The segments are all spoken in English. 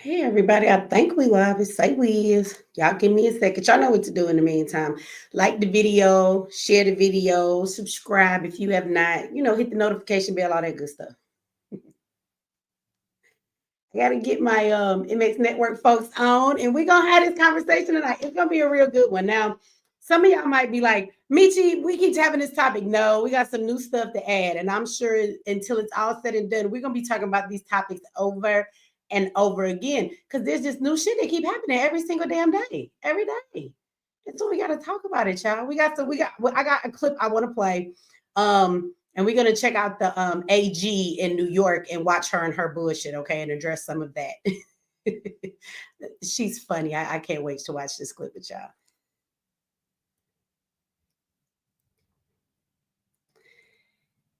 Hey everybody, I think we live. It say we is. Y'all give me a second. Y'all know what to do in the meantime. Like the video, share the video, subscribe if you have not, hit the notification bell, all that good stuff. I gotta get my MX Network folks on, and we're gonna have this conversation tonight. It's gonna be a real good one. Now, some of y'all might be like, Michi, we keep having this topic. No, we got some new stuff to add, and I'm sure until it's all said and done, we're gonna be talking about these topics over and over again because there's just new shit that keep happening every single damn day, every day. And so we got to talk about it, y'all. I got a clip I want to play. And we're gonna check out the AG in New York and watch her and her bullshit, okay, and address some of that. She's funny. I can't wait to watch this clip with y'all.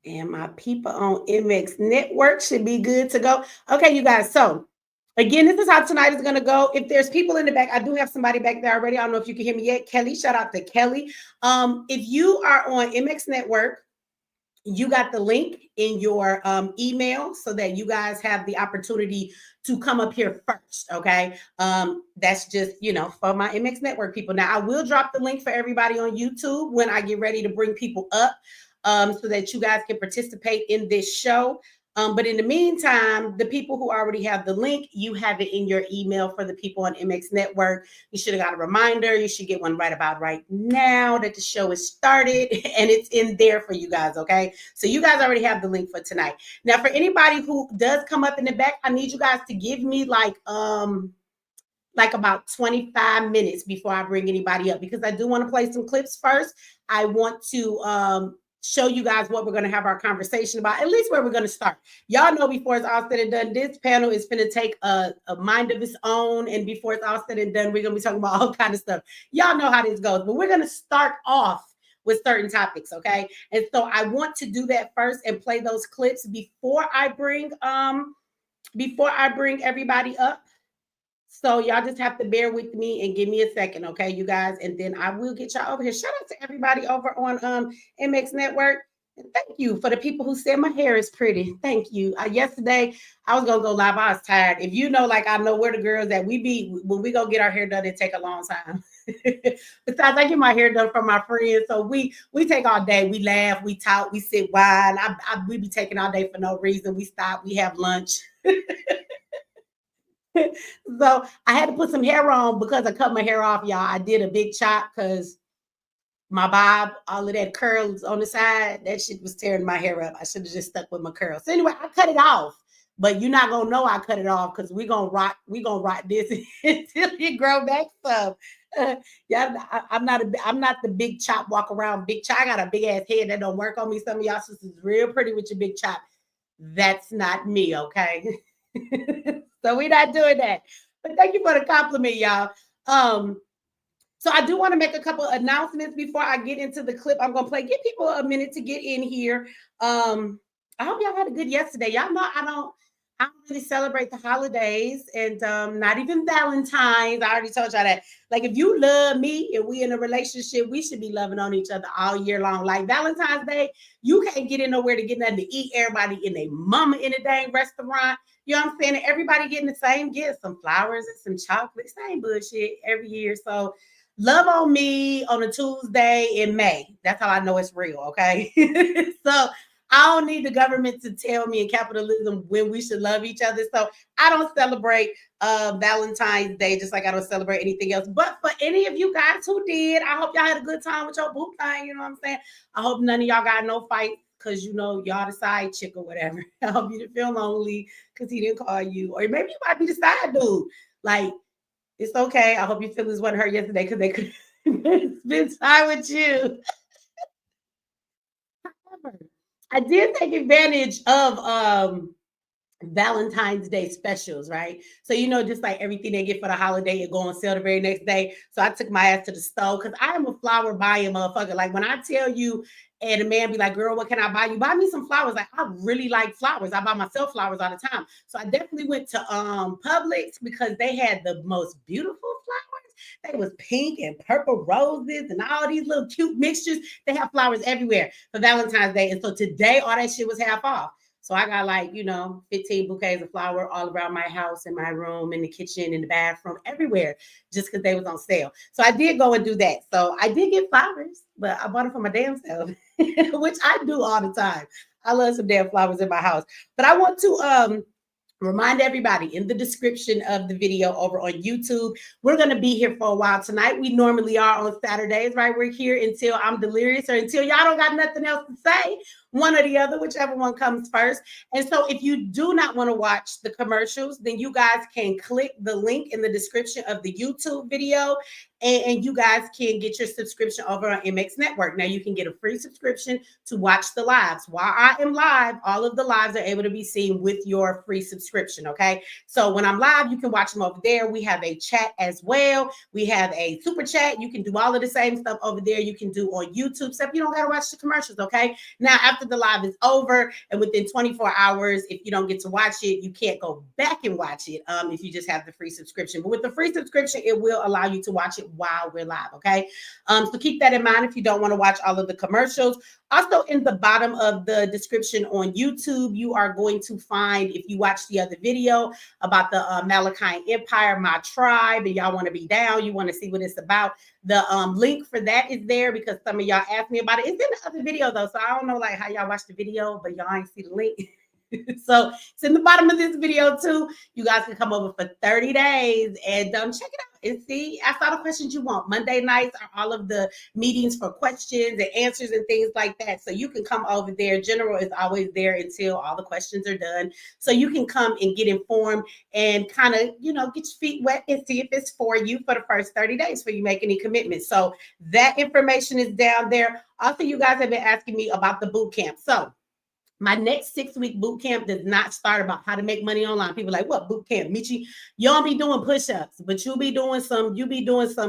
And my people on MX Network should be good to go. Okay, you guys. So again, this is how tonight is going to go. If there's people in the back, I do have somebody back there already. I don't know if you can hear me yet. Kelly, shout out to Kelly. If you are on MX Network, you got the link in your email so that you guys have the opportunity to come up here first. Okay. That's just, for my MX Network people. Now, I will drop the link for everybody on YouTube when I get ready to bring people up so that you guys can participate in this show. But in the meantime, the people who already have the link, you have it in your email for the people on MX Network. You should have got a reminder. You should get one right about right now that the show is started and it's in there for you guys. Okay. So you guys already have the link for tonight. Now, for anybody who does come up in the back, I need you guys to give me like about 25 minutes before I bring anybody up because I do want to play some clips first. I want to show you guys what we're going to have our conversation about, at least where we're going to start. Y'all know before it's all said and done, this panel is going to take a mind of its own. And before it's all said and done, we're going to be talking about all kind of stuff. Y'all know how this goes, but we're going to start off with certain topics. Okay. And so I want to do that first and play those clips before I bring everybody up. So y'all just have to bear with me and give me a second, okay, you guys, and then I will get y'all over here. Shout out to everybody over on MX Network. And thank you for the people who said my hair is pretty. Thank you. Yesterday, I was gonna go live. I was tired. If you know, like I know where the girls that we be when we go get our hair done, it take a long time. Besides, I get my hair done from my friends, so we take all day. We laugh, we talk, we sit wine. We be taking all day for no reason. We stop, we have lunch. So I had to put some hair on because I cut my hair off, y'all. I did a big chop because my bob, all of that curls on the side, that shit was tearing my hair up. I should have just stuck with my curls. So anyway, I cut it off. But you're not gonna know I cut it off because we're gonna rock this until it grow back some. Yeah, I'm not the big chop walk around big chop. I got a big ass head that don't work on me. Some of y'all sisters real pretty with your big chop. That's not me, okay? So we're not doing that. But thank you for the compliment, y'all. So I do want to make a couple announcements before I get into the clip I'm gonna play. Give people a minute to get in here. I hope y'all had a good yesterday. Y'all know I don't really celebrate the holidays and not even Valentines. I already told y'all that. Like if you love me and we in a relationship, we should be loving on each other all year long. Like Valentine's Day, you can't get in nowhere to get nothing to eat. Everybody in a mama in a dang restaurant. You know what I'm saying? And everybody getting the same gifts, some flowers and some chocolate, same bullshit every year. So love on me on a Tuesday in May. That's how I know it's real, okay? So I don't need the government to tell me in capitalism when we should love each other. So I don't celebrate Valentine's Day just like I don't celebrate anything else. But for any of you guys who did, I hope y'all had a good time with your boo thing. You know what I'm saying? I hope none of y'all got no fight because y'all the side chick or whatever. I hope you didn't feel lonely because he didn't call you. Or maybe you might be the side dude. Like, it's okay. I hope your feelings wasn't hurt yesterday because they could spend time with you. I did take advantage of Valentine's Day specials, right? So just like everything they get for the holiday, it go on sale the very next day. So I took my ass to the store because I am a flower buying motherfucker. Like when I tell you, and a man be like, "Girl, what can I buy you? Buy me some flowers." Like I really like flowers. I buy myself flowers all the time. So I definitely went to Publix because they had the most beautiful flowers. They was pink and purple roses and all these little cute mixtures. They have flowers everywhere for Valentine's Day. And so today all that shit was half off. So I got like, 15 bouquets of flower all around my house, in my room, in the kitchen, in the bathroom, everywhere, just because they was on sale. So I did go and do that. So I did get flowers, but I bought them for my damn self, which I do all the time. I love some damn flowers in my house. But I want to remind everybody, in the description of the video over on YouTube, we're going to be here for a while tonight. We normally are on Saturdays, right? We're here until I'm delirious or until y'all don't got nothing else to say, one or the other, whichever one comes first. And so if you do not want to watch the commercials, then you guys can click the link in the description of the YouTube video, and you guys can get your subscription over on MX Network. Now you can get a free subscription to watch the lives. While I am live, all of the lives are able to be seen with your free subscription, okay? So when I'm live, you can watch them over there. We have a chat as well. We have a super chat. You can do all of the same stuff over there you can do on YouTube, except you don't got to watch the commercials, okay? Now, after the live is over and within 24 hours, if you don't get to watch it, you can't go back and watch it if you just have the free subscription. But with the free subscription, it will allow you to watch it while we're live, okay? So keep that in mind if you don't want to watch all of the commercials. Also, in the bottom of the description on YouTube, you are going to find, if you watch the other video about the Malachian Empire, my tribe, and y'all want to be down, you want to see what it's about, the link for that is there, because some of y'all asked me about it. It's in the other video though, so I don't know like how y'all watch the video, but y'all ain't see the link. So it's in the bottom of this video too. You guys can come over for 30 days and check it out and see, ask all the questions you want. Monday nights are all of the meetings for questions and answers and things like that. So you can come over there. General is always there until all the questions are done. So you can come and get informed and kind of, get your feet wet and see if it's for you for the first 30 days before you make any commitments. So that information is down there. Also, you guys have been asking me about the boot camp. So my next 6-week boot camp does not start about how to make money online. People are like, what boot camp, Michi? You don't be doing push-ups, but you'll be doing some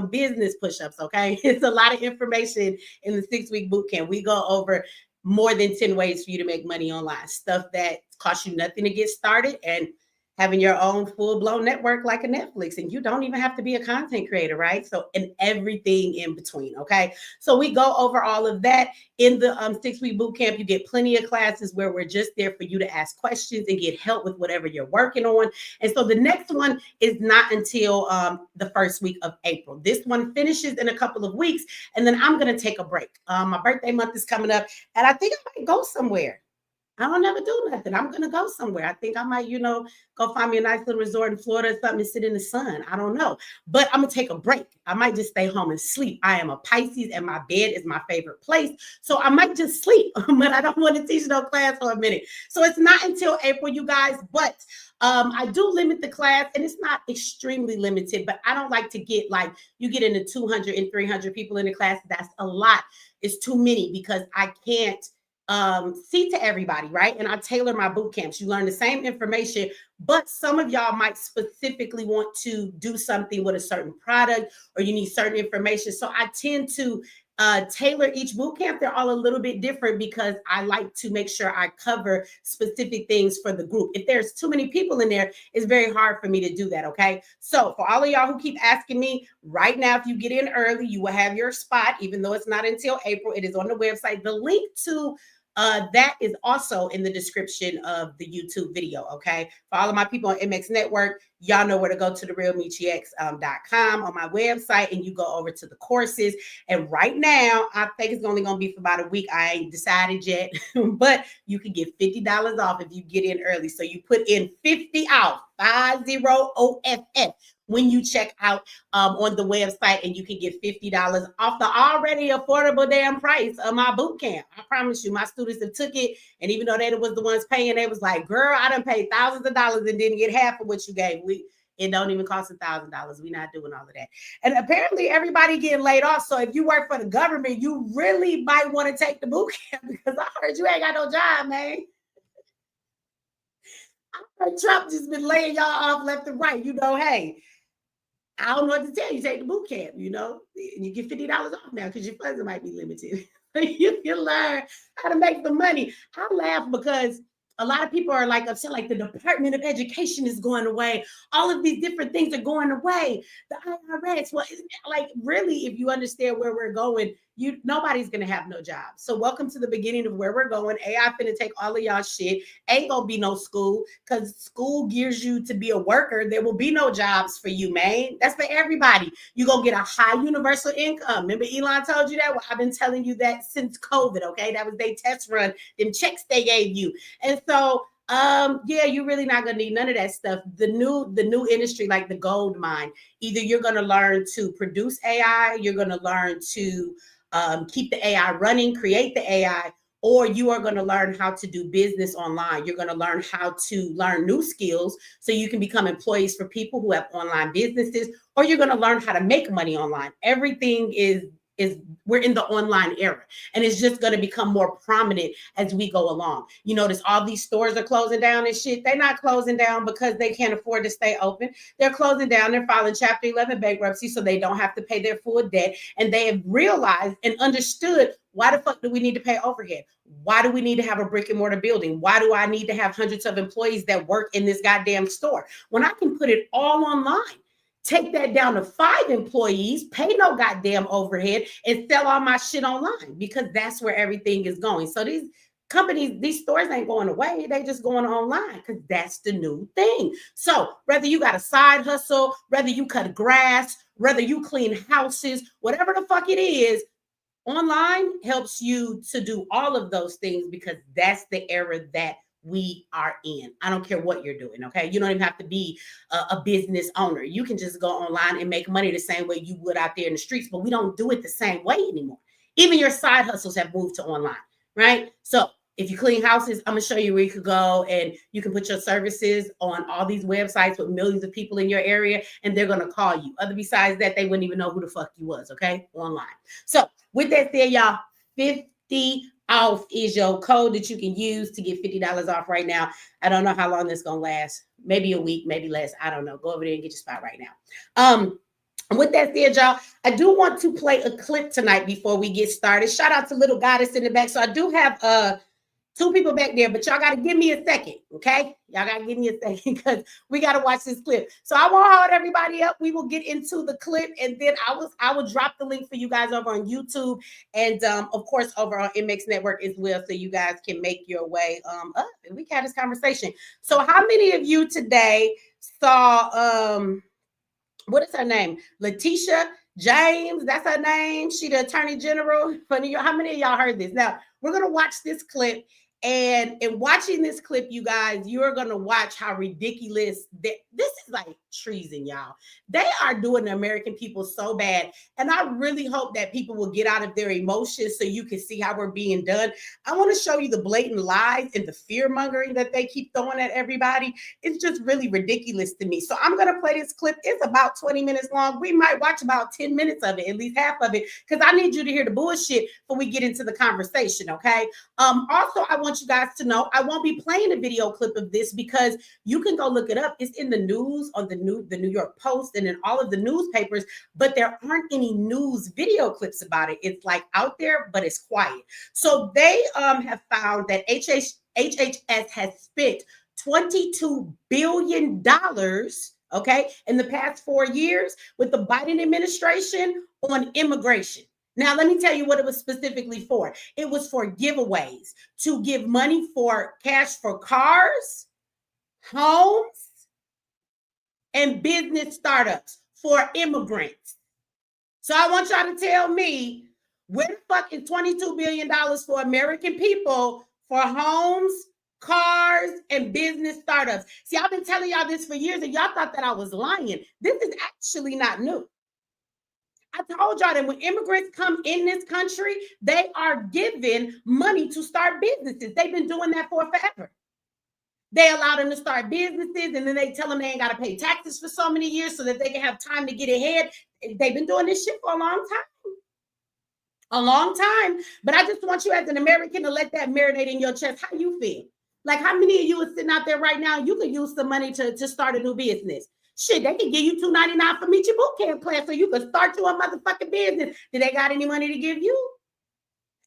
business push-ups, okay? It's a lot of information in the 6-week boot camp. We go over more than 10 ways for you to make money online, stuff that costs you nothing to get started, and having your own full-blown network like a Netflix, and you don't even have to be a content creator, right? So, and everything in between, okay? So we go over all of that in the 6-week boot camp. You get plenty of classes where we're just there for you to ask questions and get help with whatever you're working on. And so the next one is not until the first week of April. This one finishes in a couple of weeks, and then I'm going to take a break. My birthday month is coming up, and I think I might go somewhere. I don't ever do nothing. I'm going to go somewhere. I think I might, go find me a nice little resort in Florida or something and sit in the sun. I don't know. But I'm going to take a break. I might just stay home and sleep. I am a Pisces and my bed is my favorite place. So I might just sleep, but I don't want to teach no class for a minute. So it's not until April, you guys, but I do limit the class, and it's not extremely limited, but I don't like to get like, you get into 200 and 300 people in the class. That's a lot. It's too many because I can't see to everybody, right? And I tailor my boot camps. You learn the same information, but some of y'all might specifically want to do something with a certain product, or you need certain information. So I tend to tailor each boot camp. They're all a little bit different because I like to make sure I cover specific things for the group. If there's too many people in there, it's very hard for me to do that, okay? So for all of y'all who keep asking me, right now, if you get in early, you will have your spot, even though it's not until April. It is on the website. The link to that is also in the description of the YouTube video, okay? For all of my people on MX Network, y'all know where to go to therealmichiex.com on my website, and you go over to the courses. And right now, I think it's only going to be for about a week. I ain't decided yet, but you can get $50 off if you get in early. So you put in 50 off, 50 OFF, when you check out on the website, and you can get $50 off the already affordable damn price of my boot camp. I promise you, my students have took it, and even though they was the ones paying, they was like, girl, I done paid thousands of dollars and didn't get half of what you gave. It don't even cost $1,000. We're not doing all of that. And apparently everybody getting laid off. So if you work for the government, you really might want to take the boot camp, because I heard you ain't got no job, man. I heard Trump just been laying y'all off left and right. Hey, I don't know what to tell you. Take the boot camp, and you get $50 off now because your funds might be limited. You can learn how to make the money. I laugh because a lot of people are like upset, like the Department of Education is going away. All of these different things are going away. The IRS, well, like really, if you understand where we're going, nobody's gonna have no job. So welcome to the beginning of where we're going. AI finna take all of y'all shit. Ain't gonna be no school, because school gears you to be a worker. There will be no jobs for you, man. That's for everybody. You're gonna get a high universal income. Remember Elon told you that? Well, I've been telling you that since COVID, okay? That was their test run, them checks they gave you. And so yeah, you're really not gonna need none of that stuff. The new industry, like the gold mine, either you're gonna learn to produce AI, you're gonna learn to keep the AI running, create the AI, or you are going to learn how to do business online. You're going to learn how to learn new skills so you can become employees for people who have online businesses, or you're going to learn how to make money online. Everything is we're in the online era, and it's just going to become more prominent as we go along. You notice all these stores are closing down and shit. They're not closing down because they can't afford to stay open. They're closing down. They're filing Chapter 11 bankruptcy so they don't have to pay their full debt. And they have realized and understood, why the fuck do we need to pay overhead? Why do we need to have a brick and mortar building? Why do I need to have hundreds of employees that work in this goddamn store when I can put it all online? Take that down to 5 employees, pay no goddamn overhead, and sell all my shit online, because that's where everything is going. So these companies, these stores ain't going away. They just going online because that's the new thing. So whether you got a side hustle, whether you cut grass, whether you clean houses, whatever the fuck it is, online helps you to do all of those things, because that's the era that we are in. I don't care what you're doing, okay? You don't even have to be a business owner. You can just go online and make money the same way you would out there in the streets, but we don't do it the same way anymore. Even your side hustles have moved to online, right? So if you clean houses, I'm gonna show you where you could go and you can put your services on all these websites with millions of people in your area, and they're gonna call you. Other besides that, they wouldn't even know who the fuck you was, okay? Online. So with that said, y'all, 50 off is your code that you can use to get $50 off right now. I don't know how long this is gonna last. Maybe a week, maybe less. I don't know. Go over there and get your spot right now. With that said, y'all, I do want to play a clip tonight before we get started. Shout out to Little Goddess in the back. So I do have 2 people back there, but y'all got to give me a second, okay? Y'all got to give me a second because we got to watch this clip. So I won't hold everybody up. We will get into the clip, and then I will drop the link for you guys over on YouTube, and of course over on MX Network as well, so you guys can make your way up and we can have this conversation. So how many of you today saw what is her name? Letitia James, that's her name. She the Attorney General. How many of y'all heard this? Now, we're going to watch this clip. And in watching this clip, you guys, you're going to watch how ridiculous this is, like treason, y'all. They are doing the American people so bad. And I really hope that people will get out of their emotions so you can see how we're being done. I want to show you the blatant lies and the fear mongering that they keep throwing at everybody. It's just really ridiculous to me. So I'm going to play this clip. It's about 20 minutes long. We might watch about 10 minutes of it, at least half of it, because I need you to hear the bullshit before we get into the conversation, okay? Also, I want you guys to know I won't be playing a video clip of this because you can go look it up. It's in the news on the New York Post and in all of the newspapers, but there aren't any news video clips about it. It's like out there, but it's quiet. So they have found that HHS has spent $22 billion, okay, in the past 4 years with the Biden administration on immigration. Now, let me tell you what it was specifically for. It was for giveaways, to give money for cash for cars, homes, and business startups for immigrants. So I want y'all to tell me, where the fuck is $22 billion for American people for homes, cars, and business startups? See, I've been telling y'all this for years, and y'all thought that I was lying. This is actually not new. I told y'all that when immigrants come in this country, they are given money to start businesses. They've been doing that for forever. They allow them to start businesses, and then they tell them they ain't got to pay taxes for so many years so that they can have time to get ahead. They've been doing this shit for a long time. A long time. But I just want you as an American to let that marinate in your chest. How you feel? Like, how many of you are sitting out there right now? You could use some money to start a new business. Shit, they can give you $2.99 for Meet Your Boot Camp class so you can start your motherfucking business. Do they got any money to give you?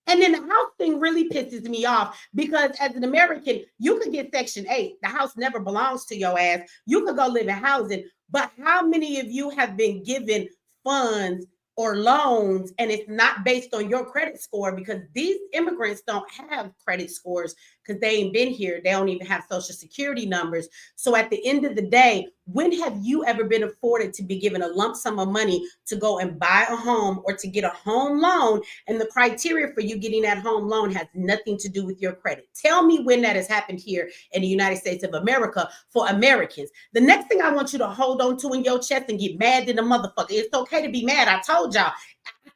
And then the house thing really pisses me off because as an American, you could get Section 8. The house never belongs to your ass. You could go live in housing. But how many of you have been given funds or loans, and it's not based on your credit score, because these immigrants don't have credit scores because they ain't been here. They don't even have social security numbers. So at the end of the day, when have you ever been afforded to be given a lump sum of money to go and buy a home or to get a home loan? And the criteria for you getting that home loan has nothing to do with your credit. Tell me when that has happened here in the United States of America for Americans. The next thing I want you to hold on to in your chest and get mad at the motherfucker. It's okay to be mad. I told y'all.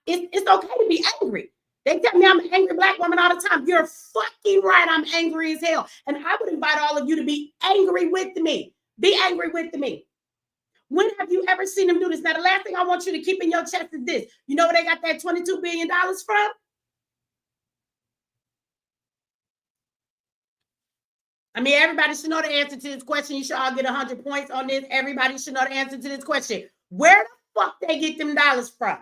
It's okay to be angry. They tell me I'm an angry black woman all the time. You're fucking right. I'm angry as hell. And I would invite all of you to be angry with me. Be angry with me. When have you ever seen them do this? Now, the last thing I want you to keep in your chest is this. You know where they got that $22 billion from? I mean, everybody should know the answer to this question. You should all get 100 points on this. Everybody should know the answer to this question. Where the fuck they get them dollars from?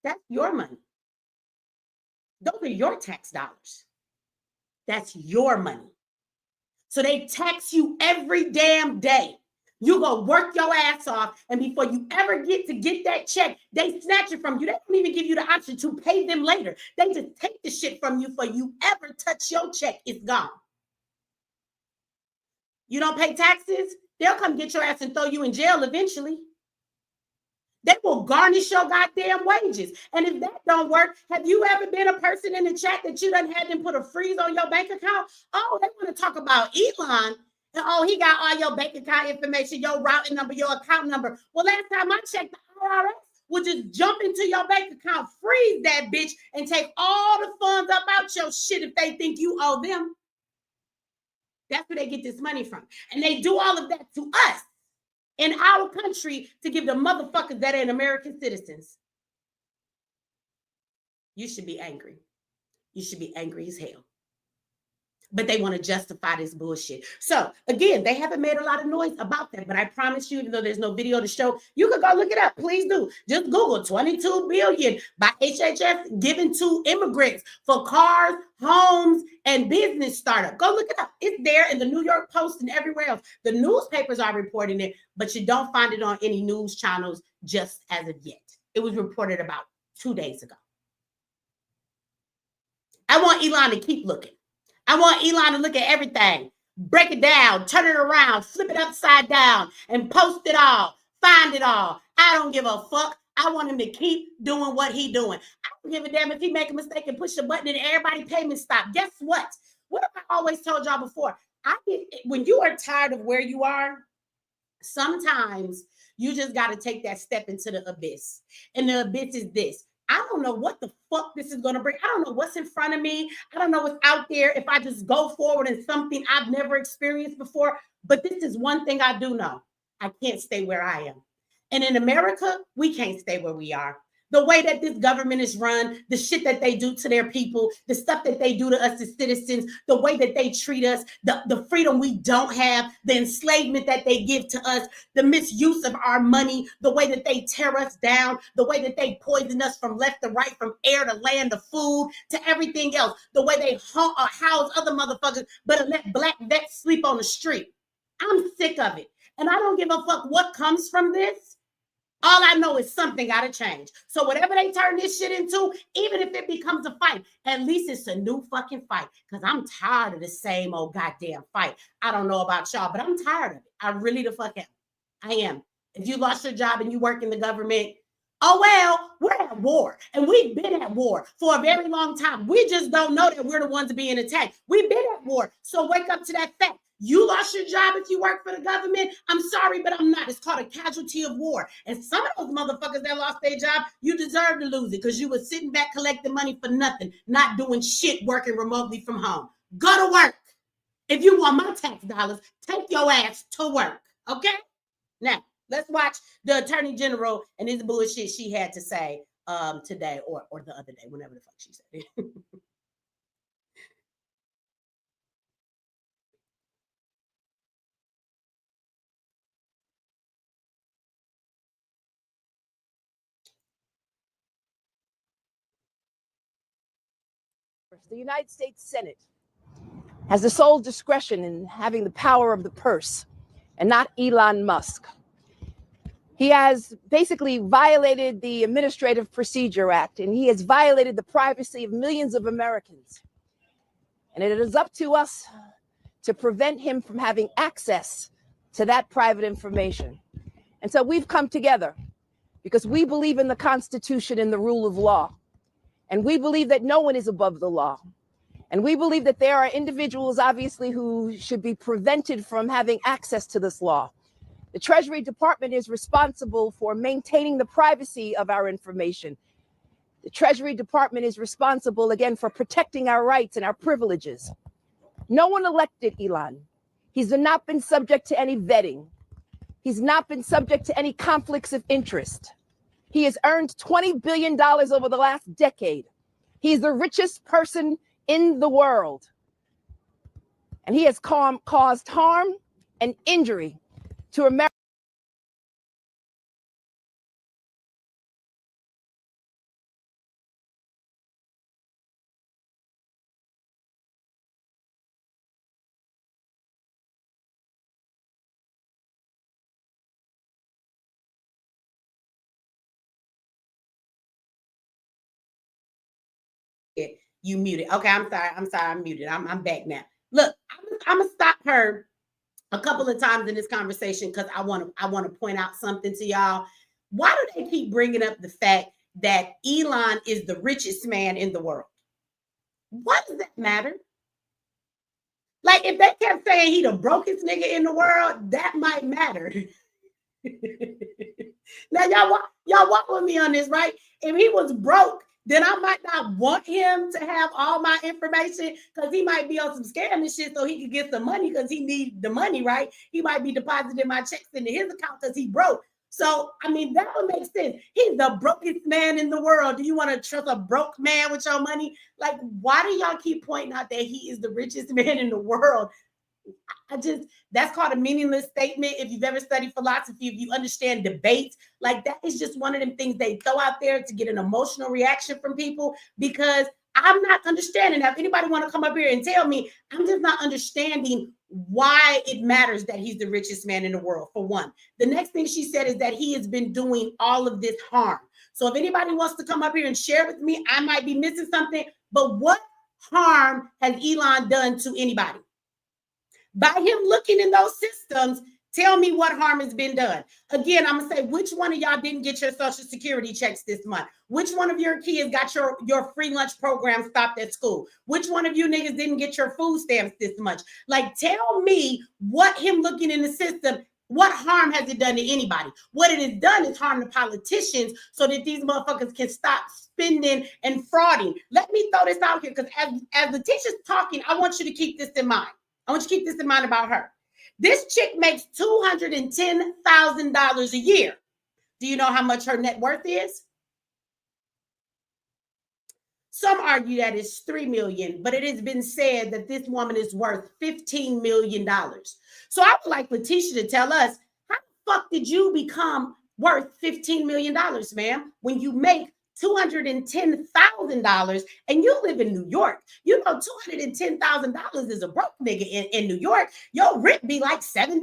That's your money. Those are your tax dollars. That's your money. So they tax you every damn day. You go work your ass off, and before you ever get that check, they snatch it from you. They don't even give you the option to pay them later. They just take the shit from you before you ever touch your check. It's gone. You don't pay taxes, they'll come get your ass and throw you in jail eventually. They will garnish your goddamn wages. And if that don't work, have you ever been a person in the chat that you done had them put a freeze on your bank account? Oh, they want to talk about Elon. And oh, he got all your bank account information, your routing number, your account number. Well, last time I checked, the IRS will just jump into your bank account, freeze that bitch, and take all the funds up out your shit if they think you owe them. That's where they get this money from. And they do all of that to us in our country to give the motherfuckers that ain't American citizens. You should be angry. You should be angry as hell. But they want to justify this bullshit. So again, they haven't made a lot of noise about that, but I promise you, even though there's no video to show, you can go look it up. Please do. Just Google 22 billion by HHS given to immigrants for cars, homes, and business startup. Go look it up. It's there in the New York Post and everywhere else. The newspapers are reporting it, but you don't find it on any news channels just as of yet. It was reported about 2 days ago. I want Elon to keep looking. I want Elon to look at everything, break it down, turn it around, flip it upside down, and post it all, find it all. I don't give a fuck. I want him to keep doing what he's doing. I don't give a damn if he make a mistake and push a button and everybody payment stop. Guess what? What have I always told y'all before? When you are tired of where you are, sometimes you just got to take that step into the abyss. And the abyss is this. I don't know what the fuck this is going to bring. I don't know what's in front of me. I don't know what's out there if I just go forward in something I've never experienced before. But this is one thing I do know. I can't stay where I am. And in America, we can't stay where we are. The way that this government is run, the shit that they do to their people, the stuff that they do to us as citizens, the way that they treat us, the freedom we don't have, the enslavement that they give to us, the misuse of our money, the way that they tear us down, the way that they poison us from left to right, from air to land to food to everything else, the way they house other motherfuckers, but let black vets sleep on the street. I'm sick of it. And I don't give a fuck what comes from this. All I know is something got to change. So whatever they turn this shit into, even if it becomes a fight, at least it's a new fucking fight. Because I'm tired of the same old goddamn fight. I don't know about y'all, but I'm tired of it. I really the fuck am. I am. If you lost your job and you work in the government, oh well, we're at war. And we've been at war for a very long time. We just don't know that we're the ones being attacked. We've been at war. So wake up to that fact. You lost your job if you work for the government. I'm sorry, but I'm not. It's called a casualty of war. And some of those motherfuckers that lost their job, you deserve to lose it because you were sitting back collecting money for nothing, not doing shit, working remotely from home. Go to work. If you want my tax dollars, take your ass to work. Okay? Now, let's watch the Attorney General and this bullshit she had to say today or the other day, whenever the fuck she said it. The United States Senate has the sole discretion in having the power of the purse and not Elon Musk. He has basically violated the Administrative Procedure Act, and he has violated the privacy of millions of Americans. And it is up to us to prevent him from having access to that private information. And so we've come together because we believe in the Constitution and the rule of law. And we believe that no one is above the law. And we believe that there are individuals, obviously, who should be prevented from having access to this law. The Treasury Department is responsible for maintaining the privacy of our information. The Treasury Department is responsible, again, for protecting our rights and our privileges. No one elected Elon. He's not been subject to any vetting. He's not been subject to any conflicts of interest. He has earned $20 billion over the last decade. He's the richest person in the world. And he has caused harm and injury to America. You muted. Okay, I'm sorry. I'm muted. I'm back now. Look, I'm gonna stop her a couple of times in this conversation because I want to point out something to y'all. Why do they keep bringing up the fact that Elon is the richest man in the world? What does that matter? Like, if they kept saying he the brokest nigga in the world, that might matter. Now, y'all walk with me on this, right? If he was broke, then I might not want him to have all my information because he might be on some scam and shit so he could get some money because he needs the money, right? He might be depositing my checks into his account because he broke. So, I mean, that would make sense. He's the brokest man in the world. Do you want to trust a broke man with your money? Like, why do y'all keep pointing out that he is the richest man in the world? That's called a meaningless statement. If you've ever studied philosophy, if you understand debates, like that is just one of them things they throw out there to get an emotional reaction from people because I'm not understanding. Now, if anybody want to come up here and tell me, I'm just not understanding why it matters that he's the richest man in the world, for one. The next thing she said is that he has been doing all of this harm. So if anybody wants to come up here and share with me, I might be missing something, but what harm has Elon done to anybody? By him looking in those systems, tell me what harm has been done. Again, I'm going to say, which one of y'all didn't get your Social Security checks this month? Which one of your kids got your free lunch program stopped at school? Which one of you niggas didn't get your food stamps this much? Like, tell me what him looking in the system, what harm has it done to anybody? What it has done is harm to politicians so that these motherfuckers can stop spending and frauding. Let me throw this out here because as Letitia's talking, I want you to keep this in mind. I want you to keep this in mind about her. This chick makes $210,000 a year. Do you know how much her net worth is? Some argue that it's $3 million, but it has been said that this woman is worth $15 million. So I would like Letitia to tell us, how the fuck did you become worth $15 million, ma'am, when you make $210,000 and you live in New York? You know, $210,000 is a broke nigga in New York. Your rent be like $7,000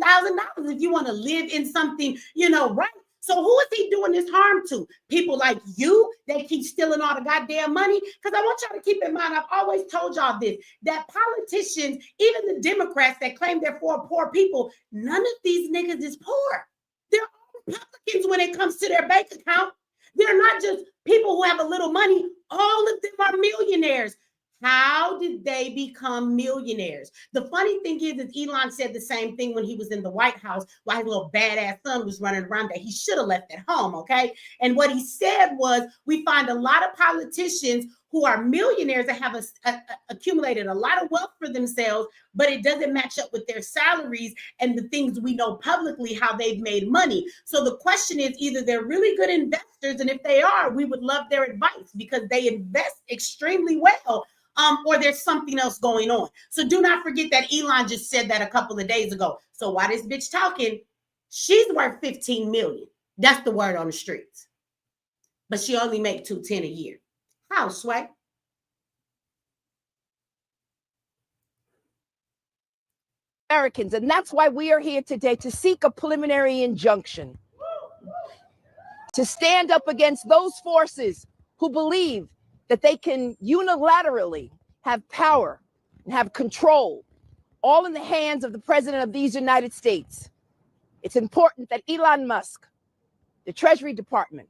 if you want to live in something, you know, right? So who is he doing this harm to? People like you that keep stealing all the goddamn money? Because I want y'all to keep in mind, I've always told y'all this, that politicians, even the Democrats that claim they're for poor people, none of these niggas is poor. They're all Republicans when it comes to their bank account. They're not just people who have a little money. All of them are millionaires. How did they become millionaires? The funny thing is Elon said the same thing when he was in the White House while his little badass son was running around that he should have left at home, okay? And what he said was, we find a lot of politicians who are millionaires that have accumulated a lot of wealth for themselves, but it doesn't match up with their salaries and the things we know publicly how they've made money. So the question is, either they're really good investors, and if they are, we would love their advice because they invest extremely well, or there's something else going on. So do not forget that Elon just said that a couple of days ago. So while this bitch talking, she's worth 15 million. That's the word on the streets. But she only make 210 a year. How, Sway? Americans, and that's why we are here today to seek a preliminary injunction. to stand up against those forces who believe that they can unilaterally have power and have control, all in the hands of the President of these United States. It's important that Elon Musk, the Treasury Department,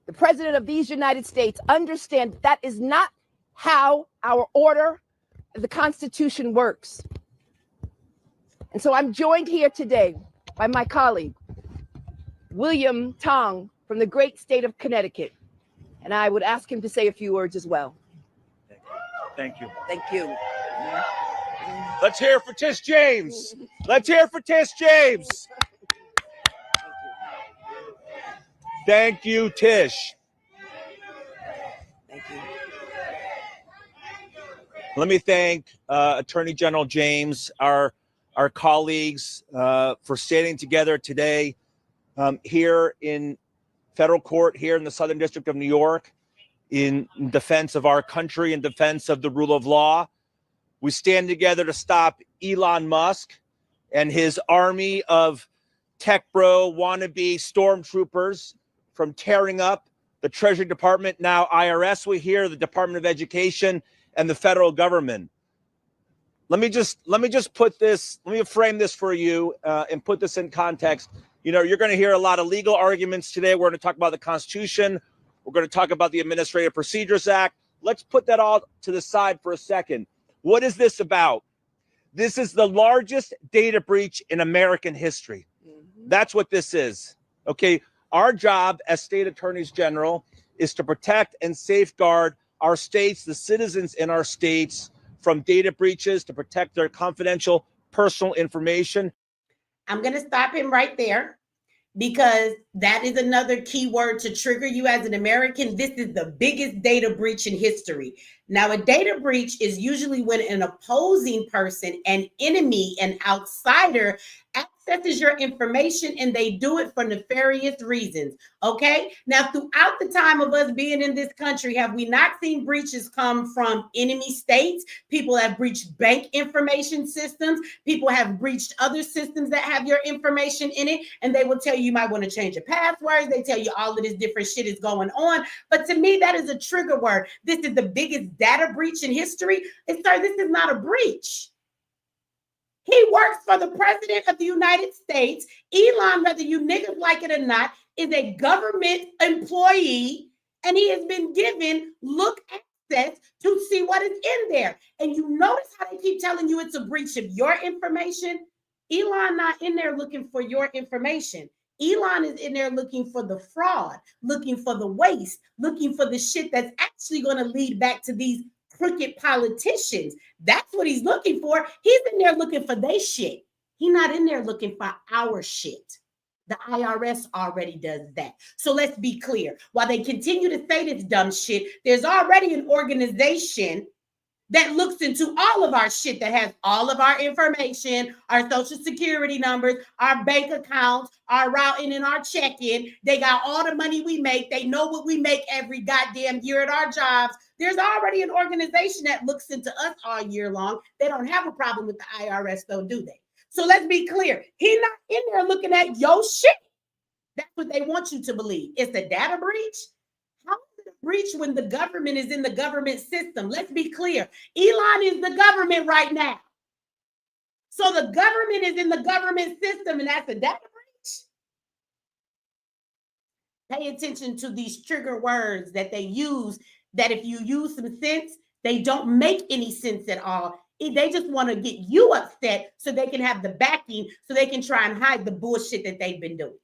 the President of these United States understand that is not how our order of the Constitution works. And so I'm joined here today by my colleague, William Tong, from the great state of Connecticut. And I would ask him to say a few words as well. Thank you. Thank you. Let's hear for Tish James. Let's hear for Tish James. Thank you, Tish. Thank you. Let me thank Attorney General James, our colleagues, for standing together today here in federal court here in the Southern District of New York in defense of our country, in defense of the rule of law. We stand together to stop Elon Musk and his army of tech bro wannabe stormtroopers from tearing up the Treasury Department, now IRS, we hear, the Department of Education, and the federal government. Let me frame this for you and put this in context. You know, you're going to hear a lot of legal arguments today. We're going to talk about the Constitution. We're going to talk about the Administrative Procedures Act. Let's put that all to the side for a second. What is this about? This is the largest data breach in American history. That's what this is. Okay. Our job as state attorneys general is to protect and safeguard our states, the citizens in our states, from data breaches, to protect their confidential personal information. I'm going to stop him right there, because that is another key word to trigger you as an American. This is the biggest data breach in history. Now, a data breach is usually when an opposing person, an enemy, an outsider accesses your information, and they do it for nefarious reasons. Okay. Now, throughout the time of us being in this country, have we not seen breaches come from enemy states? People have breached bank information systems. People have breached other systems that have your information in it, and they will tell you might want to change your passwords. They tell you all of this different shit is going on. But to me, that is a trigger word. This is the biggest data breach in history. And sir, this is not a breach. He works for the President of the United States. Elon, whether you niggas like it or not, is a government employee, and he has been given look access to see what is in there. And you notice how they keep telling you it's a breach of your information. Elon not in there looking for your information. Elon is in there looking for the fraud, looking for the waste, looking for the shit that's actually going to lead back to these crooked politicians. That's what he's looking for. He's in there looking for their shit. He's not in there looking for our shit. The IRS already does that. So let's be clear. While they continue to say this dumb shit, there's already an organization that looks into all of our shit, that has all of our information, our social security numbers, our bank accounts, our routing and our check-in. They got all the money we make. They know what we make every goddamn year at our jobs. There's already an organization that looks into us all year long. They don't have a problem with the IRS though, do they? So let's be clear. He's not in there looking at your shit. That's what they want you to believe. It's a data breach. How is it a breach when the government is in the government system? Let's be clear. Elon is the government right now. So the government is in the government system, and that's a data breach. Pay attention to these trigger words that they use, that if you use some sense, they don't make any sense at all. They just want to get you upset so they can have the backing, so they can try and hide the bullshit that they've been doing.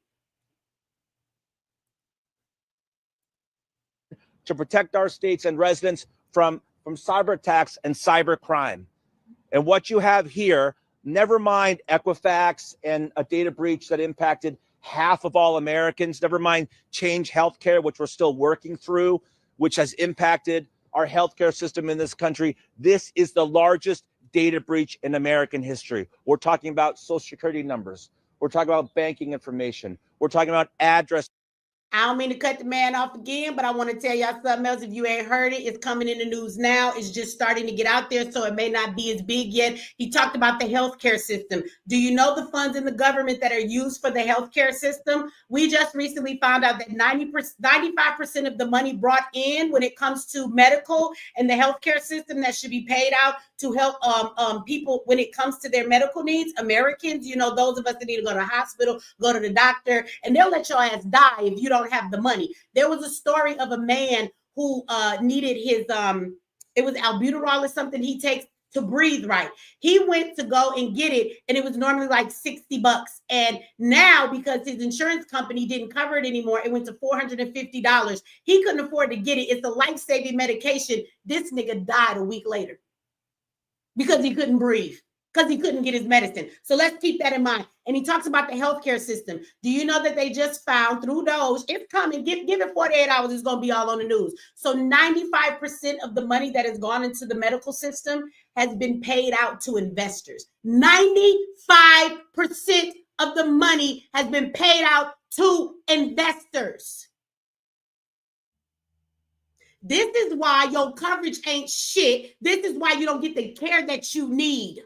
To protect our states and residents from cyber attacks and cyber crime. And what you have here, never mind Equifax and a data breach that impacted half of all Americans, never mind Change Healthcare, which we're still working through, which has impacted our healthcare system in this country. This is the largest data breach in American history. We're talking about social security numbers. We're talking about banking information. We're talking about address. I don't mean to cut the man off again, but I want to tell y'all something else. If you ain't heard it, it's coming in the news now. It's just starting to get out there, so it may not be as big yet. He talked about the healthcare system. Do you know the funds in the government that are used for the healthcare system? We just recently found out that 95% of the money brought in when it comes to medical and the healthcare system that should be paid out to help people when it comes to their medical needs, Americans, you know, those of us that need to go to the hospital, go to the doctor, and they'll let your ass die if you don't have the money. There was a story of a man who needed his, it was albuterol or something he takes to breathe right. He went to go and get it, and it was normally like $60. And now, because his insurance company didn't cover it anymore, it went to $450. He couldn't afford to get it. It's a life-saving medication. This nigga died a week later because he couldn't breathe, because he couldn't get his medicine. So let's keep that in mind. And he talks about the healthcare system. Do you know that they just found through Doge, it's coming, give it 48 hours, it's going to be all on the news. So 95% of the money that has gone into the medical system has been paid out to investors. 95% of the money has been paid out to investors. This is why your coverage ain't shit. This is why you don't get the care that you need.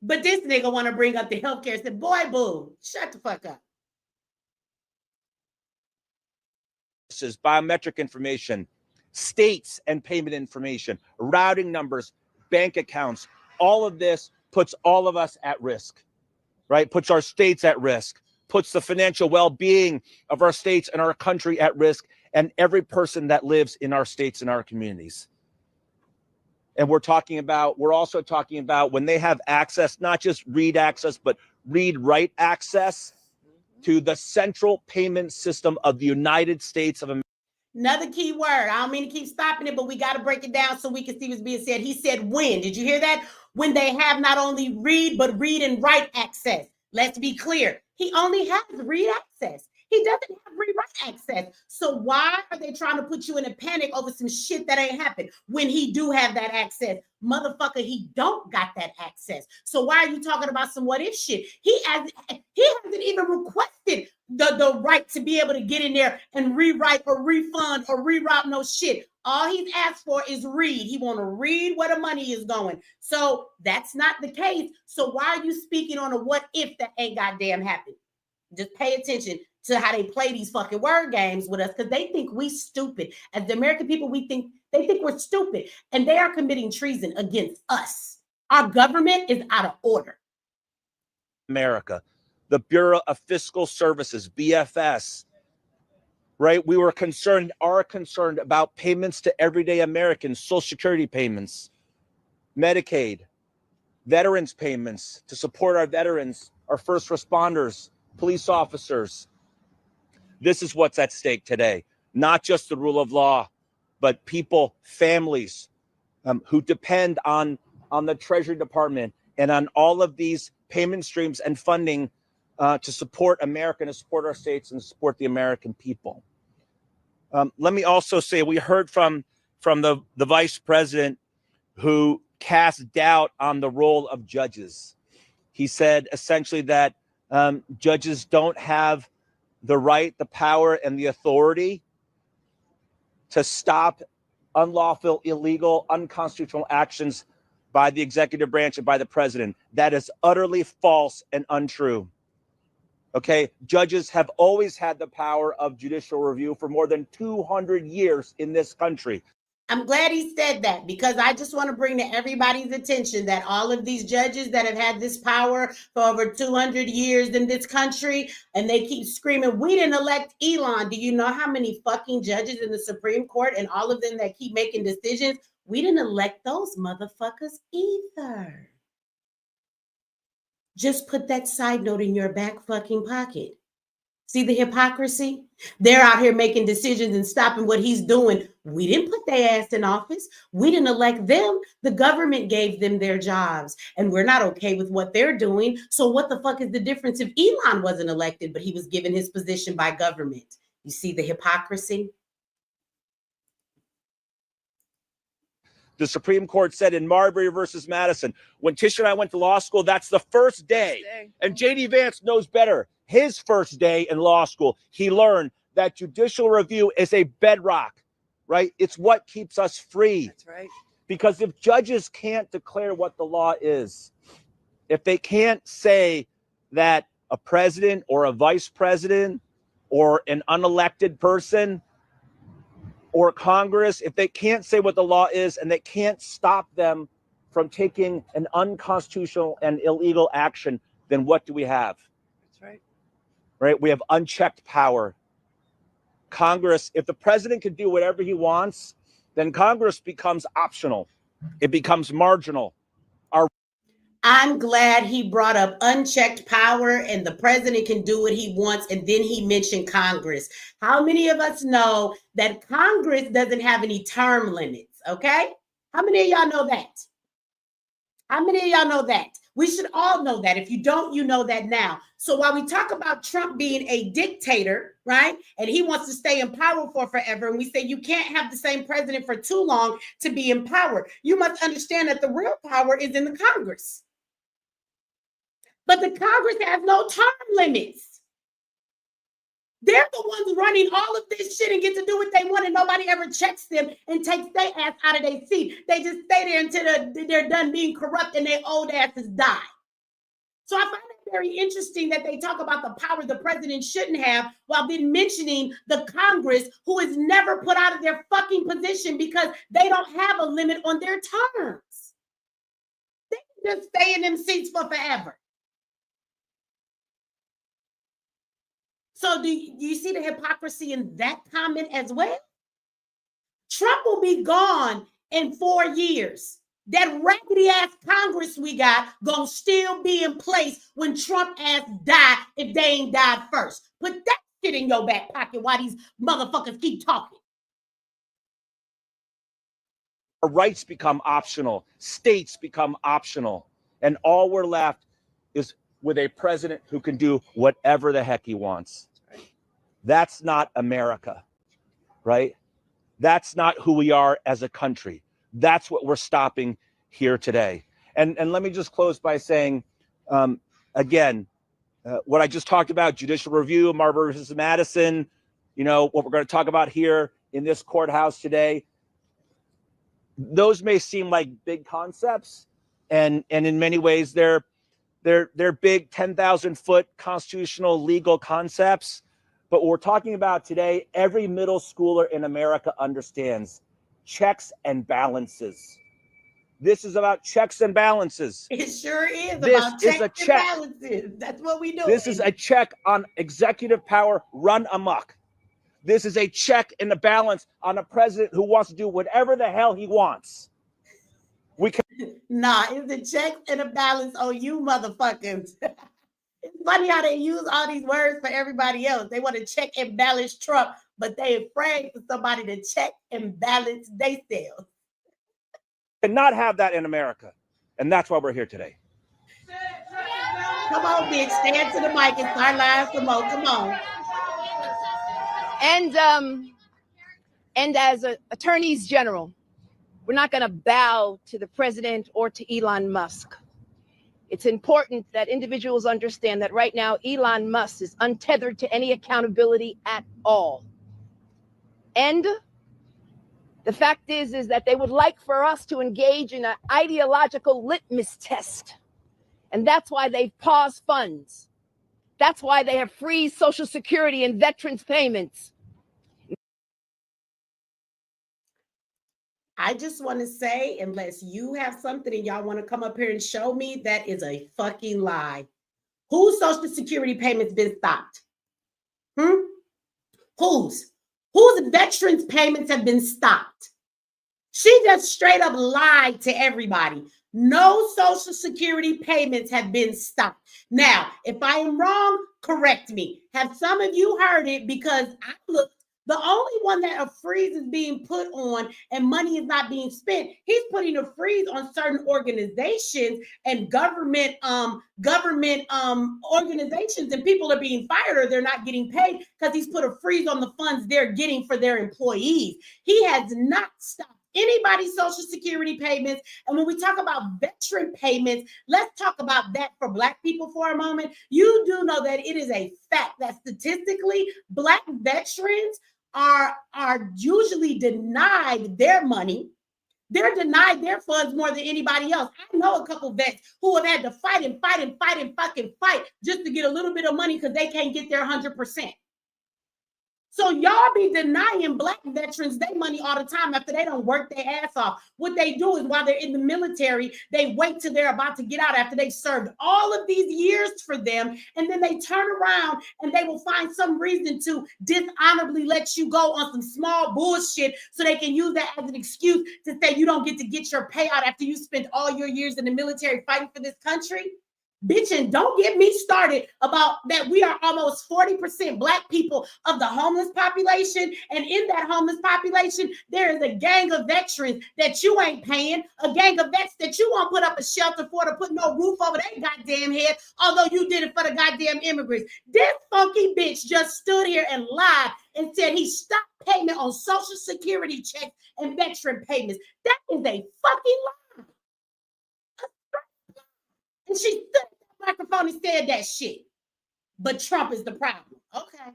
But this nigga want to bring up the healthcare and say, boy, boo, shut the fuck up. This is biometric information, states and payment information, routing numbers, bank accounts. All of this puts all of us at risk, right? Puts our states at risk, puts the financial well-being of our states and our country at risk, and every person that lives in our states and our communities. And we're also talking about when they have access, not just read access, but read-write access to the central payment system of the United States of America. Another key word. I don't mean to keep stopping it, but we got to break it down so we can see what's being said. He said when. Did you hear that? When they have not only read, but read and write access. Let's be clear. He only has read access. He doesn't have read-write access. So why are they trying to put you in a panic over some shit that ain't happened when he do have that access? Motherfucker, he don't got that access. So why are you talking about some what if shit? He hasn't even requested the right to be able to get in there and rewrite or refund or reroute no shit. All he's asked for is read. He want to read where the money is going. So that's not the case. So why are you speaking on a what if that ain't goddamn happened? Just pay attention to how they play these fucking word games with us, because they think we stupid. As the American people, they think we're stupid, and they are committing treason against us. Our government is out of order. America, the Bureau of Fiscal Services, BFS, right? We are concerned about payments to everyday Americans, Social Security payments, Medicaid, veterans payments to support our veterans, our first responders, police officers. This is what's at stake today. Not just the rule of law, but people, families who depend on the Treasury Department and on all of these payment streams and funding to support America and to support our states and to support the American people. Let me also say, we heard from the vice president who cast doubt on the role of judges. He said essentially that judges don't have the right, the power, and the authority to stop unlawful, illegal, unconstitutional actions by the executive branch and by the president. That is utterly false and untrue. Okay, judges have always had the power of judicial review for more than 200 years in this country. I'm glad he said that, because I just want to bring to everybody's attention that all of these judges that have had this power for over 200 years in this country, and they keep screaming, we didn't elect Elon. Do you know how many fucking judges in the Supreme Court and all of them that keep making decisions? We didn't elect those motherfuckers either. Just put that side note in your back fucking pocket. See the hypocrisy? They're out here making decisions and stopping what he's doing. We didn't put their ass in office. We didn't elect them. The government gave them their jobs, and we're not okay with what they're doing. So what the fuck is the difference if Elon wasn't elected, but he was given his position by government? You see the hypocrisy? The Supreme Court said in Marbury versus Madison, when Tish and I went to law school, that's the first day. And J.D. Vance knows better. His first day in law school, he learned that judicial review is a bedrock, right? It's what keeps us free. That's right. Because if judges can't declare what the law is, if they can't say that a president or a vice president or an unelected person or Congress, if they can't say what the law is and they can't stop them from taking an unconstitutional and illegal action, then what do we have? That's right. Right? We have unchecked power. Congress, if the president can do whatever he wants, then Congress becomes optional. It becomes marginal. I'm glad he brought up unchecked power and the president can do what he wants. And then he mentioned Congress. How many of us know that Congress doesn't have any term limits? Okay. How many of y'all know that? How many of y'all know that? We should all know that. If you don't, you know that now. So while we talk about Trump being a dictator, right, and he wants to stay in power for forever, and we say you can't have the same president for too long to be in power, you must understand that the real power is in the Congress. But the Congress has no term limits. They're the ones running all of this shit and get to do what they want, and nobody ever checks them and takes their ass out of their seat. They just stay there until they're done being corrupt and their old asses die. So I find it very interesting that they talk about the power the president shouldn't have while then mentioning the Congress, who is never put out of their fucking position because they don't have a limit on their terms. They can just stay in them seats for forever. So do you see the hypocrisy in that comment as well? Trump will be gone in 4 years. That raggedy ass Congress we got gonna still be in place when Trump ass die if they ain't died first. Put that shit in your back pocket while these motherfuckers keep talking. Our rights become optional. States become optional. And all we're left is with a president who can do whatever the heck he wants. That's not America, right? That's not who we are as a country. That's what we're stopping here today. And let me just close by saying, again, what I just talked about, judicial review, Marbury versus Madison, you know, what we're going to talk about here in this courthouse today, those may seem like big concepts. And in many ways, they're big 10,000-foot constitutional legal concepts. But what we're talking about today, every middle schooler in America understands checks and balances. This is about checks and balances. It sure is This about is checks a and check. balances. That's what we do. This is a check on executive power run amok. This is a check and a balance on a president who wants to do whatever the hell he wants. We can. Nah, it's a check and a balance on you motherfuckers. It's funny how they use all these words for everybody else. They want to check and balance Trump, but they afraid for somebody to check and balance themselves. Cannot have that in America. And that's why we're here today. Come on, bitch. Stand to the mic and start lying some more. Come on. And as attorneys general, we're not going to bow to the president or to Elon Musk. It's important that individuals understand that right now, Elon Musk is untethered to any accountability at all. And the fact is that they would like for us to engage in an ideological litmus test. And that's why they've paused funds. That's why they have freed Social Security and veterans payments. I just want to say, unless you have something and y'all want to come up here and show me, that is a fucking lie. Whose Social Security payments been stopped? Whose veterans payments have been stopped? She just straight up lied to everybody. No Social Security payments have been stopped. Now, if I am wrong, correct me. Have some of you heard it? Because I looked. The only one that a freeze is being put on and money is not being spent, he's putting a freeze on certain organizations and government organizations, and people are being fired or they're not getting paid because he's put a freeze on the funds they're getting for their employees. He has not stopped anybody's Social Security payments. And when we talk about veteran payments, let's talk about that for Black people for a moment. You do know that it is a fact that statistically, Black veterans are usually denied their money. They're denied their funds more than anybody else. I know a couple vets who have had to fight and fucking fight just to get a little bit of money because they can't get their 100%. So y'all be denying Black veterans their money all the time after they don't work their ass off. What they do is while they're in the military, they wait till they're about to get out after they've served all of these years for them. And then they turn around and they will find some reason to dishonorably let you go on some small bullshit so they can use that as an excuse to say you don't get to get your payout after you spent all your years in the military fighting for this country. Bitch, and don't get me started about that. We are almost 40% Black people of the homeless population. And in that homeless population, there is a gang of veterans that you ain't paying, a gang of vets that you won't put up a shelter for to put no roof over their goddamn head, although you did it for the goddamn immigrants. This funky bitch just stood here and lied and said he stopped payment on Social Security checks and veteran payments. That is a fucking lie. And she stood at the microphone and said that shit. But Trump is the problem. Okay.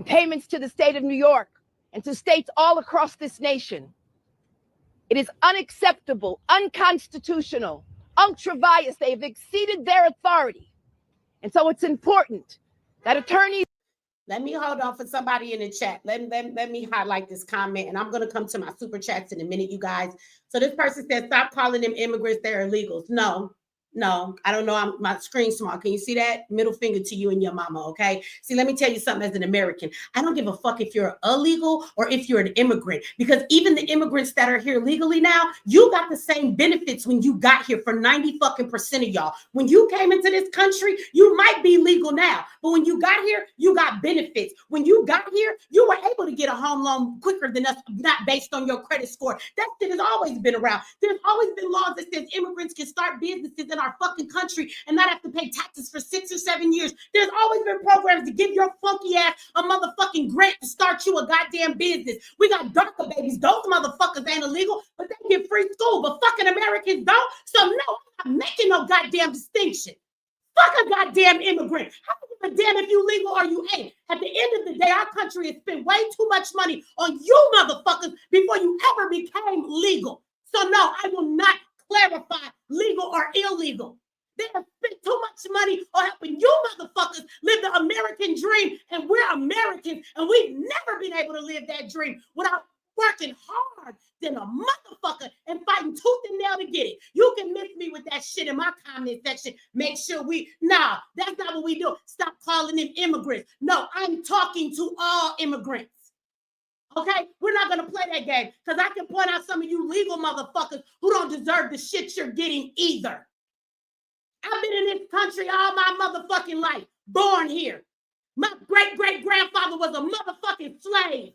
Payments to the state of New York and to states all across this nation. It is unacceptable, unconstitutional, ultra-vires. They have exceeded their authority. And so it's important that attorneys... Let me hold on for somebody in the chat. Let me highlight this comment, and I'm going to come to my super chats in a minute, you guys. So this person said, stop calling them immigrants. They're illegals. No, I don't know. My screen's small. Can you see that? Middle finger to you and your mama, okay? See, let me tell you something as an American. I don't give a fuck if you're illegal or if you're an immigrant, because even the immigrants that are here legally now, you got the same benefits when you got here for 90% of y'all. When you came into this country, you might be legal now, but when you got here, you got benefits. When you got here, you were able to get a home loan quicker than us, not based on your credit score. That shit has always been around. There's always been laws that says immigrants can start businesses in our fucking country and not have to pay taxes for 6 or 7 years. There's always been programs to give your funky ass a motherfucking grant to start you a goddamn business. We got DACA babies. Those motherfuckers ain't illegal, but they get free school. But fucking Americans don't. So no, I'm not making no goddamn distinction. Fuck a goddamn immigrant. I don't give a damn if you legal or you ain't. At the end of the day, our country has spent way too much money on you motherfuckers before you ever became legal. So no, I will not clarify legal or illegal. They have spent too much money on helping you motherfuckers live the American dream, and we're Americans, and we've never been able to live that dream without working hard than a motherfucker and fighting tooth and nail to get it. You can miss me with that shit in my comment section. Make sure that's not what we do. Stop calling them immigrants. No, I'm talking to all immigrants. Okay, we're not gonna play that game because I can point out some of you legal motherfuckers who don't deserve the shit you're getting either. I've been in this country all my motherfucking life, born here. My great-great-grandfather was a motherfucking slave.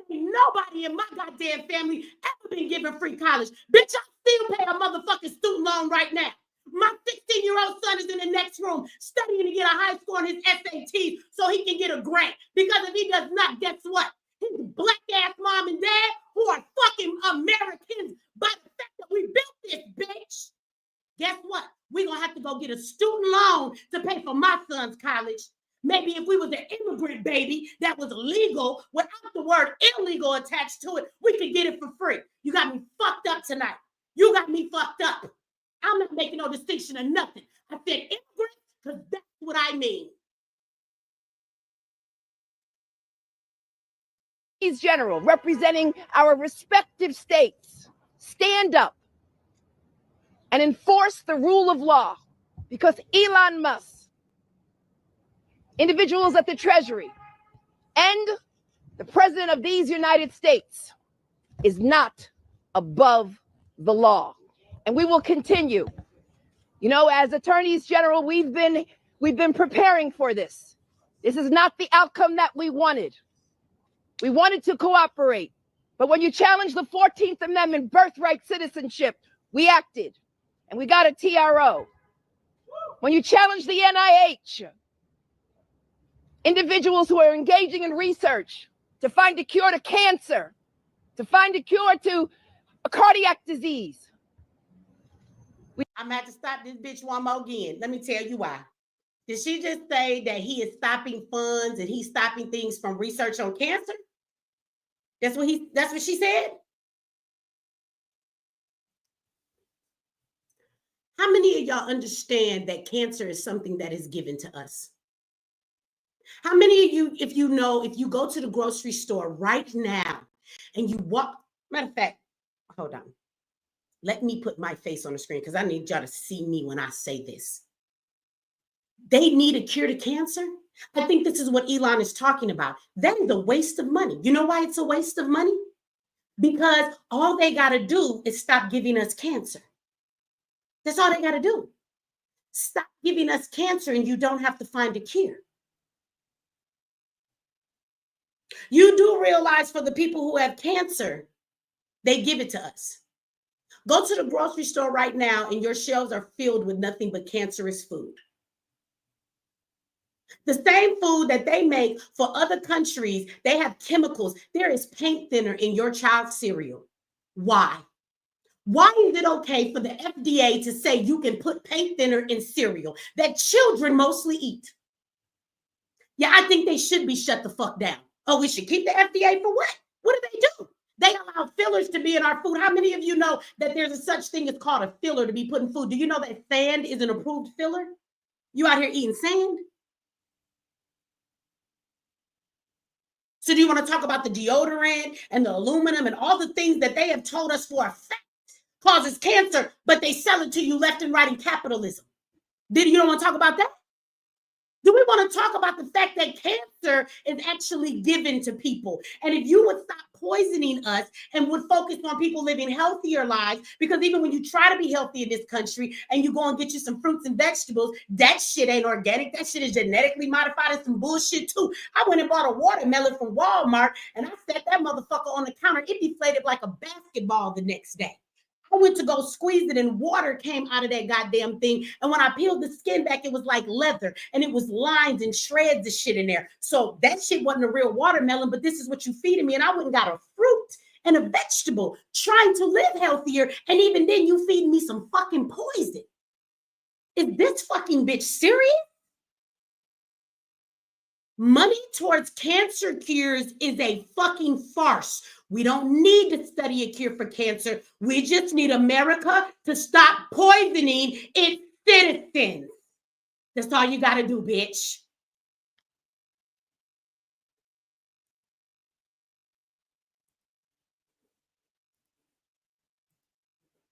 Ain't nobody in my goddamn family ever been given free college. Bitch, I still pay a motherfucking student loan right now. My 16-year-old son is in the next room studying to get a high score on his SATs so he can get a grant. Because if he does not, guess what? His black-ass mom and dad, who are fucking Americans by the fact that we built this bitch, guess what? We're going to have to go get a student loan to pay for my son's college. Maybe if we was an immigrant baby that was legal without the word illegal attached to it, we could get it for free. You got me fucked up tonight. You got me fucked up. I'm not making no distinction of nothing. I said immigrant because that's what I mean. General, representing our respective states, stand up and enforce the rule of law, because Elon Musk, individuals at the Treasury, and the President of these United States is not above the law. And we will continue. You know, as attorneys general, we've been preparing for this. This is not the outcome that we wanted. We wanted to cooperate. But when you challenge the 14th Amendment, birthright citizenship, we acted and we got a TRO. When you challenge the NIH, individuals who are engaging in research to find a cure to cancer, to find a cure to a cardiac disease. I'm going to have to stop this bitch one more again. Let me tell you why. Did she just say that he is stopping funds and he's stopping things from research on cancer? That's what she said? How many of y'all understand that cancer is something that is given to us? How many of you, if you go to the grocery store right now and you walk, matter of fact, hold on. Let me put my face on the screen because I need y'all to see me when I say this. They need a cure to cancer. I think this is what Elon is talking about. That is a waste of money. You know why it's a waste of money? Because all they got to do is stop giving us cancer. That's all they got to do. Stop giving us cancer and you don't have to find a cure. You do realize for the people who have cancer, they give it to us. Go to the grocery store right now and your shelves are filled with nothing but cancerous food. The same food that they make for other countries, they have chemicals. There is paint thinner in your child's cereal. Why? Why is it okay for the FDA to say you can put paint thinner in cereal that children mostly eat? Yeah, I think they should be shut the fuck down. Oh, we should keep the FDA for what? What do they do? They allow fillers to be in our food. How many of you know that there's a such thing as called a filler to be put in food? Do you know that sand is an approved filler? You out here eating sand? So do you want to talk about the deodorant and the aluminum and all the things that they have told us for a fact causes cancer, but they sell it to you left and right in capitalism? You don't want to talk about that? Do we want to talk about the fact that cancer is actually given to people? And if you would stop poisoning us and would focus on people living healthier lives, because even when you try to be healthy in this country and you go and get you some fruits and vegetables, that shit ain't organic. That shit is genetically modified and some bullshit too. I went and bought a watermelon from Walmart and I set that motherfucker on the counter. It deflated like a basketball the next day. I went to go squeeze it and water came out of that goddamn thing. And when I peeled the skin back, it was like leather and it was lines and shreds of shit in there. So that shit wasn't a real watermelon, but this is what you feeding me. And I went and got a fruit and a vegetable trying to live healthier. And even then you feeding me some fucking poison. Is this fucking bitch serious? Money towards cancer cures is a fucking farce. We don't need to study a cure for cancer. We just need America to stop poisoning its citizens. That's all you got to do, bitch.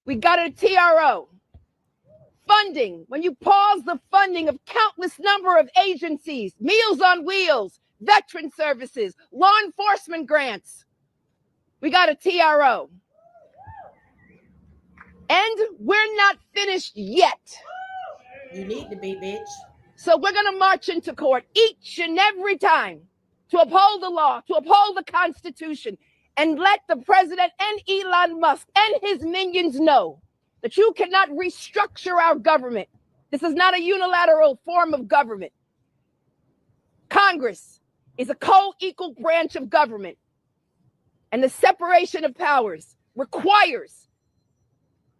We got a TRO. Funding, when you pause the funding of countless number of agencies, Meals on Wheels, veteran services, law enforcement grants, we got a TRO. And we're not finished yet. You need to be, bitch. So we're going to march into court each and every time to uphold the law, to uphold the Constitution, and let the president and Elon Musk and his minions know that you cannot restructure our government. This is not a unilateral form of government. Congress is a co-equal branch of government, and the separation of powers requires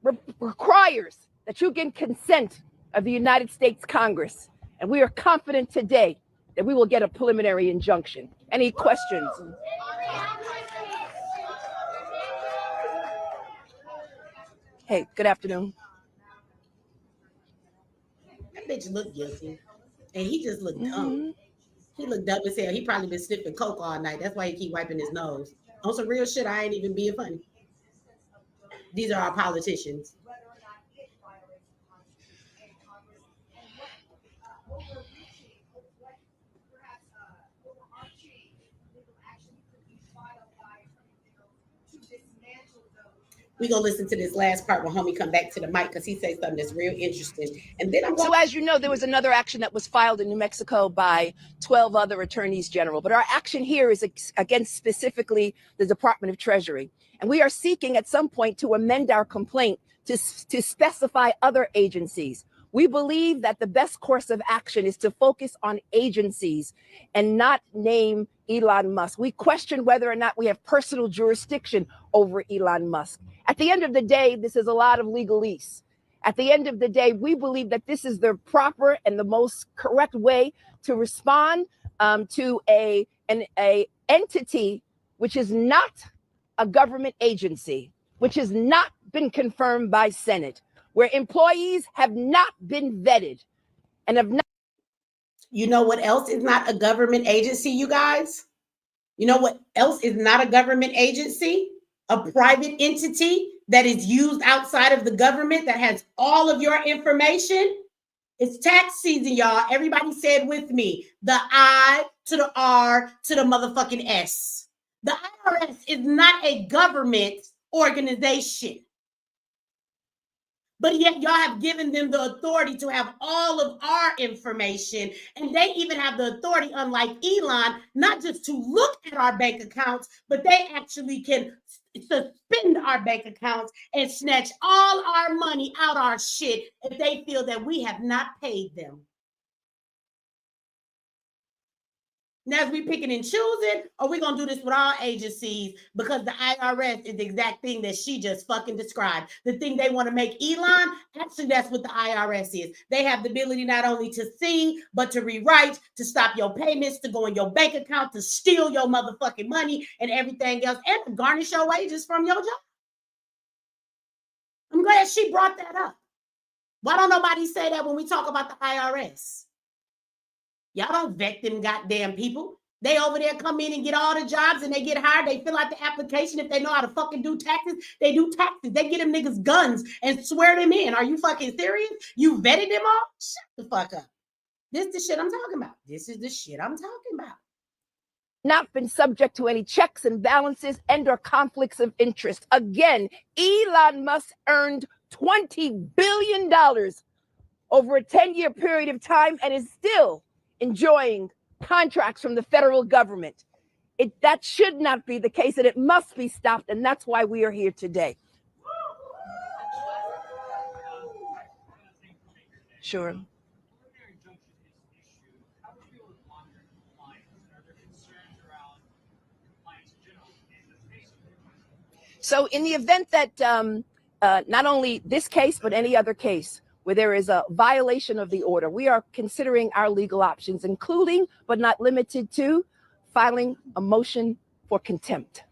that you get consent of the United States Congress. And we are confident today that we will get a preliminary injunction. Any questions? Hey, good afternoon. That bitch looked guilty. And he just looked dumb. He looked dumb as hell. He probably been sniffing coke all night. That's why he keep wiping his nose. On some real shit, I ain't even being funny. These are our politicians. We're going to listen to this last part when homie come back to the mic because he says something that's real interesting. And then I'm going So as you know, there was another action that was filed in New Mexico by 12 other attorneys general. But our action here is against specifically the Department of Treasury. And we are seeking at some point to amend our complaint to specify other agencies. We believe that the best course of action is to focus on agencies and not name Elon Musk. We question whether or not we have personal jurisdiction over Elon Musk. At the end of the day, this is a lot of legalese. At the end of the day, we believe that this is the proper and the most correct way to respond to an entity which is not a government agency, which has not been confirmed by Senate, where employees have not been vetted and have not. You know what else is not a government agency, you guys? You know what else is not a government agency? A private entity that is used outside of the government that has all of your information. It's tax season, y'all. Everybody say it with me. The I to the R to the motherfucking S. The IRS is not a government organization. But yet y'all have given them the authority to have all of our information. And they even have the authority, unlike Elon, not just to look at our bank accounts, but they actually can suspend our bank accounts and snatch all our money out our shit if they feel that we have not paid them. Now, as we picking and choosing, or we gonna do this with all agencies because the IRS is the exact thing that she just fucking described. The thing they want to make Elon, actually, that's what the IRS is. They have the ability not only to see, but to rewrite, to stop your payments, to go in your bank account, to steal your motherfucking money and everything else, and to garnish your wages from your job. I'm glad she brought that up. Why don't nobody say that when we talk about the IRS? Y'all don't vet them goddamn people. They over there come in and get all the jobs and they get hired. They fill out the application. If they know how to fucking do taxes, they do taxes. They get them niggas guns and swear them in. Are you fucking serious? You vetted them all? Shut the fuck up. This is the shit I'm talking about. This is the shit I'm talking about. Not been subject to any checks and balances and or conflicts of interest. Again, Elon Musk earned $20 billion over a 10-year period of time and is still enjoying contracts from the federal government. That should not be the case, and it must be stopped, and that's why we are here today. Sure. So in the event that not only this case, but any other case where there is a violation of the order, we are considering our legal options, including, but not limited to, filing a motion for contempt.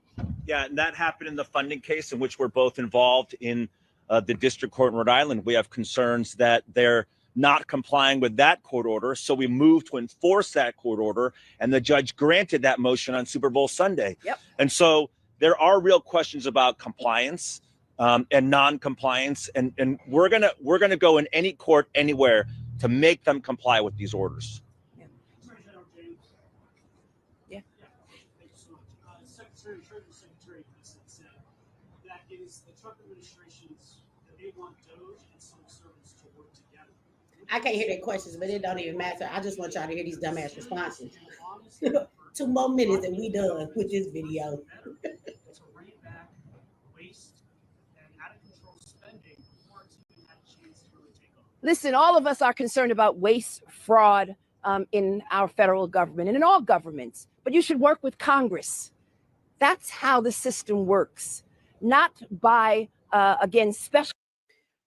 Yeah, and that happened in the funding case in which we're both involved in the district court in Rhode Island. We have concerns that they're not complying with that court order. So we moved to enforce that court order, and the judge granted that motion on Super Bowl Sunday. Yep. And so there are real questions about compliance and non-compliance, and we're gonna go in any court anywhere to make them comply with these orders. Yeah. Yeah. Thank you so much. Secretary of Defense said that it is the Trump administration's that they want DOJ and civil servants to work together. I can't hear their questions, but it don't even matter. I just want y'all to hear these dumbass responses. 2 more minutes and we done with this video. Listen, all of us are concerned about waste, fraud in our federal government and in all governments, but you should work with Congress. That's how the system works, not by, again, special.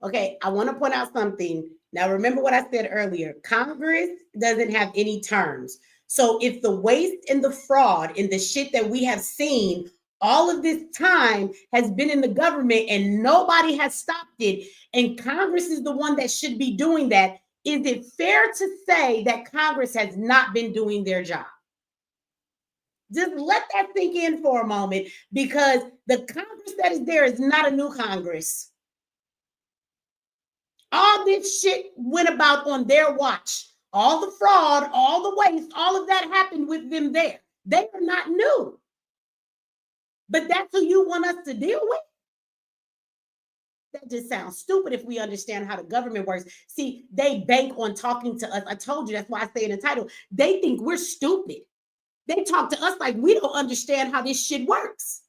Okay, I want to point out something. Now, remember what I said earlier. Congress doesn't have any terms. So if the waste and the fraud and the shit that we have seen all of this time has been in the government and nobody has stopped it, and Congress is the one that should be doing that, is it fair to say that Congress has not been doing their job? Just let that sink in for a moment, because the Congress that is there is not a new Congress. All this shit went about on their watch. All the fraud, all the waste, all of that happened with them there. They are not new. But that's who you want us to deal with? That just sounds stupid if we understand how the government works. See, they bank on talking to us. I told you, that's why I say in the title, they think we're stupid. They talk to us like we don't understand how this shit works.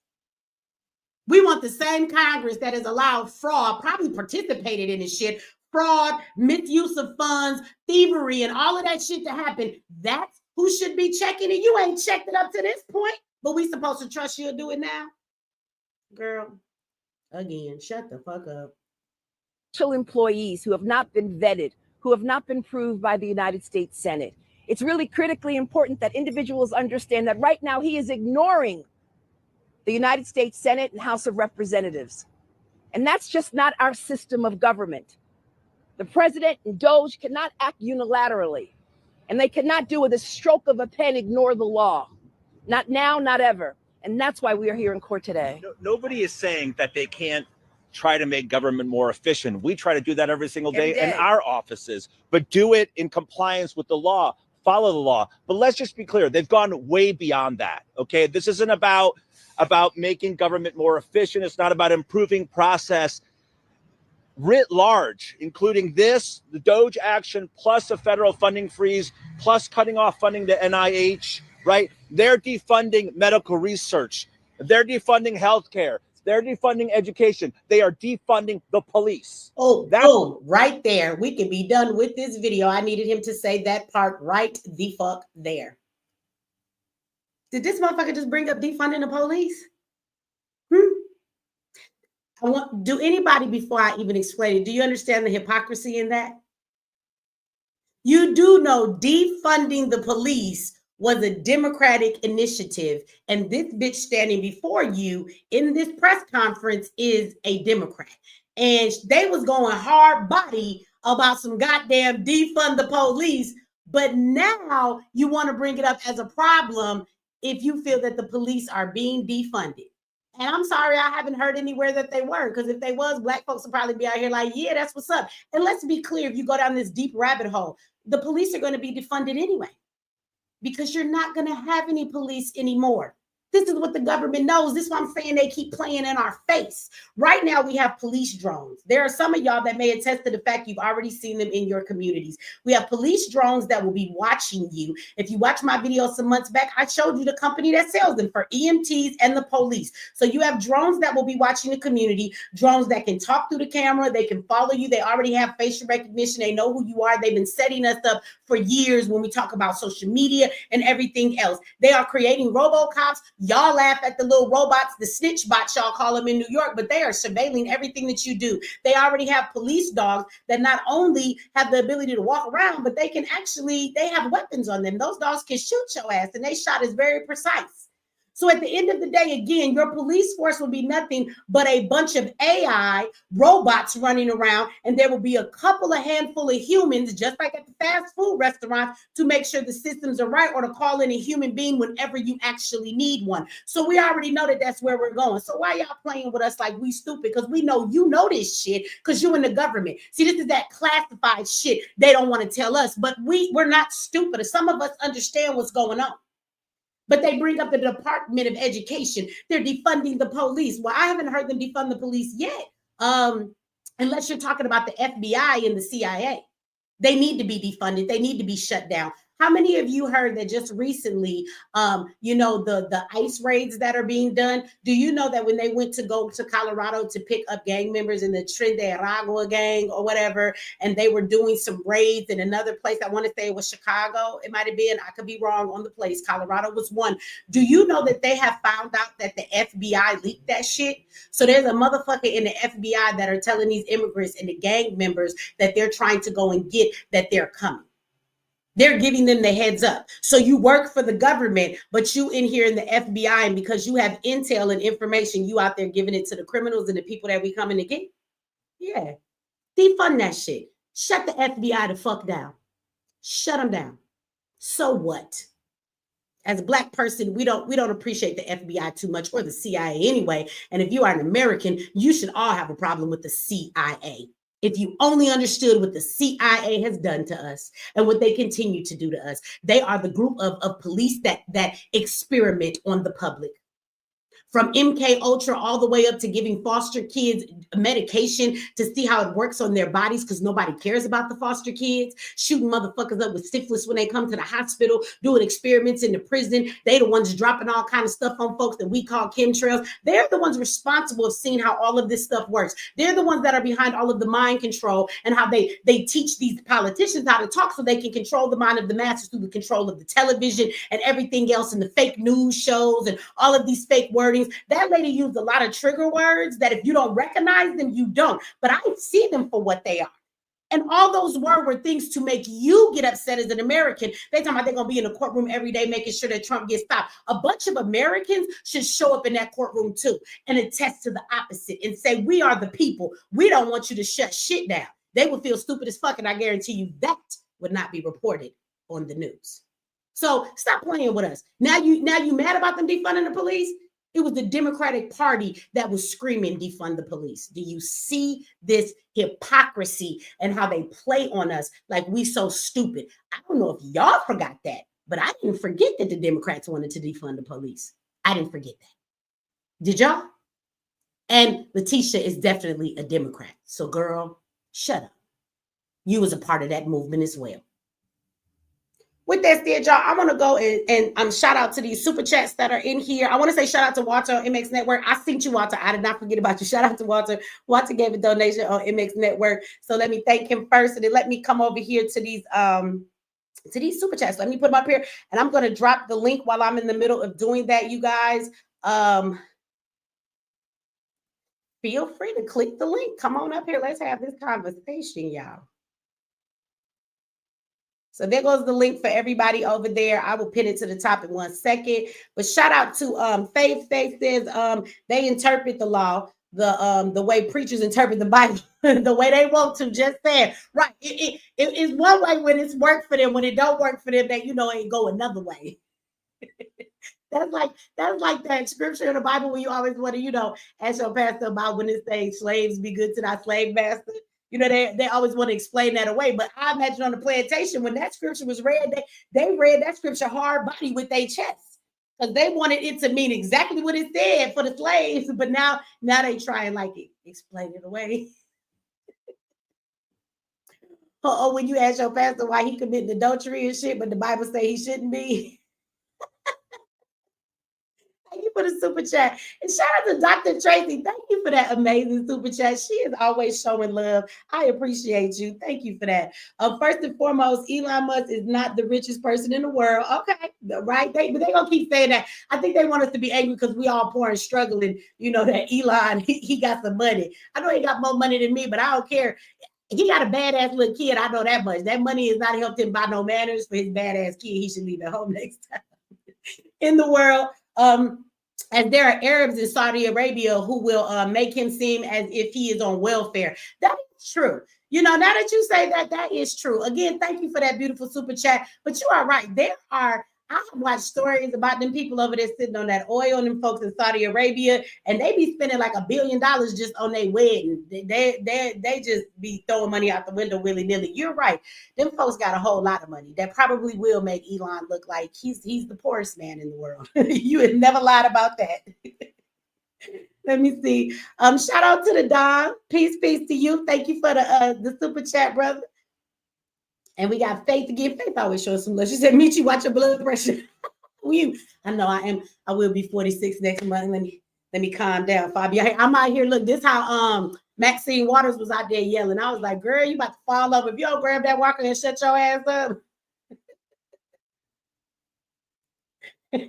We want the same Congress that has allowed fraud, probably participated in this shit, fraud, misuse of funds, thievery, and all of that shit to happen. That's who should be checking it. You ain't checked it up to this point, but we supposed to trust you'll do it now? Girl, again, shut the fuck up. Employees who have not been vetted, who have not been proved by the United States Senate. It's really critically important that individuals understand that right now he is ignoring the United States Senate and House of Representatives. And that's just not our system of government. The president and Doge cannot act unilaterally, and they cannot do with a stroke of a pen ignore the law. Not now, not ever. And that's why we are here in court today. Nobody is saying that they can't try to make government more efficient. We try to do that every single day in our offices, but do it in compliance with the law, follow the law. But let's just be clear, they've gone way beyond that, okay? This isn't about making government more efficient. It's not about improving process writ large, including this, the Doge action, plus a federal funding freeze, plus cutting off funding to NIH, right? They're defunding medical research. They're defunding healthcare. They're defunding education. They are defunding the police. Oh, boom, right there. We can be done with this video. I needed him to say that part right the fuck there. Did this motherfucker just bring up defunding the police? Do anybody, before I even explain it, do you understand the hypocrisy in that? You do know defunding the police was a Democratic initiative, and this bitch standing before you in this press conference is a Democrat. And they was going hard body about some goddamn defund the police, but now you want to bring it up as a problem if you feel that the police are being defunded. And I'm sorry, I haven't heard anywhere that they were, because if they was, Black folks would probably be out here like, yeah, that's what's up. And let's be clear, if you go down this deep rabbit hole, the police are going to be defunded anyway, because you're not going to have any police anymore. This is what the government knows. This is what I'm saying. They keep playing in our face. Right now, we have police drones. There are some of y'all that may attest to the fact you've already seen them in your communities. We have police drones that will be watching you. If you watch my video some months back, I showed you the company that sells them for EMTs and the police. So you have drones that will be watching the community, drones that can talk through the camera. They can follow you. They already have facial recognition. They know who you are. They've been setting us up for years when we talk about social media and everything else. They are creating RoboCops. Y'all laugh at the little robots, the snitch bots, y'all call them in New York, but they are surveilling everything that you do. They already have police dogs that not only have the ability to walk around, but they have weapons on them. Those dogs can shoot your ass, and they shot is very precise. So at the end of the day, again, your police force will be nothing but a bunch of AI robots running around, and there will be a handful of humans, just like at the fast food restaurants, to make sure the systems are right, or to call in a human being whenever you actually need one. So we already know that that's where we're going. So why y'all playing with us like we stupid? Because we know you know this shit, because you in the government. See, this is that classified shit they don't want to tell us, but we're not stupid. Some of us understand what's going on. But they bring up the Department of Education. They're defunding the police. Well, I haven't heard them defund the police yet, unless you're talking about the FBI and the CIA. They need to be defunded. They need to be shut down. How many of you heard that just recently, the ICE raids that are being done? Do you know that when they went to go to Colorado to pick up gang members in the Tren de Aragua gang or whatever, and they were doing some raids in another place, I want to say it was Chicago, it might have been, I could be wrong on the place, Colorado was one. Do you know that they have found out that the FBI leaked that shit? So there's a motherfucker in the FBI that are telling these immigrants and the gang members that they're trying to go and get, that they're coming. They're giving them the heads up. So you work for the government, but you in here in the FBI, and because you have intel and information, you out there giving it to the criminals and the people that we coming to get. Yeah. Defund that shit. Shut the FBI the fuck down. Shut them down. So what? As a Black person, we don't appreciate the FBI too much, or the CIA anyway. And if you are an American, you should all have a problem with the CIA. If you only understood what the CIA has done to us and what they continue to do to us. They are the group of police that experiment on the public. from MK Ultra all the way up to giving foster kids medication to see how it works on their bodies because nobody cares about the foster kids, shooting motherfuckers up with syphilis when they come to the hospital, doing experiments in the prison. They the ones dropping all kind of stuff on folks that we call chemtrails. They're the ones responsible of seeing how all of this stuff works. They're the ones that are behind all of the mind control and how they teach these politicians how to talk so they can control the mind of the masses through the control of the television and everything else and the fake news shows and all of these fake wordings. That lady used a lot of trigger words that if you don't recognize them, you don't. But I see them for what they are. And all those were things to make you get upset as an American. They talking about they're going to be in a courtroom every day making sure that Trump gets stopped. A bunch of Americans should show up in that courtroom too and attest to the opposite and say, we are the people. We don't want you to shut shit down. They would feel stupid as fuck, and I guarantee you that would not be reported on the news. So stop playing with us. Now you mad about them defunding the police? It was the Democratic Party that was screaming defund the police. Do you see this hypocrisy and how they play on us like we so stupid? I don't know if y'all forgot that, but I didn't forget that the Democrats wanted to defund the police. I didn't forget that. Did y'all? And Letitia is definitely a Democrat. So girl, shut up. You was a part of that movement as well. With that said, y'all, I want to go and shout out to these super chats that are in here. I want to say shout out to Walter on MX Network. I seen you, Walter. I did not forget about you. Shout out to Walter. Walter gave a donation on MX Network. So let me thank him first, and then let me come over here to these super chats. Let me put them up here, and I'm going to drop the link while I'm in the middle of doing that, you guys. Feel free to click the link. Come on up here. Let's have this conversation, y'all. So there goes the link for everybody over there. I will pin it to the top in 1 second. But shout out to Faith. Faith says they interpret the law the way preachers interpret the Bible, the way they want to. Just saying, right? It's one way when it's worked for them. When it don't work for them, they it go another way. That's like that scripture in the Bible where you always want to ask your pastor about when it says slaves be good to thy slave master. They always want to explain that away. But I imagine on the plantation, when that scripture was read, they read that scripture hard body with their chest because they wanted it to mean exactly what it said for the slaves. But now they try and explain it away. Or when you ask your pastor why he committed adultery and shit, but the Bible say he shouldn't be. Thank you for the super chat. And shout out to Dr. Tracy. Thank you for that amazing super chat. She is always showing love. I appreciate you. Thank you for that. First and foremost, Elon Musk is not the richest person in the world. Okay, right? But they're going to keep saying that. I think they want us to be angry because we all poor and struggling. That Elon, he got some money. I know he got more money than me, but I don't care. He got a badass little kid. I know that much. That money is not helped him buy no manners for his badass kid. He should leave at home next time. In the world, as there are Arabs in Saudi Arabia who will make him seem as if he is on welfare. That is true. Now that you say that is true. Again, thank you for that beautiful super chat. But you are right. I watch stories about them people over there sitting on that oil and them folks in Saudi Arabia, and they be spending like $1 billion just on their wedding. They just be throwing money out the window willy-nilly. You're right. Them folks got a whole lot of money. That probably will make Elon look like he's the poorest man in the world. You have never lied about that. Let me see. Shout out to the Don. Peace to you. Thank you for the super chat, brother. And we got Faith again. Faith always shows some love. She said, Michi, watch your blood pressure. I know I am. I will be 46 next month. Let me calm down, Fabio. I'm out here. Look, this how Maxine Waters was out there yelling. I was like, girl, you about to fall over. If you don't grab that walker and shut your ass up. I'm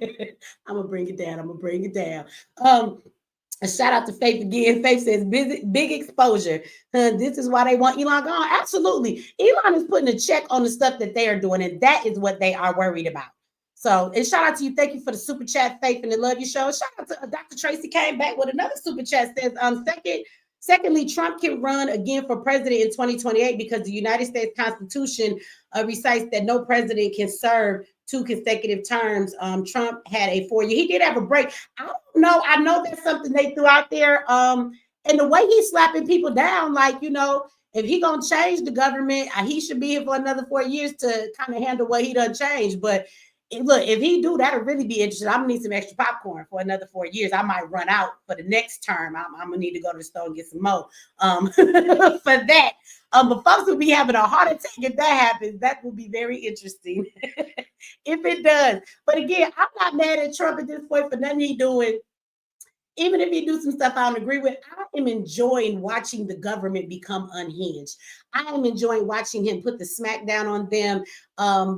gonna bring it down. A shout out to Faith again. Faith says, big exposure. This is why they want Elon gone. Absolutely. Elon is putting a check on the stuff that they are doing, and that is what they are worried about. So, and shout out to you. Thank you for the super chat, Faith, and the Love You Show. Shout out to Dr. Tracy came back with another super chat. Says, secondly, Trump can run again for president in 2028 because the United States Constitution recites that no president can serve 2 consecutive terms. Trump had a 4-year. He did have a break. I don't know. I know that's something they threw out there. And the way he's slapping people down, if he gonna change the government, he should be here for another 4 years to kind of handle what he done changed. But look, if he do, that'll really be interesting. I'm gonna need some extra popcorn for another 4 years. I might run out for the next term. I'm gonna need to go to the store and get some more for that. But folks will be having a heart attack if that happens. That will be very interesting if it does. But again, I'm not mad at Trump at this point for nothing he doing. Even if he do some stuff I don't agree with, I am enjoying watching the government become unhinged. I am enjoying watching him put the smack down on them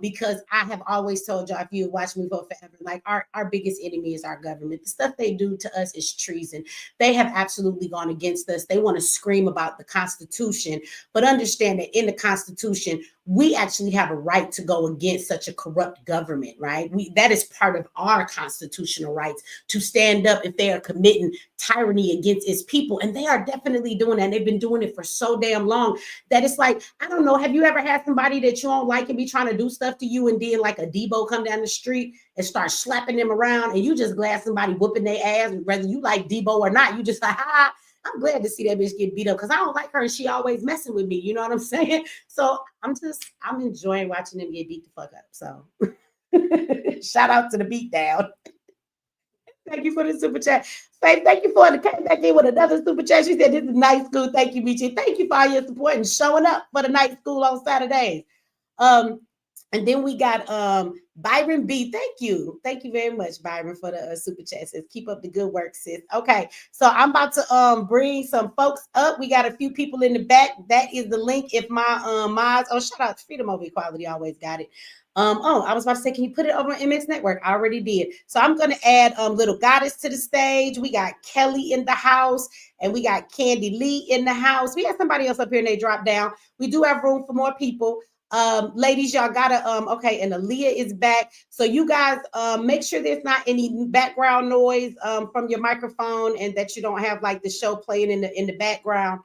because I have always told y'all, if you watch me vote forever, like our biggest enemy is our government. The stuff they do to us is treason. They have absolutely gone against us. They want to scream about the Constitution, but understand that in the Constitution, we actually have a right to go against such a corrupt government, right? That is part of our constitutional rights to stand up if they are committing tyranny against its people. And they are definitely doing that. And they've been doing it for so damn long that it's like, I don't know, have you ever had somebody that you don't like and be trying to do stuff to you, and then like a Debo come down the street and start slapping them around, and you just glad somebody whooping their ass, whether you like Debo or not, you just like, ha, I'm glad to see that bitch get beat up because I don't like her and she always messing with me. You know what I'm saying? So I'm enjoying watching them get beat the fuck up. So shout out to the beat down. Thank you for the super chat. Faith, thank you for the came back in with another super chat. She said, this is night school. Thank you, Michi. Thank you for all your support and showing up for the night school on Saturdays. And then we got Byron B. Thank you. Thank you very much, Byron, for the super chat. Says, keep up the good work, sis. Okay, so I'm about to bring some folks up. We got a few people in the back. That is the link. If my mods, shout out to Freedom Over Equality, always got it. I was about to say, can you put it over on MX Network? I already did. So I'm going to add Little Goddess to the stage. We got Kelly in the house, and we got Candy Lee in the house. We had somebody else up here and they dropped down. We do have room for more people. Ladies, y'all gotta okay, and Aaliyah is back. So you guys make sure there's not any background noise from your microphone, and that you don't have like the show playing in the background.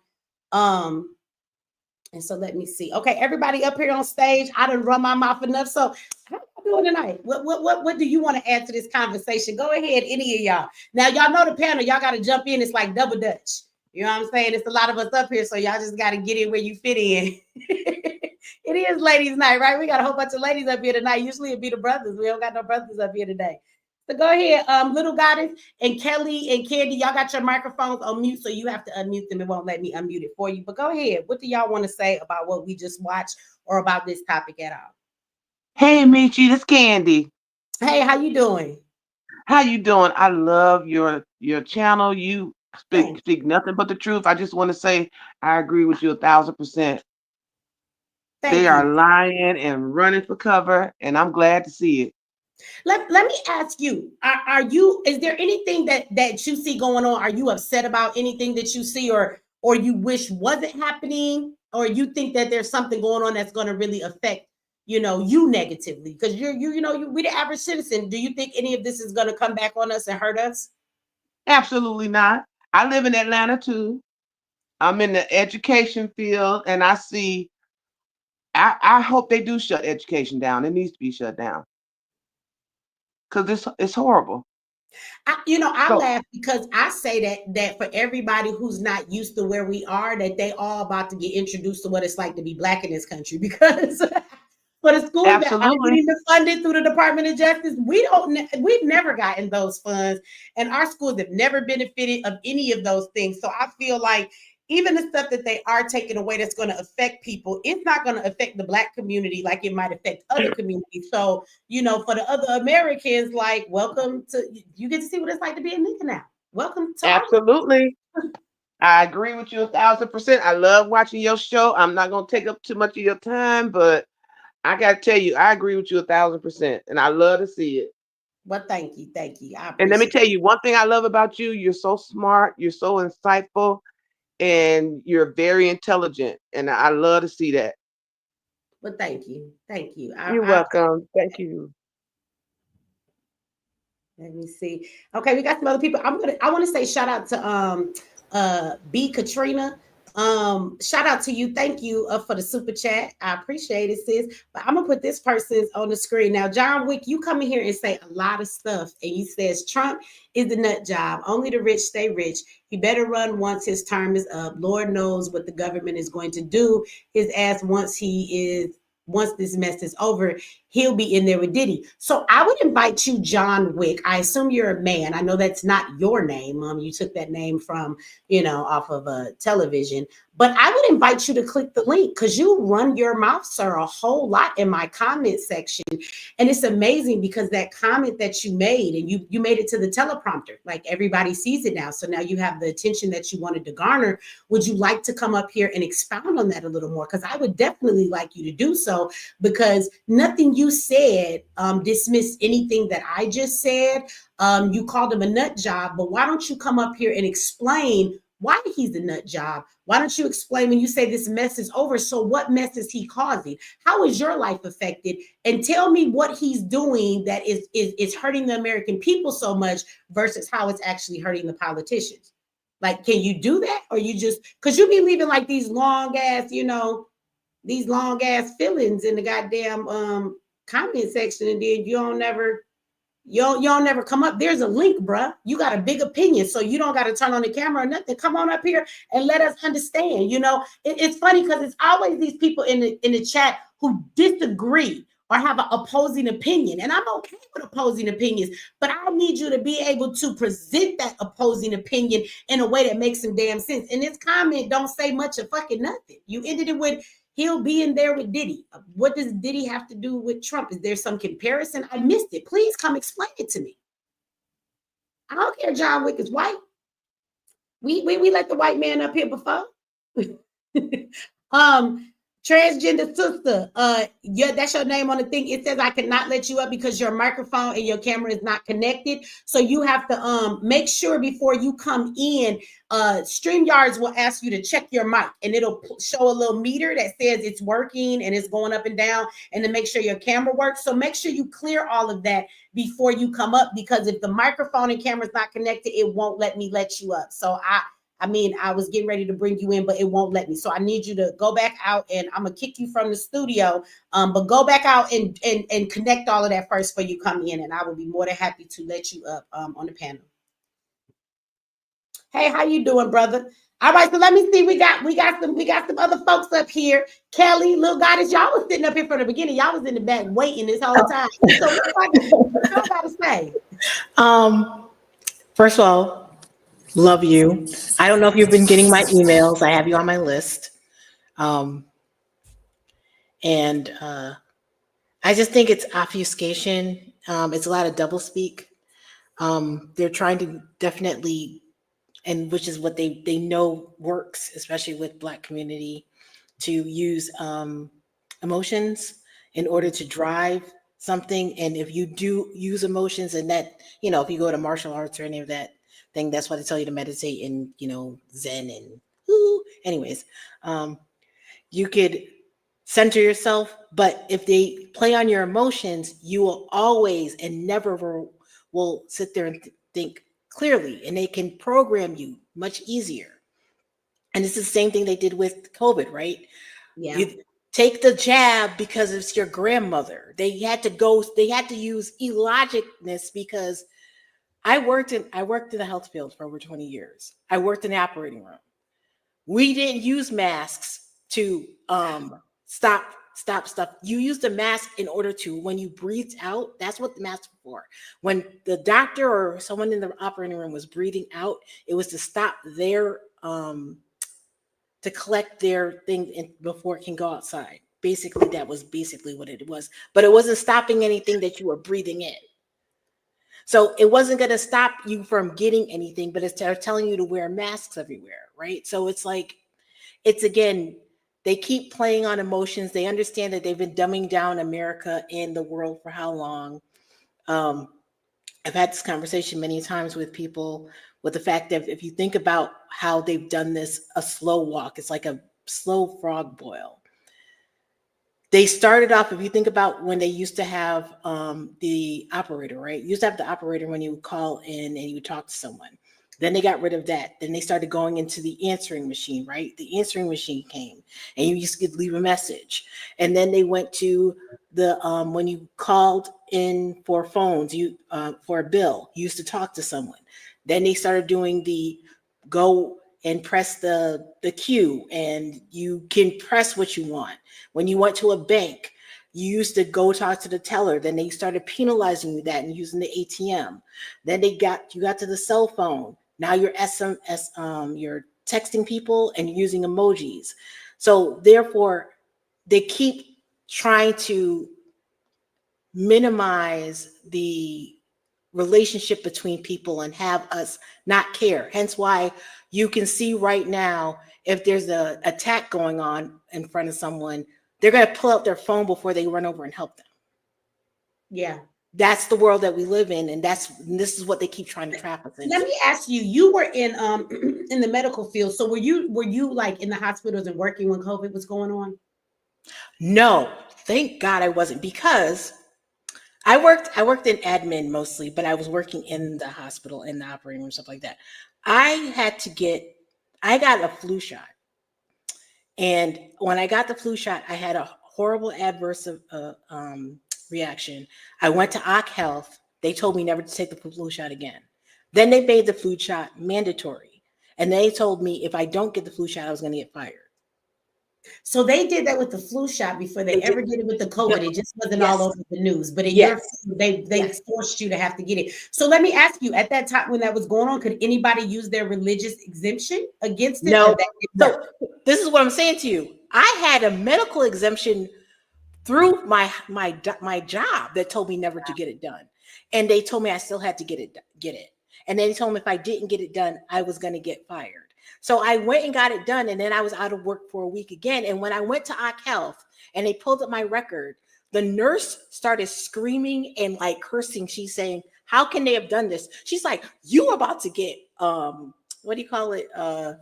And so let me see. Okay, everybody up here on stage. I done run my mouth enough. So how y'all doing tonight? What do you want to add to this conversation? Go ahead, any of y'all. Now y'all know the panel. Y'all got to jump in. It's like double dutch. You know what I'm saying? It's a lot of us up here, so y'all just got to get in where you fit in. It is ladies' night, right? We got a whole bunch of ladies up here tonight. Usually it'd be the brothers. We don't got no brothers up here today. So go ahead, Little Goddess and Kelly and Candy, y'all got your microphones on mute, so you have to unmute them. It won't let me unmute it for you. But go ahead. What do y'all want to say about what we just watched or about this topic at all? Hey, Michi, this Candy. Hey, how you doing? How you doing? I love your channel. You speak nothing but the truth. I just want to say I agree with you 1,000%. They are lying and running for cover, and I'm glad to see it. Let me ask you, is there anything that you see going on? Are you upset about anything that you see or you wish wasn't happening? Or you think that there's something going on that's going to really affect, you negatively? Because we the average citizen. Do you think any of this is going to come back on us and hurt us? Absolutely not. I live in Atlanta too. I'm in the education field, and I see, I hope they do shut education down. It needs to be shut down. Because it's horrible. I laugh because I say that for everybody who's not used to where we are, that they all about to get introduced to what it's like to be Black in this country. Because for the schools that are getting funded through the Department of Justice, we've never gotten those funds, and our schools have never benefited of any of those things. So I feel like even the stuff that they are taking away that's going to affect people, it's not going to affect the Black community like it might affect other communities. So, for the other Americans, like, welcome to, you get to see what it's like to be a nigga now. Welcome to Absolutely. I agree with you 1,000%. I love watching your show. I'm not going to take up too much of your time, but I got to tell you, I agree with you 1,000%, and I love to see it. Well, thank you. And let me tell you, one thing I love about you, you're so smart, you're so insightful, and you're very intelligent, and I love to see that. Well, thank you. You're welcome. Thank you. Let me see. Okay, we got some other people. I want to say shout out to B Katrina. Shout out to you. Thank you for the super chat. I appreciate it, sis. But I'm gonna put this person on the screen now. John Wick, you come in here and say a lot of stuff, and you says Trump is the nut job. Only the rich stay rich. He better run once his term is up. Lord knows what the government is going to do his ass once he is once this mess is over, he'll be in there with Diddy. So I would invite you, John Wick. I assume you're a man. I know that's not your name. You took that name from, off of television. But I would invite you to click the link because you run your mouth, sir, a whole lot in my comment section. And it's amazing because that comment that you made, and you made it to the teleprompter, like everybody sees it now. So now you have the attention that you wanted to garner. Would you like to come up here and expound on that a little more? Because I would definitely like you to do so, because nothing you said dismissed anything that I just said. You called him a nut job, but why don't you come up here and explain why he's a nut job? Why don't you explain when you say this mess is over? So what mess is he causing? How is your life affected? And tell me what he's doing that is hurting the American people so much versus how it's actually hurting the politicians. Like, can you do that? Or you just, because you be leaving like these long ass, these long ass feelings in the goddamn comment section, and then you don't never come up. There's a link, bruh. You got a big opinion, so you don't got to turn on the camera or nothing. Come on up here and let us understand. It's funny because it's always these people in the chat who disagree or have an opposing opinion, and I'm okay with opposing opinions, but I need you to be able to present that opposing opinion in a way that makes some damn sense. And this comment don't say much of fucking nothing. You ended it with, he'll be in there with Diddy. What does Diddy have to do with Trump? Is there some comparison? I missed it. Please come explain it to me. I don't care. John Wick is white. We let the white man up here before. Transgender sister, that's your name on the thing. It says I cannot let you up because your microphone and your camera is not connected. So you have to make sure before you come in, StreamYards will ask you to check your mic, and it'll show a little meter that says it's working and it's going up and down, and to make sure your camera works. So make sure you clear all of that before you come up, because if the microphone and camera is not connected, it won't let me let you up. So I was getting ready to bring you in, but it won't let me. So I need you to go back out, and I'm gonna kick you from the studio. But go back out and connect all of that first before you come in, and I will be more than happy to let you up on the panel. Hey, how you doing, brother? All right, so let me see. We got some other folks up here. Kelly, Lil Goddess, y'all was sitting up here from the beginning. Y'all was in the back waiting this whole time. So what y'all gotta say? First of all, love you. I don't know if you've been getting my emails. I have you on my list. And I just think it's obfuscation. It's a lot of doublespeak. They're trying to definitely, and which is what they know works, especially with Black community, to use emotions in order to drive something. And if you do use emotions, and that, if you go to martial arts or any of that thing, that's why they tell you to meditate and, Zen and anyways, you could center yourself. But if they play on your emotions, you will always and never will sit there and think clearly, and they can program you much easier. And it's the same thing they did with COVID, right? Yeah. You take the jab because it's your grandmother. They had to use illogicness, because I worked in the health field for over 20 years. I worked in the operating room. We didn't use masks to stop stuff. You used a mask in order to, when you breathed out, that's what the mask was for. When the doctor or someone in the operating room was breathing out, it was to stop their, to collect their thing before it can go outside. Basically, that was basically what it was. But it wasn't stopping anything that you were breathing in. So it wasn't going to stop you from getting anything, but it's telling you to wear masks everywhere, right? So it's like, again, they keep playing on emotions. They understand that they've been dumbing down America and the world for how long. I've had this conversation many times with people, with the fact that if you think about how they've done this, a slow walk, it's like a slow frog boil. They started off, if you think about when they used to have the operator, right? You used to have the operator when you would call in and you would talk to someone. Then they got rid of that. Then they started going into the answering machine, right? The answering machine came and you just could leave a message. And then they went to the, when you called in for phones, for a bill, you used to talk to someone. Then they started doing the go and press the queue, and you can press what you want. When you went to a bank, You used to go talk to the teller. Then they started penalizing you that and using the ATM. Then you got to the cell phone. Now you're you're texting people and using emojis. So therefore, they keep trying to minimize the relationship between people and have us not care. Hence why you can see right now, if there's an attack going on in front of someone, they're going to pull out their phone before they run over and help them. Yeah. That's the world that we live in, and this is what they keep trying to trap us in. Let me ask you, you were in in the medical field. So were you like in the hospitals and working when COVID was going on? No, thank God I wasn't, because I worked in admin mostly, but I was working in the hospital, in the operating room, stuff like that. I got a flu shot. And when I got the flu shot, I had a horrible adverse reaction. I went to OC Health. They told me never to take the flu shot again. Then they made the flu shot mandatory. And they told me if I don't get the flu shot, I was going to get fired. So they did that with the flu shot before they ever did it with the COVID. It just wasn't all over the news. But they forced you to have to get it. So let me ask you, at that time when that was going on, could anybody use their religious exemption against it? No. So this is what I'm saying to you. I had a medical exemption through my job that told me never to get it done. And they told me I still had to get it. And then they told me if I didn't get it done, I was going to get fired. So I went and got it done, and then I was out of work for a week again. And when I went to OC Health and they pulled up my record, the nurse started screaming and like cursing. She's saying, "How can they have done this?" She's like, "You about to get what do you call it? A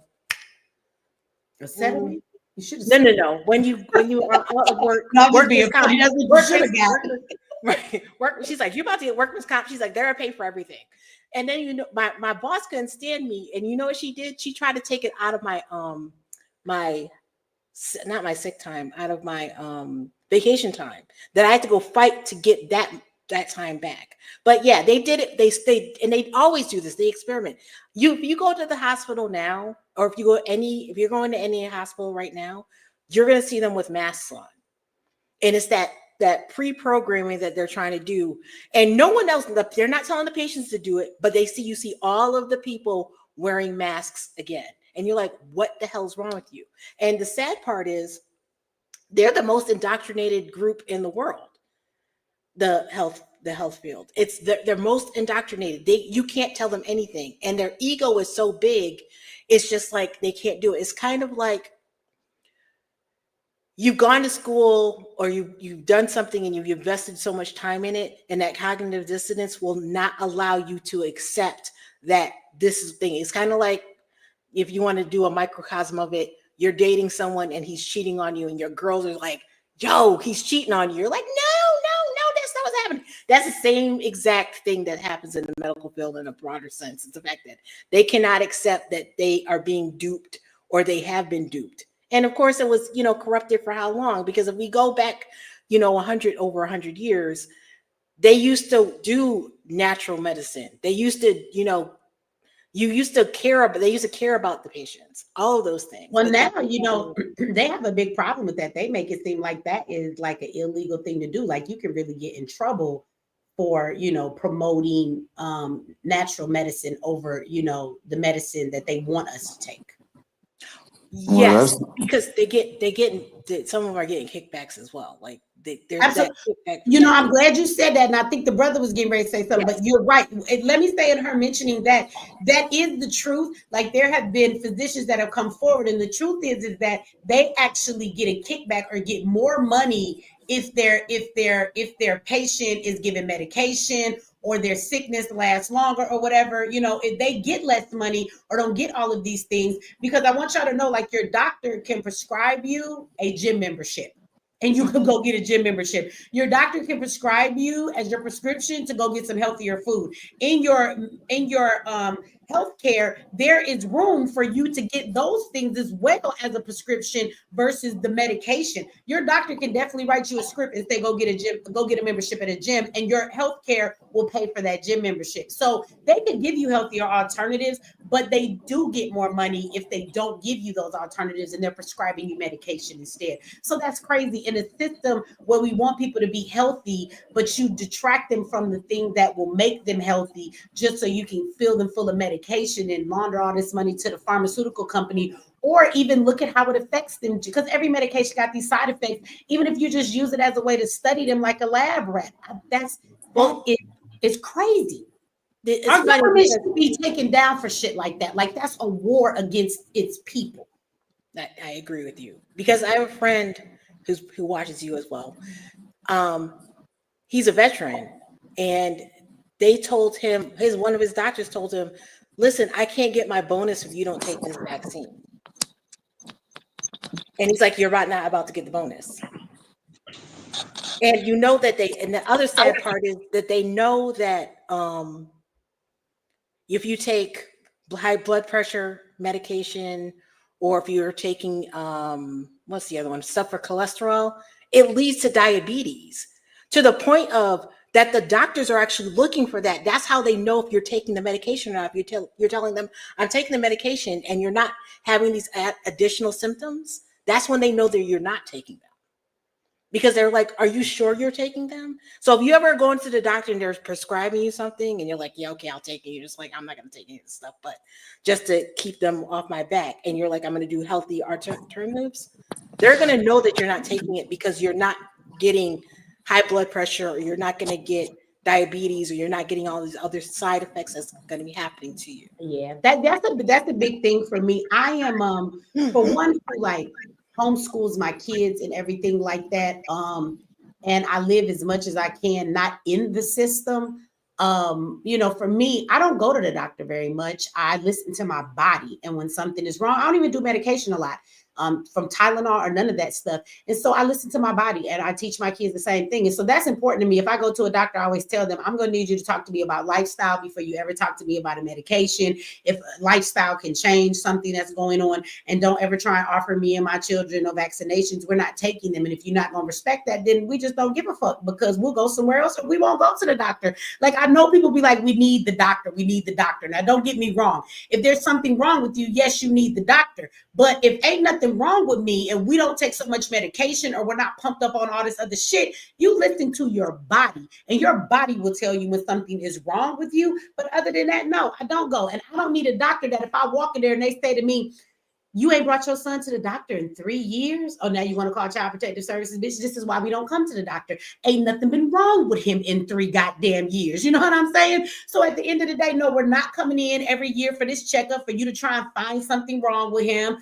settlement?" You should no. When you are out of work, work. She's like, "You about to get workman's comp?" She's like, "They're pay for everything." And then my boss couldn't stand me, and you know what she did? She tried to take it out of my not my sick time, out of my vacation time, that I had to go fight to get that time back. But yeah, they did it. They stayed, and they always do this. They experiment. If you go to the hospital now, or if you're going to any hospital right now, you're going to see them with masks on, and it's that pre-programming that they're trying to do. And no one else, they're not telling the patients to do it, but you see all of the people wearing masks again. And you're like, what the hell's wrong with you? And the sad part is they're the most indoctrinated group in the world. The health field. They're most indoctrinated. You can't tell them anything. And their ego is so big. It's just like, they can't do it. It's kind of like, you've gone to school, or you've done something and you've invested so much time in it, and that cognitive dissonance will not allow you to accept that this is thing. It's kind of like, if you want to do a microcosm of it, you're dating someone and he's cheating on you, and your girls are like, "Yo, he's cheating on you." You're like, no, that's not what's happening. That's the same exact thing that happens in the medical field in a broader sense. It's the fact that they cannot accept that they are being duped, or they have been duped. And of course, it was, corrupted for how long? Because if we go back, over 100 years, they used to do natural medicine. They used to, they used to care about the patients, all of those things. Well, now, they have a big problem with that. They make it seem like that is like an illegal thing to do. Like, you can really get in trouble for, promoting natural medicine over, the medicine that they want us to take. Yes, because some of them are getting kickbacks as well. Like, there's that kickback. I'm glad you said that, and I think the brother was getting ready to say something. Yes. But you're right. Let me say, in her mentioning that is the truth. Like, there have been physicians that have come forward, and the truth is that they actually get a kickback or get more money if their patient is given medication, or their sickness lasts longer, or whatever. If they get less money or don't get all of these things, because I want y'all to know, like, your doctor can prescribe you a gym membership, and you can go get a gym membership. Your doctor can prescribe you as your prescription to go get some healthier food. In your healthcare, there is room for you to get those things as well as a prescription versus the medication. Your doctor can definitely write you a script and say, go get a membership at a gym, and your healthcare will pay for that gym membership. So they can give you healthier alternatives, but they do get more money if they don't give you those alternatives and they're prescribing you medication instead. So that's crazy in a system where we want people to be healthy, but you detract them from the thing that will make them healthy just so you can fill them full of medication and launder all this money to the pharmaceutical company. Or even look at how it affects them, because every medication got these side effects. Even if you just use it as a way to study them like a lab rat, it's crazy. Our government should be taken down for shit like that. Like, that's a war against its people. I agree with you, because I have a friend who watches you as well. He's a veteran, and they told him, one of his doctors told him, listen, I can't get my bonus if you don't take this vaccine. And he's like, you're not about to get the bonus. And you know that and the other sad part is that they know that if you take high blood pressure medication, or if you're taking, what's the other one, stuff for cholesterol, it leads to diabetes, to the point of that the doctors are actually looking for that. That's how they know if you're taking the medication or not. If you're telling them, I'm taking the medication, and you're not having these additional symptoms, that's when they know that you're not taking them. Because they're like, are you sure you're taking them? So if you ever go into the doctor and they're prescribing you something and you're like, yeah, okay, I'll take it. You're just like, I'm not going to take any of this stuff, but just to keep them off my back. And you're like, I'm going to do healthy alternatives. They're going to know that you're not taking it because you're not getting high blood pressure, or you're not going to get diabetes, or you're not getting all these other side effects that's going to be happening to you. Yeah, that's a big thing for me. I am for one who like homeschools my kids and everything like that. And I live as much as I can not in the system. For me, I don't go to the doctor very much. I listen to my body, and when something is wrong, I don't even do medication a lot. From Tylenol or none of that stuff. And so I listen to my body, and I teach my kids the same thing. And so that's important to me. If I go to a doctor, I always tell them, I'm going to need you to talk to me about lifestyle before you ever talk to me about a medication. If lifestyle can change something that's going on, and don't ever try and offer me and my children no vaccinations, we're not taking them. And if you're not going to respect that, then we just don't give a fuck, because we'll go somewhere else, or we won't go to the doctor. Like, I know people be like, we need the doctor. We need the doctor. Now, don't get me wrong. If there's something wrong with you, yes, you need the doctor. But if ain't nothing wrong with me, and we don't take so much medication, or we're not pumped up on all this other shit, you listen to your body, and your body will tell you when something is wrong with you. But other than that, no, I don't go. And I don't need a doctor that if I walk in there and they say to me, you ain't brought your son to the doctor in 3 years. Oh, now you want to call Child Protective Services? Bitch, this is why we don't come to the doctor. Ain't nothing been wrong with him in 3 goddamn years. You know what I'm saying? So at the end of the day, no, we're not coming in every year for this checkup for you to try and find something wrong with him,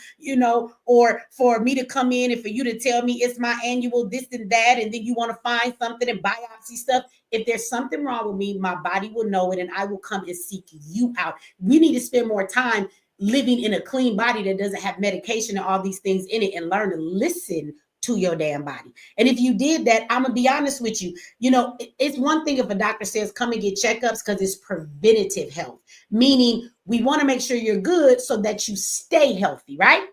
or for me to come in and for you to tell me it's my annual this and that, and then you want to find something and biopsy stuff. If there's something wrong with me, my body will know it, and I will come and seek you out. We need to spend more time living in a clean body that doesn't have medication and all these things in it, and learn to listen to your damn body. And if you did that, I'm gonna be honest with you, it's one thing if a doctor says come and get checkups, because it's preventative health, meaning we want to make sure you're good so that you stay healthy, right?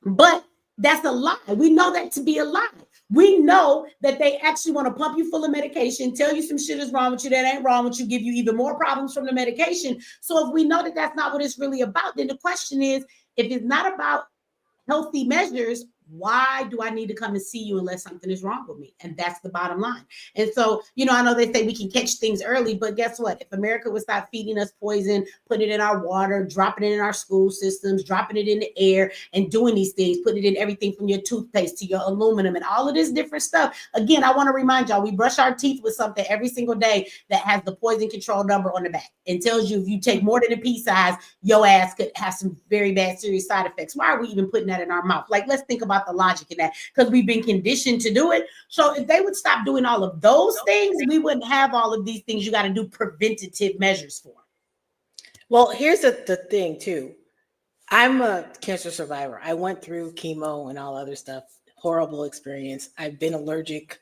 But that's a lie. We know that to be a lie. We know that they actually want to pump you full of medication, tell you some shit is wrong with you that ain't wrong with you, give you even more problems from the medication. So if we know that that's not what it's really about, then the question is, if it's not about healthy measures, why do I need to come and see you unless something is wrong with me? And that's the bottom line. And so, I know they say we can catch things early, but guess what? If America would stop feeding us poison, putting it in our water, dropping it in our school systems, dropping it in the air, and doing these things, putting it in everything from your toothpaste to your aluminum and all of this different stuff. Again, I want to remind y'all, we brush our teeth with something every single day that has the poison control number on the back and tells you if you take more than a pea size, your ass could have some very bad serious side effects. Why are we even putting that in our mouth? Like, let's think about the logic in that, because we've been conditioned to do it. So if they would stop doing all of those things, we wouldn't have all of these things you got to do preventative measures for. Well, here's the thing too. I'm a cancer survivor. I went through chemo and all other stuff. Horrible experience. I've been allergic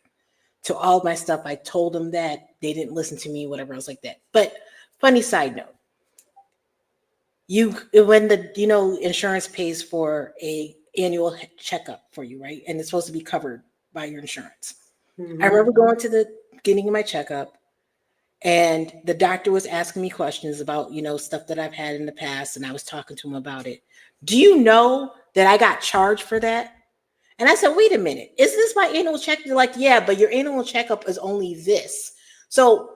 to all my stuff. I told them that. They didn't listen to me, whatever else like that. But funny side note, when the insurance pays for a annual checkup for you, right? And it's supposed to be covered by your insurance. Mm-hmm. I remember going to the beginning of my checkup, And the doctor was asking me questions about, stuff that I've had in the past, and I was talking to him about it. Do you know that I got charged for that? And I said, wait a minute, is this my annual check? They're like, yeah, but your annual checkup is only this. So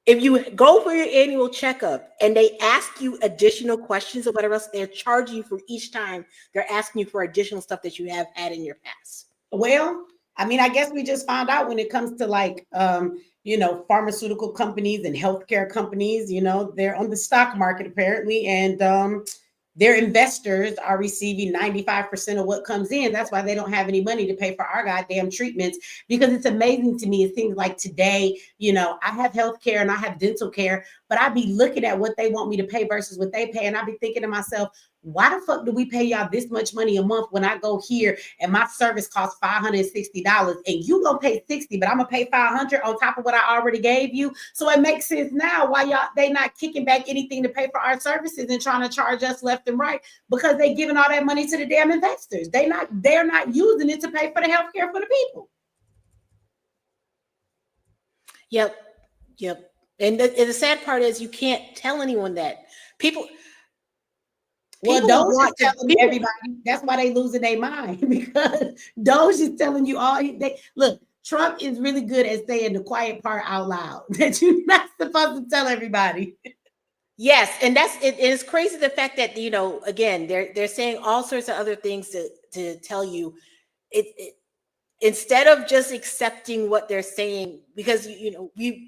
if you go for your annual checkup and they ask you additional questions or whatever else, they're charging you for each time they're asking you for additional stuff that you have had in your past. Well, I mean, I guess we just found out when it comes to like, pharmaceutical companies and healthcare companies, they're on the stock market apparently. And their investors are receiving 95% of what comes in. That's why they don't have any money to pay for our goddamn treatments, because it's amazing to me. It seems like today, I have health care and I have dental care, but I be looking at what they want me to pay versus what they pay. And I be thinking to myself, why the fuck do we pay y'all this much money a month when I go here and my service costs $560 and you gonna pay 60, but I'm gonna pay 500 on top of what I already gave you? So it makes sense now why they not kicking back anything to pay for our services and trying to charge us left and right, because they giving all that money to the damn investors. They're not using it to pay for the healthcare for the people. Yep. And the sad part is you can't tell anyone that. People Doge want is telling everybody. That's why they losing their mind, because Doge is telling you all. Look, Trump is really good at saying the quiet part out loud that you're not supposed to tell everybody. Yes, and it's crazy the fact that again they're saying all sorts of other things to tell you it instead of just accepting what they're saying, because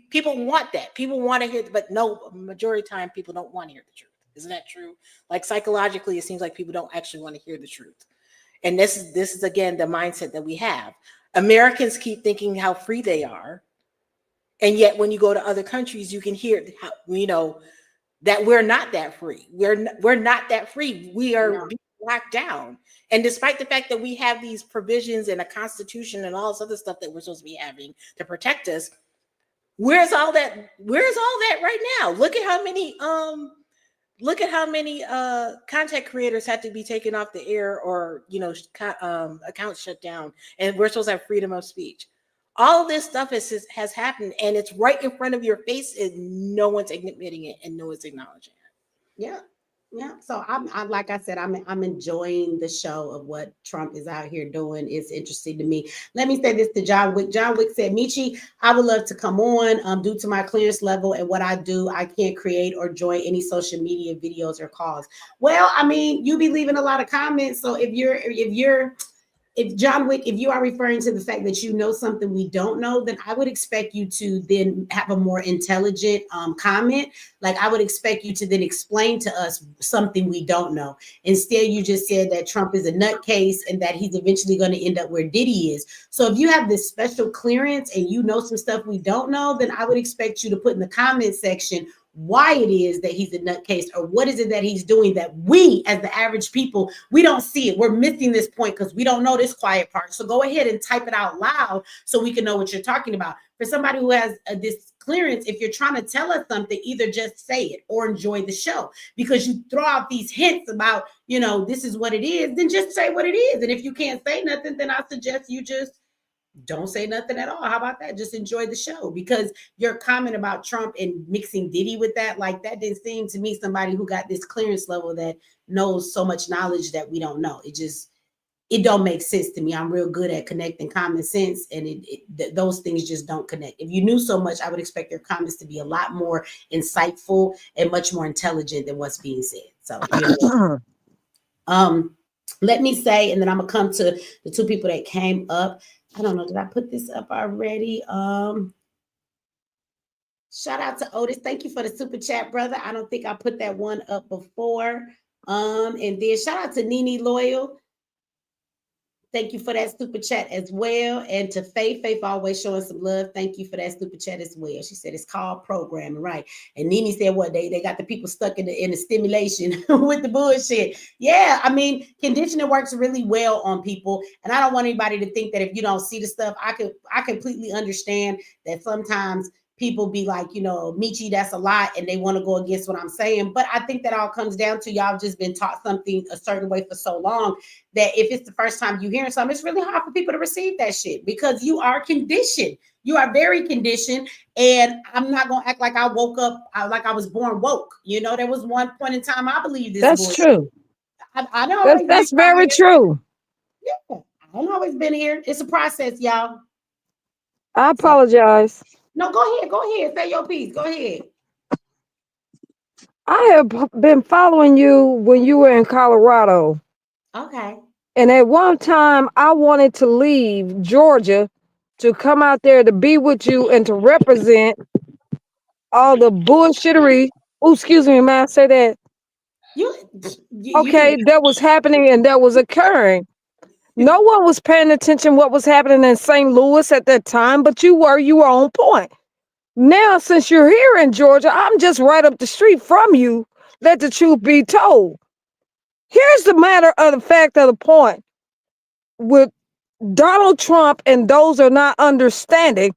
people want that. People want to hear, but no, majority of the time people don't want to hear the truth. Isn't that true? Like psychologically, it seems like people don't actually want to hear the truth. And this is again the mindset that we have. Americans keep thinking how free they are, and yet when you go to other countries, you can hear how that we're not that free. We're not that free. We are being locked down. And despite the fact that we have these provisions and a constitution and all this other stuff that we're supposed to be having to protect us, where's all that right now? Look at how many content creators had to be taken off the air or accounts shut down, and we're supposed to have freedom of speech. All of this stuff has happened, and it's right in front of your face, and no one's admitting it and no one's acknowledging it. Yeah. So I'm like I said, I'm enjoying the show of what Trump is out here doing. It's interesting to me. Let me say this to John Wick. John Wick said, Michi, I would love to come on. Due to my clearance level and what I do, I can't create or join any social media videos or calls. Well, I mean, you be leaving a lot of comments. So if John Wick, if you are referring to the fact that you know something we don't know, then I would expect you to then have a more intelligent comment. Like I would expect you to then explain to us something we don't know. Instead, you just said that Trump is a nutcase and that he's eventually going to end up where Diddy is. So if you have this special clearance and you know some stuff we don't know, then I would expect you to put in the comment section why it is that he's a nutcase, or what is it that he's doing that we as the average people, we don't see it. We're missing this point because we don't know this quiet part. So go ahead and type it out loud so we can know what you're talking about. For somebody who has this clearance, if you're trying to tell us something, either just say it or enjoy the show, because you throw out these hints about, this is what it is, then just say what it is. And if you can't say nothing, then I suggest you just don't say nothing at all. How about that? Just enjoy the show, because your comment about Trump and mixing Diddy with that, like that didn't seem to me somebody who got this clearance level that knows so much knowledge that we don't know. It don't make sense to me. I'm real good at connecting common sense, and those things just don't connect. If you knew so much, I would expect your comments to be a lot more insightful and much more intelligent than what's being said. So, let me say, and then I'm gonna come to the two people that came up. I don't know, did I put this up already? Shout out to Otis. Thank you for the super chat, brother. I don't think I put that one up before. And then shout out to Nene Loyal. Thank you for that super chat as well. And to Faith always showing some love. Thank you for that super chat as well. She said it's called programming, right? And Nene said what they got the people stuck in the stimulation with the bullshit. Yeah, I mean, conditioning works really well on people. And I don't want anybody to think that if you don't see the stuff, I completely understand that sometimes people be like, Michi, that's a lot, and they want to go against what I'm saying. But I think that all comes down to y'all just been taught something a certain way for so long that if it's the first time you hearing something, it's really hard for people to receive that shit because you are conditioned. You are very conditioned, and I'm not gonna act like I woke up like I was born woke. There was one point in time I believe this. That's true. I know. That's very true. Yeah, I ain't always been here. It's a process, y'all. I apologize. No, go ahead. Go ahead. Say your piece. Go ahead. I have been following you when you were in Colorado. Okay. And at one time, I wanted to leave Georgia to come out there to be with you and to represent all the bullshittery. Oh, excuse me, may I say that? Okay, that was happening and that was occurring. No one was paying attention what was happening in St. Louis at that time, but you were on point. Now, since you're here in Georgia, I'm just right up the street from you. Let the truth be told. Here's the matter of the fact of the point. With Donald Trump and those are not understanding,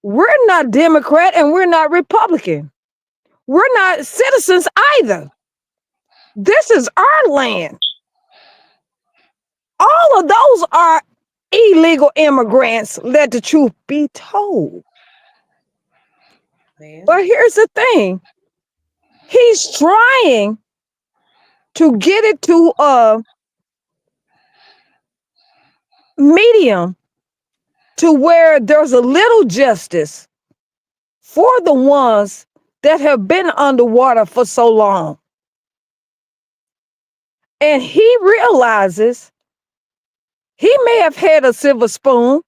we're not Democrat and we're not Republican. We're not citizens either. This is our land. All of those are illegal immigrants, let the truth be told. But here's the thing. He's trying to get it to a medium to where there's a little justice for the ones that have been underwater for so long. And he realizes he may have had a silver spoon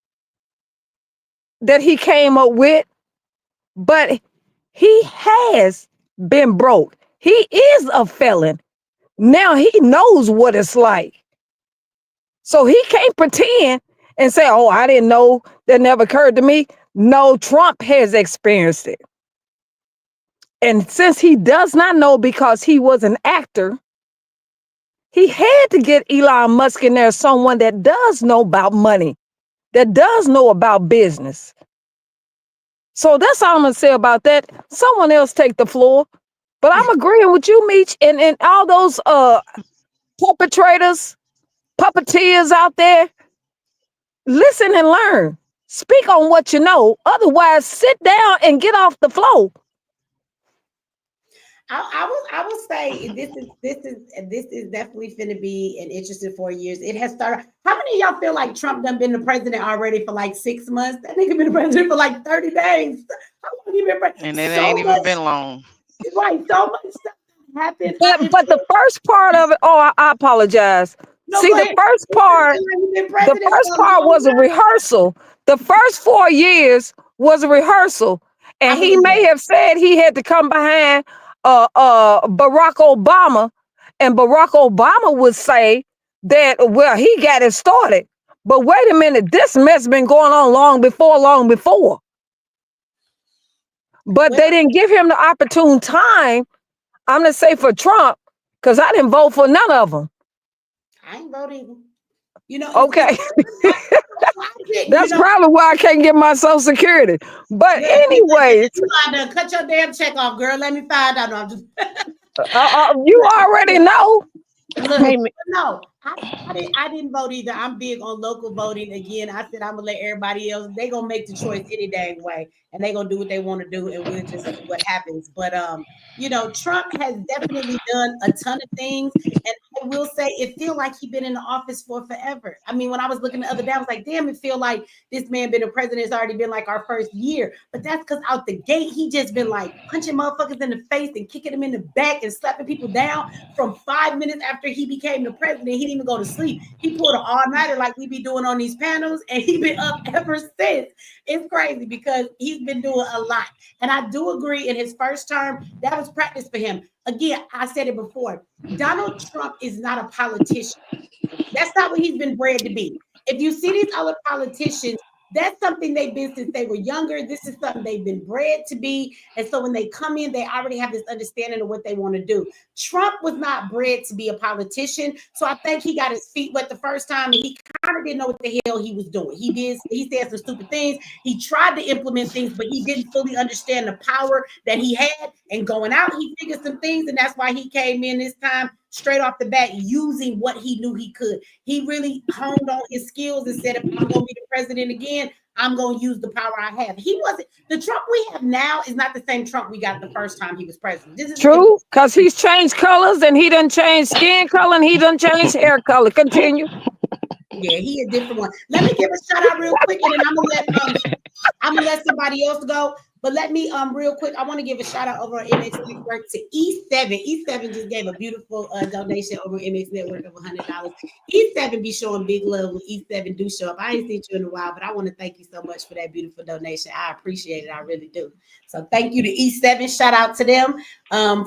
that he came up with, but he has been broke. He is a felon. Now he knows what it's like. So he can't pretend and say, oh, I didn't know, that never occurred to me. No, Trump has experienced it. And since he does not know because he was an actor, he had to get Elon Musk in there, someone that does know about money, that does know about business. So that's all I'm going to say about that. Someone else take the floor. But I'm agreeing with you, Meech, and all those perpetrators, puppeteers out there. Listen and learn. Speak on what you know. Otherwise, sit down and get off the floor. I will say this is definitely finna be an interesting 4 years. It has started. How many of y'all feel like Trump done been the president already for like 6 months? That nigga been the president for like 30 days. How long he been president? And it ain't even been long. Right, so much stuff happened. But the first part of it, I apologize. No, see, the first part was a rehearsal. The first 4 years was a rehearsal. And he may have said he had to come behind Barack Obama, and Barack Obama would say that, well, he got it started. But wait a minute, this mess been going on long before. But they didn't give him the opportune time. I'm gonna say for Trump, because I didn't vote for none of them. I ain't voting. Okay. That's probably why I can't get my Social Security. But anyways, you gotta cut your damn check off, girl. Let me find out. No, I'm just you already know. Look, no, I didn't vote either. I'm big on local voting. Again, I said I'm gonna let everybody else. They gonna make the choice any dang way, and they gonna do what they want to do, and we'll just see what happens. But Trump has definitely done a ton of things, and I will say it feel like he's been in the office for forever. I mean, when I was looking the other day, I was like, damn, it feel like this man been a president. It's already been like our first year, but that's because out the gate he just been like punching motherfuckers in the face and kicking them in the back and slapping people down from 5 minutes after he became the president. He didn't even go to sleep. He pulled an all-nighter like we be doing on these panels, and he been up ever since. It's crazy because he's been doing a lot. And I do agree in his first term, that was practice for him. Again, I said it before. Donald Trump is not a politician. That's not what he's been bred to be. If you see these other politicians, that's something they've been since they were younger. This is something they've been bred to be. And so when they come in, they already have this understanding of what they want to do. Trump was not bred to be a politician. So I think he got his feet wet the first time and he kind of didn't know what the hell he was doing. He said some stupid things. He tried to implement things, but he didn't fully understand the power that he had. And going out, he figured some things. And that's why he came in this time straight off the bat using what he knew he could. He really honed on his skills and said, if I'm going to be the president again, I'm going to use the power I have. He wasn't, the Trump we have now is not the same Trump we got the first time he was president. This is True, because he's changed colors and he done changed skin color and he done changed hair color. Continue. Yeah, he a different one. Let me give a shout out real quick and then I'm gonna let somebody else go. But let me real quick, I want to give a shout out over on MX Network to E7. E7 just gave a beautiful donation over MX Network of $100. E7 be showing big love when E7 do show up. I ain't seen you in a while, but I want to thank you so much for that beautiful donation. I appreciate it. I really do. So thank you to E7. Shout out to them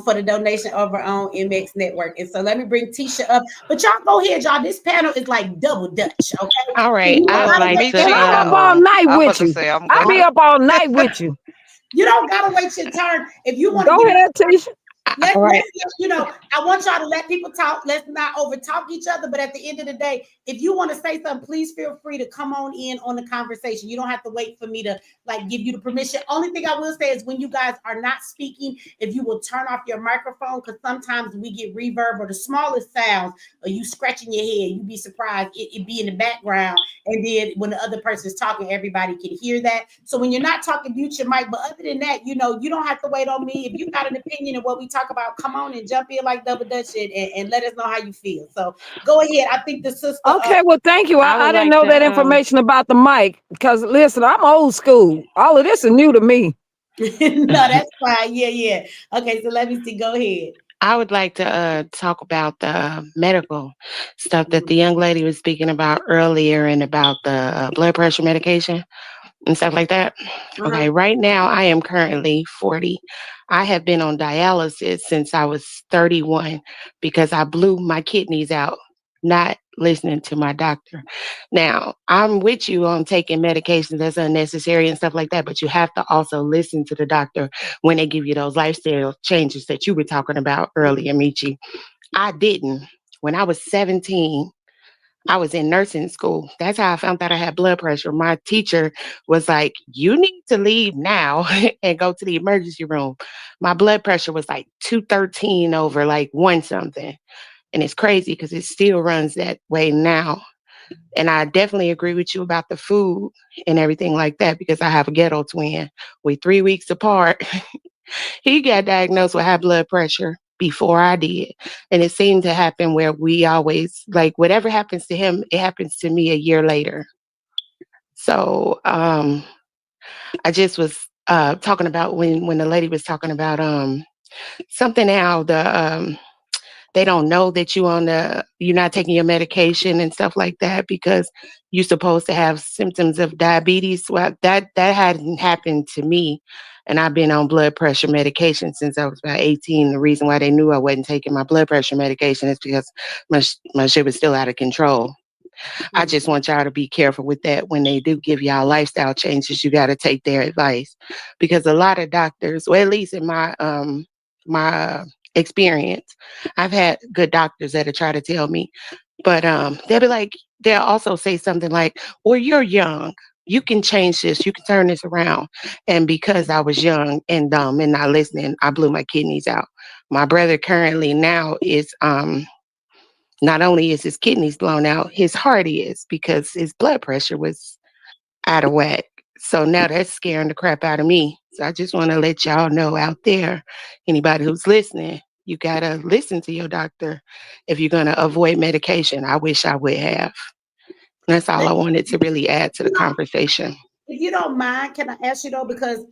for the donation over on MX Network. And so let me bring Tisha up. But y'all go ahead, y'all. This panel is like double Dutch. Okay. All right. I would like to. And I'm up all night with you. I'll be up all night with you. You don't gotta wait your turn. If you want to go ahead, Tisha. Let's, you know, I want y'all to let people talk. Let's not over talk each other. But at the end of the day, if you want to say something, please feel free to come on in on the conversation. You don't have to wait for me to like give you the permission. Only thing I will say is when you guys are not speaking, if you will turn off your microphone, because sometimes we get reverb or the smallest sounds, or you scratching your head, you'd be surprised it be in the background. And then when the other person is talking, everybody can hear that. So when you're not talking, mute your mic. But other than that, you know, you don't have to wait on me. If you got an opinion of what we talk about, come on and jump in like double Dutch and let us know how you feel. So go ahead. I think the sister. Okay, well, thank you. I didn't know that information about the mic because listen, I'm old school. All of this is new to me. No, that's fine. Yeah. Okay, so let me see. Go ahead. I would like to talk about the medical stuff that the young lady was speaking about earlier and about the blood pressure medication and stuff like that. Okay, right now I am currently 40. I have been on dialysis since I was 31 because I blew my kidneys out, not listening to my doctor. Now, I'm with you on taking medications that's unnecessary and stuff like that, but you have to also listen to the doctor when they give you those lifestyle changes that you were talking about earlier, Michi. I didn't. When I was 17, I was in nursing school. That's how I found out I had blood pressure. My teacher was like, you need to leave now and go to the emergency room. My blood pressure was like 213 over like 1 something. And it's crazy because it still runs that way now. And I definitely agree with you about the food and everything like that because I have a ghetto twin. We're 3 weeks apart. He got diagnosed with high blood pressure before I did. And it seemed to happen where we always, like, whatever happens to him, it happens to me a year later. So I just was talking about when the lady was talking about something how they don't know that you're not taking your medication and stuff like that because you're supposed to have symptoms of diabetes. Well, that hadn't happened to me. And I've been on blood pressure medication since I was about 18. The reason why they knew I wasn't taking my blood pressure medication is because my shit was still out of control. I just want y'all to be careful with that. When they do give y'all lifestyle changes, you got to take their advice because a lot of doctors, well, at least in my experience, I've had good doctors that have tried to tell me, but they'll also say something like, well, you're young, you can change this, you can turn this around. And because I was young and dumb and not listening, I blew my kidneys out. My brother currently now is not only is his kidneys blown out, his heart is, because his blood pressure was out of whack. So now that's scaring the crap out of me. So I just want to let y'all know out there, anybody who's listening, you got to listen to your doctor if you're going to avoid medication. I wish I would have. That's all I wanted to really add to the conversation. If you don't mind, can I ask you though, because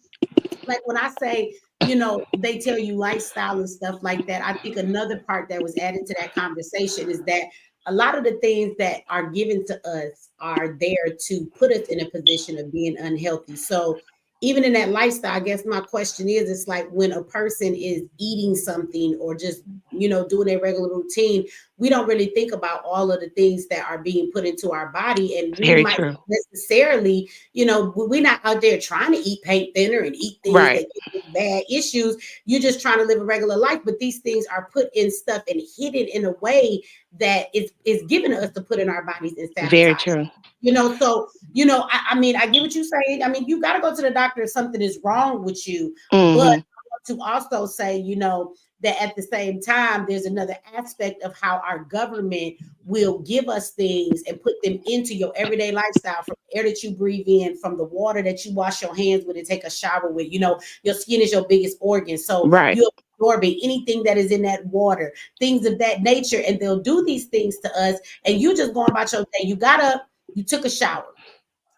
like when I say, you know, they tell you lifestyle and stuff like that, I think another part that was added to that conversation is that a lot of the things that are given to us are there to put us in a position of being unhealthy. So even in that lifestyle, I guess my question is, it's like when a person is eating something or just, you know, doing a regular routine, we don't really think about all of the things that are being put into our body. And we Very might true. necessarily, you know, we're not out there trying to eat paint thinner and eat things Right. that give us bad issues. You're just trying to live a regular life. But these things are put in stuff and hidden in a way that is given to us to put in our bodies and Very sabotage. true. You know, so, you know, I mean, I get what you're saying. I mean, you got to go to the doctor if something is wrong with you. But I want to also say, you know, that at the same time, there's another aspect of how our government will give us things and put them into your everyday lifestyle, from the air that you breathe in, from the water that you wash your hands with and take a shower with. You know, your skin is your biggest organ. So Right. you're absorbing anything that is in that water, things of that nature. And they'll do these things to us. And you just going about your day. You got up, you took a shower.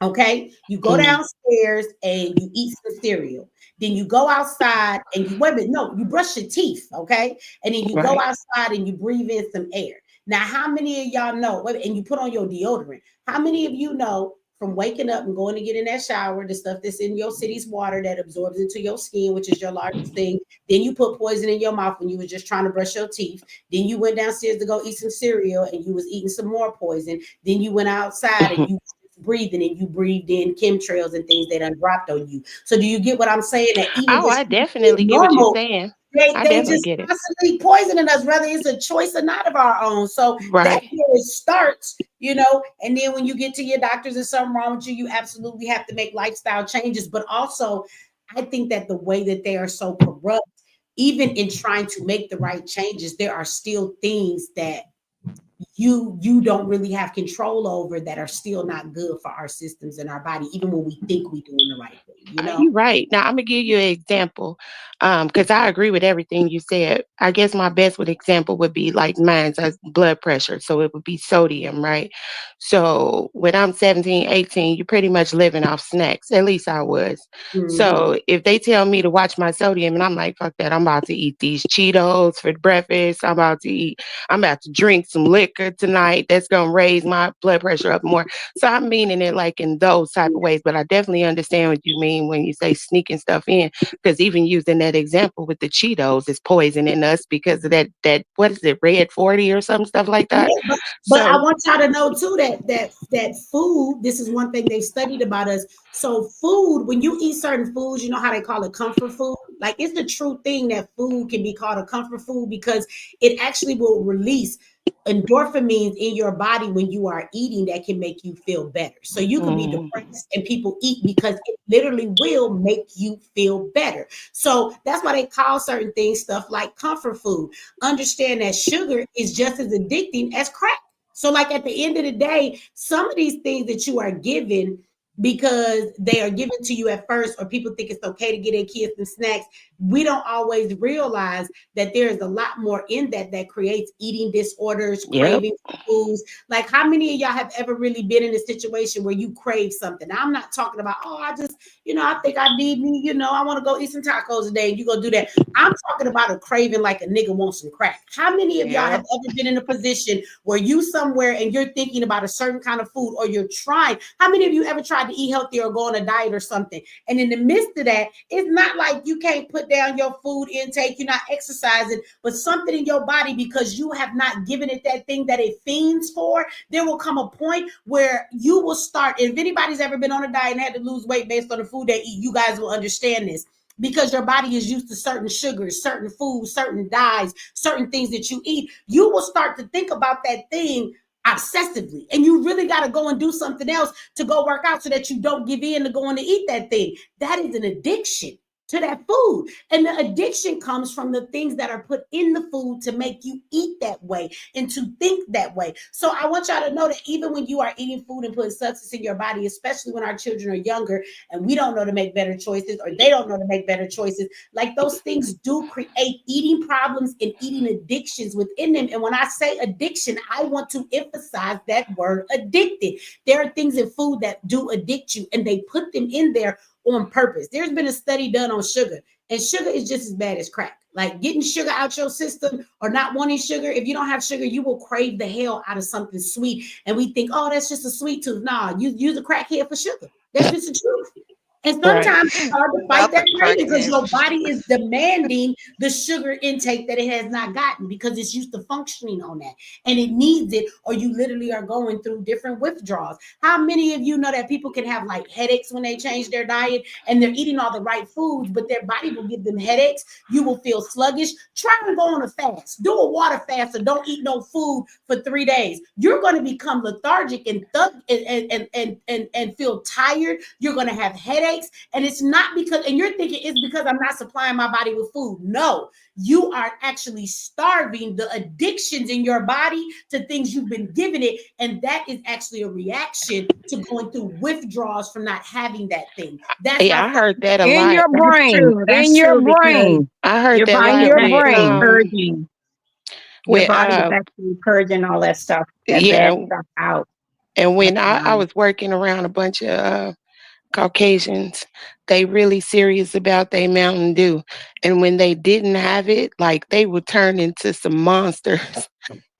Okay, you go downstairs and you eat some cereal. Then you go outside and you wait a minute, no, you brush your teeth, okay? And then you go Right. outside and you breathe in some air. Now, how many of y'all know? And you put on your deodorant. How many of you know from waking up and going to get in that shower, the stuff that's in your city's water that absorbs into your skin, which is your largest thing? Then you put poison in your mouth when you were just trying to brush your teeth. Then you went downstairs to go eat some cereal and you was eating some more poison. Then you went outside and you breathing and you breathed in chemtrails and things that dropped on you. So do you get what I'm saying? That even Oh, just I definitely get what you're normal, saying. I they definitely just get it. constantly poisoning us, whether it's a choice or not of our own. So that's Right. where it starts, you know. And then when you get to your doctors and something wrong with you, you absolutely have to make lifestyle changes. But also, I think that the way that they are so corrupt, even in trying to make the right changes, there are still things that you don't really have control over that are still not good for our systems and our body, even when we think we're doing the right thing, you know. You're right. Now I'm gonna give you an example, because I agree with everything you said. I guess my best with example would be like mine's blood pressure, so it would be sodium, right? So when I'm 17, 18, you're pretty much living off snacks. At least I was. Mm-hmm. So if they tell me to watch my sodium, and I'm like, fuck that, I'm about to eat these Cheetos for breakfast. I'm about to drink some liquor tonight. That's gonna raise my blood pressure up more. So I'm meaning it like in those type of ways, but I definitely understand what you mean when you say sneaking stuff in, because even using that example with the Cheetos is poisoning us because of that what is it, red 40 or some stuff like that. Yeah, but I So want y'all to know too that food. This is one thing they studied about us. So food, when you eat certain foods, you know how they call it comfort food. Like it's the true thing that food can be called a comfort food because it actually will release endorphins in your body when you are eating that can make you feel better. So you could be depressed and people eat because it literally will make you feel better. So that's why they call certain things stuff like comfort food. Understand that sugar is just as addicting as crack. So, like at the end of the day, some of these things that you are given because they are given to you at first, or people think it's okay to get their kids some snacks, we don't always realize that there is a lot more in that creates eating disorders, yep. craving foods. Like, how many of y'all have ever really been in a situation where you crave something? Now, I'm not talking about, oh, I just, I think I need me, I want to go eat some tacos today, and you go do that. I'm talking about a craving like a nigga wants some crack. How many of y'all have ever been in a position where you somewhere and you're thinking about a certain kind of food, or you're trying? How many of you ever tried to eat healthy or go on a diet or something? And in the midst of that, it's not like you can't put down your food intake, you're not exercising, but something in your body, because you have not given it that thing that it fiends for, there will come a point where you will start. If anybody's ever been on a diet and had to lose weight based on the food they eat, you guys will understand this, because your body is used to certain sugars, certain foods, certain dyes, certain things that you eat. You will start to think about that thing obsessively, and you really got to go and do something else to go work out so that you don't give in to going to eat that thing. That is an addiction to that food. And the addiction comes from the things that are put in the food to make you eat that way and to think that way. So I want y'all to know that even when you are eating food and putting substance in your body, especially when our children are younger and we don't know to make better choices, or they don't know to make better choices, like those things do create eating problems and eating addictions within them. And when I say addiction, I want to emphasize that word addicted. There are things in food that do addict you, and they put them in there on purpose. There's been a study done on sugar, and sugar is just as bad as crack. Like getting sugar out your system or not wanting sugar. If you don't have sugar, you will crave the hell out of something sweet. And we think, oh, that's just a sweet tooth. Nah, you use a crackhead for sugar. That's just the truth. And Right. sometimes it's hard to fight Not that the craving because your crackheads. body is demanding the sugar intake that it has not gotten because it's used to functioning on that and it needs it, or you literally are going through different withdrawals. How many of you know that people can have like headaches when they change their diet and they're eating all the right foods, but their body will give them headaches? You will feel sluggish. Try and go on a fast. Do a water fast or don't eat no food for 3 days. You're going to become lethargic and feel tired. You're going to have headaches. And it's not because, and you're thinking it's because I'm not supplying my body with food. No, you are actually starving the addictions in your body to things you've been given it. And that is actually a reaction to going through withdrawals from not having that thing. That's Yeah, I heard that a In lot. your That's brain. true. In That's your true because brain. I heard your that a body In lot is your with actually brain. purging. Your with body is actually purging all that stuff, that bad yeah, stuff out. and when that's I wild. was working around a bunch of Caucasians, they really serious about their Mountain Dew. And when they didn't have it, like they would turn into some monsters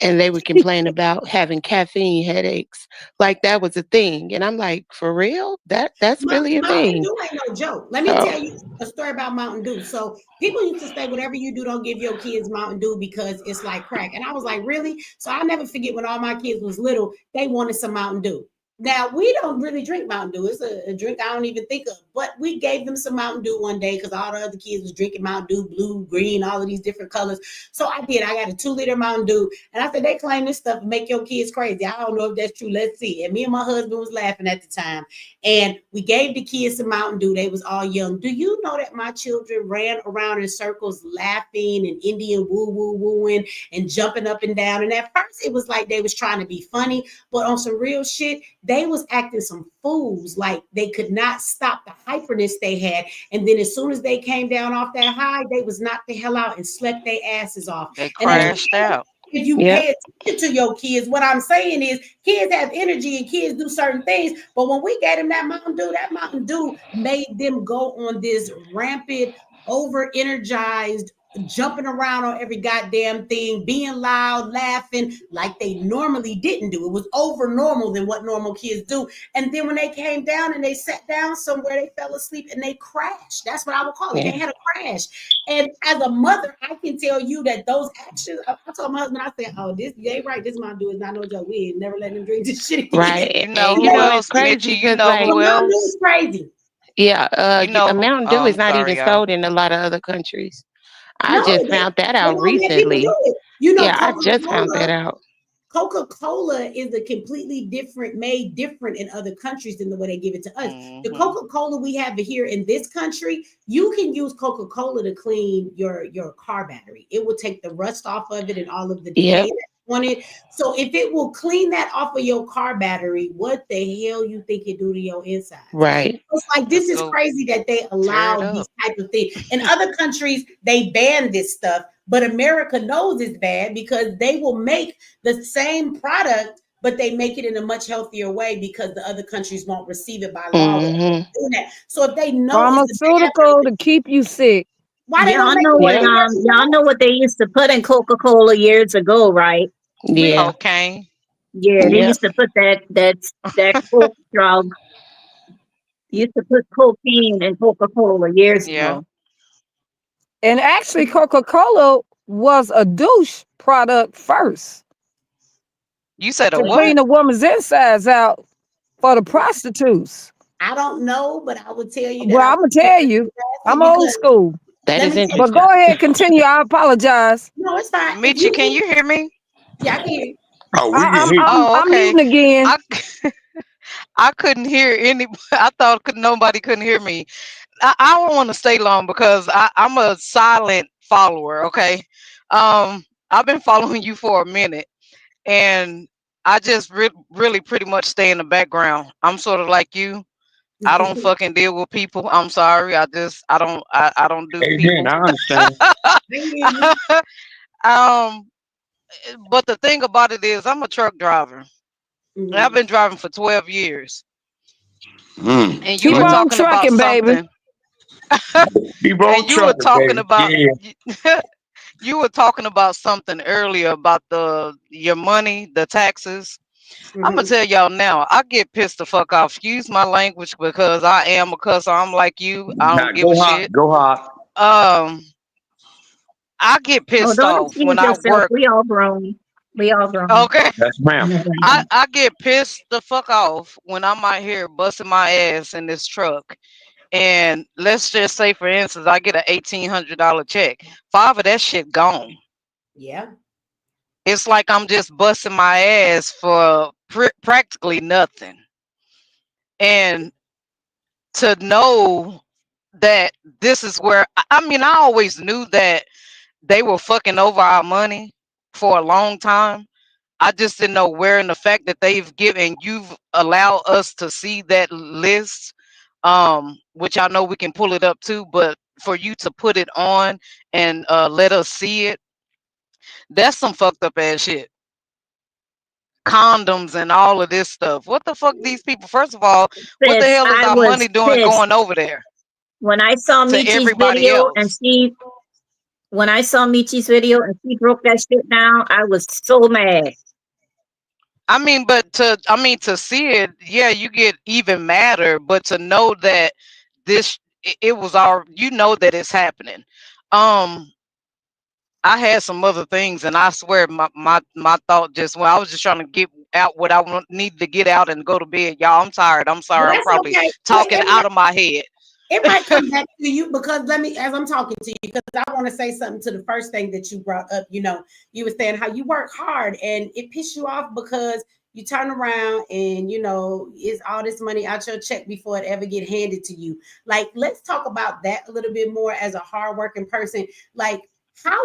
and they would complain about having caffeine headaches. Like that was a thing. And I'm like, for real? That's really a Mountain thing. Dew ain't no joke. Let me So tell you a story about Mountain Dew. So people used to say, whatever you do, don't give your kids Mountain Dew because it's like crack. And I was like, really? So I'll never forget when all my kids was little, they wanted some Mountain Dew. Now we don't really drink Mountain Dew. It's a drink I don't even think of. But we gave them some Mountain Dew one day because all the other kids was drinking Mountain Dew, blue, green, all of these different colors. So I did. I got a 2-liter Mountain Dew, and I said they claim this stuff make your kids crazy. I don't know if that's true. Let's see. And me and my husband was laughing at the time, and we gave the kids some Mountain Dew. They was all young. Do you know that my children ran around in circles, laughing and Indian woo woo wooing and jumping up and down? And at first, it was like they was trying to be funny, but on some real shit, they was acting some fools, like they could not stop the hyperness they had. And then as soon as they came down off that high, they was knocked the hell out and slept their asses off. They And as yeah, crashed out. if you yeah, pay attention to your kids, what I'm saying is kids have energy and kids do certain things. But when we gave them that Mountain Dew made them go on this rampant, over energized, jumping around on every goddamn thing, being loud, laughing like they normally didn't do. It was over normal than what normal kids do. And then when they came down and they sat down somewhere, they fell asleep and they crashed. That's what I would call it. They yeah. had a crash. And as a mother, I can tell you that those actions, I told my husband, I said, oh, this, they right, this Mountain Dew is not no joke. We ain't never letting them drink this shit again. Right. You know And who it's else, crazy Mitchie? You because know So who like, Mountain Dew else? is crazy. yeah, You know a who? Mountain Oh, Dew is I'm not sorry, even y'all. sold in a lot of other countries. I No, just they found that out don't let people do recently. it. You know, Yeah, I just found that Coca-Cola out. Coca-Cola is a completely different, made different in other countries than the way they give it to us. The Mm-hmm. Coca-Cola we have here in this country, you can use Coca-Cola to clean your car battery. It will take the rust off of it and all of the decay Yep. that's on it. So if it will clean that off of your car battery, what the hell you think it do to your insides? Right. It's like this Just is go crazy that they tear it allow these up. type of things. In other countries, they ban this stuff, but America knows it's bad because they will make the same product, but they make it in a much healthier way because the other countries won't receive it by law without Mm-hmm. doing that. So if they know it's a bad Pharmaceutical thing, to keep you sick. why they don't make it Yep. Y'all know what they used to put in Coca-Cola years ago, right? Yeah. Cocaine. Yeah, they Yep. used to put that coke drug. Used to put cocaine in Coca-Cola years Yeah. ago. And actually, Coca-Cola was a douche product first You said a to what? clean a woman's insides out for the prostitutes. I don't know, but I would tell you that Well, I I'm gonna tell you, I'm old because school. That let is me tell But you, go interesting. ahead, continue. I apologize. no, it's fine. If Mitchie, you can eat, you hear me? yeah, I can hear you. Oh, we can hear you. Oh, I'm okay. muting again. I I couldn't hear any. I thought nobody couldn't hear me. I don't want to stay long because I'm a silent follower. Okay, I've been following you for a minute, and I just really pretty much stay in the background. I'm sort of like you. I don't fucking deal with people. I'm sorry. I don't do Amen. people. I understand. I hear you. um, but the thing about it is, I'm a truck driver. And I've Mhm. been driving for 12 years. Mm, And you Keep were mm. on talking about trucking, baby. something. Keep And on you were trucking, talking baby. about Yeah. you were talking about something earlier about your money, the taxes. I'm gonna Mhm. tell y'all now. I get pissed the fuck off. Excuse my language because I am a cusser. I'm like you. I Now don't give a go hot, shit. go hot. Um, I get Oh, pissed don't off excuse when I yourself. work. We all grown. We all grown. Okay, Yes, ma'am. I get pissed the fuck off when I'm out here busting my ass in this truck. And let's just say, for instance, I get an $1,800 check. Five of that shit gone. Yeah. It's like I'm just busting my ass for practically nothing. And to know that this is where I mean, I always knew that they were fucking over our money for a long time. I just didn't know where, and the fact that you've allowed us to see that list, which I know we can pull it up too, but for you to put it on and let us see it, that's some fucked up ass shit. Condoms and all of this stuff. What the fuck, these people? First of all, what the Sis, hell is I our was money doing pissed going over there when I saw to Michi's everybody video and else? when I saw Michi's video and she broke that shit down, I was so mad. I mean, to see it, yeah, you get even madder, but to know that it was our, you know, that it's happening. Um, I had some other things, and I swear my thought just went. I was just trying to get out what needed to get out and go to bed. Y'all, I'm tired. I'm Well, sorry. I'm that's probably okay. Well, talking out of my head. it might come back to you because as I'm talking to you, because I want to say something to the first thing that you brought up. You were saying how you work hard and it pissed you off because you turn around and it's all this money out your check before it ever get handed to you. Like, let's talk about that a little bit more as a hardworking person. Like, how,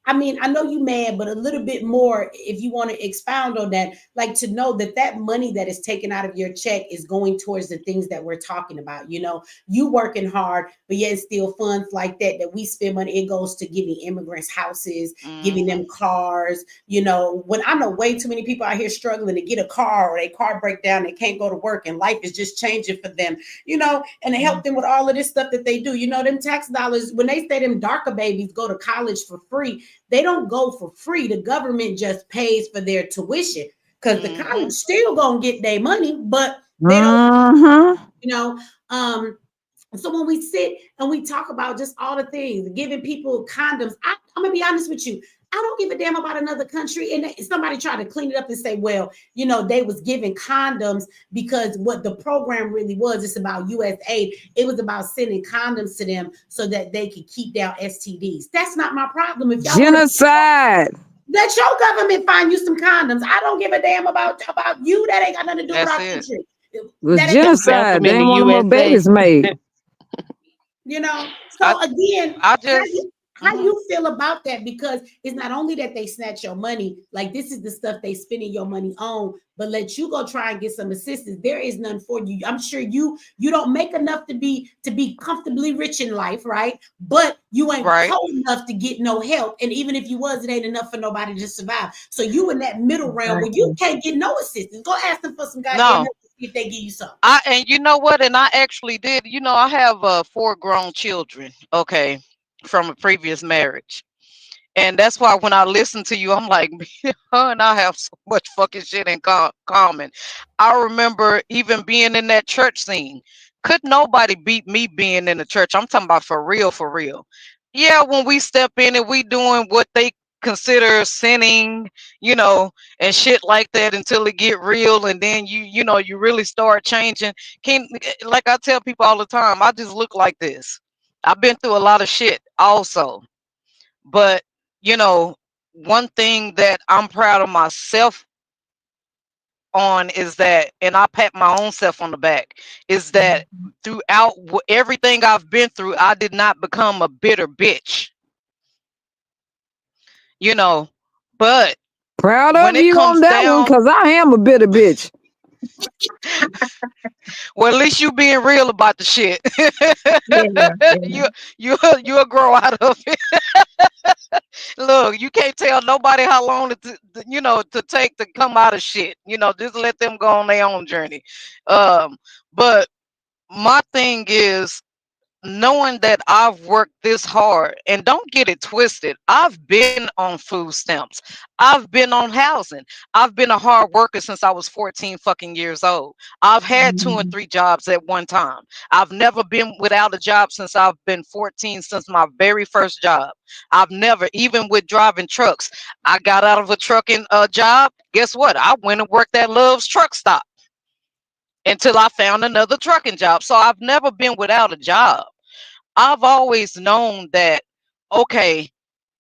I mean, I know you mad, but a little bit more if you want to expound on that, like to know that that money that is taken out of your check is going towards the things that we're talking about. You working hard, but yet still funds like that we spend money, it goes to giving immigrants houses, giving them cars. When I know way too many people out here struggling to get a car, or their car break down, they can't go to work and life is just changing for them, and they help them with all of this stuff that they do. Them tax dollars, when they say them darker babies go to college for free, they don't go for free. The government just pays for their tuition because the college still gonna get their money, but they don't, Mm-hmm. you know. So when we sit and we talk about just all the things, giving people condoms, I'm gonna be honest with you. I don't give a damn about another country. And somebody tried to clean it up and say, well, they was giving condoms because what the program really was, it's about US aid. It was about sending condoms to them so that they could keep down STDs. That's not my problem. If y'all want to, Genocide. let your government find you some condoms. I don't give a damn about you. That ain't got nothing to do with That's our it. country. It was That ain't got, Found genocide. them They in the ain't want no more USA. babies made. I So again, I how just you how you feel about that? Because it's not only that they snatch your money, like this is the stuff they spending your money on, but let you go try and get some assistance. There is none for you. I'm sure you don't make enough to be comfortably rich in life, right? But you ain't right. poor enough to get no help. And even if you was, it ain't enough for nobody to survive. So you in that middle realm where you can't get no assistance. Go ask them for some goddamn No, help and see if they give you some. and you know what? And I actually did. I have 4 grown children. Okay, from a previous marriage. And that's why when I listen to you, I'm like, her and I have so much fucking shit in common. I remember even being in that church scene. Could nobody beat me being in the church? I'm talking about for real, for real. Yeah, when we step in and we doing what they consider sinning, and shit like that until it get real, and then you really start changing. Can Like I tell people all the time, I just look like this. I've been through a lot of shit also. But, you know, one thing that I'm proud of myself on is that, and I pat my own self on the back, is that throughout everything I've been through, I did not become a bitter bitch, you know. But Proud when of it you on comes that one, down, because I am a bitter bitch. well, at least you being real about the shit. Yeah, you you'll grow out of it. Look, you can't tell nobody how long to take to come out of shit. Just let them go on their own journey. But my thing is, knowing that I've worked this hard, and don't get it twisted, I've been on food stamps. I've been on housing. I've been a hard worker since I was 14 fucking years old. I've had 2 and 3 jobs at one time. I've never been without a job since I've been 14, since my very first job. I've never, even with driving trucks, I got out of a trucking job. Guess what? I went and worked at Love's truck stop until I found another trucking job. So I've never been without a job. I've always known that, okay,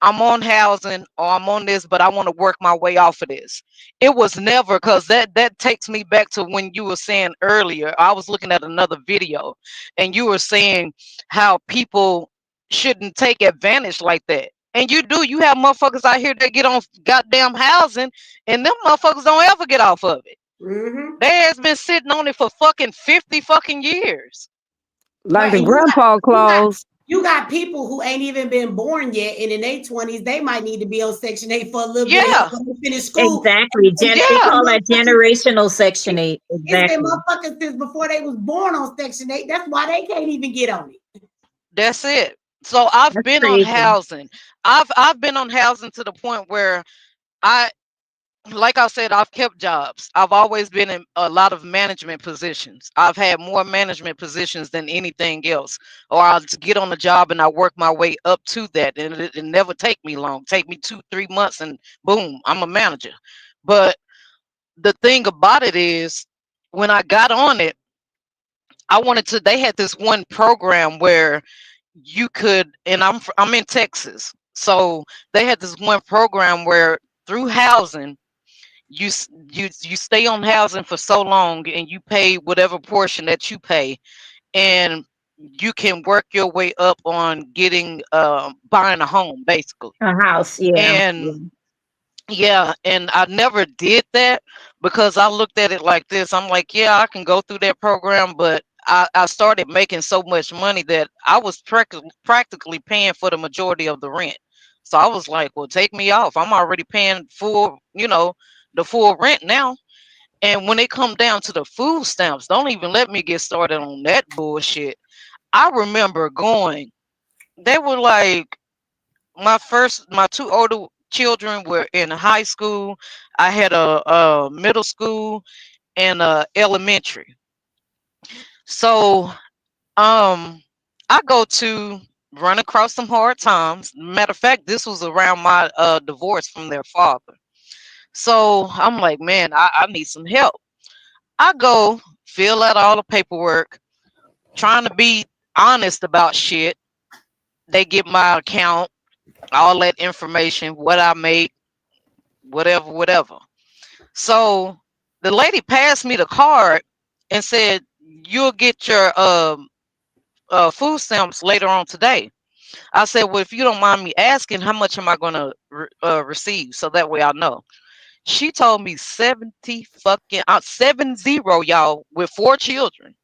I'm on housing or I'm on this, but I want to work my way off of this. It was never, because that takes me back to when you were saying earlier. I was looking at another video and you were saying how people shouldn't take advantage like that. And you do. You have motherfuckers out here that get on goddamn housing and them motherfuckers don't ever get off of it. They has been sitting on it for fucking 50 fucking years. Like Right, the and grandpa clause. you got people who ain't even been born yet, and in their 20s, they might need to be on Section 8 for a little bit Yeah. when they finish school. Exactly. They Yeah. call that generational Section 8. It's been Exactly. motherfuckers since before they was born on Section 8. That's why they can't even get on it. That's it. So I've That's been on crazy. housing. I've been on housing to the point where I, like I said, I've kept jobs. I've always been in a lot of management positions. I've had more management positions than anything else. Or I'll just get on the job and I work my way up to that. And it never take me long. Take me 2-3 months and boom, I'm a manager. But the thing about it is, when I got on it, I wanted to, they had this one program where you could, and I'm in Texas. So they had this one program where through housing, you stay on housing for so long and you pay whatever portion that you pay, and you can work your way up on getting buying a home basically. A house, yeah. And yeah, and I never did that because I looked at it like this. I'm like, yeah, I can go through that program, but I started making so much money that I was practically paying for the majority of the rent. So I was like, well, take me off. I'm already paying full, the full rent now. And when it come down to the food stamps, don't even let me get started on that bullshit. I remember going, they were like, my 2 older children were in high school. I had a middle school and a elementary. So I go to run across some hard times. Matter of fact, this was around my divorce from their father. So I'm like, man, I need some help. I go fill out all the paperwork, trying to be honest about shit. They get my account, all that information, what I make, whatever. So the lady passed me the card and said, you'll get your food stamps later on today. I said, well, if you don't mind me asking, how much am I going to receive? So that way I know. She told me 70 fucking 70, y'all, with 4 children,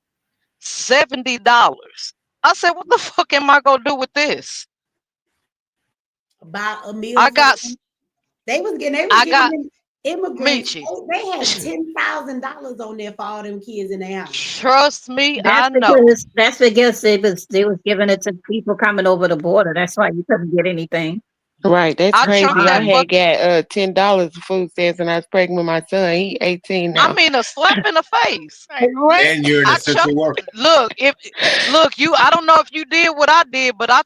$70. I said, what the fuck am I going to do with this? Buy a meal I for got, them. They was giving them immigrants. Michi. They had $10,000 on there for all them kids in their house. Trust me, That's I know. because they was giving it to people coming over the border. That's why you couldn't get anything. Right, that's I crazy. tried I had fuck. got $10 for food stamps and I was pregnant with my son. He 18 now. I mean, a slap in the face. Like, what? And you're an essential worker. Look, I don't know if you did what I did, but I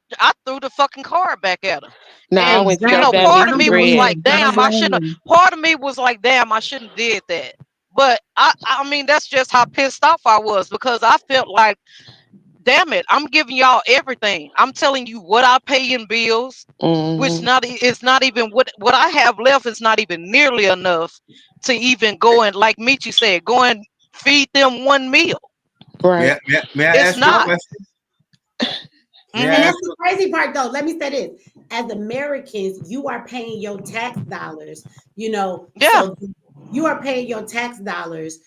threw the fucking card back at her. No, I And went straight down part to of the me was bread. like, damn, I shouldn't have. Part of me was like, damn, I shouldn't have did that. But I mean, that's just how pissed off I was, because I felt like, damn it, I'm giving y'all everything. I'm telling you what I pay in bills, which it's not even what I have left is not even nearly enough to even go and, like Michi said, go and feed them one meal. Right. May I It's ask you a not. question? And that's the crazy part, though. Let me say this: as Americans, you are paying your tax dollars, Yeah. so You are paying your tax dollars.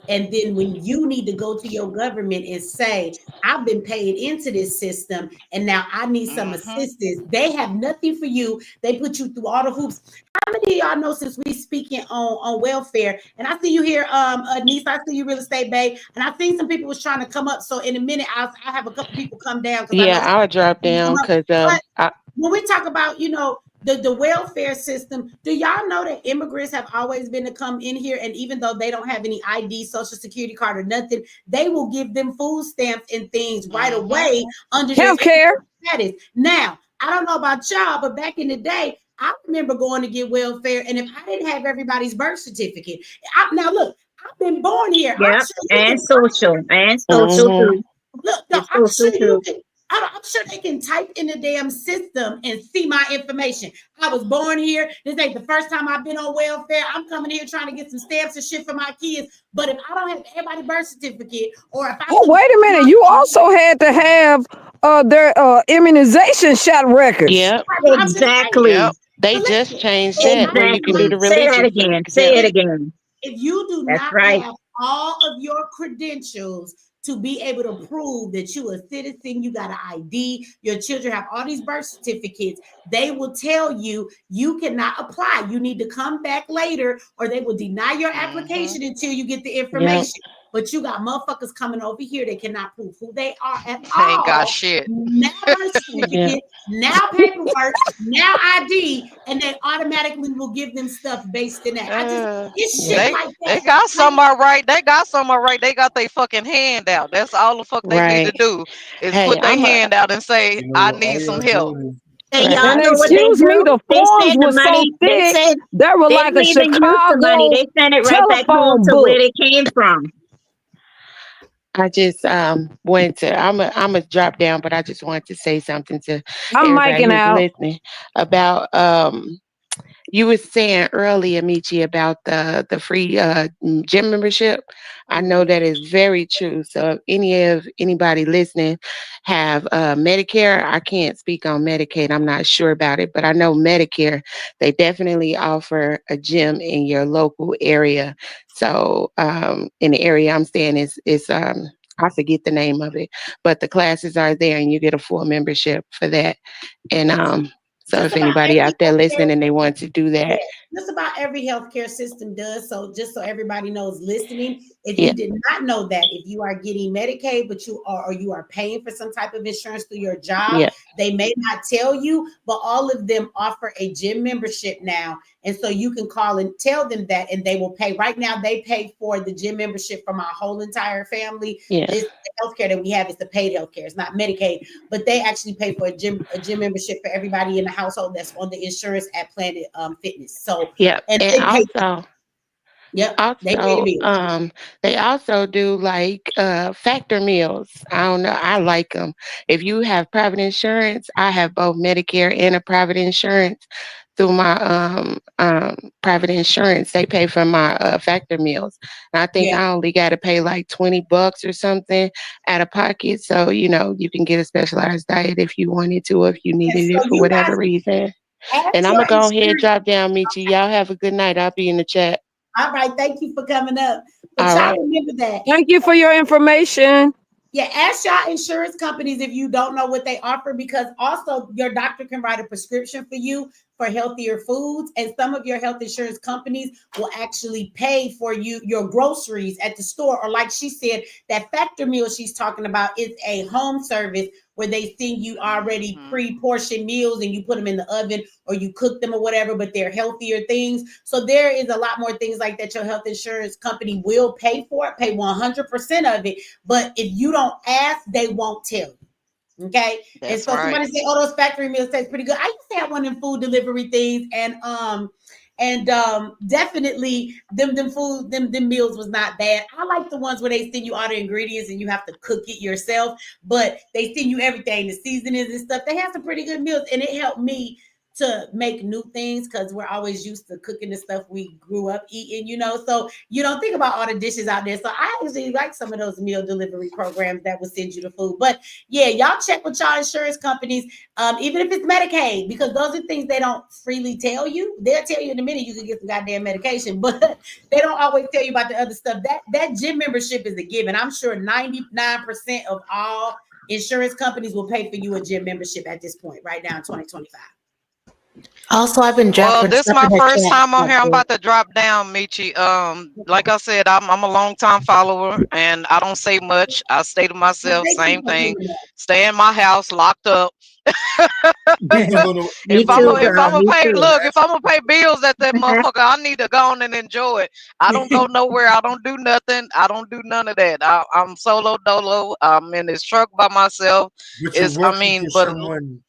And then when you need to go to your government and say, I've been paid into this system and now I need some assistance, they have nothing for you. They put you through all the hoops. How many of y'all know, since we speaking on welfare, and I see you here, Niece, I see you, Real Estate Babe, and I think some people was trying to come up. So in a minute, I'll have a couple people come down because I know Yeah, I'll drop down because when we talk about, the welfare system, do y'all know that immigrants have always been to come in here, and even though they don't have any ID, social security card or nothing, they will give them food stamps and things right away under their Healthcare. status. Now, I don't know about y'all, but back in the day, I remember going to get welfare, and if I didn't have everybody's birth certificate, now look, I've been born here. Yeah, and social too. Look, no, It's I'm social sure you too. can. I'm sure they can type in the damn system and see my information. I was born here. This ain't the first time I've been on welfare. I'm coming here trying to get some stamps and shit for my kids. But if I don't have everybody's birth certificate, or if I wait a minute, you also had to have their immunization shot records. Yep. Exactly. Yep. They just changed that where you can do the Say that religion. again. Say it again. If you do That's not right. have all of your credentials to be able to prove that you a citizen, you got an ID, your children have all these birth certificates, they will tell you you cannot apply. You need to come back later, or they will deny your application until you get the information. Yep. But you got motherfuckers coming over here that cannot prove who they are at Ain't all. got shit. Now birth certificate, now paperwork, now ID, and they automatically will give them stuff based in that. It's shit like that. They got some all right. They got some all right. They got their fucking hand out. That's all the fuck they need to do is put their hand out and say, I need some help. Hey, y'all And know what they excuse me, do? the They forms said the were so money. They thick, said they were they like didn't a even use the money. Chicago They sent it right back home telephone to book. where they came from. I just went to I'm a drop down, but I just wanted to say something to I'm everybody miking who's out. listening about you were saying earlier, Michi, about the free gym membership. I know that is very true. So if anybody listening have Medicare, I can't speak on Medicaid. I'm not sure about it, but I know Medicare, they definitely offer a gym in your local area. So in the area I'm staying is I forget the name of it, but the classes are there and you get a full membership for that. And so if anybody out there listening and they want to do that. Just about every healthcare system does. So just so everybody knows listening, if you did not know that, if you are getting Medicaid, but you are paying for some type of insurance through your job, they may not tell you, but all of them offer a gym membership now. And so you can call and tell them that, and they will pay. Right now, they pay for the gym membership for my whole entire family. This healthcare that we have is the paid healthcare. It's not Medicaid, but they actually pay for a gym membership for everybody in the household that's on the insurance at Planet Fitness. So and also they also do like factor meals. I don't know, I like them. If you have private insurance, I have both Medicare and a private insurance. Through my private insurance, they pay for my factor meals. And I think I only got to pay like $20 or something out of pocket. So you can get a specialized diet if you wanted to, or if you needed it for whatever reason. And I'm gonna go ahead and drop down, meet you. Y'all have a good night. I'll be in the chat. All right, thank you for coming up. But y'all remember that. Thank you for your information. Yeah, ask y'all insurance companies if you don't know what they offer, because also your doctor can write a prescription for you for healthier foods, and some of your health insurance companies will actually pay for your groceries at the store. Or like she said, that factor meal she's talking about is a home service where they send you already pre-portioned meals and you put them in the oven or you cook them or whatever, but they're healthier things. So there is a lot more things like that your health insurance company will pay for it, pay 100% of it. But if you don't ask, they won't tell you. Okay. And so somebody say, oh, those factory meals taste pretty good. I used to have one of them food delivery things, and definitely them meals was not bad. I like the ones where they send you all the ingredients and you have to cook it yourself, but they send you everything, the seasonings and stuff. They have some pretty good meals, and it helped me to make new things because we're always used to cooking the stuff we grew up eating, you know. So you don't think about all the dishes out there. So I actually like some of those meal delivery programs that will send you the food. But yeah, y'all check with y'all insurance companies, even if it's Medicaid, because those are things they don't freely tell you. They'll tell you in a minute you can get some goddamn medication, but they don't always tell you about the other stuff. That gym membership is a given. I'm sure 99% of all insurance companies will pay for you a gym membership at this point, right now in 2025. Also, I've been Well, dropping this stuff my in the first chat. time on here. I'm about to drop down, Michi. Like I said, I'm a long time follower, and I don't say much. I stay to Well, myself. thank you Same for thing. doing Stay in my house, locked up. Me If I'm too, gonna if girl. I'm gonna Me pay, too. look, if I'm gonna pay bills at that motherfucker, I need to go on and enjoy it. I don't go nowhere. I don't do nothing. I don't do none of that. I'm solo dolo. I'm in this truck by myself. But you're It's I working mean, for someone.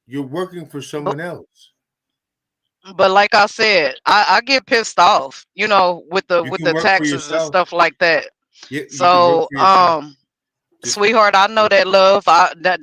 You're working for but someone else. but like I said, I get pissed off, you know, with You can the work for taxes and yourself. stuff like that. You can work So for yourself. Just sweetheart, I know that love. That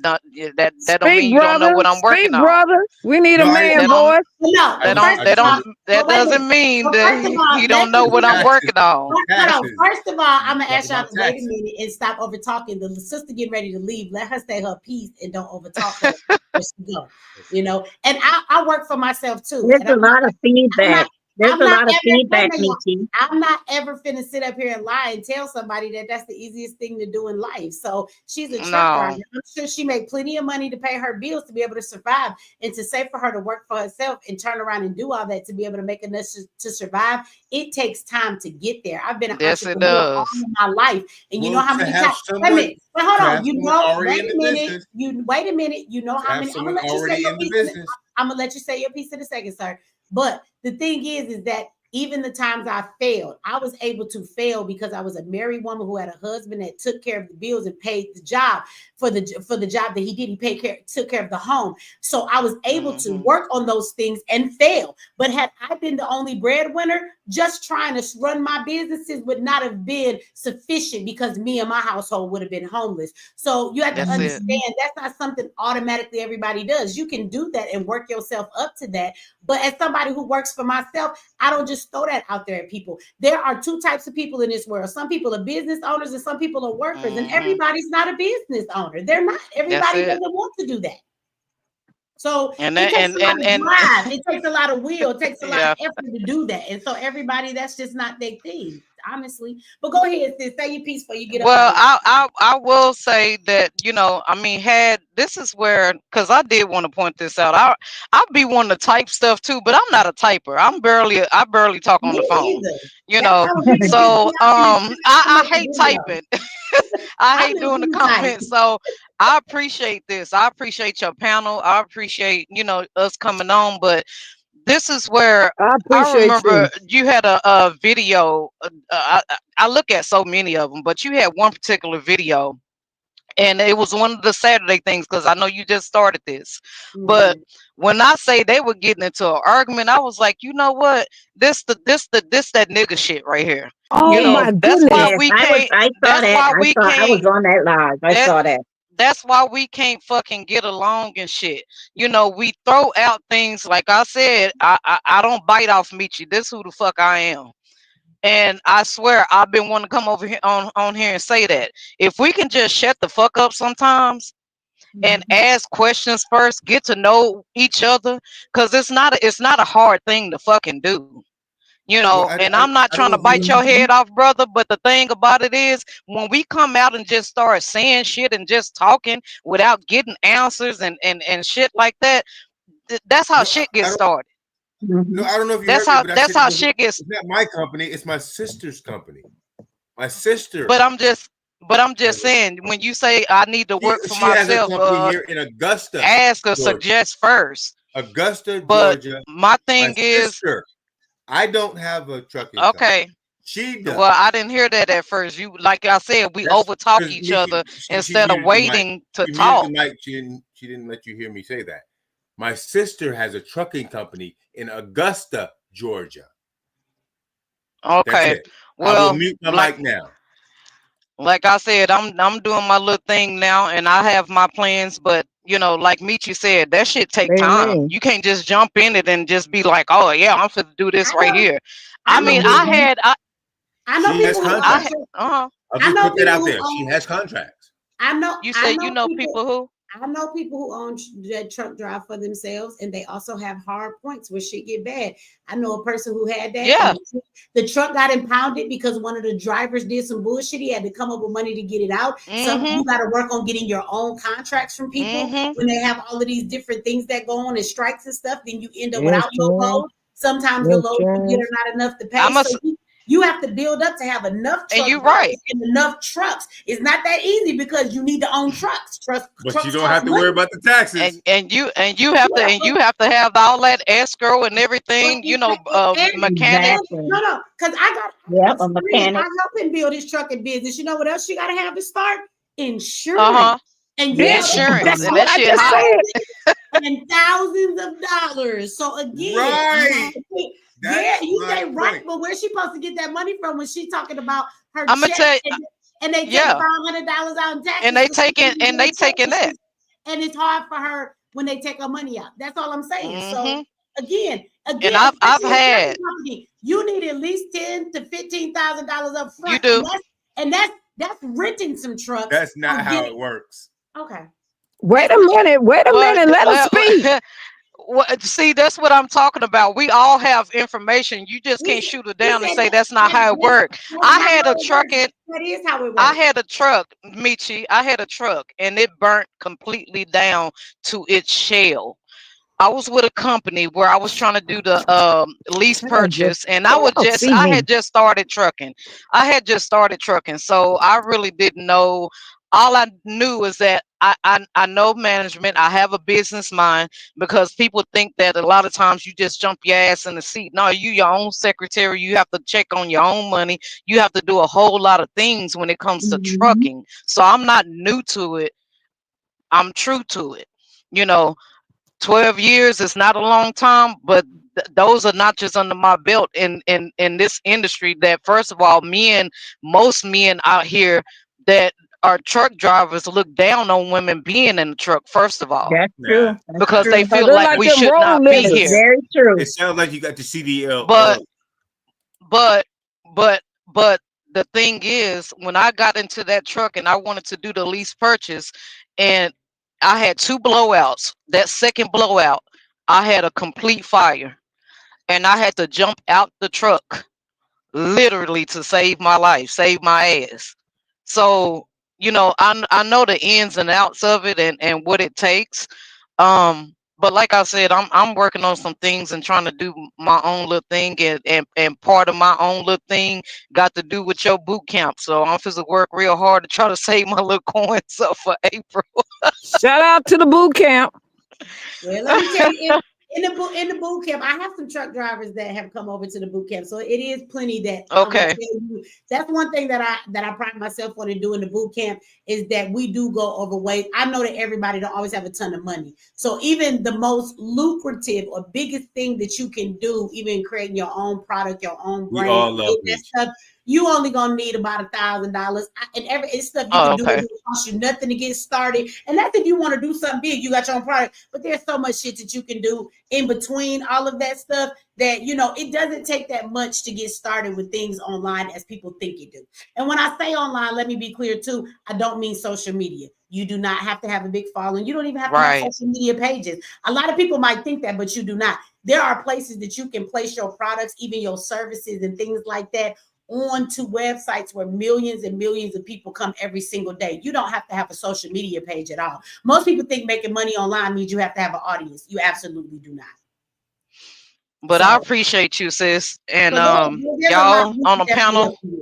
don't Speak, mean you don't know brother. what I'm working Speak, on. brother. We need a no, man That don't voice. No, I well, just first I of just all, want to that wait a minute. doesn't mean Well, that first of all, he let's don't know just what be I'm taxes. working on. hold on. Taxes. First of all, I'm gonna Talk ask y'all about to wait a taxes. minute and stop over talking. The sister getting ready to leave. Let her say her piece and don't over talk her as she go. You know, and I work for myself too, There's and a lot of feedback. There's I'm a not lot of ever feedback, wait a minute. Michi. I'm not ever finna sit up here and lie and tell somebody that that's the easiest thing to do in life. So she's a truck driver. No, I'm sure she made plenty of money to pay her bills to be able to survive, and to say for her to work for herself and turn around and do all that to be able to make enough to survive. It takes time to get there. I've been an yes it entrepreneur all does. of my life, and you know Well, how to many have times. Wait a someone minute. But hold to on. have You someone know. already Wait in a the minute. business, You wait a minute. You know to how have many. I'm someone gonna let you say already your in the piece. business. I'm gonna let you say your piece in a second, sir. But the thing is that even the times I failed, I was able to fail because I was a married woman who had a husband that took care of the bills and paid the job for the job that he did. He took care of the home. So I was able to Hmm. work on those things and fail. But had I been the only breadwinner, just trying to run my businesses would not have been sufficient because me and my household would have been homeless. So you have to That's it. understand that's not something automatically everybody does. You can do that and work yourself up to that. But as somebody who works for myself, I don't just throw that out there at people. There are two types of people in this world. Some people are business owners and some people are workers, and Hmm. everybody's not a business owner. They're not. That's Everybody it. doesn't want to do that. So And it that takes a lot of and drive. It takes a lot of will. It takes a lot of yeah. effort to do that. And so everybody, that's just not their thing, honestly. But go ahead, sis. Say your piece before you get up out Well, of here. I will say that, you know, I mean, had this is where, because I did want to point this out. I'll be wanting to type stuff too, but I'm not a typer. I barely talk on the Me phone, either. you That's why know. I was reading the picture So out and send it I to hate the video. typing. I I hate knew doing the you type. comments. So I appreciate this. I appreciate your panel. I appreciate, you know, us coming on, but this is where I I appreciate remember you. you had a video. I look at so many of them, but you had one particular video, and it was one of the Saturday things because I know you just started this. But Mhm. when I say they were getting into an argument, I was like, you know what? This that nigga shit right here. You Oh know, my Yes, that's why goodness. yes. we can't. I saw That's that. why we I was can't. on that live. I That saw that. that's why we can't fucking get along and shit. You know, we throw out things like I said. I don't bite off Michi. This who the fuck I am. And I swear I've been wanting to come over here on here and say that. If we can just shut the fuck up sometimes and Mhm. ask questions first, get to know each other, because it's not a hard thing to fucking do. You Well, know, and I'm not I don't trying know to if you bite your head off, brother. But the thing about it is, when we come out and just start saying shit and just talking without getting answers and shit like that, that's how no, shit I gets don't started. no, Mhm. I don't know if you heard me, but I That's said how shit gets. it's not my company, it's my sister's company. My sister But I'm has just saying, when you say I need to work for she has a myself, company here in Augusta, ask or Georgia. suggest first. Augusta, But Georgia. my My thing is, sister. I don't have a trucking company. okay, She well, does. I didn't hear that at first. You, like I said, we That's overtalk because each Mickey other she instead of muted the mic. waiting to She muted the talk. mic. She didn't let you hear me say that. My sister has a trucking company in Augusta, Georgia. That's Okay, it. I will well, mute my like mic now. like I said, I'm doing my little thing now, and I have my plans. But you know, like Michi said, that shit take time. Amen. You can't just jump in it and just be like, oh yeah, I'm finna do this I right know, here. I I know mean, people. I know She has people who own. I contracts. I'll I just know put that people out who there. She own. has contracts. you I said you know know people. people who? I know people who own that truck drive for themselves, and they also have hard points where shit get bad. I know a person who had that, and Yeah. the truck got impounded because one of the drivers did some bullshit. He had to come up with money to get it out. Some Mm-hmm. you got to work on getting your own contracts from people Mm-hmm. when they have all of these different things that go on and strikes and stuff. Then you end up without no Insurance, load. Sometimes the loads you get insurance. are not enough to I pay. So must, you have to build up to have enough and truck you right. drivers and enough trucks. It's not that easy because you need to own trucks. But you Trucks don't cost have to worry money. about the taxes. And you have to, and you have to have all that escrow and everything, you know, mechanic. No, Exactly. no, because I got Yep, a a friend. I mechanic. helped him build his trucking business. You know what else you got to have to start? Insurance. Uh-huh. And you Yep, know that Insurance, costs That's and what that I shit just high. said. thousands and thousands of dollars. So again, Right. yeah, That's you my say right, point. but where's she supposed to get that money from when she talking about her I'm gonna check tell you, and they take yeah, $500 out in and taxes they because she taking, didn't and get a they check taking that. and it's hard for her when they take her money out. That's all I'm saying. So Mm-hmm. again, And I've especially a had, trucking company, you need at least $10,000 to $15,000 up you front, do. and that's renting some trucks That's not or how it getting works. okay. Wait That's a not minute. Wait a Well, minute. Let us well, speak. see, that's what I'm talking about. We all have information. You just can't he, shoot it he down and said say that's not how it worked. that's I not had how a it works. trucking, That is how it I works. had a truck, Michi. I had a truck, and it burnt completely down to its shell. I was with a company where I was trying to do the lease Y'all just, purchase, and y'all see I me. had just started trucking. So I really didn't know. All I knew is that I know management. I have a business mind, because people think that a lot of times you just jump your ass in the seat. No, you your own secretary. You have to check on your own money. You have to do a whole lot of things when it comes to Hmm. trucking. So I'm not new to it. I'm true to it. You know, 12 years is not a long time, but those are not just under my belt in this industry. That first of all, most men out here that are truck drivers look down on women being in the truck, first of all, That's Nah. true. That's because they true. Cause feel they're like like we them should road not be That's niggers. here. very true. It sounds like you got the CDL. But but but but the thing is, when I got into that truck and I wanted to do the lease purchase, and I had two blowouts. That second blowout, I had a complete fire, and I had to jump out the truck literally to save my life, save my ass. So, you know, I know the ins and outs of it, and what it takes. But like I said, I'm working on some things and trying to do my own little thing, and part of my own little thing got to do with your boot camp. So I'm supposed to work real hard to try to save my little coins up for April. Shout out to the boot camp. Well, let me tell you, in the boot camp, I have some truck drivers that have come over to the boot camp, so it is plenty that I will tell Okay. you. That's one thing that I pride myself on to do in the boot camp is that we do go overweight. I know that everybody don't always have a ton of money, so even the most lucrative or biggest thing that you can do, even creating your own product, your own We brand, all love that Meech. stuff. You only gonna need about $1,000, and it's stuff you Oh, can do. okay. It costs you nothing to get started, and that's if you want to do something big. You got your own product, but there's so much shit that you can do in between all of that stuff that it doesn't take that much to get started with things online as people think it do. And when I say online, let me be clear too. I don't mean social media. You do not have to have a big following. You don't even have to have Right. social media pages. A lot of people might think that, but you do not. There are places that you can place your products, even your services and things like that, onto websites where millions and millions of people come every single day. You don't have to have a social media page at all. Most people think making money online means you have to have an audience. You absolutely do not. But I So, appreciate you, sis. And there's a lot y'all we on can the definitely panel. help you with.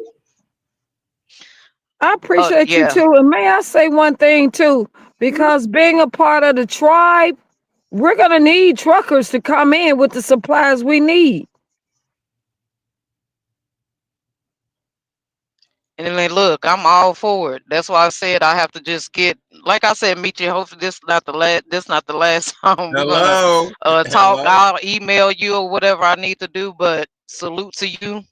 I appreciate you Yeah. too. And may I say one thing too? Because being a part of the tribe, we're gonna need truckers to come in with the supplies we need. And then look, I'm all for it. That's why I said I have to just get, like I said, meet you. Hopefully this not the last time we're gonna Hello. talk. Hello. I'll email you or whatever I need to do. But salute to you,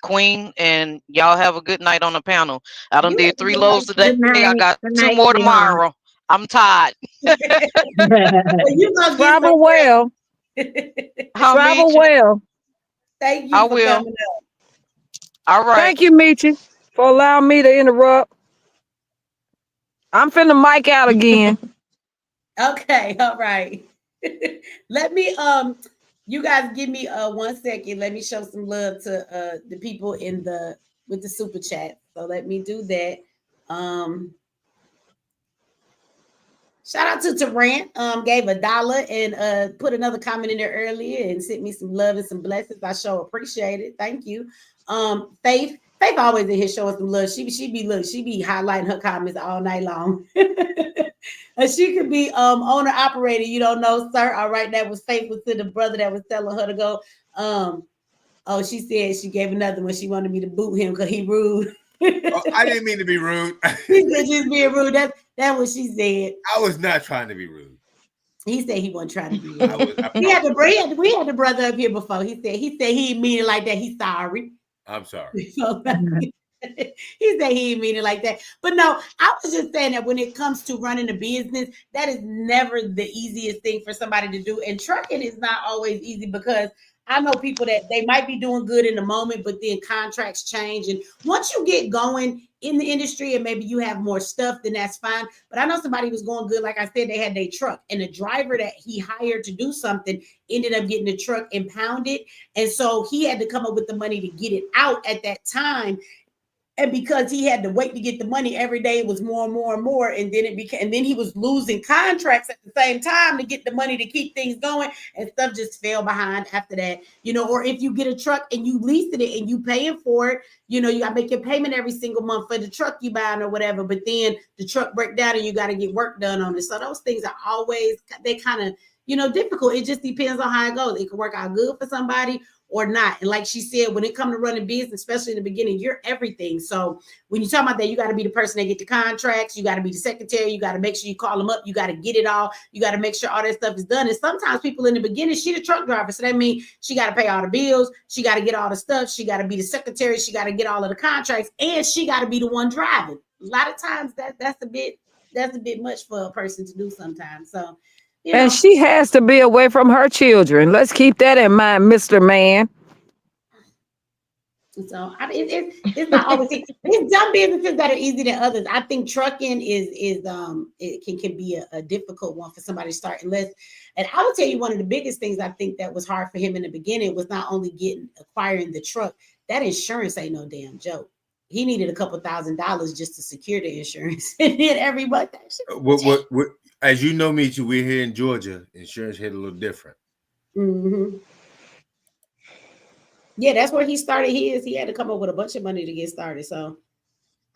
Queen, and y'all have a good night on the panel. I done did 3 loads today. Good night. I got Good 2 night, more sweetheart. tomorrow. I'm tired. Well, you gonna get Travel some well. I'll Travel meet you. well. Thank you I for will. coming up. All right. Thank you, Michi, for allowing me to interrupt. I'm finna mic out again. Okay, all right. Let me you guys give me 1 second. Let me show some love to the people in the with the super chat. So let me do that. Shout out to Tarant. Gave $1 and put another comment in there earlier and sent me some love and some blessings. I sure appreciate it. Thank you. Faith always in here showing some love. She be highlighting her comments all night long. And she could be owner operator. You don't know, sir. All right, that was faithful to the brother that was telling her to go. Oh, she said she gave another one. She wanted me to boot him because he rude. Oh, I didn't mean to be rude. She said just being rude. That's what she said. I was not trying to be rude. He said he wasn't trying to be rude. We had the brother up here before. He said he didn't mean it like that. He's sorry. I'm sorry. So, he said he didn't mean it like that. But no, I was just saying that when it comes to running a business, that is never the easiest thing for somebody to do. And trucking is not always easy because I know people that they might be doing good in the moment, but then contracts change. And once you get going in the industry and maybe you have more stuff, then that's fine. But I know somebody was going good. Like I said, they had their truck and the driver that he hired to do something ended up getting the truck impounded. And so he had to come up with the money to get it out at that time. And because he had to wait to get the money every day, it was more and more and more. And then and then he was losing contracts at the same time to get the money to keep things going. And stuff just fell behind after that, or if you get a truck and you leased it and you paying for it, you got to make your payment every single month for the truck you buying or whatever. But then the truck break down and you got to get work done on it. So those things are always, they kind of, difficult. It just depends on how it goes. It can work out good for somebody or not. And like she said, when it comes to running business, especially in the beginning, you're everything. So when you talk about that, you got to be the person that get the contracts. You got to be the secretary. You got to make sure you call them up. You got to get it all. You got to make sure all that stuff is done. And sometimes people in the beginning, she the truck driver. So that means she got to pay all the bills. She got to get all the stuff. She got to be the secretary. She got to get all of the contracts and she got to be the one driving. A lot of times that's a bit much for a person to do sometimes. So, and she has to be away from her children. Let's keep that in mind, Mr. Man. So it's not always it's some businesses that are easy than others. I think trucking is it can be a difficult one for somebody to start unless. And I will tell you one of the biggest things I think that was hard for him in the beginning was not only acquiring the truck. That insurance ain't no damn joke. He needed a couple $1,000s just to secure the insurance, and then every month. What as you know, Michi, we're here in Georgia. Insurance hit a little different. Mm-hmm. Yeah, that's where he started his. He had to come up with a bunch of money to get started. So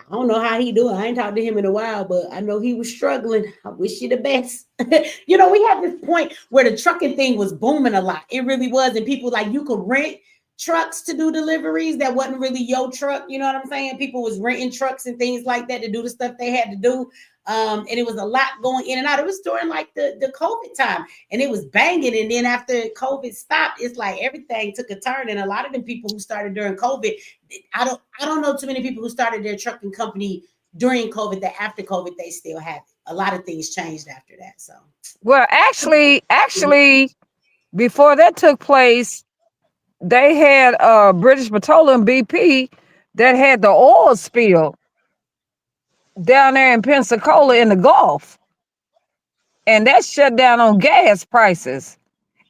I don't know how he do it. I ain't talked to him in a while, but I know he was struggling. I wish you the best. We had this point where the trucking thing was booming a lot. It really was. And people you could rent trucks to do deliveries. That wasn't really your truck. You know what I'm saying? People was renting trucks and things like that to do the stuff they had to do. And it was a lot going in and out. It was during the COVID time and it was banging. And then after COVID stopped, it's like everything took a turn. And a lot of the people who started during COVID, I don't know too many people who started their trucking company during COVID that after COVID, they still have it. A lot of things changed after that. So, well, actually, before that took place, they had British Petroleum BP that had the oil spill down there in Pensacola in the Gulf. And that shut down on gas prices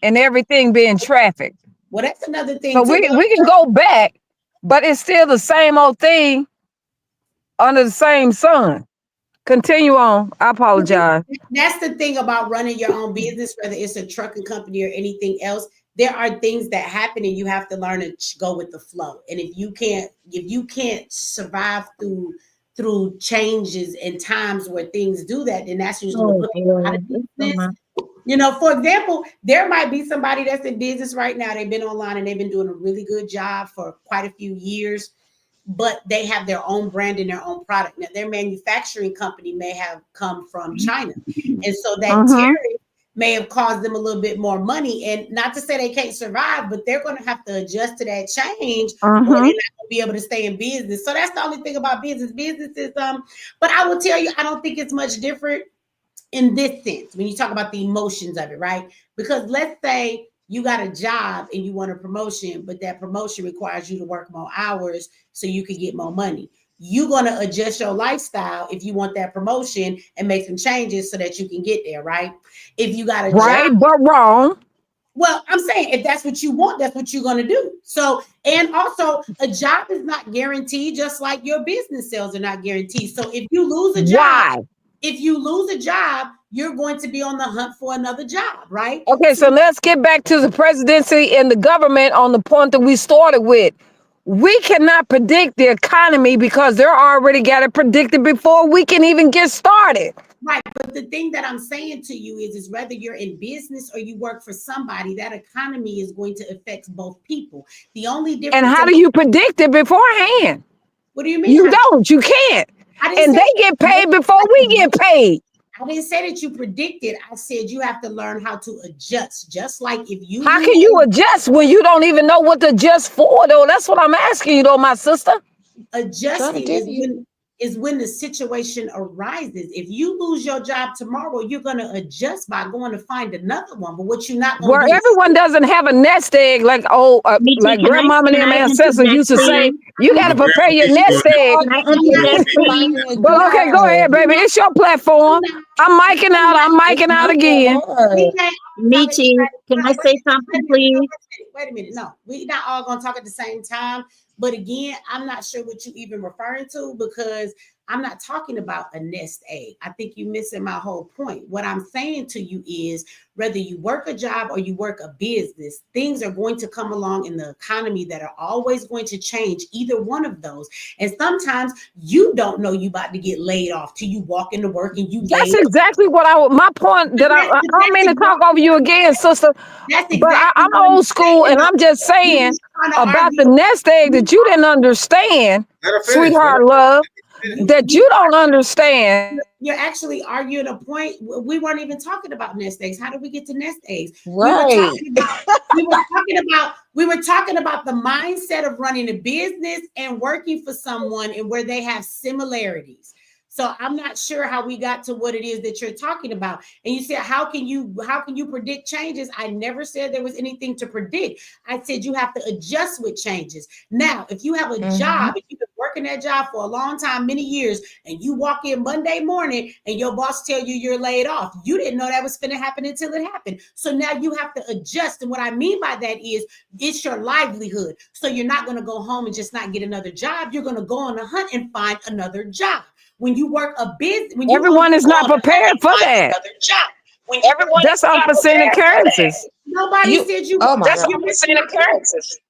and everything being trafficked. Well, that's another thing. So we can go back, but it's still the same old thing under the same sun. Continue on. I apologize. That's the thing about running your own business, whether it's a trucking company or anything else. There are things that happen and you have to learn to go with the flow. And if you can't survive through changes and times where things do that, then that's usually what puts a lot of business. For example, there might be somebody that's in business right now. They've been online and they've been doing a really good job for quite a few years, but they have their own brand and their own product. Now, their manufacturing company may have come from China. And so that tariff may have caused them a little bit more money. And not to say they can't survive, but they're going to have to adjust to that change, or they're not going to be able to stay in business. So that's the only thing about business. Business is, but I will tell you, I don't think it's much different in this sense when you talk about the emotions of it, right? Because let's say you got a job and you want a promotion, but that promotion requires you to work more hours so you can get more money. You're going to adjust your lifestyle if you want that promotion and make some changes so that you can get there, right? If you got a job, but wrong. Well, I'm saying if that's what you want, that's what you're going to do. So, and also a job is not guaranteed, just like your business sales are not guaranteed. So if you lose a job, you're going to be on the hunt for another job, right? Okay, so let's get back to the presidency and the government on the point that we started with. We cannot predict the economy because they're already got it predicted before we can even get started. Right, but the thing that I'm saying to you is whether you're in business or you work for somebody, that economy is going to affect both people. The only difference. And how do you predict it beforehand? What do you mean? You don't. You can't. And they get paid before we get paid. I didn't say that you predicted. I said you have to learn how to adjust. Just like if you. How can you adjust when you don't even know what to adjust for, though? That's what I'm asking you, though, my sister. Adjusting is when the situation arises. If you lose your job tomorrow, you're going to adjust by going to find another one. But what you're not going to do. Everyone doesn't have a nest egg like like grandmama and them ancestors used to say. You got to prepare your nest egg. Well, okay, go ahead, baby. It's your platform. I'm micing out. I'm micing out again. Michi, can I say something, please? Wait a minute. No, we're not all going to talk at the same time. But again, I'm not sure what you even referring to because I'm not talking about a nest egg. I think you're missing my whole point. What I'm saying to you is whether you work a job or you work a business, things are going to come along in the economy that are always going to change either one of those. And sometimes you don't know you about to get laid off till you walk into work and you. That's exactly what my point that I don't mean to talk over you again, sister. But I'm old school and I'm just saying about the nest egg that you didn't understand, sweetheart love, that you don't understand. You're actually arguing a point. We weren't even talking about nest eggs. How did we get to nest eggs? Right. We were talking about the mindset of running a business and working for someone and where they have similarities. So I'm not sure how we got to what it is that you're talking about. And you said, how can you predict changes? I never said there was anything to predict. I said you have to adjust with changes. Now, if you have a job, if you've been working that job for a long time, many years, and you walk in Monday morning and your boss tell you you're laid off, you didn't know that was going to happen until it happened. So now you have to adjust. And what I mean by that is it's your livelihood. So you're not going to go home and just not get another job. You're going to go on a hunt and find another job. When you work a business, everyone is not prepared for that. That's unforeseen occurrences. Nobody said you. That's unforeseen occurrences.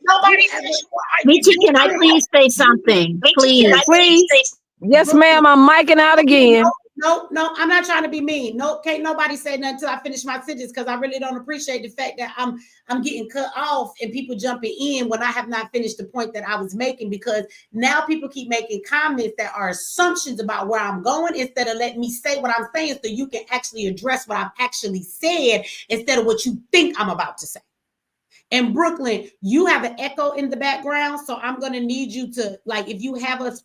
Nobody said you. Michi, can I please say something? Please. Yes, ma'am. I'm micing out again. No, I'm not trying to be mean. No, can't nobody say nothing until I finish my sentence because I really don't appreciate the fact that I'm getting cut off and people jumping in when I have not finished the point that I was making, because now people keep making comments that are assumptions about where I'm going instead of letting me say what I'm saying so you can actually address what I've actually said instead of what you think I'm about to say. And Brooklyn, you have an echo in the background, so I'm going to need you to, like, if you have us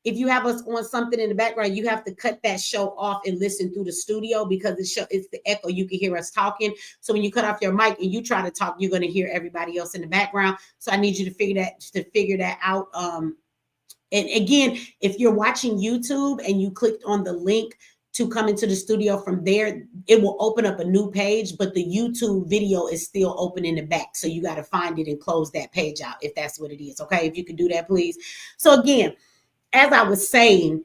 if you have us on something in the background, you have to cut that show off and listen through the studio because it's the echo. You can hear us talking. So when you cut off your mic and you try to talk, you're going to hear everybody else in the background. So I need you to figure that out. And again, if you're watching YouTube and you clicked on the link to come into the studio from there, it will open up a new page, but the YouTube video is still open in the back. So you got to find it and close that page out if that's what it is. Okay, if you could do that, please. So again, as I was saying,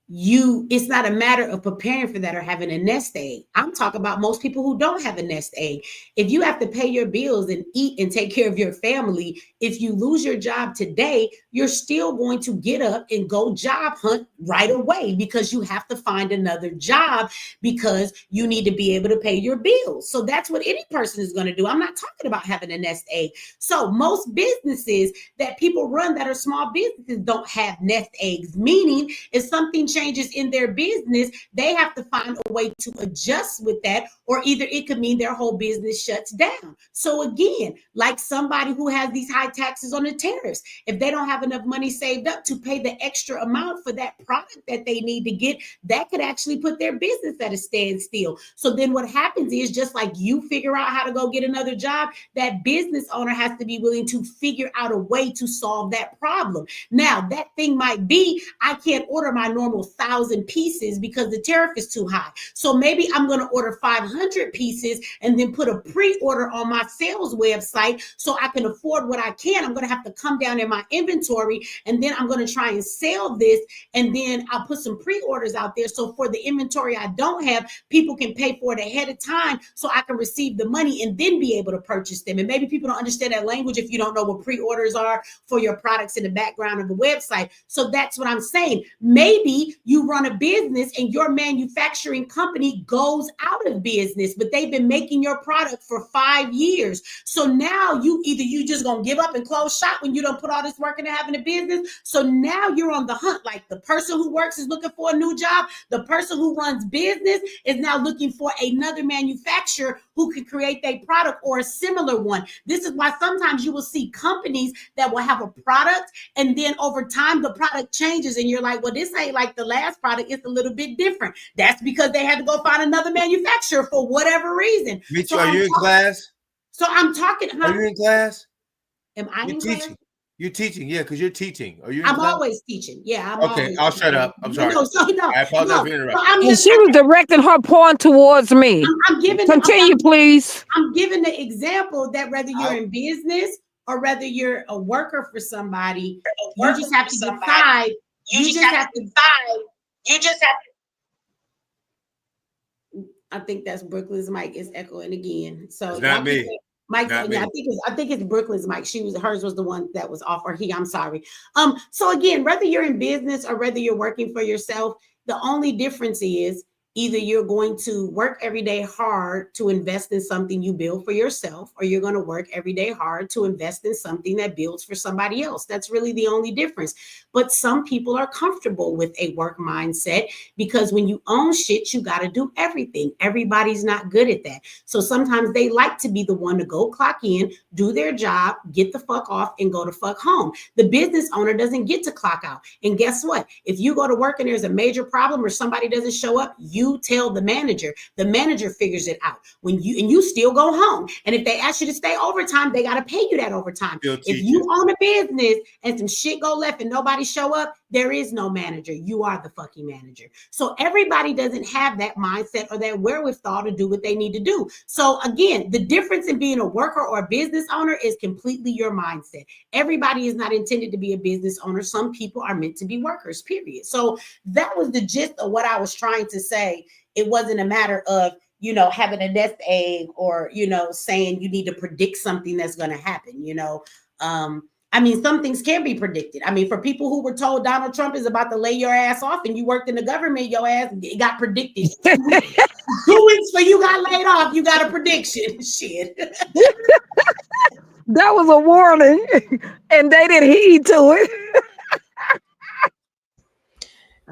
it's not a matter of preparing for that or having a nest egg. I'm talking about most people who don't have a nest egg. If you have to pay your bills and eat and take care of your family, if you lose your job today, you're still going to get up and go job hunt right away because you have to find another job because you need to be able to pay your bills. So that's what any person is going to do. I'm not talking about having a nest egg. So most businesses that people run that are small businesses don't have nest eggs, meaning if something changes in their business, they have to find a way to adjust with that, or either it could mean their whole business shuts down. So again, like somebody who has these high taxes on the tariffs, if they don't have enough money saved up to pay the extra amount for that product that they need to get, that could actually put their business at a standstill. So then what happens is, just like you figure out how to go get another job, that business owner has to be willing to figure out a way to solve that problem. Now, that thing might be, I can't order my normal 1,000 pieces because the tariff is too high. So maybe I'm going to order 500 pieces and then put a pre-order on my sales website so I can afford what I can. I'm going to have to come down in my inventory, and then I'm going to try and sell this, and then I'll put some pre-orders out there. So for the inventory I don't have, people can pay for it ahead of time so I can receive the money and then be able to purchase them. And maybe people don't understand that language if you don't know what pre-orders are for your products in the background of the website. So that's what I'm saying. Maybe you run a business and your manufacturing company goes out of business, but they've been making your product for 5 years. So now you just gonna give up and close shop when you don't put all this work into having a business. So now you're on the hunt. Like the person who works is looking for a new job. The person who runs business is now looking for another manufacturer who can create their product or a similar one. This is why sometimes you will see companies that will have a product, and then over time the product changes and you're like, well, this ain't like the last product, it's a little bit different. That's because they had to go find another manufacturer for whatever reason. Mitch, So are you in class? So I'm talking. Are you in class? Am I in teaching? class? You're teaching, yeah, because you're teaching. Are you? I'm always teaching. Yeah, I'm okay. I'll shut up. I'm sorry. No, I apologize for interrupting. And she was directing her point towards me. I'm giving. Continue, please. I'm giving the example that whether you're in business or whether you're a worker for somebody, you just have to decide. You just have to decide. You just have to. I think that's Brooklyn's mic is echoing again. So it's not me. Mike, yeah, I think it's Brooklyn's mic. Hers was the one that was off, or he. I'm sorry. So again, whether you're in business or whether you're working for yourself, the only difference is either you're going to work every day hard to invest in something you build for yourself, or you're going to work every day hard to invest in something that builds for somebody else. That's really the only difference. But some people are comfortable with a work mindset because when you own shit, you got to do everything. Everybody's not good at that. So sometimes they like to be the one to go clock in, do their job, get the fuck off, and go to fuck home. The business owner doesn't get to clock out. And guess what? If you go to work and there's a major problem or somebody doesn't show up, you tell the manager figures it out. When you still go home. And if they ask you to stay overtime, they got to pay you that overtime. If you own a business and some shit go left and nobody show up, there is no manager. You are the fucking manager. So everybody doesn't have that mindset or that wherewithal to do what they need to do. So again, the difference in being a worker or a business owner is completely your mindset. Everybody is not intended to be a business owner. Some people are meant to be workers, period. So that was the gist of what I was trying to say. It wasn't a matter of, having a nest egg or, saying you need to predict something that's going to happen, some things can be predicted. For people who were told Donald Trump is about to lay your ass off and you worked in the government, your ass got predicted. 2 weeks before you got laid off, you got a prediction. Shit. That was a warning and they didn't heed to it.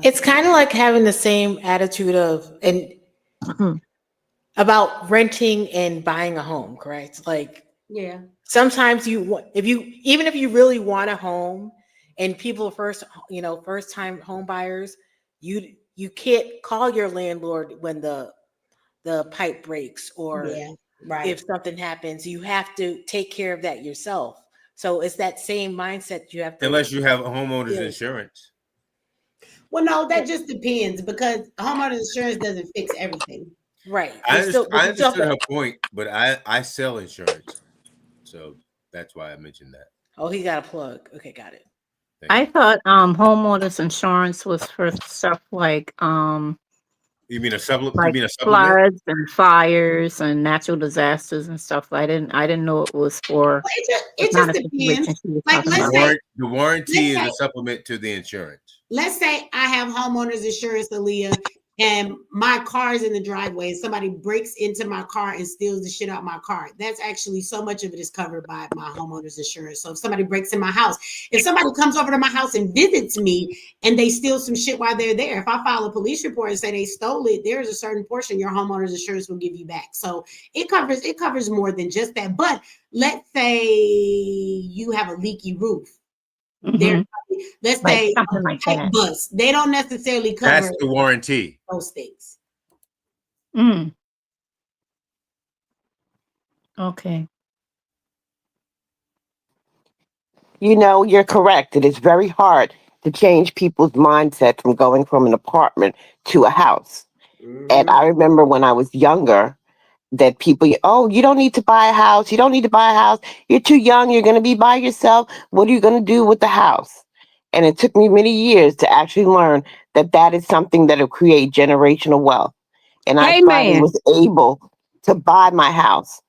It's kind of like having the same attitude about renting and buying a home, correct? Like, yeah. Sometimes if you really want a home, and people first time home buyers, you can't call your landlord when the pipe breaks or if something happens. You have to take care of that yourself. So it's that same mindset you have to. Unless you have a homeowner's insurance. Well, no, that just depends because homeowner's insurance doesn't fix everything. Right. I understood her point, but I sell insurance. So that's why I mentioned that. Oh, he got a plug. Okay, got it. I thought homeowners insurance was for stuff like You mean a supplement? Floods and fires and natural disasters and stuff. I didn't know it was for. It just depends. Like the warranty is a supplement to the insurance. Let's say I have homeowners insurance, Aaliyah, and my car's in the driveway and somebody breaks into my car and steals the shit out my car, that's actually so much of it is covered by my homeowner's insurance. So if somebody breaks in my house, if somebody comes over to my house and visits me and they steal some shit while they're there, if I file a police report and say they stole it, there's a certain portion your homeowner's insurance will give you back. So it covers more than just that. But let's say you have a leaky roof. Mhm. Let's Like say something a like pipe that. bust. They don't necessarily cover That's the warranty. those things. Mm. Okay. You know, you're correct. It is very hard to change people's mindset from going from an apartment to a house. And I remember when I was younger that people, oh, you don't need to buy a house. You don't need to buy a house. You're too young. You're going to be by yourself. What are you going to do with the house? And it took me many years to actually learn that that is something that will create generational wealth. And I finally Amen. was able to buy my house.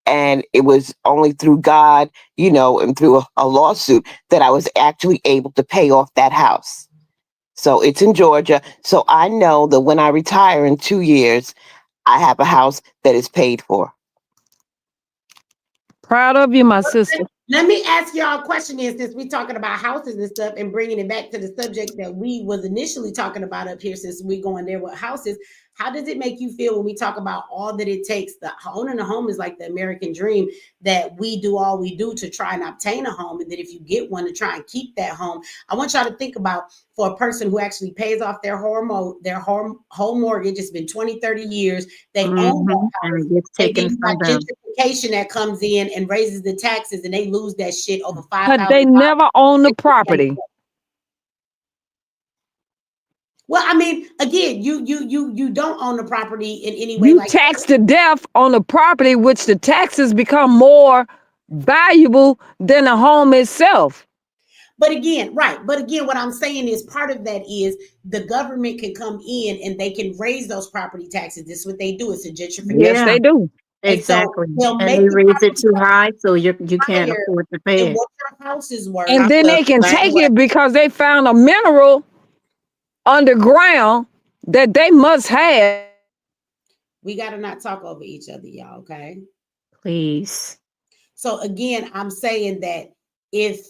And it was only through God, you know, and through a lawsuit that I was actually able to pay off that house. So it's in Georgia. So I know that when I retire in 2 years, I have a house that is paid for. Proud of you, my sister. Let me ask y'all a question here, since we're talking about houses and stuff and bringing it back to the subject that we was initially talking about up here, since we're going there with houses. How does it make you feel when we talk about all that it takes? The owning a home is like the American dream, that we do all we do to try and obtain a home. And that if you get one, to try and keep that home. I want y'all to think about, for a person who actually pays off their home mortgage, it's been 20, 30 years, they own that house, And it gets and then taken you from got them. gentrification that comes in and raises the taxes, and they lose that shit over But they $5,000. never own the property. Well, I mean, again, you don't own the property in any way You like tax that. to death on the property, which the taxes become more valuable than the home itself. But again, right. But again, what I'm saying is, part of that is the government can come in and they can raise those property taxes. This is what they do. It's a gentrification. Yes, they do. And so Exactly. they'll And make they the raise it property too high, so you can't higher afford to pay than it. what your house is worth. And I then feel they can the same take way. it because they found a mineral underground that they must have. We got to not talk over each other, y'all, okay? Please. So again, I'm saying that if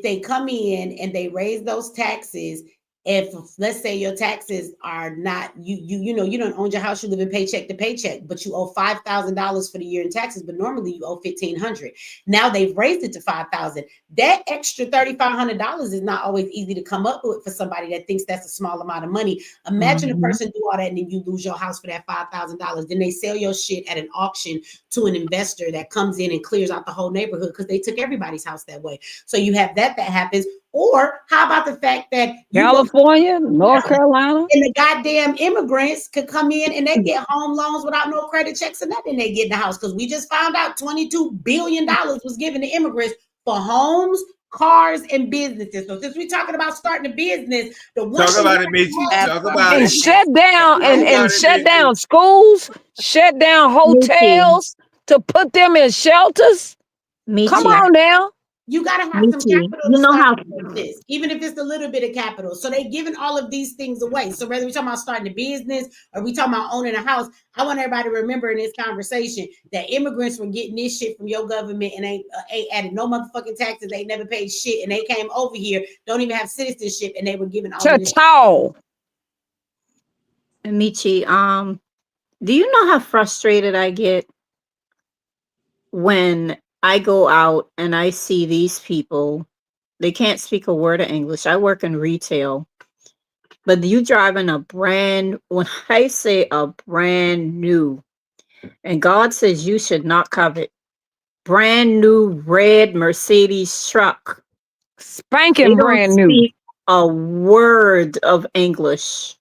they come in and they raise those taxes, if let's say your taxes are not, you know, you don't own your house, you live in paycheck to paycheck, but you owe $5,000 for the year in taxes, but normally you owe $1,500. Now they've raised it to $5,000. That extra $3,500 is not always easy to come up with for somebody that thinks that's a small amount of money. Imagine a person do all that and then you lose your house for that $5,000. Then they sell your shit at an auction to an investor that comes in and clears out the whole neighborhood, because they took everybody's house that way. So you have that happens. Or how about the fact that California, North Carolina, and the goddamn immigrants could come in and they get home loans without no credit checks or nothing, they get in the house? Because we just found out $22 billion was given to immigrants for homes, cars, and businesses. So since we're talking about starting a business, the one Talk about it, Michi. Talk about and it. shut down Talk about and it, shut Michi. down schools, shut down hotels to put them in shelters. Come on now. You got to have some capital You to know start how this, even if it's a little bit of capital. So they're giving all of these things away. So whether we're talking about starting a business or we talking about owning a house, I want everybody to remember in this conversation that immigrants were getting this shit from your government and ain't added no motherfucking taxes. They never paid shit, and they came over here, don't even have citizenship, and they were given all of this. Michi, do you know how frustrated I get when I go out and I see these people? They can't speak a word of English. I work in retail, but you driving when I say a brand new, and God says you should not covet, brand new red Mercedes truck. Spanking They don't brand new. speak a word of English.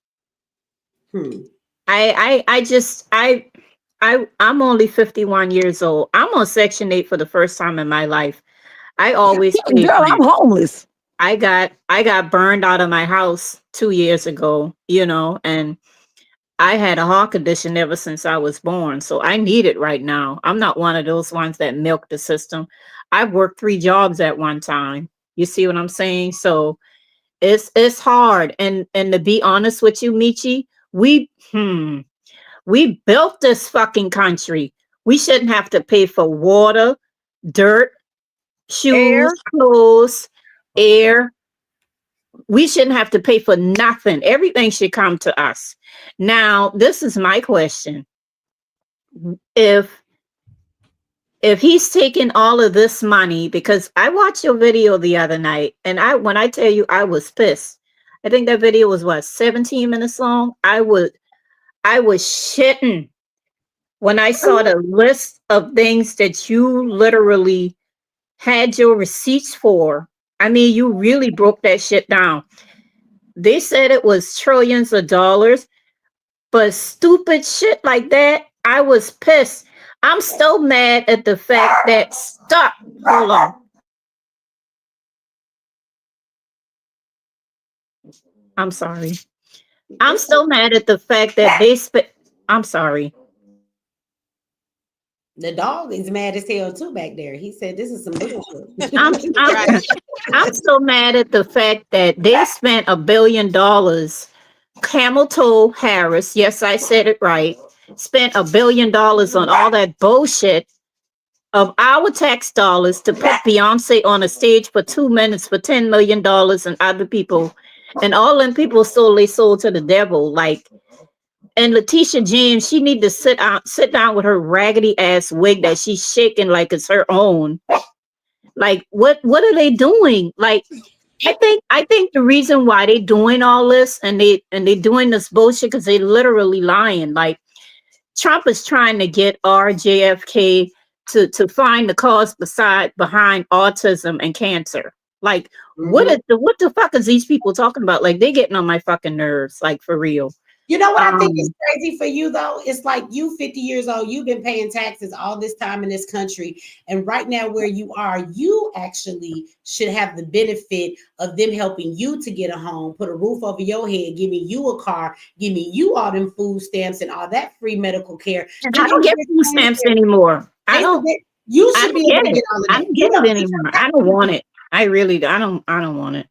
I'm only 51 years old. I'm on Section 8 for the first time in my life. I always paid Girl, rent. I'm homeless. I got burned out of my house 2 years ago, you know, and I had a heart condition ever since I was born. So I need it right now. I'm not one of those ones that milk the system. I've worked 3 jobs at one time. You see what I'm saying? So it's hard. And to be honest with you, Michi, We built this fucking country. We shouldn't have to pay for water, dirt, shoes, clothes, air. We shouldn't have to pay for nothing. Everything should come to us. Now, this is my question. If he's taking all of this money, because I watched your video the other night, and when I tell you I was pissed. I think that video was what, 17 minutes long? I was shitting when I saw the list of things that you literally had your receipts for. I mean, you really broke that shit down. They said it was trillions of dollars, but stupid shit like that, I was pissed. I'm still mad at the fact that, stop, hold on. I'm sorry. I'm still mad at the fact that they I'm sorry. The dog is mad as hell too back there. He said this is some bullshit. I'm so mad at the fact that they spent $1 billion. Camel Toe Harris, yes, I said it right, spent $1 billion on all that bullshit of our tax dollars to put Beyonce on a stage for 2 minutes for $10 million, and other people, and all them people sold their soul to the devil. Like, and Letitia James, she need to sit down with her raggedy ass wig that she's shaking like it's her own. Like, what are they doing? Like, I think the reason why they doing all this and they doing this bullshit because they literally lying. Like, Trump is trying to get RJFK to find the cause behind autism and cancer. Like, what the fuck is these people talking about? Like, they getting on my fucking nerves, like, for real. You know what I think is crazy for you though? It's like you 50 years old, you've been paying taxes all this time in this country. And right now where you are, you actually should have the benefit of them helping you to get a home, put a roof over your head, giving you a car, giving you all them food stamps and all that free medical care. I don't get food stamps anymore. You should be able to get all of that. I don't get it anymore. I don't want it. I really, I don't want it.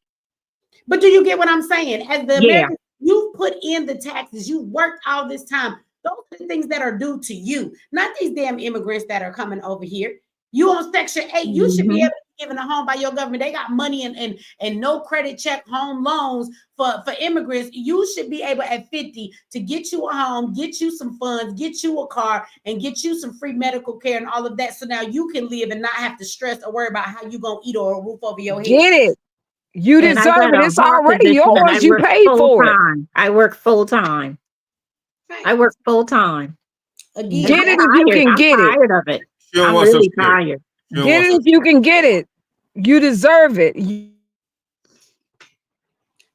But do you get what I'm saying? As the American, you put in the taxes, you worked all this time. Those are the things that are due to you, not these damn immigrants that are coming over here. You on Section 8, you should be able to be given a home by your government. They got money and no credit check home loans for immigrants. You should be able at 50 to get you a home, get you some funds, get you a car, and get you some free medical care and all of that. So now you can live and not have to stress or worry about how you gonna eat or a roof over your head. Get it. You deserve it. It's already yours. You paid for it. I work full time. I work full time. Again, get it if you can get it. I'm tired of it. I'm really tired. Get it if you can get it. You deserve it.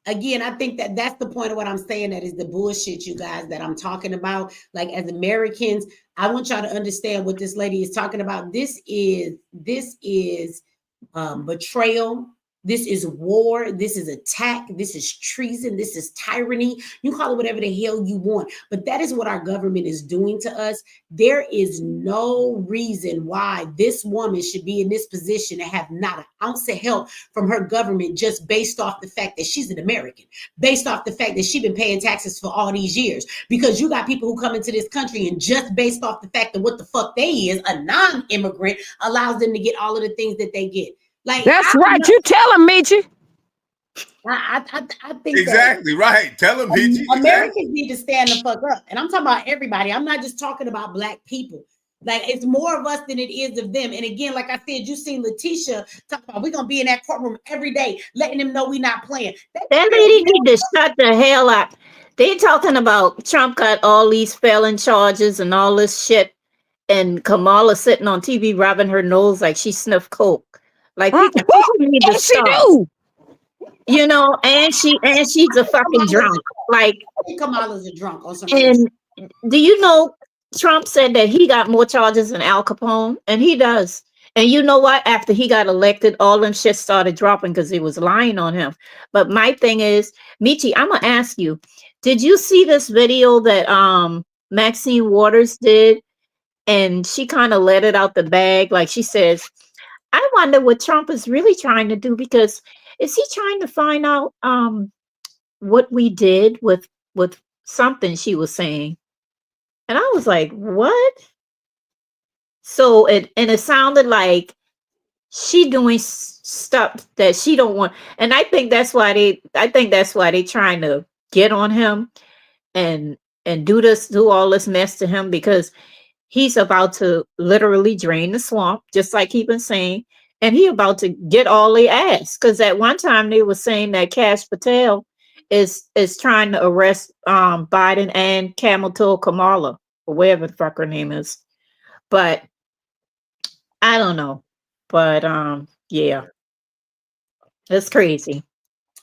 Again, I think that's the point of what I'm saying. That is the bullshit, you guys, that I'm talking about. Like, as Americans, I want y'all to understand what this lady is talking about. This is betrayal. This is war. This is attack. This is treason. This is tyranny. You call it whatever the hell you want. But that is what our government is doing to us. There is no reason why this woman should be in this position and have not an ounce of help from her government just based off the fact that she's an American, based off the fact that she's been paying taxes for all these years. Because you got people who come into this country and just based off the fact that what the fuck they is, a non-immigrant, allows them to get all of the things that they get. Like, that's right. You tell him, Michi. I think exactly right. Tell him, Michi. Americans need to stand the fuck up, and I'm talking about everybody. I'm not just talking about Black people. Like, it's more of us than it is of them. And again, like I said, you seen Letitia talk about we're gonna be in that courtroom every day, letting them know we're not playing. That lady need to shut the hell up. They talking about Trump got all these felon charges and all this shit, and Kamala sitting on TV rubbing her nose like she sniffed coke. Like, people need to stop. You know, and she's a fucking drunk. Like, Kamala's a drunk on some reason. Do you know Trump said that he got more charges than Al Capone? And he does. And you know what? After he got elected, all them shit started dropping because he was lying on him. But my thing is, Michi, I'm gonna ask you, did you see this video that Maxine Waters did? And she kind of let it out the bag. Like, she says, I wonder what Trump is really trying to do, because is he trying to find out what we did with something she was saying. And I was like, what? So it sounded like she doing stuff that she don't want. And I think that's why they trying to get on him and do all this mess to him, because he's about to literally drain the swamp, just like he been saying, and he about to get all the ass. Because at one time they were saying that Kash Patel is trying to arrest Biden and Kamala, or whatever the fuck her name is. But I don't know. But yeah, that's crazy.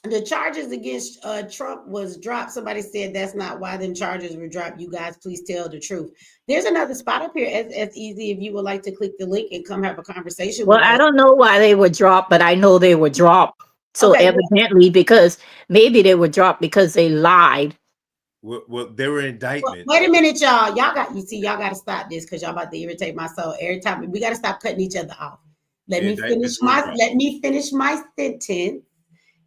The charges against Trump was dropped. Somebody said that's not why them charges were dropped. You guys, please tell the truth. There's another spot up here. As easy if you would like to click the link and come have a conversation Well, with I us. don't know why they were dropped, but I know they were dropped. So Okay, evidently, because maybe they were dropped because they lied. Well, there were indictments. Wait a minute, y'all. Y'all got to stop this because y'all about to irritate my soul every time. We got to stop cutting each other off. Let me finish my sentence.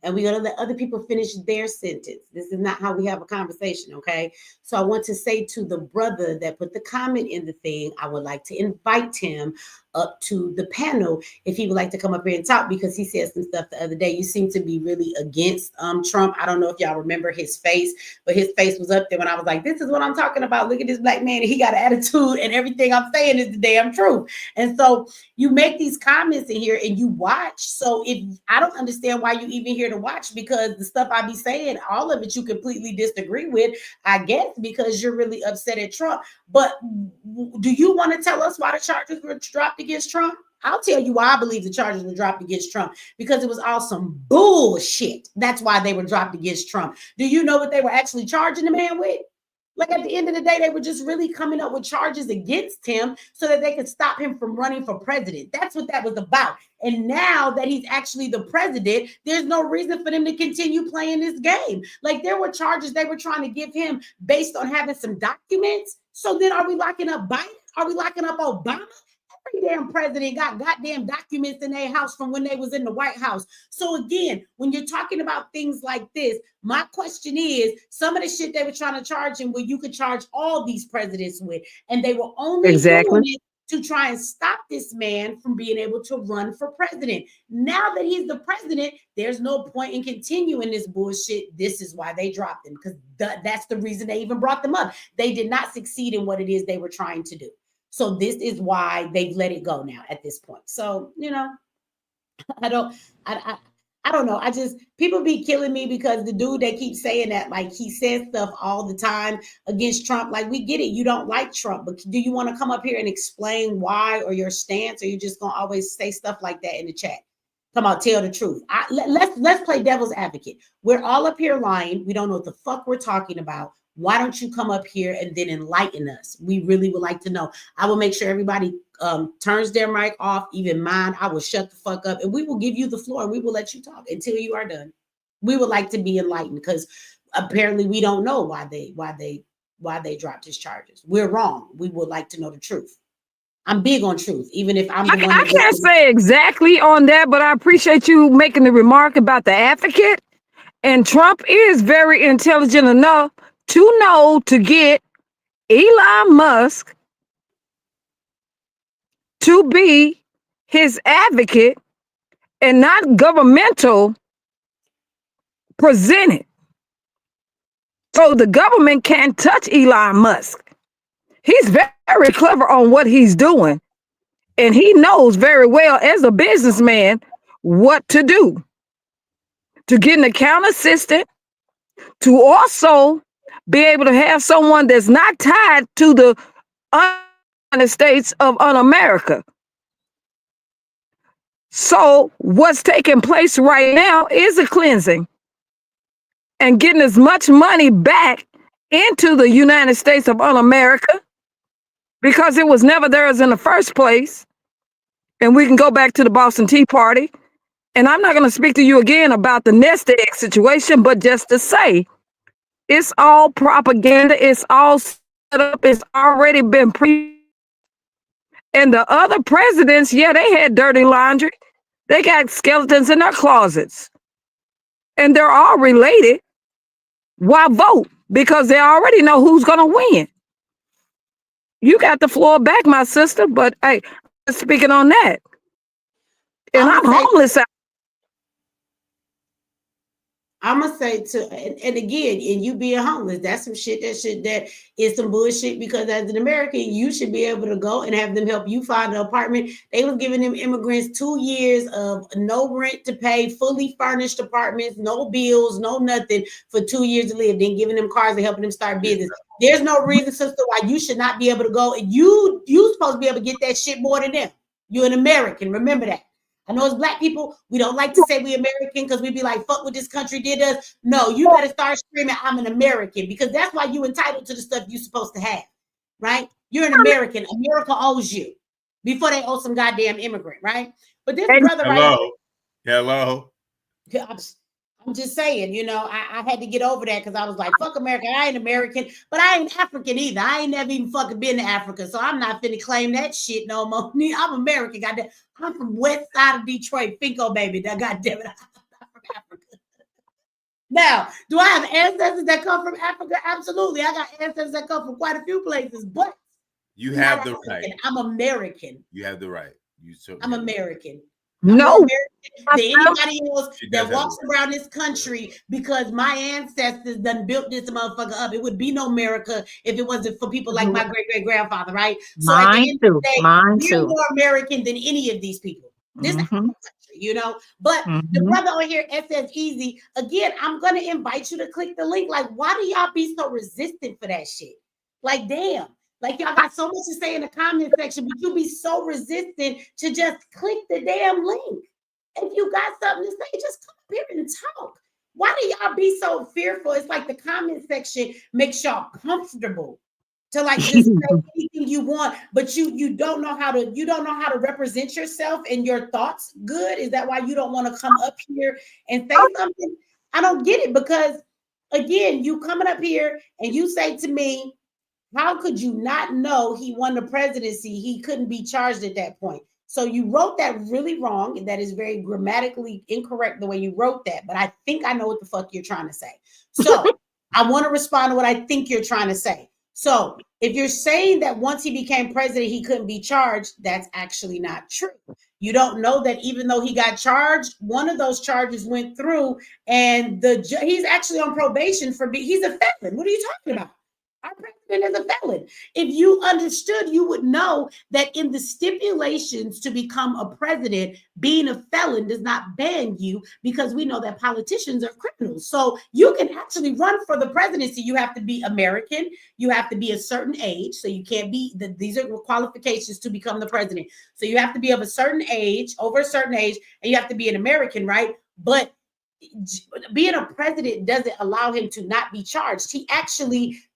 And we're going to let other people finish their sentence. This is not how we have a conversation, okay? So I want to say to the brother that put the comment in the thing, I would like to invite him up to the panel if he would like to come up here and talk, because he said some stuff the other day. You seem to be really against Trump. I don't know if y'all remember his face, but his face was up there when I was like, this is what I'm talking about. Look at this black man, and he got an attitude, and everything I'm saying is the damn truth. And so you make these comments in here and you watch. So if I don't understand why you even here to watch, because the stuff I be saying, all of it you completely disagree with, I guess, because you're really upset at Trump. But do you want to tell us why the charges were dropped against Trump? I'll tell you why I believe the charges were dropped against Trump, because it was all some bullshit. That's why they were dropped against Trump. Do you know what they were actually charging the man with? Like, at the end of the day, they were just really coming up with charges against him so that they could stop him from running for president. That's what that was about. And now that he's actually the president, there's no reason for them to continue playing this game. Like, there were charges they were trying to give him based on having some documents. So then are we locking up Biden? Are we locking up Obama? Every damn president got goddamn documents in their house from when they was in the White House. So again, when you're talking about things like this, my question is, some of the shit they were trying to charge him with, you could charge all these presidents with, and they were only doing it to try and stop this man from being able to run for president. Now that he's the president, there's no point in continuing this bullshit. This is why they dropped him, because that's the reason they even brought them up. They did not succeed in what it is they were trying to do. So this is why they've let it go now at this point. So, you know, I don't know. I just, people be killing me because the dude, they keep saying that, like, he says stuff all the time against Trump. Like, we get it. You don't like Trump, but do you want to come up here and explain why or your stance, or you just going to always say stuff like that in the chat? Come on, tell the truth. Let's play devil's advocate. We're all up here lying. We don't know what the fuck we're talking about. Why don't you come up here and then enlighten us? We really would like to know. I will make sure everybody turns their mic off, even mine. I will shut the fuck up, and we will give you the floor, and we will let you talk until you are done. We would like to be enlightened, because apparently we don't know why they dropped his charges. We're wrong. We would like to know the truth. I'm big on truth, even if I'm the one. I can't say exactly on that, but I appreciate you making the remark about the advocate. And Trump is very intelligent enough to know to get Elon Musk to be his advocate and not governmental presented. So the government can't touch Elon Musk. He's very clever on what he's doing. And he knows very well, as a businessman, what to do. To get an account assistant, to also be able to have someone that's not tied to the United States of America. So what's taking place right now is a cleansing and getting as much money back into the United States of America, because it was never theirs in the first place. And we can go back to the Boston Tea Party. And I'm not going to speak to you again about the nest egg situation, but just to say, it's all propaganda. It's all set up. It's already been And the other presidents, yeah, they had dirty laundry. They got skeletons in their closets. And they're all related. Why vote? because they already know who's going to win. You got the floor back, my sister, but hey, speaking on that, and I'm homeless. I'm gonna say and again, and you being homeless, that's some shit that is some bullshit, because as an American, you should be able to go and have them help you find an apartment. They was giving them immigrants 2 years of no rent to pay, fully furnished apartments, no bills, no nothing, for 2 years to live, then giving them cars and helping them start business. There's no reason, sister, why you should not be able to go, and you supposed to be able to get that shit more than them. You're an American, remember that. I know as Black people, we don't like to say we American because we be like, fuck what this country did us. No, you better start screaming, I'm an American, because that's why you entitled to the stuff you're supposed to have, right? You're an American. America owes you before they owe some goddamn immigrant, right? But this brother right here, Hello. I'm just saying, you know, I had to get over that because I was like, fuck America. I ain't American, but I ain't African either. I ain't never even fucking been to Africa, so I'm not finna claim that shit no more. I'm American, goddamn. I'm from west side of Detroit, Finco, baby. That goddamn it, I'm from Africa. Now, do I have ancestors that come from Africa? Absolutely. I got ancestors that come from quite a few places, but you have the African. right. I'm American. You have the right. I'm American. No, than anybody else that walks around this country, because my ancestors done built this motherfucker up. It would be no America if it wasn't for people like my great-great-grandfather, right? So at the end of the day, you're more American than any of these people. This country, you know? But the brother on here, SS Easy, again, I'm going to invite you to click the link. Like, why do y'all be so resistant for that shit? Like, damn. Like, y'all got so much to say in the comment section, but you be so resistant to just click the damn link. If you got something to say, just come up here and talk. Why do y'all be so fearful? It's like the comment section makes y'all comfortable to like just say anything you want, but you don't know how to represent yourself and your thoughts good. Is that why you don't want to come up here and say something? I don't get it, because again, you coming up here and you say to me, how could you not know he won the presidency? He couldn't be charged at that point. So you wrote that really wrong, and that is very grammatically incorrect the way you wrote that. But I think I know what the fuck you're trying to say. So I want to respond to what I think you're trying to say. So if you're saying that once he became president, he couldn't be charged, that's actually not true. You don't know that even though he got charged, one of those charges went through, and he's actually on probation he's a felon. What are you talking about? Our president is a felon. If you understood, you would know that in the stipulations to become a president, being a felon does not ban you, because we know that politicians are criminals. So you can actually run for the presidency. You have to be American. You have to be a certain age. So you can't be, these are qualifications to become the president. So you have to be of a certain age, over a certain age, and you have to be an American, right? But being a president doesn't allow him to not be charged.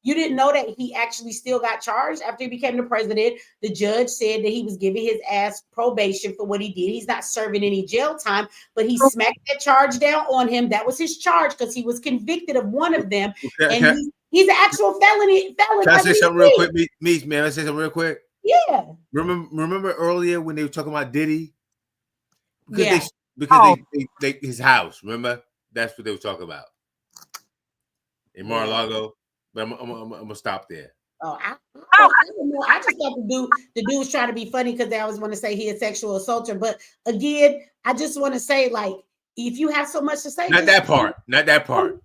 You didn't know that he actually still got charged after he became the president. The judge said that he was giving his ass probation for what he did. He's not serving any jail time, but he smacked that charge down on him. That was his charge, because he was convicted of one of them. And he's an actual felon. Can I say something real quick? Me, man, I say something real quick. Yeah. Remember earlier when they were talking about Diddy? Because they his house, remember? That's what they were talking about in Mar-a-Lago. But I'm gonna stop there. I don't know. I just thought the dude was trying to be funny because they always want to say he a sexual assaulter. But again, I just want to say, like, if you have so much to say, not that part. Come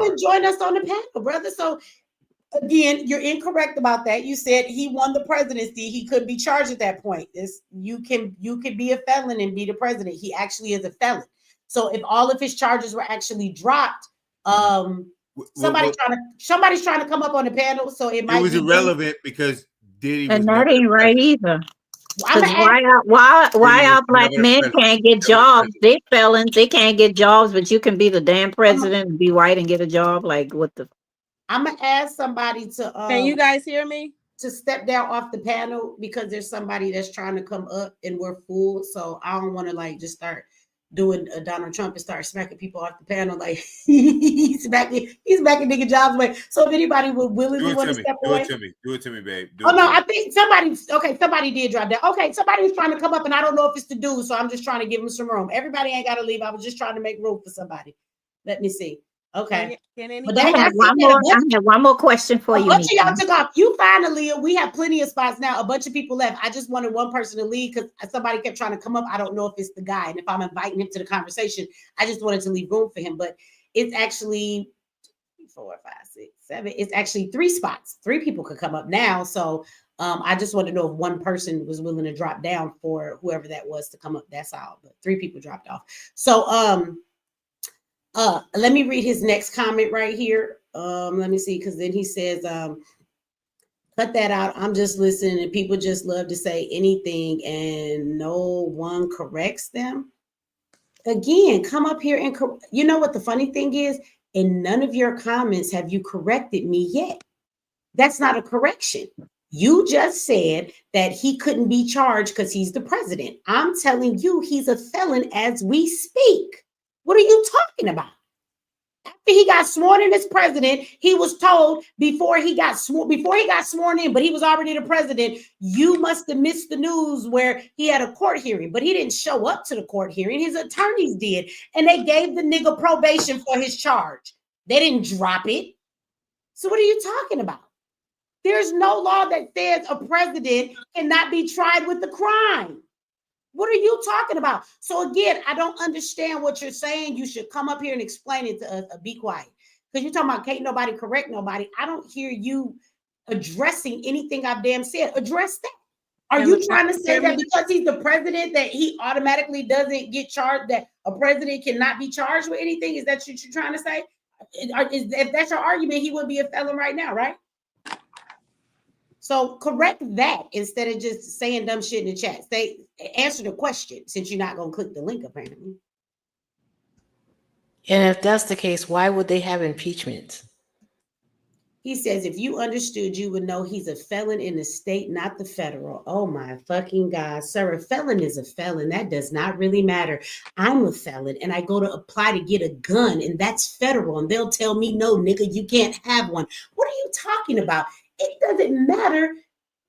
and join us on the panel, brother. So again, you're incorrect about that. You said he won the presidency. He couldn't be charged at that point. You can be a felon and be the president. He actually is a felon. So if all of his charges were actually dropped, somebody's trying to come up on the panel. So it was irrelevant because Diddy was, and that ain't right either. Why our black men can't get jobs? They felons. They can't get jobs, but you can be the damn president and be white and get a job. Like, what the? I'm gonna ask somebody to. Can you guys hear me? To step down off the panel, because there's somebody that's trying to come up and we're full. So I don't want to like just start doing Donald Trump and start smacking people off the panel. Like he's smacking nigga jobs away. So if anybody would willingly want to step away, do it to me, babe. I think somebody did drop that. Okay, somebody was trying to come up, and I don't know if it's the dude, so I'm just trying to give him some room. Everybody ain't got to leave. I was just trying to make room for somebody. Let me see. Okay. Can But I that, I have see one that more. I have one more question for a you, bunch of y'all Mika. took off. You finally, we have plenty of spots now. A bunch of people left. I just wanted one person to leave because somebody kept trying to come up. I don't know if it's the guy. And if I'm inviting him to the conversation, I just wanted to leave room for him. But it's actually 4, 5, 6, 7. It's actually 3 spots. 3 people could come up now. So I just wanted to know if one person was willing to drop down for whoever that was to come up. That's all. But 3 people dropped off. So let me read his next comment right here. Let me see, because then he says, cut that out. I'm just listening, and people just love to say anything, and no one corrects them. Again, come up here and you know what the funny thing is? In none of your comments have you corrected me yet. That's not a correction. You just said that he couldn't be charged because he's the president. I'm telling you, he's a felon as we speak. What are you talking about? After he got sworn in as president, he was told before he got sworn in, but he was already the president, you must have missed the news where he had a court hearing, but he didn't show up to the court hearing. His attorneys did, and they gave the nigga probation for his charge. They didn't drop it. So what are you talking about? There's no law that says a president cannot be tried with a crime. What are you talking about? So again, I don't understand what you're saying. You should come up here and explain it to us. Be quiet. Because you're talking about can't nobody correct nobody. I don't hear you addressing anything I've damn said. Address that. Are you trying to say that because he's the president that he automatically doesn't get charged, that a president cannot be charged with anything? Is that what you're trying to say? If that's your argument, he would be a felon right now, right? So correct that instead of just saying dumb shit in the chat. Say, answer the question since you're not going to click the link, apparently. And if that's the case, why would they have impeachment? He says, if you understood, you would know he's a felon in the state, not the federal. Oh my fucking God, sir. A felon is a felon. That does not really matter. I'm a felon and I go to apply to get a gun and that's federal. And they'll tell me, no, nigga, you can't have one. What are you talking about? It doesn't matter.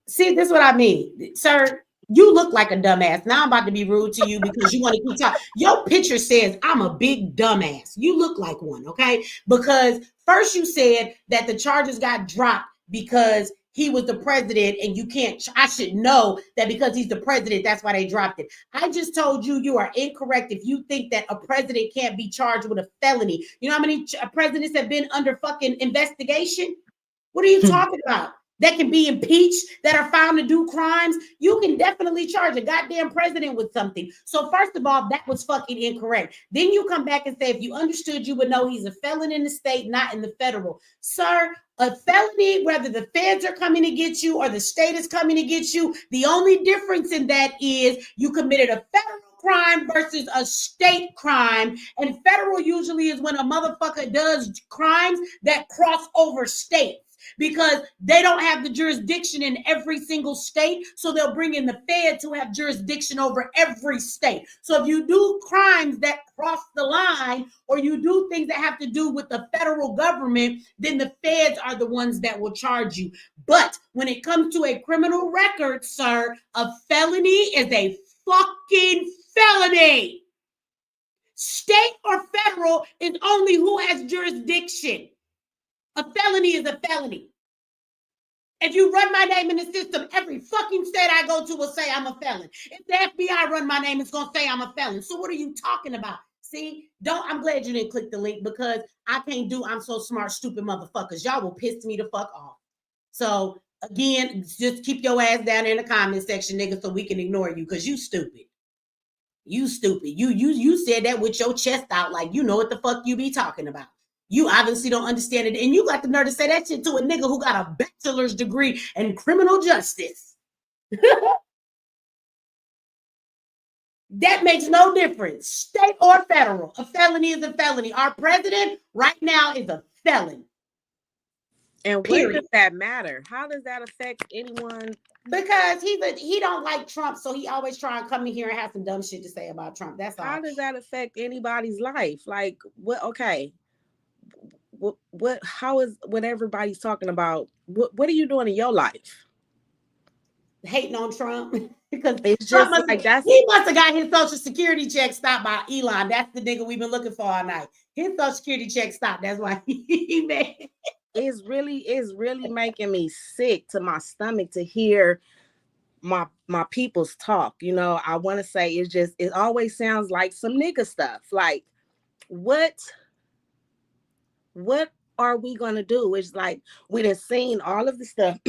See, this is what I mean. Sir, you look like a dumbass. Now I'm about to be rude to you because you want to keep talking. Your picture says I'm a big dumbass. You look like one, okay? Because first you said that the charges got dropped because he was the president and you can't, I should know that because he's the president, that's why they dropped it. I just told you you are incorrect if you think that a president can't be charged with a felony. You know how many presidents have been under fucking investigation? What are you talking about? That can be impeached, that are found to do crimes. You can definitely charge a goddamn president with something. So first of all, that was fucking incorrect. Then you come back and say, if you understood, you would know he's a felon in the state, not in the federal. Sir, a felony, whether the feds are coming to get you or the state is coming to get you, the only difference in that is you committed a federal crime versus a state crime. And federal usually is when a motherfucker does crimes that cross over states, because they don't have the jurisdiction in every single state. So they'll bring in the feds who have jurisdiction over every state. So if you do crimes that cross the line or you do things that have to do with the federal government, then the feds are the ones that will charge you. But when it comes to a criminal record, sir, a felony is a fucking felony. State or federal is only who has jurisdiction. A felony is a felony. If you run my name in the system, every fucking state I go to will say I'm a felon. If the FBI run my name, it's going to say I'm a felon. So what are you talking about? See, I'm glad you didn't click the link because I can't do I'm so smart, stupid motherfuckers. Y'all will piss me the fuck off. So again, just keep your ass down in the comment section, nigga, so we can ignore you because you stupid. You stupid. You said that with your chest out like you know what the fuck you be talking about. You obviously don't understand it. And you got the nerve to say that shit to a nigga who got a bachelor's degree in criminal justice. That makes no difference, state or federal. A felony is a felony. Our president right now is a felon. And where does that matter? How does that affect anyone? Because he don't like Trump, so he always try and come in here and have some dumb shit to say about Trump. That's all. How does that affect anybody's life? Like, what? Okay. What how is what everybody's talking about? What are you doing in your life? Hating on Trump because it's Trump just like he must have got his Social Security check stopped by Elon. That's the nigga we've been looking for all night. His Social Security check stopped. That's why he mad. It's really making me sick to my stomach to hear my people's talk. You know, I want to say it always sounds like some nigga stuff. Like, what are we gonna do? It's like we done seen all of the stuff,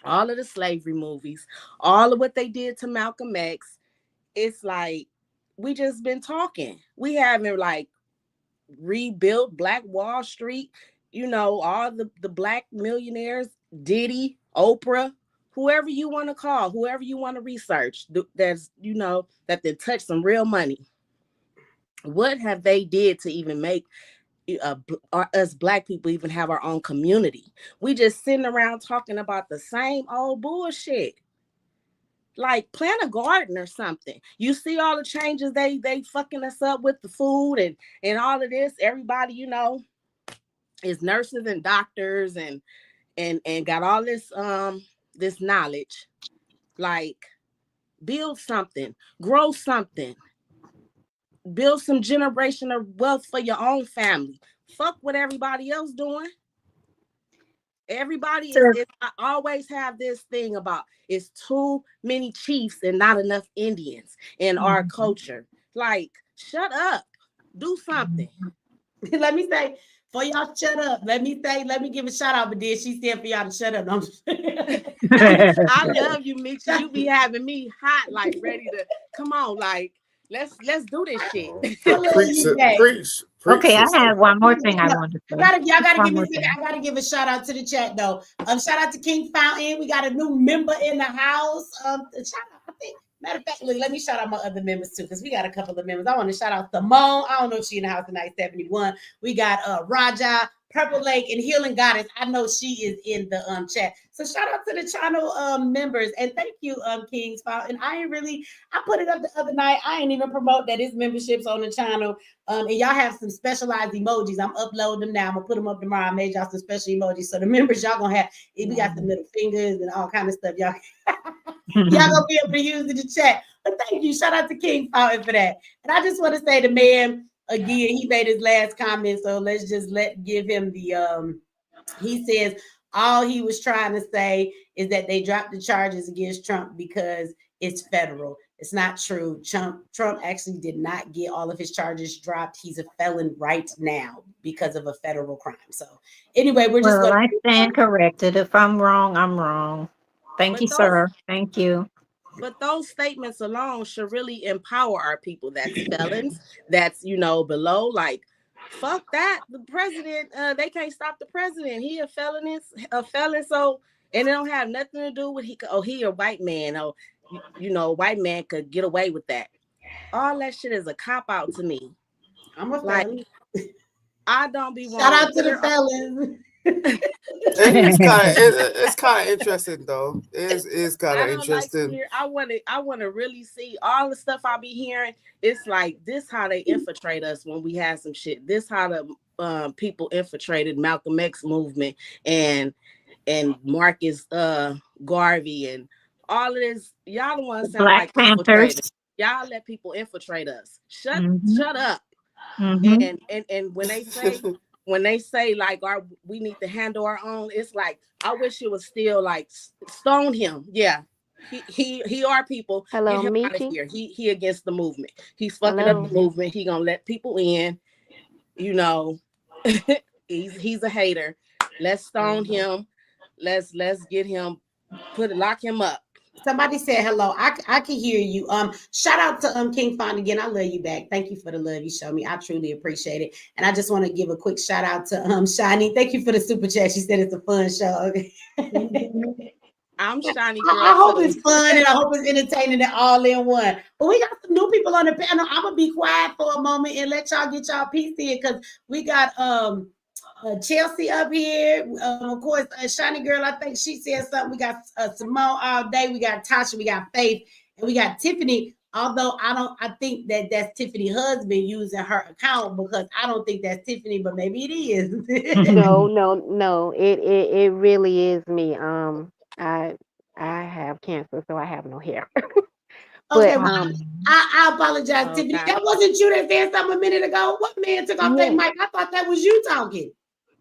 all of the slavery movies, all of what they did to Malcolm X. It's like we just been talking. We haven't like rebuilt Black Wall Street, you know, all the black millionaires, Diddy, Oprah, whoever you want to call, whoever you want to research, that's, you know, that they touch some real money. What have they did to even make us Black people even have our own community? We just sitting around talking about the same old bullshit. Like, plant a garden or something. You see all the changes they fucking us up with the food and all of this. Everybody, you know, is nurses and doctors and got all this this knowledge. Like, build something, grow something, build some generational wealth for your own family. Fuck what everybody else doing. Everybody is I always have this thing about it's too many chiefs and not enough Indians in our culture. Like, shut up, do something. Let me say, for y'all shut up. Let me give a shout out, but then she said for y'all to shut up. No, I love you, Michi. You be having me hot, like ready to come on, like let's do this shit. Okay, I have one more thing I want to say. Y'all gotta give me a second. I gotta give a shout out to the chat though. Shout out to King Fountain. We got a new member in the house. Shout out, I think. Matter of fact, look, let me shout out my other members too, because we got a couple of members. I want to shout out Simone. I don't know if she's in the house tonight, 71. We got Raja, Purple Lake, and Healing Goddess. I know she is in the chat. So shout out to the channel members. And thank you, King's Fountain. I put it up the other night. I ain't even promote that it's memberships on the channel. And y'all have some specialized emojis. I'm uploading them now. I'm gonna put them up tomorrow. I made y'all some special emojis. So the members y'all gonna have, we got the middle fingers and all kind of stuff. Y'all gonna be able to use in the chat. But thank you. Shout out to King Fountain for that. And I just want to say the man again, he made his last comment. So let's just give him the he says all he was trying to say is that they dropped the charges against Trump because it's federal. It's not true. Trump actually did not get all of his charges dropped. He's a felon right now because of a federal crime. So anyway, we're just I stand corrected. If I'm wrong, I'm wrong. Thank you, sir. Thank you. But those statements alone should really empower our people. That's felons. That's, you know, below. Like, fuck that. The president, they can't stop the president. He a felon. So, and it don't have nothing to do with he a white man. Oh, you know, a white man could get away with that. All that shit is a cop out to me. I'm a felon. I don't be shout out to the felons. It's kind of interesting though. It is kind of interesting. Like I want to really see all the stuff I be hearing. It's like this how they infiltrate us when we have some shit. This how the people infiltrated Malcolm X movement and Marcus Garvey and all of this. Y'all the ones sound Black like Panthers. Y'all let people infiltrate us. Shut up. And when they say like we need to handle our own, it's like I wish it was still like stone him. Yeah. He our people. Hello, get him out of here. He against the movement. He's fucking up the movement. He gonna let people in. You know, he's a hater. Let's stone him. Let's get him, lock him up. Somebody said hello. I can hear you. Shout out to King Fountain again. I love you back. Thank you for the love you show me. I truly appreciate it. And I just want to give a quick shout out to Shiny. Thank you for the super chat. She said it's a fun show. I'm Shiny girl. I hope it's fun and I hope it's entertaining and all in one. But we got some new people on the panel. I'm gonna be quiet for a moment and let y'all get y'all piece in because we got Chelsea up here. Of course, Shiny Girl, I think she said something. We got Simone all day. We got Tasha. We got Faith. And we got Tiffany. Although I think that's Tiffany's husband using her account because I don't think that's Tiffany, but maybe it is. No. It really is me. I have cancer, so I have no hair. Okay, But well, I apologize, Oh, Tiffany. God. That wasn't you that said something a minute ago. What man took off their yeah, mic? I thought that was you talking.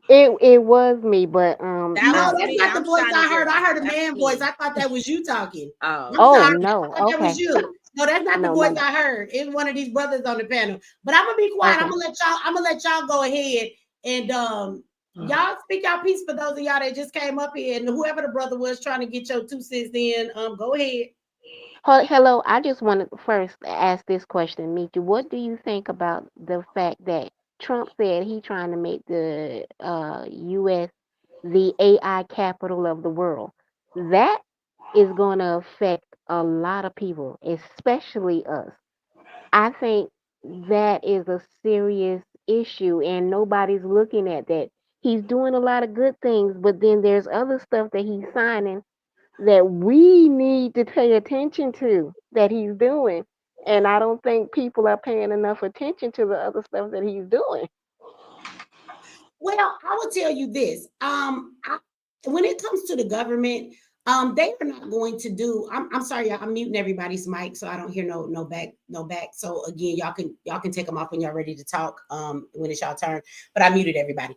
it was me, but That No, was that's me. not the I'm voice Shawnee I heard. girl. I heard a That's man voice. me. I thought that was you talking. Oh. I'm oh sorry. I no, thought that was okay, you. No, that's not the no, voice no, I heard. It's one of these brothers on the panel. But I'm gonna be quiet. okay. I'm gonna let y'all go ahead and y'all speak your piece for those of y'all that just came up here, and whoever the brother was trying to get your 2 cents in, go ahead. Hello, I just wanted to first ask this question, Michi. What do you think about the fact that Trump said he trying to make the U.S. the AI capital of the world? That is going to affect a lot of people, especially us. I think that is a serious issue, and nobody's looking at that. He's doing a lot of good things, but then there's other stuff that he's signing that we need to pay attention to that he's doing. And I don't think people are paying enough attention to the other stuff that he's doing. Well, I will tell you this. When it comes to the government, they are not going to do. I'm sorry, I'm muting everybody's mic so I don't hear no back. So again, y'all can take them off when y'all ready to talk. When it's y'all turn. But I muted everybody.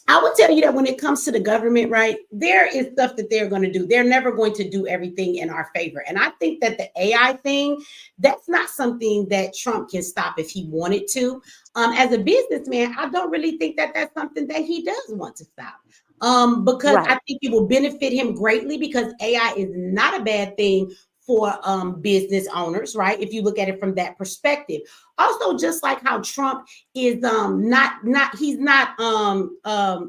I would tell you that when it comes to the government, right, there is stuff that they're going to do. They're never going to do everything in our favor. And I think that the AI thing, that's not something that Trump can stop if he wanted to. As a businessman, I don't really think that that's something that he does want to stop. Because Right. I think it will benefit him greatly because AI is not a bad thing for business owners, right? If you look at it from that perspective. Also, just like how Trump is he's not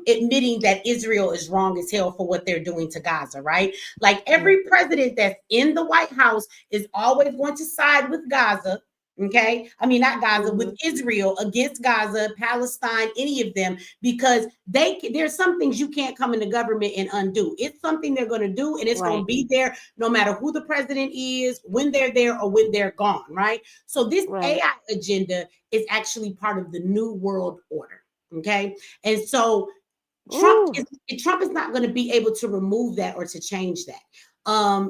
admitting that Israel is wrong as hell for what they're doing to Gaza, right? Like every president that's in the White House is always going to side with Gaza. Okay, I mean not Gaza, with Israel against Gaza, Palestine, any of them, because there's some things you can't come in the government and undo. It's something they're going to do, and it's going to be there no matter who the president is, when they're there or when they're gone, right? So this AI agenda is actually part of the new world order. Okay, and so Trump is not going to be able to remove that or to change that.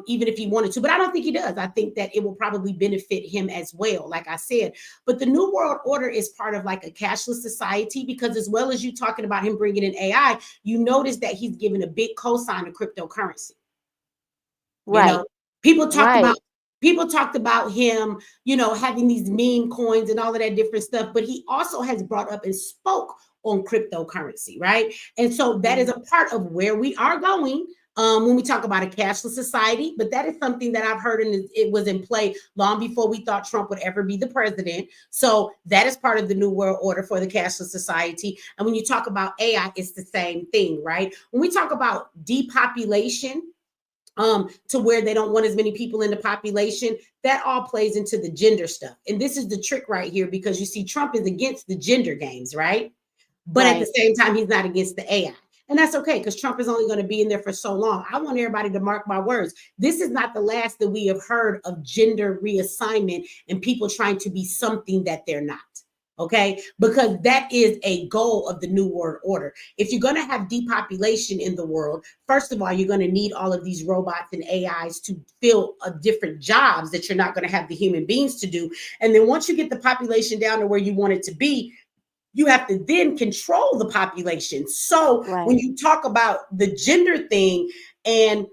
Even if he wanted to, but I don't think he does. I think that it will probably benefit him as well, like I said. But the New World Order is part of like a cashless society because as well as you talking about him bringing in AI, you notice that he's given a big cosign to cryptocurrency. You know, people talked about him, you know, having these meme coins and all of that different stuff, but he also has brought up and spoke on cryptocurrency, right? And so that is a part of where we are going. When we talk about a cashless society, but that is something that I've heard and it was in play long before we thought Trump would ever be the president. So that is part of the new world order for the cashless society. And when you talk about AI, it's the same thing, right? When we talk about depopulation, to where they don't want as many people in the population, that all plays into the gender stuff. And this is the trick right here, because you see Trump is against the gender games, right? But at the same time, he's not against the AI. And that's okay, because Trump is only going to be in there for so long. I want everybody to mark my words. This is not the last that we have heard of gender reassignment and people trying to be something that they're not. Okay, because that is a goal of the New World Order. If you're going to have depopulation in the world, first of all, you're going to need all of these robots and AIs to fill different jobs that you're not going to have the human beings to do. And then once you get the population down to where you want it to be, you have to then control the population. So when you talk about the gender thing and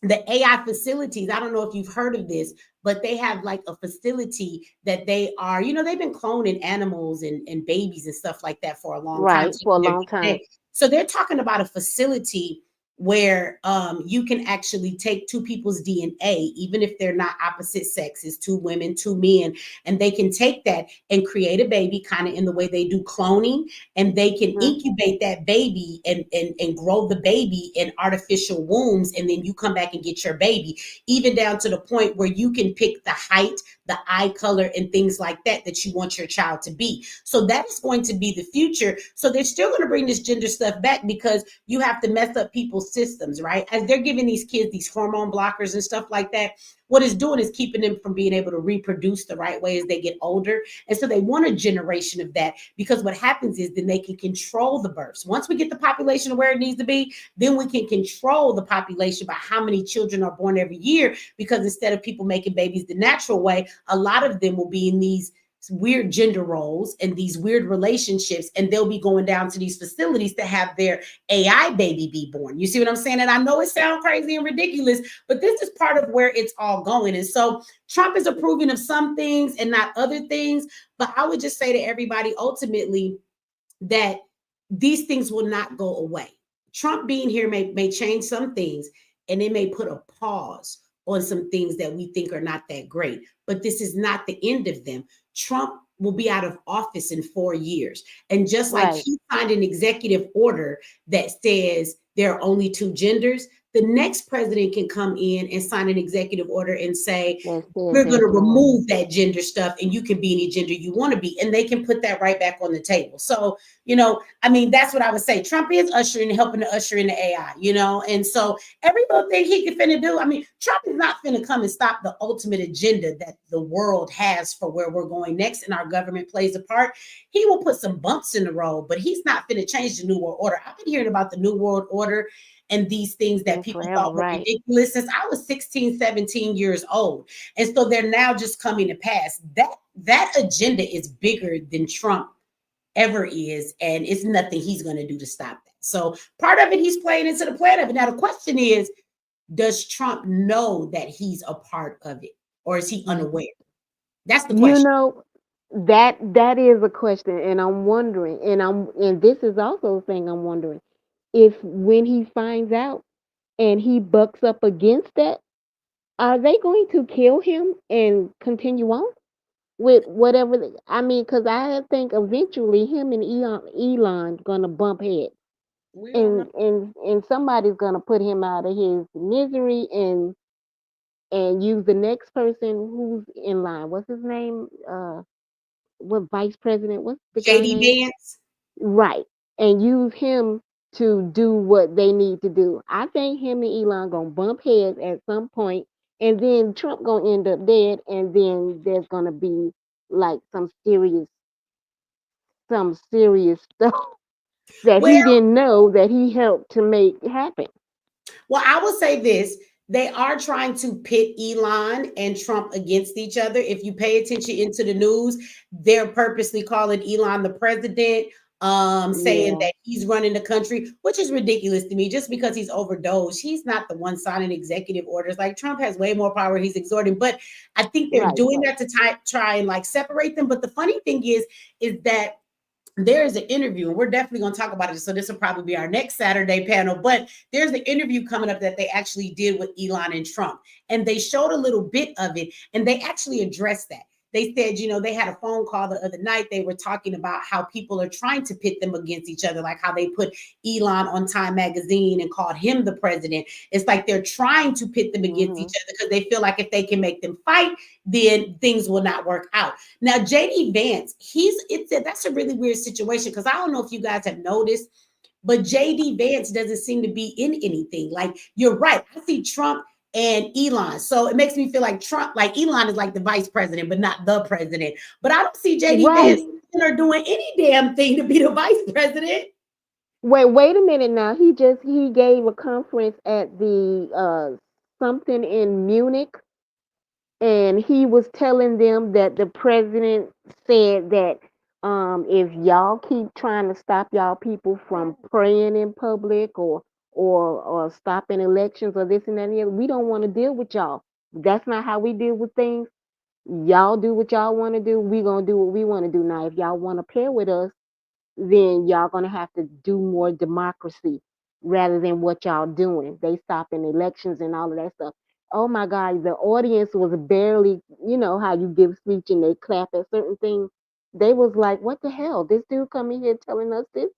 the AI facilities, I don't know if you've heard of this, but they have like a facility that they are, you know, they've been cloning animals and babies and stuff like that for a long time. For a long time. So they're talking about a facility where you can actually take two people's DNA, even if they're not opposite sexes, two women, two men, and they can take that and create a baby kind of in the way they do cloning, and they can incubate that baby and grow the baby in artificial wombs, and then you come back and get your baby, even down to the point where you can pick the height, the eye color, and things like that you want your child to be. So that is going to be the future. So they're still going to bring this gender stuff back because you have to mess up people's systems, right? As they're giving these kids these hormone blockers and stuff like that, what it's doing is keeping them from being able to reproduce the right way as they get older. And so they want a generation of that, because what happens is then they can control the births. Once we get the population to where it needs to be, then we can control the population by how many children are born every year, because instead of people making babies the natural way, a lot of them will be in these weird gender roles and these weird relationships, and they'll be going down to these facilities to have their AI baby be born. You see what I'm saying? And I know it sounds crazy and ridiculous, but this is part of where it's all going. And so Trump is approving of some things and not other things. But I would just say to everybody, ultimately, that these things will not go away. Trump being here may change some things, and it may put a pause on some things that we think are not that great. But this is not the end of them. Trump will be out of office in 4 years. And just like he signed an executive order that says there are only 2 genders, the next president can come in and sign an executive order and say, we're going to remove that gender stuff and you can be any gender you want to be. And they can put that right back on the table. So, I mean, that's what I would say. Trump is helping to usher in the AI, and so every little thing he can finna do. I mean, Trump is not finna come and stop the ultimate agenda that the world has for where we're going next, and our government plays a part. He will put some bumps in the road, but he's not finna change the New World Order. I've been hearing about the New World Order and these things that people thought were ridiculous since I was 16, 17 years old. And so they're now just coming to pass. That agenda is bigger than Trump ever is, and it's nothing he's going to do to stop that. So part of it, he's playing into the plan of it. Now the question is, does Trump know that he's a part of it, or is he unaware? That's the question. That is a question, and I'm wondering, and this is also a thing I'm wondering, if when he finds out and he bucks up against that, are they going to kill him and continue on with whatever? I mean, because I think eventually him and Elon gonna bump heads, and somebody's gonna put him out of his misery and use the next person who's in line. What's his name? What vice president? What's the guy name? JD Vance. Right, and use him to do what they need to do. I think him and Elon gonna bump heads at some point, and then Trump gonna end up dead, and then there's gonna be like some serious stuff that he didn't know that he helped to make happen. Well, I will say this. They are trying to pit Elon and Trump against each other. If you pay attention into the news, they're purposely calling Elon the president, saying that he's running the country, which is ridiculous to me. Just because he's overdosed, he's not the one signing executive orders. Like, Trump has way more power. He's exhorting, but I think they're doing that to try and like separate them. But the funny thing is that there is an interview, and we're definitely going to talk about it. So this will probably be our next Saturday panel, but there's an interview coming up that they actually did with Elon and Trump, and they showed a little bit of it, and they actually addressed that. They said, they had a phone call the other night. They were talking about how people are trying to pit them against each other, like how they put Elon on Time Magazine and called him the president. It's like they're trying to pit them against each other because they feel like if they can make them fight, then things will not work out. Now, JD Vance, that's a really weird situation, because I don't know if you guys have noticed, but JD Vance doesn't seem to be in anything. Like, you're right. I see Trump and Elon. So it makes me feel like Elon is like the vice president, but not the president. But I don't see JD Vance or doing any damn thing to be the vice president. Wait a minute now. He gave a conference at the something in Munich, and he was telling them that the president said that if y'all keep trying to stop y'all people from praying in public or stopping elections or this and that and the other, we don't want to deal with y'all. That's not how we deal with things. Y'all do what y'all want to do. We gonna do what we want to do. Now, if y'all want to pair with us, then y'all gonna have to do more democracy rather than what y'all doing. They stopping elections and all of that stuff. Oh my God, the audience was barely, how you give a speech and they clap at certain things. They was like, what the hell? This dude coming here telling us this?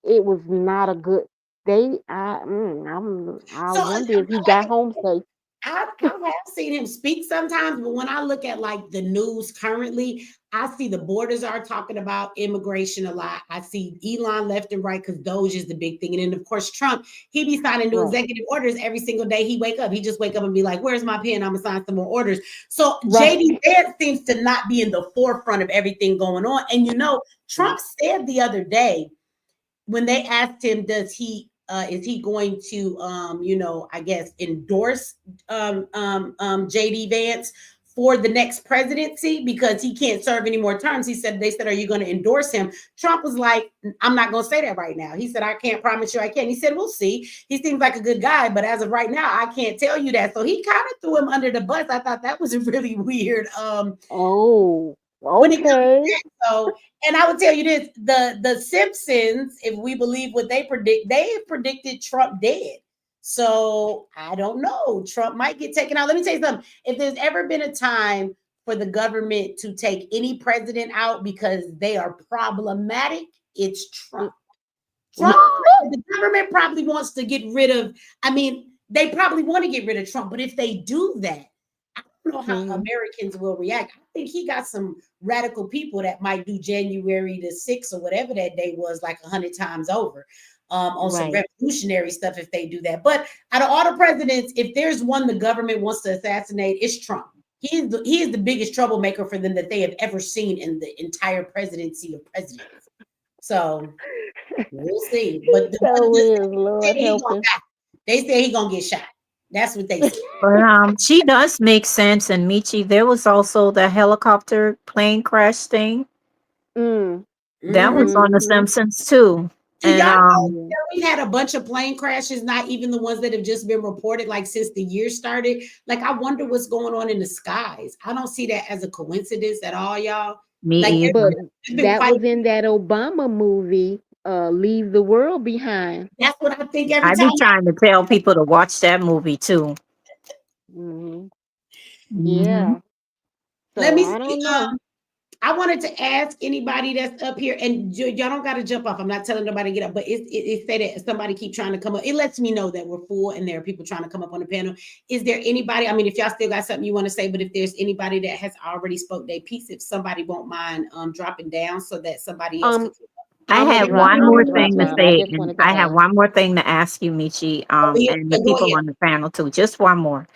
It was not a good. I wonder if he got home safe. I have seen him speak sometimes, but when I look at like the news currently, I see the borders are talking about immigration a lot. I see Elon left and right because Doge is the big thing. And then, of course, Trump, he be signing new executive orders every single day he wake up. He just wake up and be like, where's my pen? I'm going to sign some more orders. So JD Vance seems to not be in the forefront of everything going on. And, Trump said the other day when they asked him, is he going to, I guess, endorse JD Vance for the next presidency because he can't serve any more terms. They said, are you going to endorse him? Trump was like, I'm not going to say that right now. He said, I can't promise you I can. He said, we'll see. He seems like a good guy, but as of right now, I can't tell you that. So he kind of threw him under the bus. I thought that was really weird. When it comes to that, and I would tell you this, the Simpsons, if we believe what they predict, they predicted Trump dead. So I don't know. Trump might get taken out. Let me tell you something. If there's ever been a time for the government to take any president out because they are problematic, it's Trump. The government probably wants to get rid of, they probably want to get rid of Trump. But if they do that, I don't know how Americans will react. I think he got some radical people that might do January the 6th or whatever that day was like 100 times over. On some revolutionary stuff if they do that. But out of all the presidents, if there's one the government wants to assassinate, it's Trump. He is the biggest troublemaker for them that they have ever seen in the entire presidency of presidents. So we'll see. But they say he's gonna get shot. That's what they say. But she does make sense. And Michi, there was also the helicopter plane crash thing. That was on The Simpsons too. And we had a bunch of plane crashes, not even the ones that have just been reported like since the year started. Like, I wonder what's going on in the skies. I don't see that as a coincidence at all, y'all. Me either. But that was in that Obama movie, Leave the World Behind. That's what I think every time. I be trying to tell people to watch that movie too. Yeah. So Let me I don't see. know. I wanted to ask anybody that's up here, and y'all don't got to jump off. I'm not telling nobody to get up, but it said that somebody keep trying to come up. It lets me know that we're full and there are people trying to come up on the panel. Is there anybody? If y'all still got something you want to say, but if there's anybody that has already spoke their piece, if somebody won't mind dropping down so that somebody else can. I have one more thing to say. I have one more thing to ask you, Michi, and the people on the panel too. Just one more.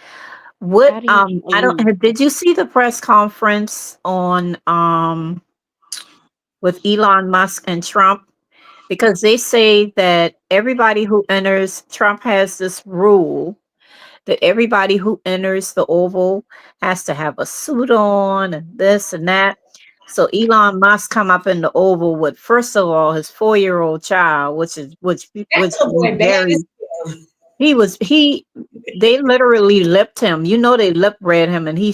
What did you see the press conference on with Elon Musk and Trump? Because they say that everybody who enters, Trump has this rule that everybody who enters the Oval has to have a suit on and this and that. So Elon Musk come up in the Oval with, first of all, his 4-year-old child, which they literally lipped him. They lip read him, and he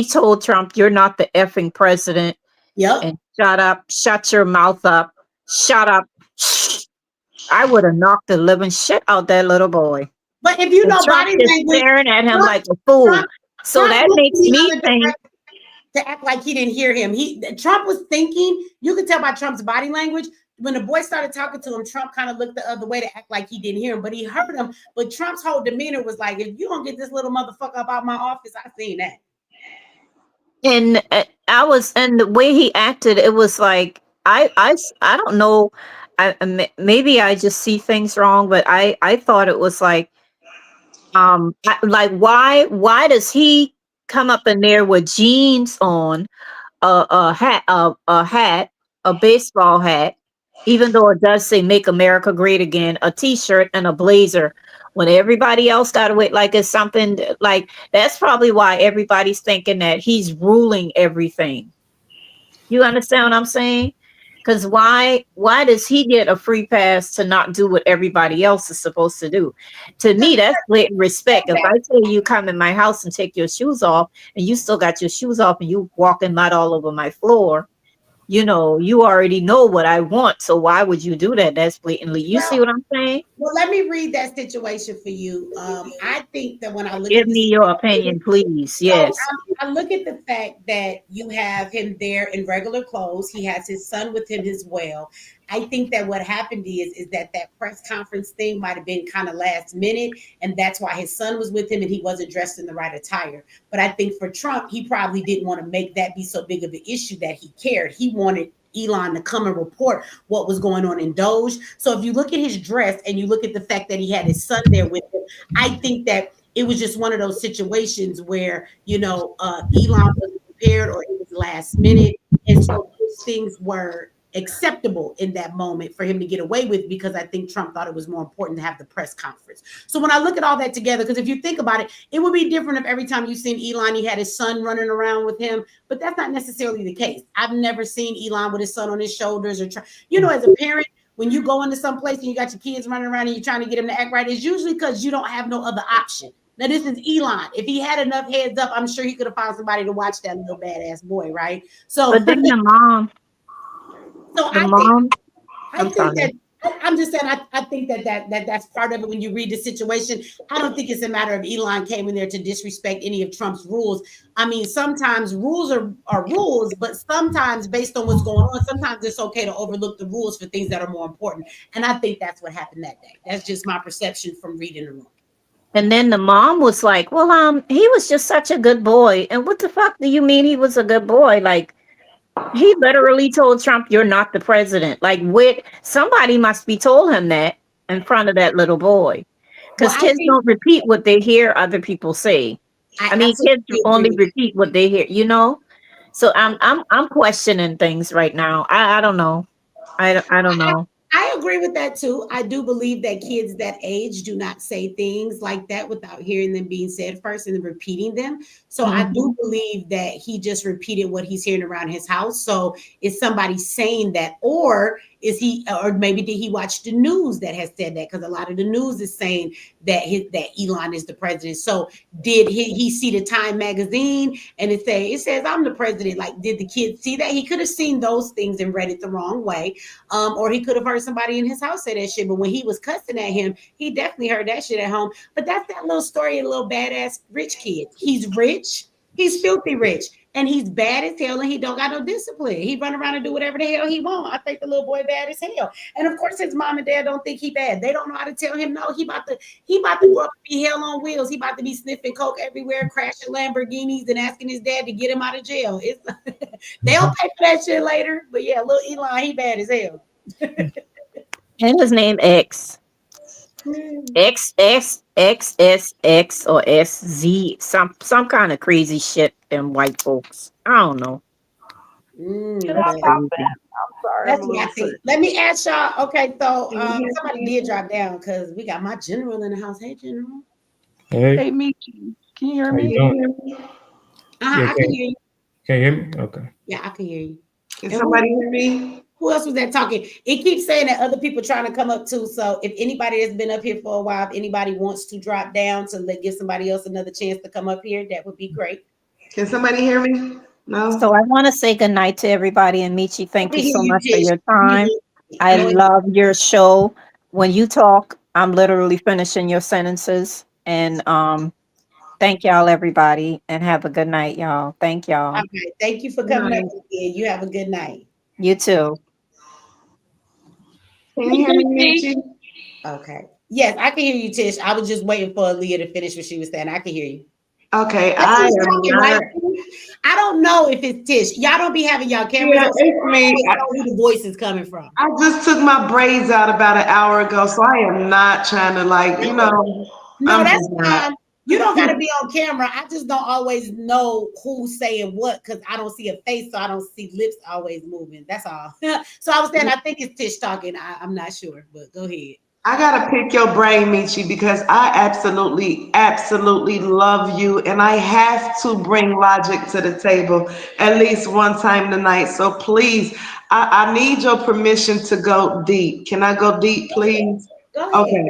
told Trump, "You're not the effing president." Yep. And shut up, shut your mouth up, shut up. I would have knocked the living shit out that little boy. But if you know body language, staring at him like a fool. So that makes me think to act like he didn't hear him. Trump was thinking. You could tell by Trump's body language. When the boy started talking to him, Trump kind of looked the other way to act like he didn't hear him, but he heard him. But Trump's whole demeanor was like, if you don't get this little motherfucker up out my office, I seen that. And the way he acted, it was like, I don't know. Maybe I just see things wrong, but I thought it was like, why does he come up in there with jeans on, a hat, a baseball hat, even though it does say "Make America Great Again," a t-shirt and a blazer, when everybody else got to wait like it's something like that's probably why everybody's thinking that he's ruling everything. You understand what I'm saying? Because why does he get a free pass to not do what everybody else is supposed to do? To me, that's blatant respect. If I tell you come in my house and take your shoes off, and you still got your shoes off and you walking mud all over my floor, you already know what I want. So why would you do that? That's blatantly. You see what I'm saying? Well, let me read that situation for you. I think that when I look Give me your opinion, please. Yes. I look at the fact that you have him there in regular clothes. He has his son with him as well. I think that what happened is that press conference thing might have been kind of last minute, and that's why his son was with him and he wasn't dressed in the right attire. But I think for Trump, he probably didn't want to make that be so big of an issue that he cared. He wanted Elon to come and report what was going on in Doge. So if you look at his dress and you look at the fact that he had his son there with him, I think that it was just one of those situations where, Elon wasn't prepared or it was last minute. And so those things were acceptable in that moment for him to get away with, because I think Trump thought it was more important to have the press conference. So when I look at all that together, because if you think about it, it would be different if every time you've seen Elon, he had his son running around with him, but that's not necessarily the case. I've never seen Elon with his son on his shoulders or as a parent, when you go into some place and you got your kids running around and you're trying to get them to act right, it's usually because you don't have no other option. Now, this is Elon. If he had enough heads up, I'm sure he could have found somebody to watch that little badass boy, right? So, But then the mom, I think that I'm just saying, I think that's part of it when you read the situation. I don't think it's a matter of Elon came in there to disrespect any of Trump's rules. I mean, sometimes rules are rules, but sometimes based on what's going on, sometimes it's okay to overlook the rules for things that are more important. And I think that's what happened that day. That's just my perception from reading the room. And then the mom was like, well, he was just such a good boy. And what the fuck do you mean he was a good boy? Like, he literally told Trump, you're not the president. Like, somebody must be told him that in front of that little boy. Because kids don't repeat what they hear other people say. I mean, kids only repeat what they hear, So I'm questioning things right now. I don't know. I don't know. I agree with that too. I do believe that kids that age do not say things like that without hearing them being said first and then repeating them. So I do believe that he just repeated what he's hearing around his house. So is somebody saying that, or maybe did he watch the news that has said that? Because a lot of the news is saying that Elon is the president. So did he see the Time magazine and it says I'm the president? Like, did the kids see that? He could have seen those things and read it the wrong way, or he could have heard somebody in his house say that shit. But when he was cussing at him, he definitely heard that shit at home. But that's that little story of little badass rich kids. He's rich. He's filthy rich. And he's bad as hell, and he don't got no discipline. He run around and do whatever the hell he want. I think the little boy bad as hell. And of course, his mom and dad don't think he bad. They don't know how to tell him no. He about to grow up to be hell on wheels. He about to be sniffing coke everywhere, crashing Lamborghinis, and asking his dad to get him out of jail. They'll pay for that shit later. But yeah, little Elon, he bad as hell. And his name X. XXXSX or SZ, some kind of crazy shit. Them white folks, I don't know. That's what I think. Let me ask y'all. Okay, so somebody did drop down because we got my general in the house. Hey, General. Hey, Michi. Can you hear how me? you doing? I can hear you. Can you hear me? Okay. Yeah, I can hear you. Can somebody hear me? Who else was that talking? It keeps saying that other people trying to come up too. So if anybody has been up here for a while, if anybody wants to drop down to give somebody else another chance to come up here, that would be great. Can somebody hear me? No. So I want to say good night to everybody. And Michi, thank you so much for your time. I love your show. When you talk, I'm literally finishing your sentences. And thank y'all, everybody, and have a good night, y'all. Thank y'all. Okay, thank you for coming up again. You have a good night. You too. Can you hear me, Michi? Okay. Yes, I can hear you, Tish. I was just waiting for Aaliyah to finish what she was saying. I can hear you. Okay, I don't know if it's Tish. Y'all don't be having y'all cameras. Yeah, it's me. I don't know who the voice is coming from. I just took my braids out about an hour ago, so I am not trying to No, that's fine. You don't got to be on camera. I just don't always know who's saying what because I don't see a face, so I don't see lips always moving. That's all. So I was saying, I think it's Tish talking. I'm not sure, but go ahead. I gotta pick your brain, Michi, because I absolutely, absolutely love you, and I have to bring logic to the table at least one time tonight. So please, I need your permission to go deep. Can I go deep, please? Go ahead. Okay.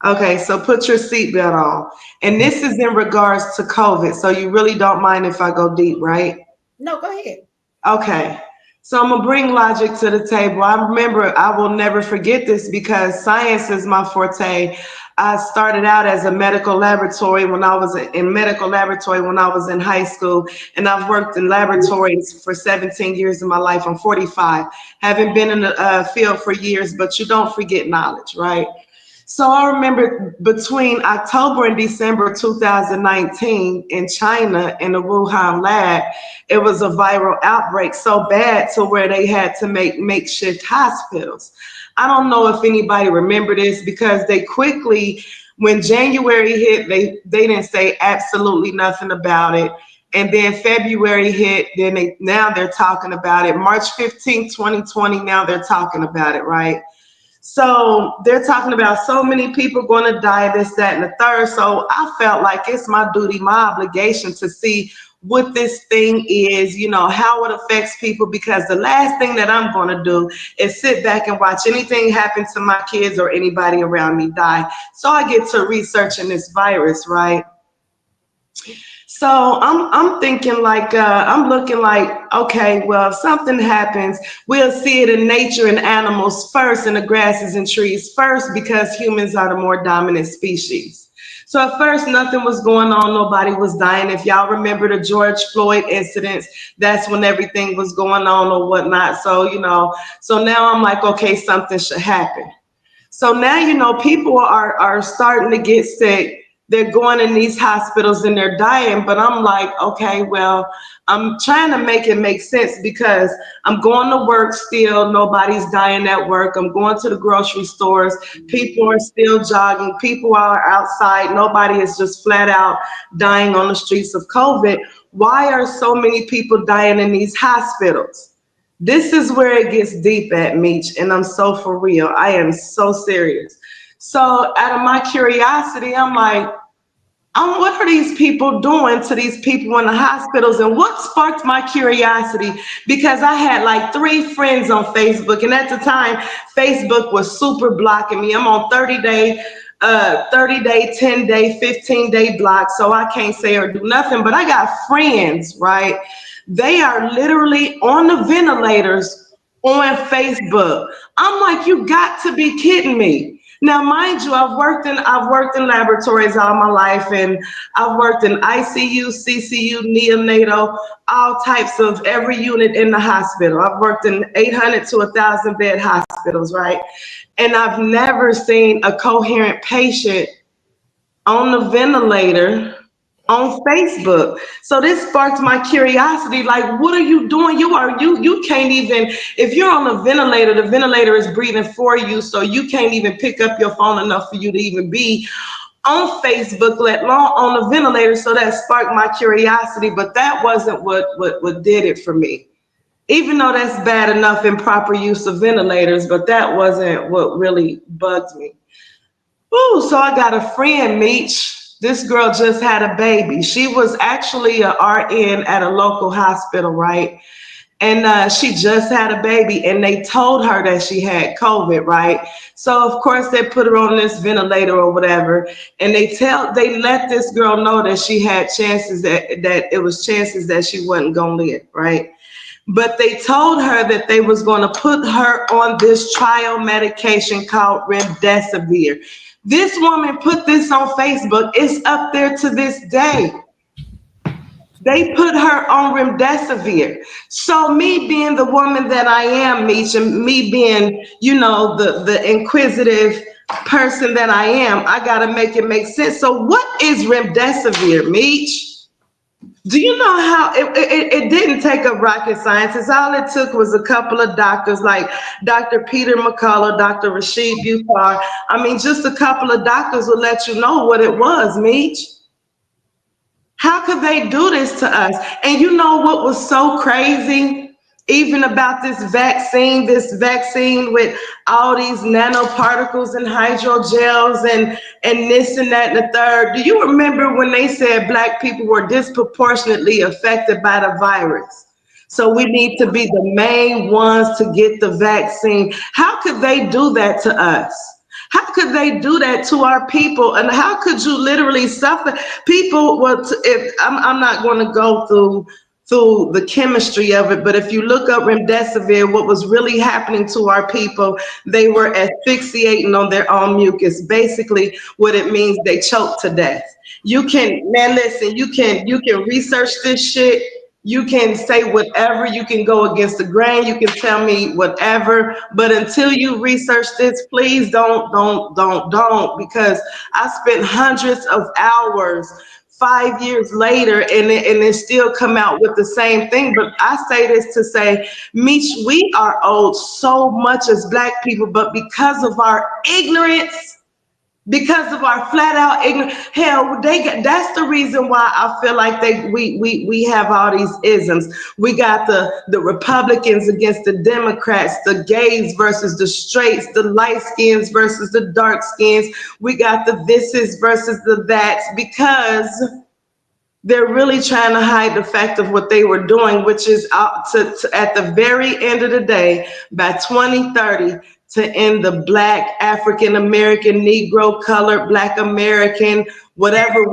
Okay, so put your seatbelt on. And this is in regards to COVID. So you really don't mind if I go deep, right? No, go ahead. Okay. So I'm gonna bring logic to the table. I remember, I will never forget this because science is my forte. I started out as a medical laboratory when I was in high school, and I've worked in laboratories for 17 years of my life. I'm 45. Haven't been in the field for years, but you don't forget knowledge, right? So I remember between October and December 2019 in China, in the Wuhan lab, it was a viral outbreak so bad to where they had to make makeshift hospitals. I don't know if anybody remember this because they quickly, when January hit, they didn't say absolutely nothing about it. And then February hit, now they're talking about it. March 15, 2020, now they're talking about it, right? So they're talking about so many people going to die, this, that, and the third. So I felt like it's my duty, my obligation to see what this thing is, you know, how it affects people, because the last thing that I'm going to do is sit back and watch anything happen to my kids or anybody around me die. So I get to researching this virus, right? So I'm thinking like, I'm looking like, okay, well, if something happens, we'll see it in nature and animals first, in the grasses and trees first, because humans are the more dominant species. So at first, nothing was going on. Nobody was dying. If y'all remember the George Floyd incidents, that's when everything was going on or whatnot. So, you know, so now I'm like, okay, something should happen. So now, you know, people are starting to get sick. They're going in these hospitals and they're dying. But I'm like, okay, well, I'm trying to make it make sense because I'm going to work still. Nobody's dying at work. I'm going to the grocery stores. People are still jogging. People are outside. Nobody is just flat out dying on the streets of COVID. Why are so many people dying in these hospitals? This is where it gets deep at, Meech, and I'm so for real. I am so serious. So out of my curiosity, I'm like, what are these people doing to these people in the hospitals? And what sparked my curiosity? Because I had like 3 friends on Facebook, and at the time, Facebook was super blocking me. I'm on 30-day, 10-day, 15-day block, so I can't say or do nothing. But I got friends, right? They are literally on the ventilators on Facebook. I'm like, you got to be kidding me. Now, mind you, I've worked in laboratories all my life, and I've worked in ICU, CCU, neonatal, all types of every unit in the hospital. I've worked in 800 to 1,000 bed hospitals, right? And I've never seen a coherent patient on the ventilator on Facebook. So this sparked my curiosity. Like, what are you doing? You can't even, if you're on a ventilator, the ventilator is breathing for you. So you can't even pick up your phone enough for you to even be on Facebook, let alone on the ventilator. So that sparked my curiosity, but that wasn't what did it for me. Even though that's bad enough, improper use of ventilators, but that wasn't what really bugged me. Ooh, so I got a friend, Meech. This girl just had a baby. She was actually a RN at a local hospital, right? And she just had a baby, and they told her that she had COVID, right? So of course they put her on this ventilator or whatever, and they let this girl know that she had chances, that it was chances that she wasn't gonna live, right? But they told her that they was going to put her on this trial medication called remdesivir. This woman put this on Facebook. It's up there to this day. They put her on remdesivir. So me being the woman that I am, Meech, and me being, you know, the inquisitive person that I am, I got to make it make sense. So what is remdesivir, Meech? Do you know how it didn't take up rocket science? It's all it took was a couple of doctors like Dr. Peter McCullough, Dr. Rashid Buttar. I mean, just a couple of doctors would let you know what it was, Meech. How could they do this to us? And you know what was so crazy? Even about this vaccine with all these nanoparticles and hydrogels and this and that and the third. Do you remember when they said Black people were disproportionately affected by the virus? So we need to be the main ones to get the vaccine. How could they do that to us? How could they do that to our people? And how could you literally suffer people? Well, I'm not going to go through through the chemistry of it. But if you look up remdesivir, what was really happening to our people, they were asphyxiating on their own mucus. Basically, what it means, they choke to death. You can, man, listen, you can research this shit. You can say whatever, you can go against the grain, you can tell me whatever, but until you research this, please don't, because I spent hundreds of hours 5 years later, and it still come out with the same thing. But I say this to say, Mish, we are owed so much as Black people, but because of our ignorance, because of our flat out ignorance, hell, that's the reason why I feel like we have all these isms. We got the Republicans against the Democrats, the gays versus the straights, the light skins versus the dark skins. We got the thises versus the that's, because they're really trying to hide the fact of what they were doing, which is at the very end of the day, by 2030, to end the Black, African American, Negro, colored, Black American, whatever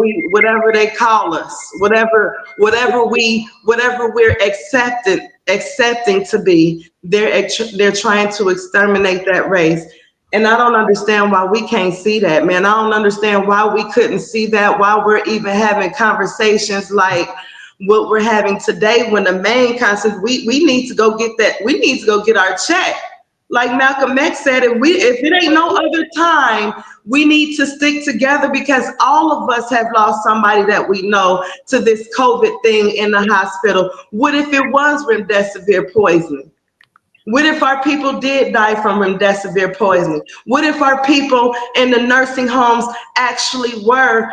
they call us, whatever we're accepting to be, they're trying to exterminate that race. And I don't understand why we can't see that, man. I don't understand why we couldn't see that, why we're even having conversations like what we're having today, when the main concept, we need to go get that, we need to go get our check. Like Malcolm X said, if it ain't no other time, we need to stick together, because all of us have lost somebody that we know to this COVID thing in the hospital. What if it was remdesivir poisoning? What if our people did die from remdesivir poisoning? What if our people in the nursing homes actually were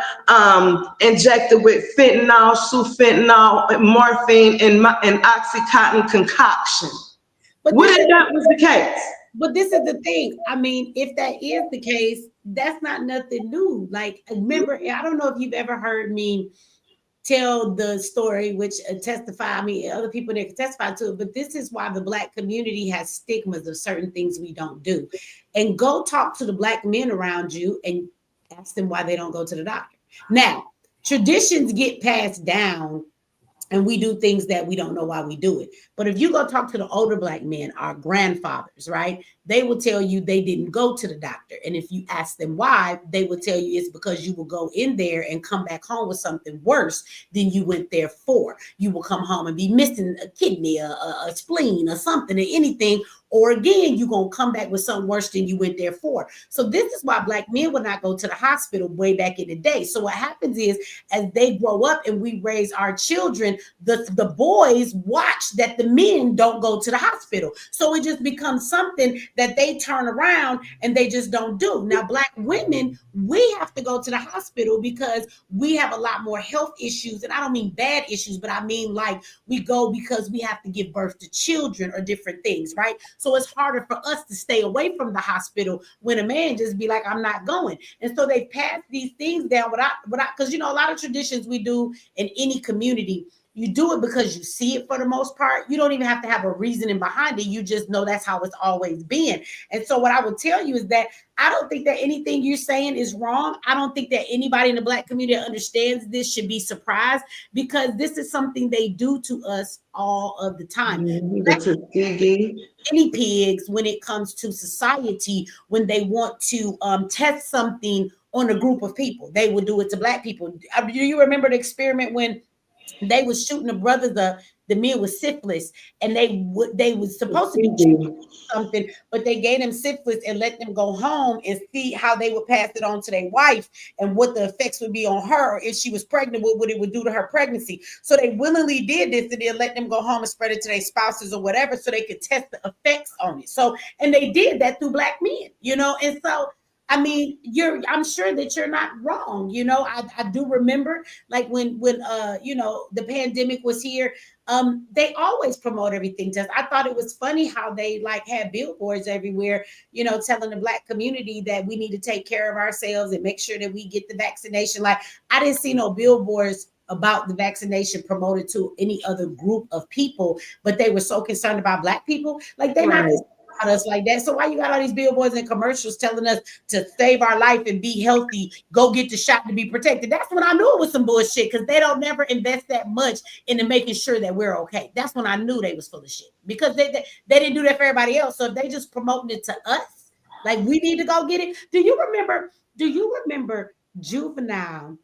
injected with fentanyl, sufentanil, morphine, and Oxycontin concoction? What if that was the case? But this is the thing. I mean, if that is the case, that's not nothing new. Like, remember, I don't know if you've ever heard me tell the story, which testify, I mean, other people that can testify to it, but this is why the Black community has stigmas of certain things we don't do. And go talk to the Black men around you and ask them why they don't go to the doctor. Now, traditions get passed down, and we do things that we don't know why we do it. But if you go talk to the older Black men, our grandfathers, right? They will tell you they didn't go to the doctor. And if you ask them why, they will tell you it's because you will go in there and come back home with something worse than you went there for. You will come home and be missing a kidney, a spleen, or something, or anything. Or again, you're going to come back with something worse than you went there for. So this is why Black men would not go to the hospital way back in the day. So what happens is, as they grow up and we raise our children, the boys watch that the men don't go to the hospital. So it just becomes something that they turn around and they just don't do. Now, Black women, we have to go to the hospital because we have a lot more health issues. And I don't mean bad issues, but I mean like we go because we have to give birth to children or different things, right? So it's harder for us to stay away from the hospital when a man just be like, I'm not going. And so they pass these things down because, you know, a lot of traditions we do in any community, you do it because you see it for the most part. You don't even have to have a reasoning behind it. You just know that's how it's always been. And so what I would tell you is that I don't think that anything you're saying is wrong. I don't think that anybody in the Black community that understands this should be surprised, because this is something they do to us all of the time. Guinea pigs when it comes to society, when they want to test something on a group of people, they would do it to Black people. Do you remember the experiment when they was shooting the brothers, the men with syphilis, and they was supposed to be something, but they gave them syphilis and let them go home and see how they would pass it on to their wife and what the effects would be on her if she was pregnant, what it would do to her pregnancy. So they willingly did this, and then let them go home and spread it to their spouses or whatever, so they could test the effects on it. So, and they did that through Black men, you know, and so I mean, I'm sure that you're not wrong. You know, I do remember like when you know, the pandemic was here, they always promote everything to us. I thought it was funny how they like had billboards everywhere, you know, telling the Black community that we need to take care of ourselves and make sure that we get the vaccination. Like, I didn't see no billboards about the vaccination promoted to any other group of people, but they were so concerned about Black people. Like, they're not about us like that. So why you got all these billboards and commercials telling us to save our life and be healthy, go get the shot to be protected? That's when I knew it was some bullshit, because they don't never invest that much into making sure that we're okay. That's when I knew they was full of shit, because they didn't do that for everybody else. So if they just promoting it to us, like we need to go get it. Do you remember Juvenile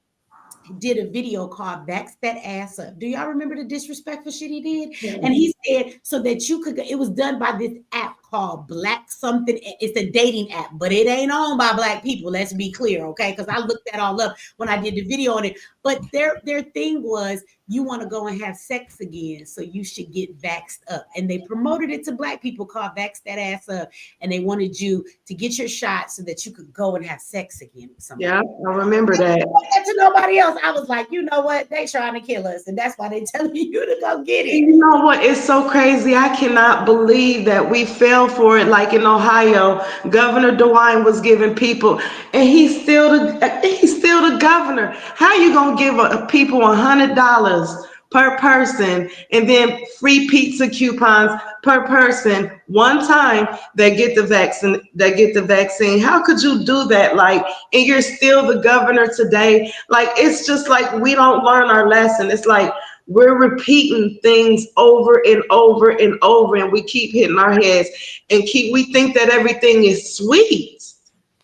did a video called Vax That Ass Up? Do y'all remember the disrespectful shit he did? Yeah. And he said so that you could, it was done by this app called Black something. It's a dating app, but it ain't owned by Black people. Let's be clear, okay? Because I looked that all up when I did the video on it. But their thing was, you want to go and have sex again, so you should get vaxxed up. And they promoted it to Black people, called Vax That Ass Up. And they wanted you to get your shot so that you could go and have sex again with somebody. Yeah, I remember that. To nobody else. I was like, you know what? They trying to kill us, and that's why they telling you to go get it. You know what? It's so crazy. I cannot believe that we fell for it. Like in Ohio, Governor DeWine was giving people, and he's still the governor. How you gonna give people $100 per person and then free pizza coupons per person one time they get the vaccine? How could you do that? Like, and you're still the governor today. Like, it's just like we don't learn our lesson. It's like we're repeating things over and over and over, and we keep hitting our heads and we think that everything is sweet.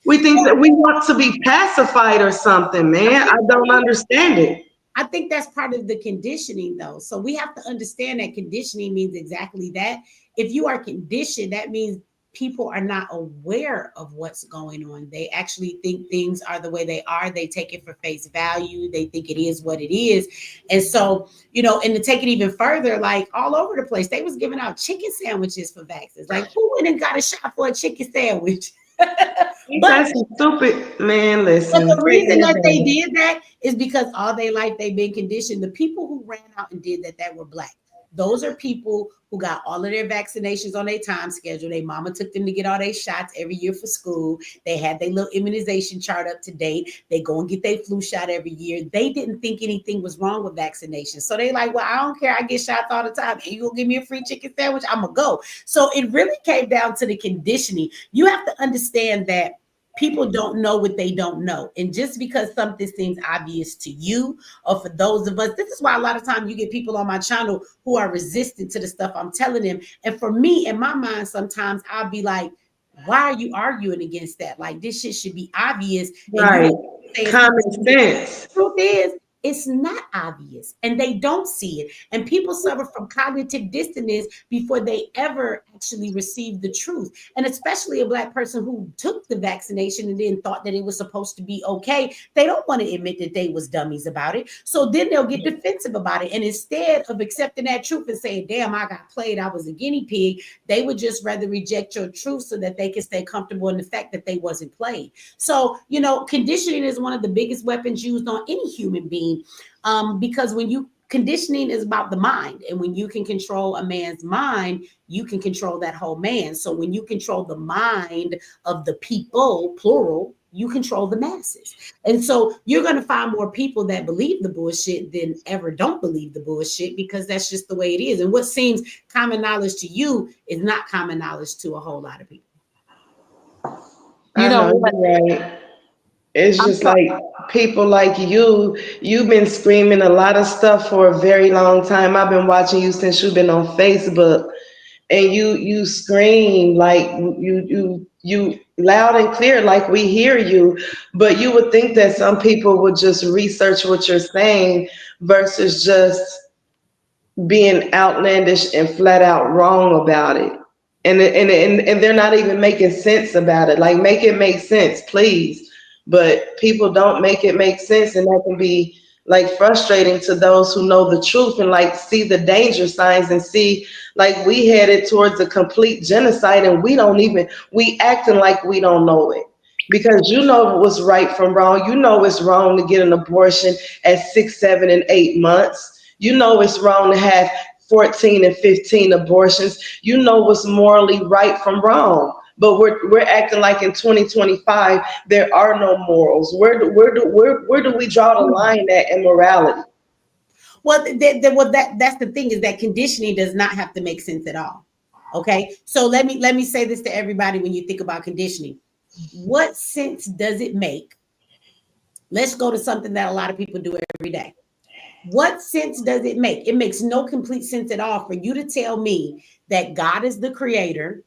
We think that we want to be pacified or something, man. I don't understand it. I think that's part of the conditioning, though. So we have to understand that conditioning means exactly that. If you are conditioned, that means people are not aware of what's going on. They actually think things are the way they are. They take it for face value. They think it is what it is. And so, and to take it even further, like all over the place, they was giving out chicken sandwiches for vaccines. Like, who went and got a shot for a chicken sandwich? That's stupid, man. Listen. But the reason that they did that is because all their life they've been conditioned. The people who ran out and did that were Black. Those are people who got all of their vaccinations on their time schedule. Their mama took them to get all their shots every year for school. They had their little immunization chart up to date. They go and get their flu shot every year. They didn't think anything was wrong with vaccination. So they like, well, I don't care. I get shots all the time. And you gonna give me a free chicken sandwich? I'm gonna go. So it really came down to the conditioning. You have to understand that people don't know what they don't know. And just because something seems obvious to you, or for those of us, this is why a lot of times you get people on my channel who are resistant to the stuff I'm telling them. And for me, in my mind, sometimes I'll be like, why are you arguing against that? Like, this shit should be obvious. Right. Common sense. The truth is, it's not obvious, and they don't see it. And people suffer from cognitive dissonance before they ever actually receive the truth. And especially a Black person who took the vaccination and then thought that it was supposed to be okay. They don't want to admit that they was dummies about it. So then they'll get defensive about it. And instead of accepting that truth and saying, damn, I got played, I was a guinea pig, they would just rather reject your truth so that they can stay comfortable in the fact that they wasn't played. So, conditioning is one of the biggest weapons used on any human being. Because conditioning is about the mind, and when you can control a man's mind, you can control that whole man. So when you control the mind of the people, plural, you control the masses. And so you're going to find more people that believe the bullshit than ever don't believe the bullshit, because that's just the way it is. And what seems common knowledge to you is not common knowledge to a whole lot of people. You know what? Right. It's just like people like you've been screaming a lot of stuff for a very long time. I've been watching you since you've been on Facebook, and you scream like you loud and clear, like we hear you. But you would think that some people would just research what you're saying versus just being outlandish and flat out wrong about it. And they're not even making sense about it. Like, make it make sense, please. But people don't make it make sense, and that can be like frustrating to those who know the truth and like see the danger signs and see like we headed towards a complete genocide, and we acting like we don't know it, because you know what's right from wrong. You know it's wrong to get an abortion at 6, 7, and 8 months. You know it's wrong to have 14 and 15 abortions. You know what's morally right from wrong. But we're acting like in 2025 there are no morals. Where do we draw the line at in morality? Well, that's the thing, is that conditioning does not have to make sense at all. Okay, so let me say this to everybody when you think about conditioning. What sense does it make? Let's go to something that a lot of people do every day. What sense does it make? It makes no complete sense at all for you to tell me that God is the creator,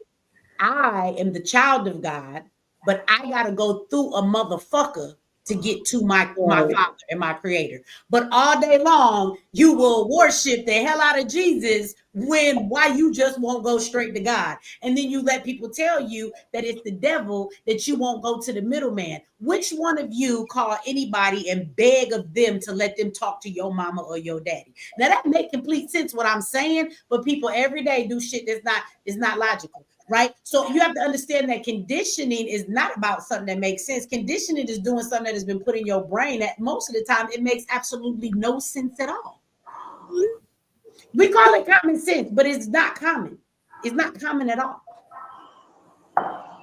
I am the child of God, but I gotta go through a motherfucker to get to my father and my creator. But all day long, you will worship the hell out of Jesus why you just won't go straight to God. And then you let people tell you that it's the devil that you won't go to the middleman. Which one of you call anybody and beg of them to let them talk to your mama or your daddy? Now that make complete sense what I'm saying, but people every day do shit that's not logical. Right? So you have to understand that conditioning is not about something that makes sense. Conditioning is doing something that has been put in your brain that most of the time it makes absolutely no sense at all. We call it common sense, but it's not common. It's not common at all.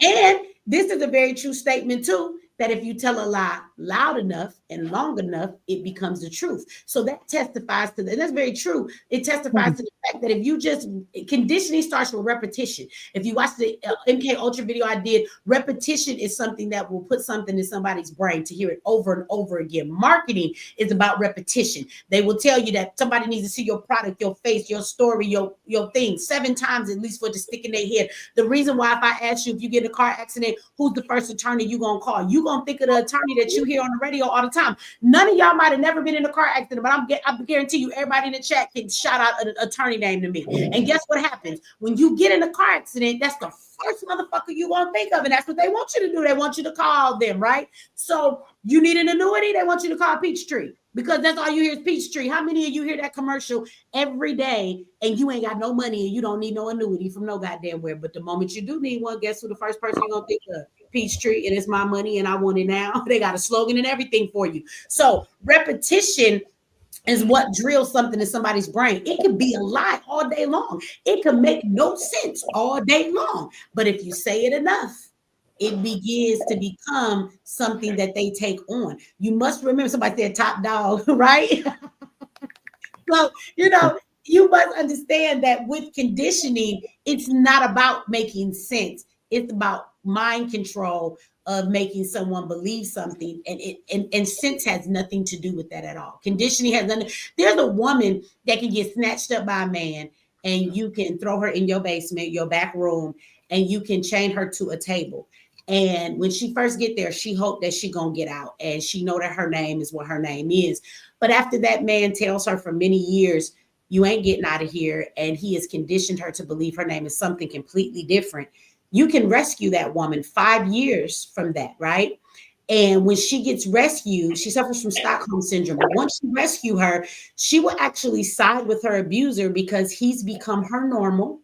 And this is a very true statement too, that if you tell a lie loud enough and long enough, it becomes the truth. So that testifies to that. And that's very true. It testifies to the fact that if you just, conditioning starts with repetition. If you watch the MK Ultra video I did, repetition is something that will put something in somebody's brain to hear it over and over again. Marketing is about repetition. They will tell you that somebody needs to see your product, your face, your story, your thing 7 times at least for it to stick in their head. The reason why, if I ask you, if you get in a car accident, who's the first attorney you gonna call? You gonna think of the attorney that you hear on the radio all the time. None of y'all might have never been in a car accident, but I guarantee you, everybody in the chat can shout out an attorney name to me. And guess what happens? When you get in a car accident, that's the first motherfucker you gonna think of, and that's what they want you to do. They want you to call them, right? So you need an annuity, they want you to call Peachtree, because that's all you hear is Peachtree. How many of you hear that commercial every day and you ain't got no money and you don't need no annuity from no goddamn where? But the moment you do need one, guess who the first person you're gonna think of? Peachtree, and it's my money and I want it now. They got a slogan and everything for you. So repetition is what drills something in somebody's brain. It could be a lie all day long. It could make no sense all day long. But if you say it enough, it begins to become something that they take on. You must remember, somebody said top dog, right? So, you must understand that with conditioning, it's not about making sense. It's about mind control of making someone believe something, and sense has nothing to do with that at all. Conditioning has nothing. There's a woman that can get snatched up by a man, and you can throw her in your basement, your back room, and you can chain her to a table. And when she first get there, she hoped that she gonna get out, and she know that her name is what her name is. But after that man tells her for many years, you ain't getting out of here, and he has conditioned her to believe her name is something completely different, you can rescue that woman 5 years from that, right? And when she gets rescued, she suffers from Stockholm syndrome. But once you rescue her, she will actually side with her abuser because he's become her normal.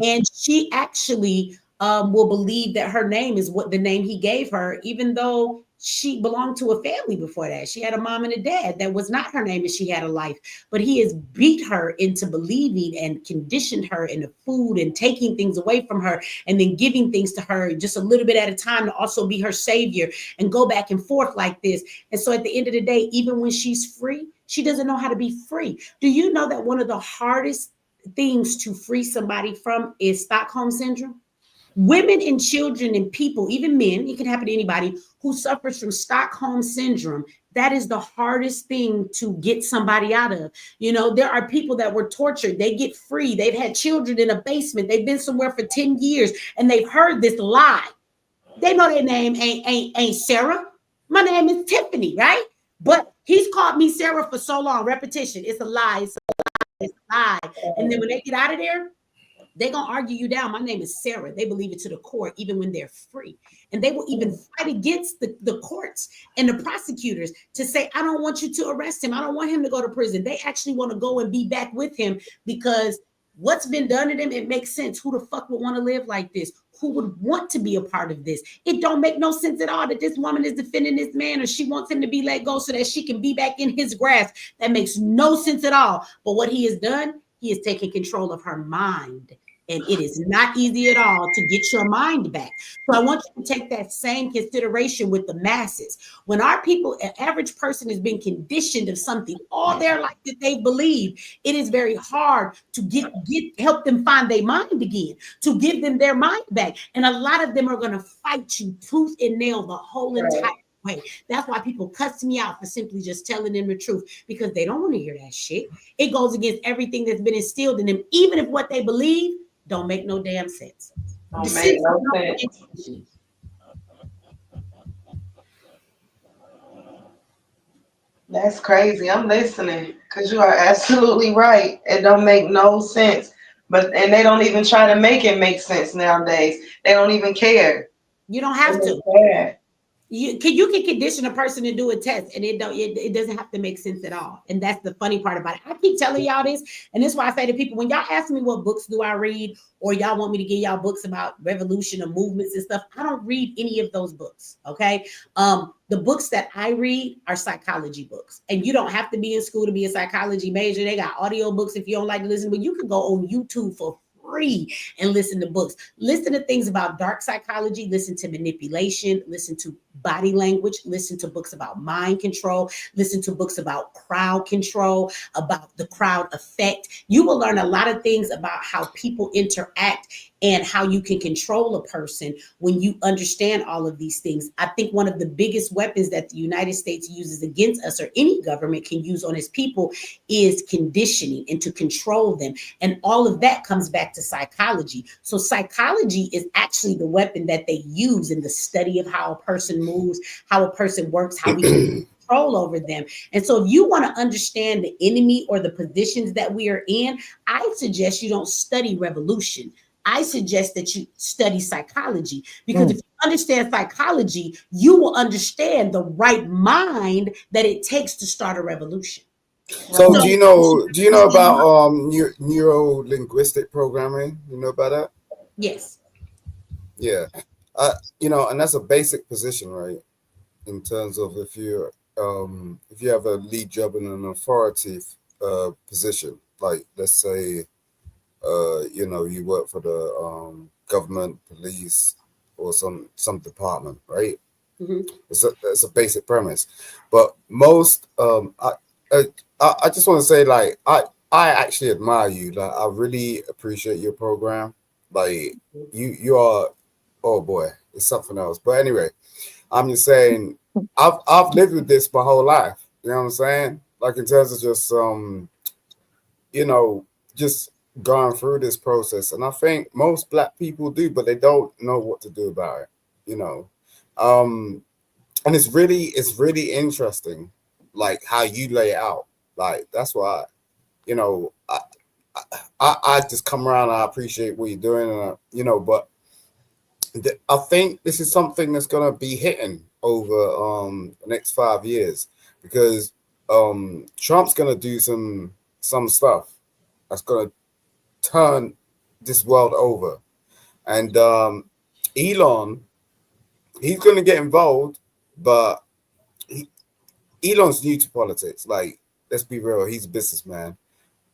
And she actually will believe that her name is what the name he gave her, even though she belonged to a family before that. She had a mom and a dad. That was not her name, and she had a life. But he has beat her into believing and conditioned her in the food and taking things away from her and then giving things to her just a little bit at a time to also be her savior and go back and forth like this. And so at the end of the day, even when she's free, she doesn't know how to be free. Do you know that one of the hardest things to free somebody from is Stockholm syndrome? Women and children and people, even men, it can happen to anybody who suffers from Stockholm syndrome. That is the hardest thing to get somebody out of. There are people that were tortured. They get free. They've had children in a basement. They've been somewhere for 10 years and they've heard this lie. They know their name ain't Sarah. My name is Tiffany, right? But he's called me Sarah for so long. Repetition. It's a lie. It's a lie. It's a lie. And then when they get out of there, they're going to argue you down. My name is Sarah. They believe it to the core, even when they're free. And they will even fight against the courts and the prosecutors to say, I don't want you to arrest him. I don't want him to go to prison. They actually want to go and be back with him because what's been done to them, it makes sense. Who the fuck would want to live like this? Who would want to be a part of this? It don't make no sense at all that this woman is defending this man or she wants him to be let go so that she can be back in his grasp. That makes no sense at all. But what he has done, he has taken control of her mind. And it is not easy at all to get your mind back. So I want you to take that same consideration with the masses. When our people, an average person has been conditioned of something all their life that they believe, it is very hard to help them find their mind again, to give them their mind back. And a lot of them are going to fight you tooth and nail the whole entire way. That's why people cuss me out for simply just telling them the truth, because they don't want to hear that shit. It goes against everything that's been instilled in them, even if what they believe don't make no damn sense. Don't make no sense. That's crazy. I'm listening because you are absolutely right. It don't make no sense. And they don't even try to make it make sense nowadays. They don't even care. You don't have They to. don't care. You can condition a person to do a test, and it doesn't have to make sense at all. And that's the funny part about it. I keep telling y'all this, and this is why I say to people, when y'all ask me what books do I read, or y'all want me to give y'all books about revolution or movements and stuff, I don't read any of those books. Okay. The books that I read are psychology books, and you don't have to be in school to be a psychology major. They got audio books if you don't like to listen, but you can go on YouTube for free and listen to books. Listen to things about dark psychology, listen to manipulation, listen to body language, listen to books about mind control, listen to books about crowd control, about the crowd effect. You will learn a lot of things about how people interact and how you can control a person when you understand all of these things. I think one of the biggest weapons that the United States uses against us, or any government can use on its people, is conditioning and to control them. And all of that comes back to psychology. So psychology is actually the weapon that they use in the study of how a person moves, how a person works, how we can control over them. And so if you want to understand the enemy or the positions that we are in, I suggest you don't study revolution. I suggest that you study psychology, because if you understand psychology, you will understand the right mind that it takes to start a revolution. So do you know about neuro-linguistic programming? You know about that? Yes. Yeah. And that's a basic position, right? In terms of if you have a lead job in an authority position, like let's say you work for the government, police, or some department, right? Mm-hmm. It's a basic premise, but most I just want to say, like, I actually admire you. Like, I really appreciate your program. Like, you are, oh boy, it's something else. But anyway, I'm just saying, I've lived with this my whole life. You know what I'm saying? Like, in terms of just just going through this process, and I think most Black people do, but they don't know what to do about it. And it's really interesting, like how you lay it out. Like, that's why, I just come around and I appreciate what you're doing, and but I think this is something that's gonna be hitting over the next 5 years, because Trump's gonna do some stuff that's gonna turn this world over, and Elon, he's gonna get involved, but Elon's new to politics. Like, let's be real, he's a businessman.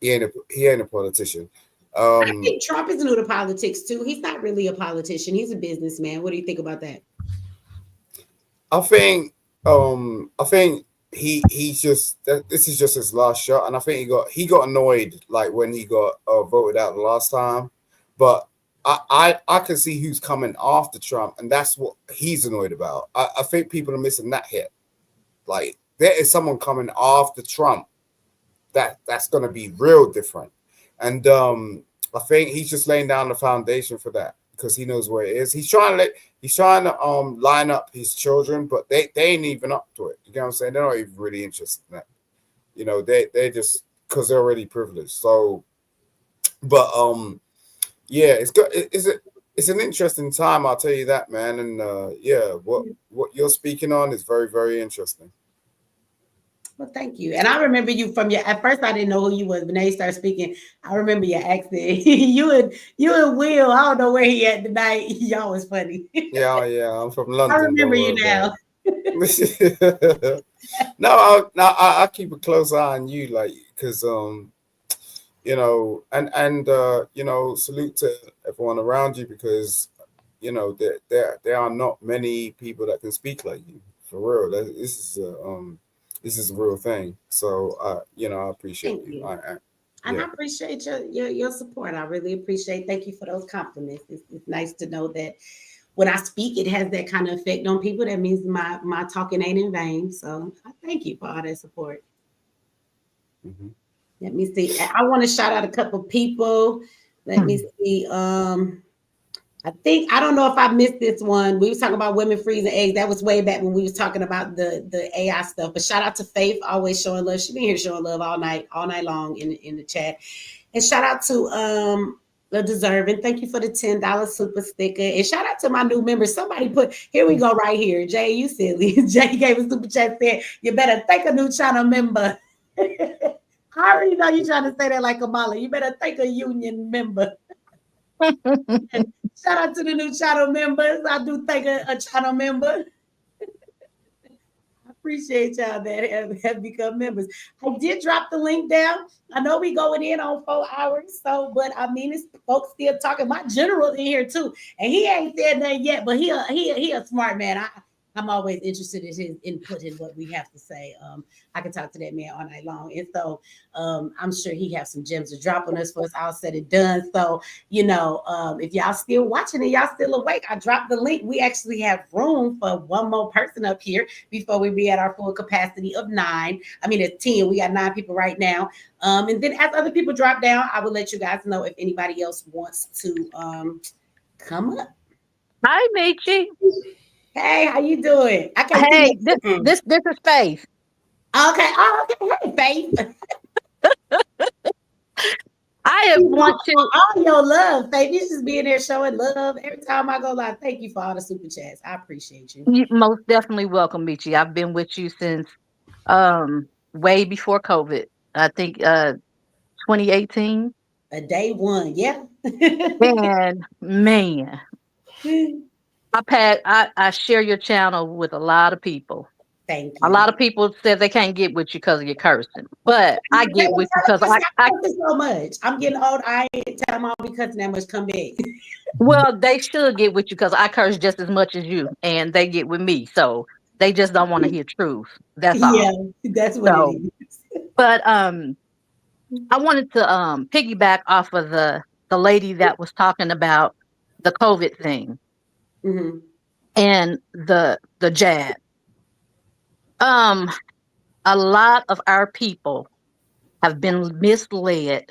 He ain't a politician. I think Trump is new to politics too. He's not really a politician. He's a businessman. What do you think about that? I think he's just this is just his last shot, and I think he got annoyed, like, when he got voted out the last time. But I can see who's coming after Trump, and that's what he's annoyed about. I think people are missing that hit. Like, there is someone coming after Trump that's going to be real different, and I think he's just laying down the foundation for that, because he knows where it is. He's trying to line up his children, but they ain't even up to it. You know what I'm saying? They're not even really interested in that. They just, because they're already privileged. So, but yeah, it's good. It's an interesting time, I'll tell you that, man. And yeah, what you're speaking on is very, very interesting. Well, thank you. And I remember you at first I didn't know who you was, but now you start speaking. I remember your accent. you and Will, I don't know where he at tonight. Y'all was funny. Yeah, I'm from London. I remember you now. No, I keep a close eye on you, like, because you know, and you know, salute to everyone around you, because you know there are not many people that can speak like you, for real. This is a real thing. So you know, I appreciate Thank you. And yeah. I appreciate your support. I really appreciate. Thank you for those compliments. It's nice to know that when I speak, it has that kind of effect on people. That means my talking ain't in vain. So I thank you for all that support. Mhm. Let me see. I want to shout out a couple people. Let me see. I don't know if I missed this one. We was talking about women freezing eggs. That was way back when we was talking about the AI stuff. But shout out to Faith, always showing love. She been here showing love all night long in the chat. And shout out to the Deserving. Thank you for the $10 super sticker. And shout out to my new members. Somebody put, here we go right here. Jay, you silly. Jay gave a super chat, said, you better thank a new channel member. I already know you're trying to say that like Kamala. You better thank a union member. Shout out to the new channel members. I do thank a channel member. I appreciate y'all that have become members. I did drop the link down. I know we going in on 4 hours, so but I mean, it's folks still talking. My general in here too, and he ain't said nothing yet, but he a smart man. I'm always interested in his input in what we have to say. I can talk to that man all night long, and so I'm sure he has some gems to drop on us for us all said and done. So you know, if y'all still watching and y'all still awake, I dropped the link. We actually have room for one more person up here before we be at our full capacity of 9. I mean, it's 10. We got 9 people right now. And then as other people drop down, I will let you guys know if anybody else wants to come up. Hi, Michi. Hey, how you doing? I can't Hey, see this is Faith. Okay. Oh, okay. Hey, Faith. I want to all your love, Faith. You just being there showing love every time I go live. Thank you for all the super chats. I appreciate you. You most definitely welcome, Michi. I've been with you since way before COVID. I think 2018. A day one, yeah. And man, I share your channel with a lot of people. Thank A you. lot of people said they can't get with you because of your cursing, but I get with you because I so much. I'm getting old. I ain't tell them I'll be cussing that much. Come back. Well, they should get with you because I curse just as much as you, and they get with me. So they just don't want to hear truth. That's all. Yeah, that's what it is. But I wanted to piggyback off of the lady that was talking about the COVID thing and the jab. A lot of our people have been misled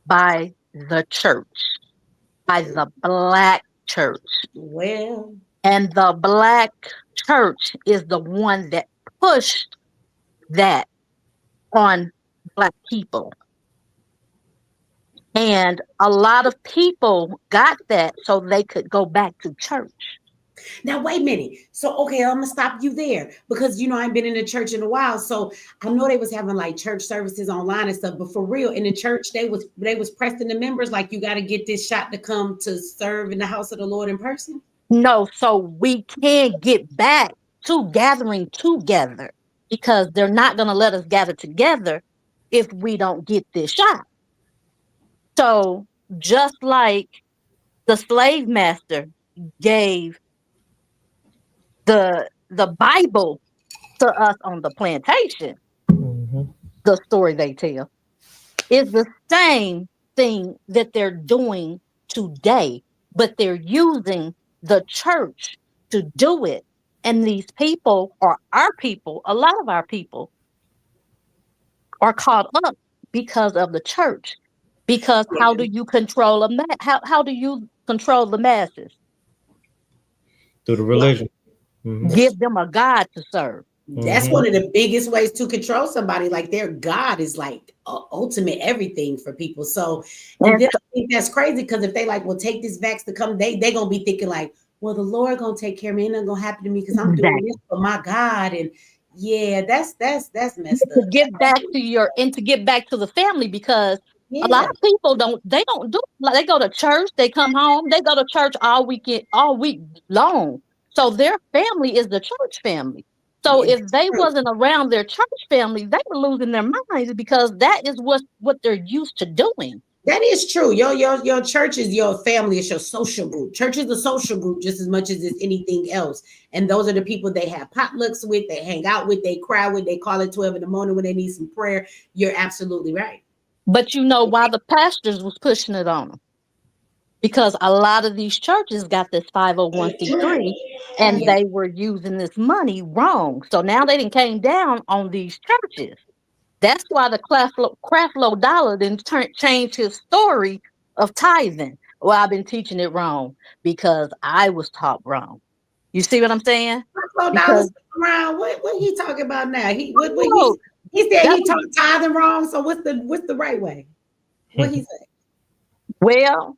by the church, by the black church. Well, and the black church is the one that pushed that on black people. And a lot of people got that so they could go back to church. Now, wait a minute. So, okay, I'm gonna stop you there because you know I've been in the church in a while. So I know they was having like church services online and stuff, but for real, in the church, they was pressing the members like you got to get this shot to come to serve in the house of the Lord in person. No, so we can't get back to gathering together because they're not gonna let us gather together if we don't get this shot. So just like the slave master gave the Bible to us on the plantation, the story they tell is the same thing that they're doing today, but they're using the church to do it. And these people are our people. A lot of our people are caught up because of the church. Because how do you control them? How do you control the masses? Through the religion. Give them a God to serve. That's one of the biggest ways to control somebody. Like their God is like ultimate everything for people. So, and then I think that's crazy because if they like, well, take this vax to come, they gonna be thinking like, well, the Lord gonna take care of me, and nothing gonna happen to me because I'm doing this for my God. And yeah, that's messed up. To get back to the family because a lot of people don't do like they go to church, they come home, they go to church all week long. So their family is the church family. So if they wasn't around their church family, they were losing their minds because that is what they're used to doing. That is true. Your church is your family. It's your social group. Church is a social group just as much as it's anything else. And those are the people they have potlucks with, they hang out with, they cry with, they call at 12 in the morning when they need some prayer. You're absolutely right. But you know why the pastors was pushing it on them? Because a lot of these churches got this 501c3 and they were using this money wrong. So now they didn't came down on these churches. That's why the Creflo Dollar didn't change his story of tithing. Well, I've been teaching it wrong because I was taught wrong. You see what I'm saying? Creflo Dollar's around. What he talking about now? He said he taught tithing wrong. So what's the right way? What he say? Well,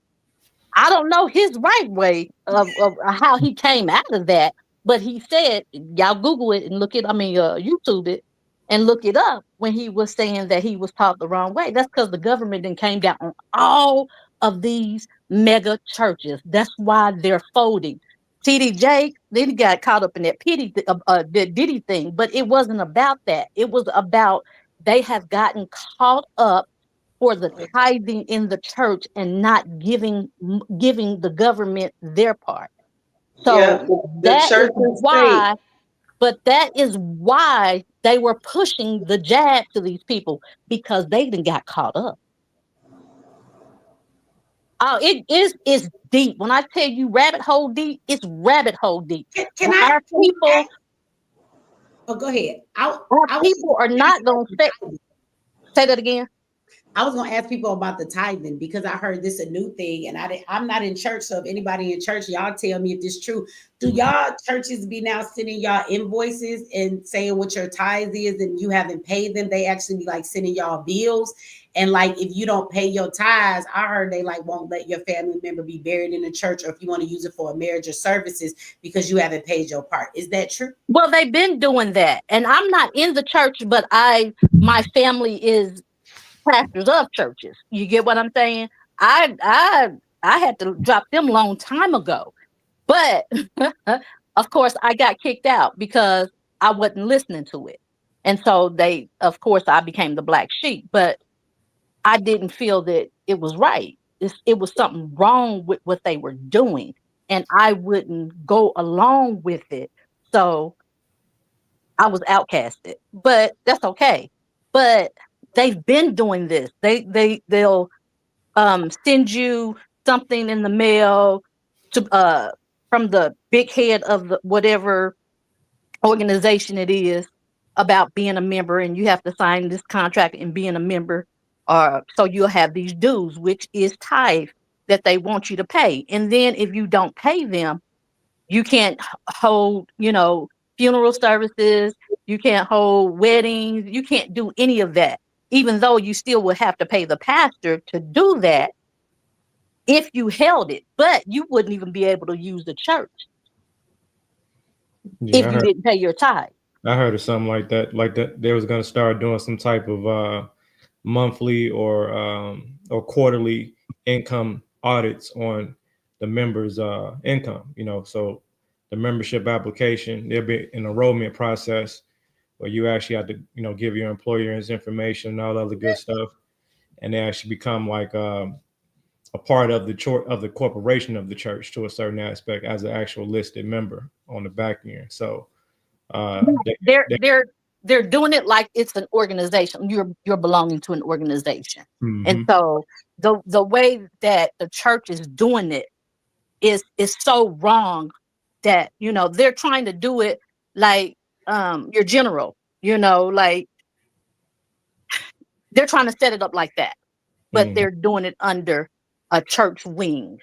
I don't know his right way of how he came out of that, but he said, y'all Google it and look it. I mean, YouTube it and look it up when he was saying that he was taught the wrong way. That's because the government then came down on all of these mega churches. That's why they're folding. TDJ, then he got caught up in that the Diddy thing, but it wasn't about that. It was about they have gotten caught up for the tithing in the church and not giving the government their part. So that is why, but that is why they were pushing the jab to these people because they didn't got caught up. Oh, it's deep. When I tell you rabbit hole deep, it's rabbit hole deep. Our people. Oh, go ahead. Our people are not going to say that again. I was going to ask people about the tithing because I heard this a new thing and I'm not in church. So if anybody in church, y'all tell me if this is true. Do y'all churches be now sending y'all invoices and saying what your tithe is and you haven't paid them? They actually be like sending y'all bills. And like, if you don't pay your tithes, I heard they like won't let your family member be buried in the church or if you want to use it for a marriage or services because you haven't paid your part. Is that true? Well, they've been doing that. And I'm not in the church, but my family is pastors of churches. You get what I'm saying? I had to drop them a long time ago. But of course I got kicked out because I wasn't listening to it. And so of course I became the black sheep, but I didn't feel that it was right. It was something wrong with what they were doing and I wouldn't go along with it. So I was outcasted, but that's okay. But they've been doing this. They'll send you something in the mail to from the big head of the whatever organization it is about being a member, and you have to sign this contract and being a member. So you'll have these dues, which is tithe that they want you to pay. And then if you don't pay them, you can't hold, funeral services. You can't hold weddings. You can't do any of that, even though you still would have to pay the pastor to do that if you held it. But you wouldn't even be able to use the church if you didn't pay your tithe. I heard of something like that. Like that, they was going to start doing some type of monthly or quarterly income audits on the members' income. So the membership application, there'll be an enrollment process where you actually have to, give your employer his information and all other good stuff, and they actually become like a part of the corporation of the church to a certain aspect as an actual listed member on the back end. So they're doing it like it's an organization. You're belonging to an organization. Mm-hmm. And so the way that the church is doing it is so wrong that they're trying to do it like your general, like they're trying to set it up like that, but they're doing it under a church wing.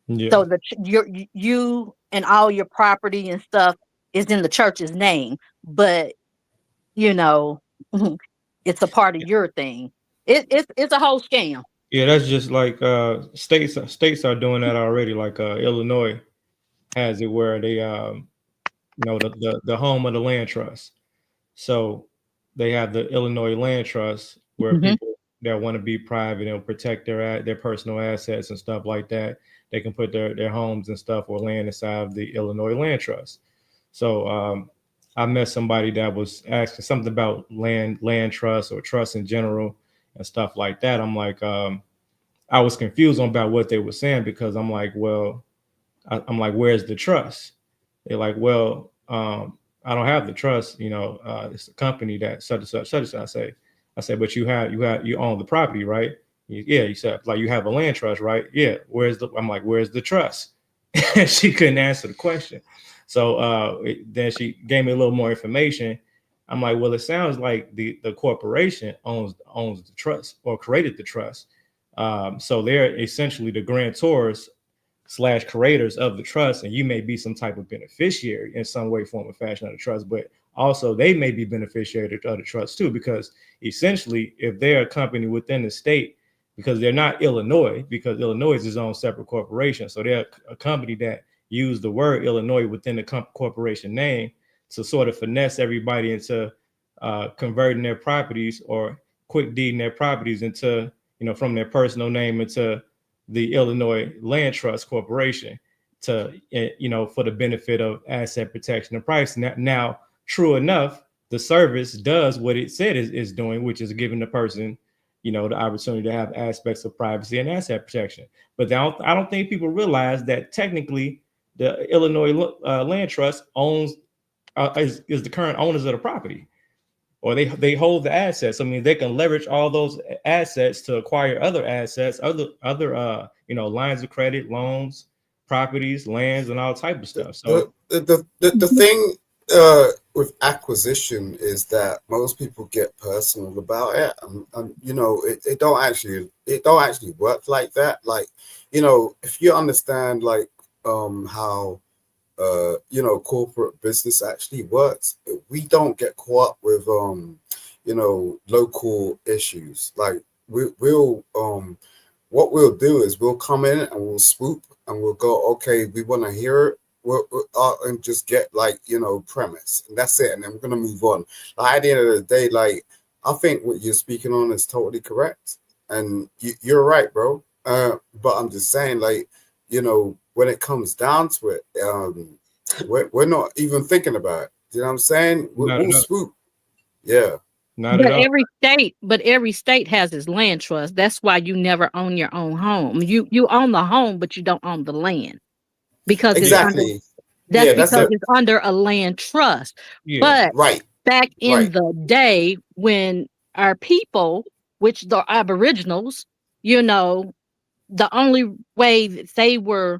Yeah. So you and all your property and stuff is in the church's name, but it's a part of your thing. It's a whole scam. Yeah, that's just like states are doing that already. Like Illinois has it where they the home of the land trust. So they have the Illinois Land Trust where people that want to be private and protect their personal assets and stuff like that, they can put their homes and stuff or land inside of the Illinois Land Trust. So I met somebody that was asking something about land trust or trust in general and stuff like that. I'm like, I was confused about what they were saying because I'm like, well, I'm like, where's the trust? They're like, well, I don't have the trust. It's a company that such and such, such and such. I say, but you own the property, right? Yeah, you said like you have a land trust, right? Yeah. I'm like, where's the trust? She couldn't answer the question. So then she gave me a little more information. I'm like, well, it sounds like the corporation owns the trust or created the trust. So they're essentially the grantors / creators of the trust, and you may be some type of beneficiary in some way, form, or fashion of the trust, but also they may be beneficiary of the trust too, because essentially if they're a company within the state, because they're not Illinois, because Illinois is its own separate corporation, so they're a company that use the word Illinois within the corporation name to sort of finesse everybody into converting their properties or quick deeding their properties into, from their personal name into the Illinois Land Trust Corporation to, for the benefit of asset protection and privacy. Now, true enough, the service does what it said is doing, which is giving the person, the opportunity to have aspects of privacy and asset protection. But I don't think people realize that technically the Illinois Land Trust owns is the current owners of the property, or they hold the assets. I mean, they can leverage all those assets to acquire other assets, other lines of credit, loans, properties, lands, and all type of stuff. So the thing with acquisition is that most people get personal about it, and it don't actually work like that. Like, if you understand like how corporate business actually works, we don't get caught up with local issues. Like we'll what we'll do is we'll come in and we'll swoop and we'll go, okay, we want to hear it, and just get premise, and that's it, and then we're gonna move on. Like, at the end of the day, like, I think what you're speaking on is totally correct, and you're right, bro. But I'm just saying, like, when it comes down to it, we're not even thinking about it. You know what I'm saying? We'll swoop. Yeah. Not at all. But every state has its land trust. That's why you never own your own home. You own the home, but you don't own the land because exactly. it's under a land trust. Yeah. But back in the day when our people, which the Aboriginals, the only way that they were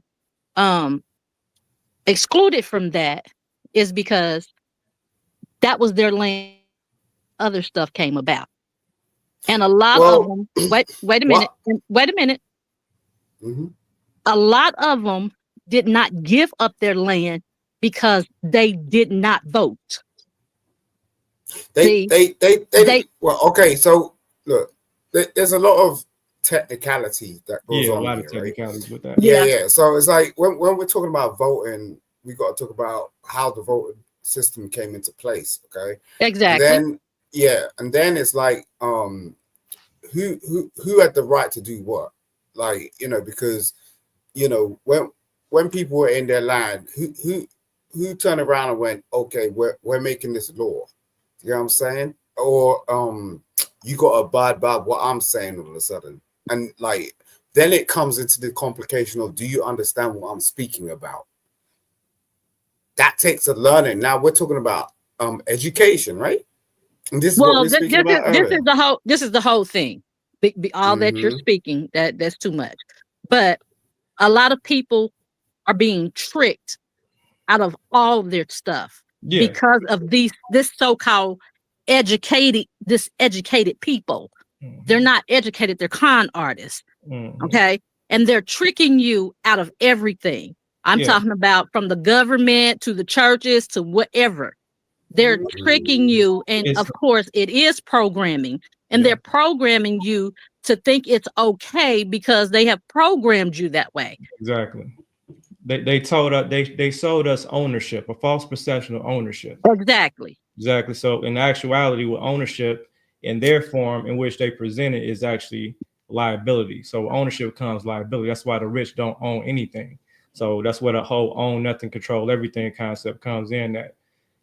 excluded from that is because that was their land. Other stuff came about, and a lot of them. Wait a minute. Mm-hmm. A lot of them did not give up their land because they did not vote. Well, okay. So look, there's a lot of technicality that goes on. A lot here, of technicalities with that. Yeah. So it's like when we're talking about voting, we got to talk about how the voting system came into place. Okay. Exactly. And then it's like who had the right to do what, like, because when people were in their land, who turned around and went, okay, we're making this law, you know what I'm saying, or you got to abide by what I'm saying all of a sudden, and like then it comes into the complication of, do you understand what I'm speaking about? That takes a learning. Now we're talking about education, right? And this is what we're speaking about earlier. This is the whole thing. All that you're speaking, that's too much. But a lot of people are being tricked out of all their stuff because of this so-called educated people. They're not educated, they're con artists. Okay. And they're tricking you out of everything. I'm talking about from the government to the churches to whatever. They're tricking you, and of course it is programming, and they're programming you to think it's okay because they have programmed you that way. Exactly. They told us they sold us ownership, a false perception of ownership. Exactly. So in actuality, with ownership in their form in which they present it is actually liability. So ownership comes liability. That's why the rich don't own anything. So that's where the whole own nothing, control everything concept comes in. That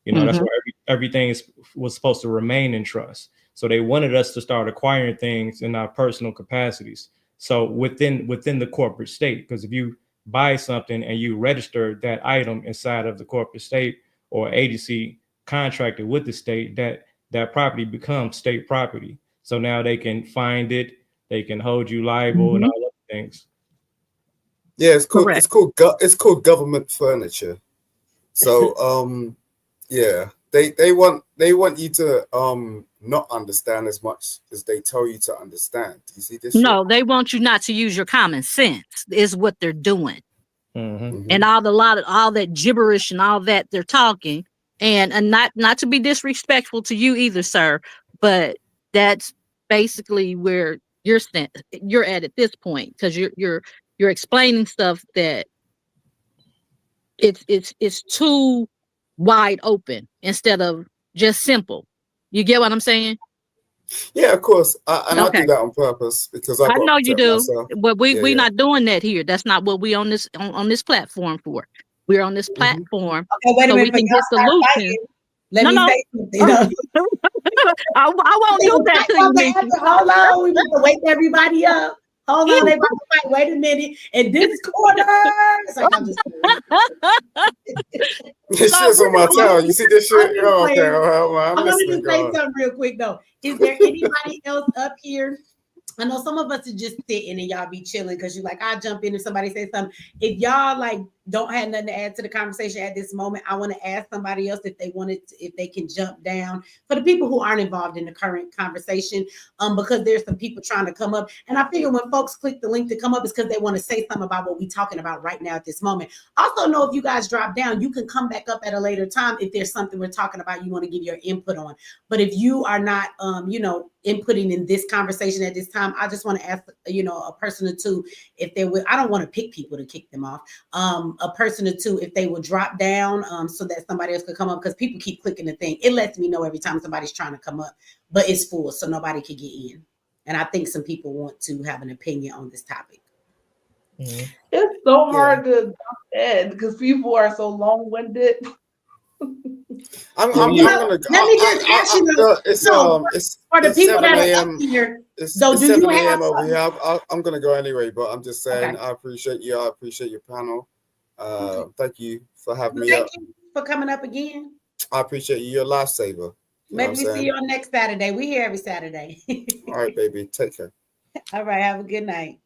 that's why everything was supposed to remain in trust. So they wanted us to start acquiring things in our personal capacities. So within the corporate state, because if you buy something and you register that item inside of the corporate state or agency contracted with the state, that property becomes state property. So now they can find it, they can hold you liable and all other things. Yeah, it's called government furniture. So yeah, they want you to not understand as much as they tell you to understand. Do you see this? No, they want you not to use your common sense is what they're doing. And all that gibberish and all that they're talking, and not to be disrespectful to you either, sir, but that's basically where you're at this point, because you're explaining stuff that it's too wide open instead of just simple. You get what I'm saying? Yeah, of course. I do that on purpose because I know you do, myself. but we're not doing that here. That's not what we on this platform for. We're on this platform wait a so minute, we can get solutions. Let me say something. I won't do that to you, Nikki. Hold on, we need to wake everybody up. Hold on, they about to fight. Wait a minute. In this corner, it's like I'm just this shit's on my tail. You see this shit? Oh, okay. I'm gonna just say something real quick though. Is there anybody else up here? I know some of us are just sitting and y'all be chilling because you're like, I'll jump in if somebody says something. If y'all like don't have nothing to add to the conversation at this moment, I want to ask somebody else if they wanted to, if they can jump down for the people who aren't involved in the current conversation, because there's some people trying to come up. And I figure when folks click the link to come up, it's because they want to say something about what we're talking about right now at this moment. Also know if you guys drop down, you can come back up at a later time if there's something we're talking about you want to give your input on. But if you are not, inputting in this conversation at this time, I just want to ask, a person or two if they would. I don't want to pick people to kick them off. A person or two if they will drop down, so that somebody else could come up, because people keep clicking the thing. It lets me know every time somebody's trying to come up, but it's full, so nobody can get in. And I think some people want to have an opinion on this topic. It's so hard to jump in because people are so long-winded. I'm gonna. Let me just ask you. It's for the people 7 that are a.m. up here. It's So do 7 you have a.m. over here. I'm gonna go anyway, but I'm just saying Okay. I appreciate you. I appreciate your panel. Thank you for having me Thank up. you for coming up again. I appreciate you. You're a lifesaver. Maybe we see you on next Saturday. We here every Saturday. All right, baby. Take care. All right. Have a good night.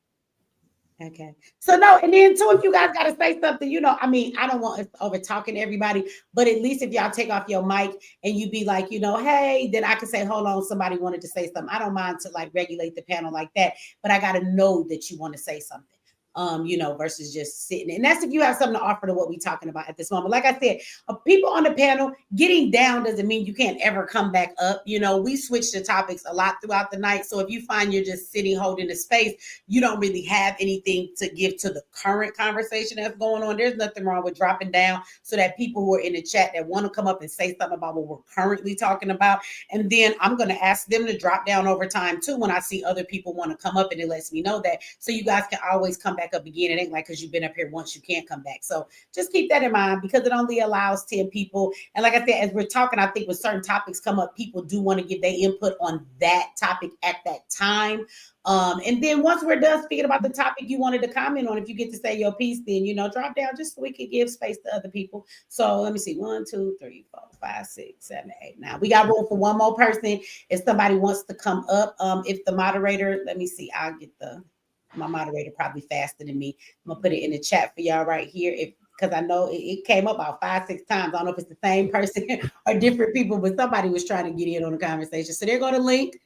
Okay. So no, and then too, if you guys gotta say something, I don't want us over talking to everybody, but at least if y'all take off your mic and you be like, hey, then I can say, hold on, somebody wanted to say something. I don't mind to like regulate the panel like that, but I gotta know that you want to say something. Versus just sitting. And that's if you have something to offer to what we're talking about at this moment. Like I said, people on the panel, getting down doesn't mean you can't ever come back up. We switch the topics a lot throughout the night. So if you find you're just sitting, holding the space, you don't really have anything to give to the current conversation that's going on. There's nothing wrong with dropping down so that people who are in the chat that want to come up and say something about what we're currently talking about. And then I'm going to ask them to drop down over time too when I see other people want to come up, and it lets me know that. So you guys can always come back up again. It ain't like because you've been up here once you can't come back. So just keep that in mind, because it only allows 10 people. And like I said, as we're talking, I think when certain topics come up, people do want to give their input on that topic at that time. And then once we're done speaking about the topic you wanted to comment on, if you get to say your piece, then drop down just so we can give space to other people. So let me see, 1, 2, 3, 4, 5, 6, 7, 8. Now we got room for one more person if somebody wants to come up. If the moderator, let me see, I'll get my moderator probably faster than me. I'm gonna put it in the chat for y'all right here. Because I know it came up about 5, 6 times. I don't know if it's the same person or different people, but somebody was trying to get in on the conversation. So they're going to link.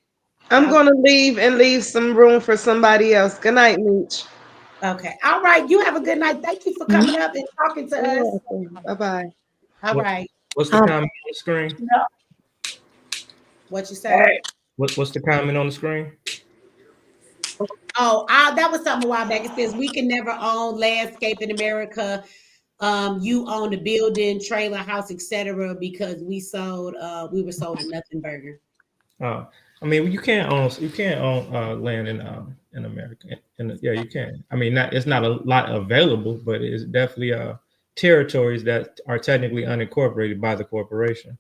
I'm going to leave some room for somebody else. Good night, Meech. Okay. All right. You have a good night. Thank you for coming up and talking to us. Bye-bye. All right. What's the comment on the screen? What you say? What's the comment on the screen? Oh, that was something a while back. It says we can never own landscape in America. You own the building, trailer, house, etc. because we were sold a nothing burger. I mean, you can't own land in America. Yeah, you can. I mean, it's not a lot available, but it's definitely territories that are technically unincorporated by the corporation.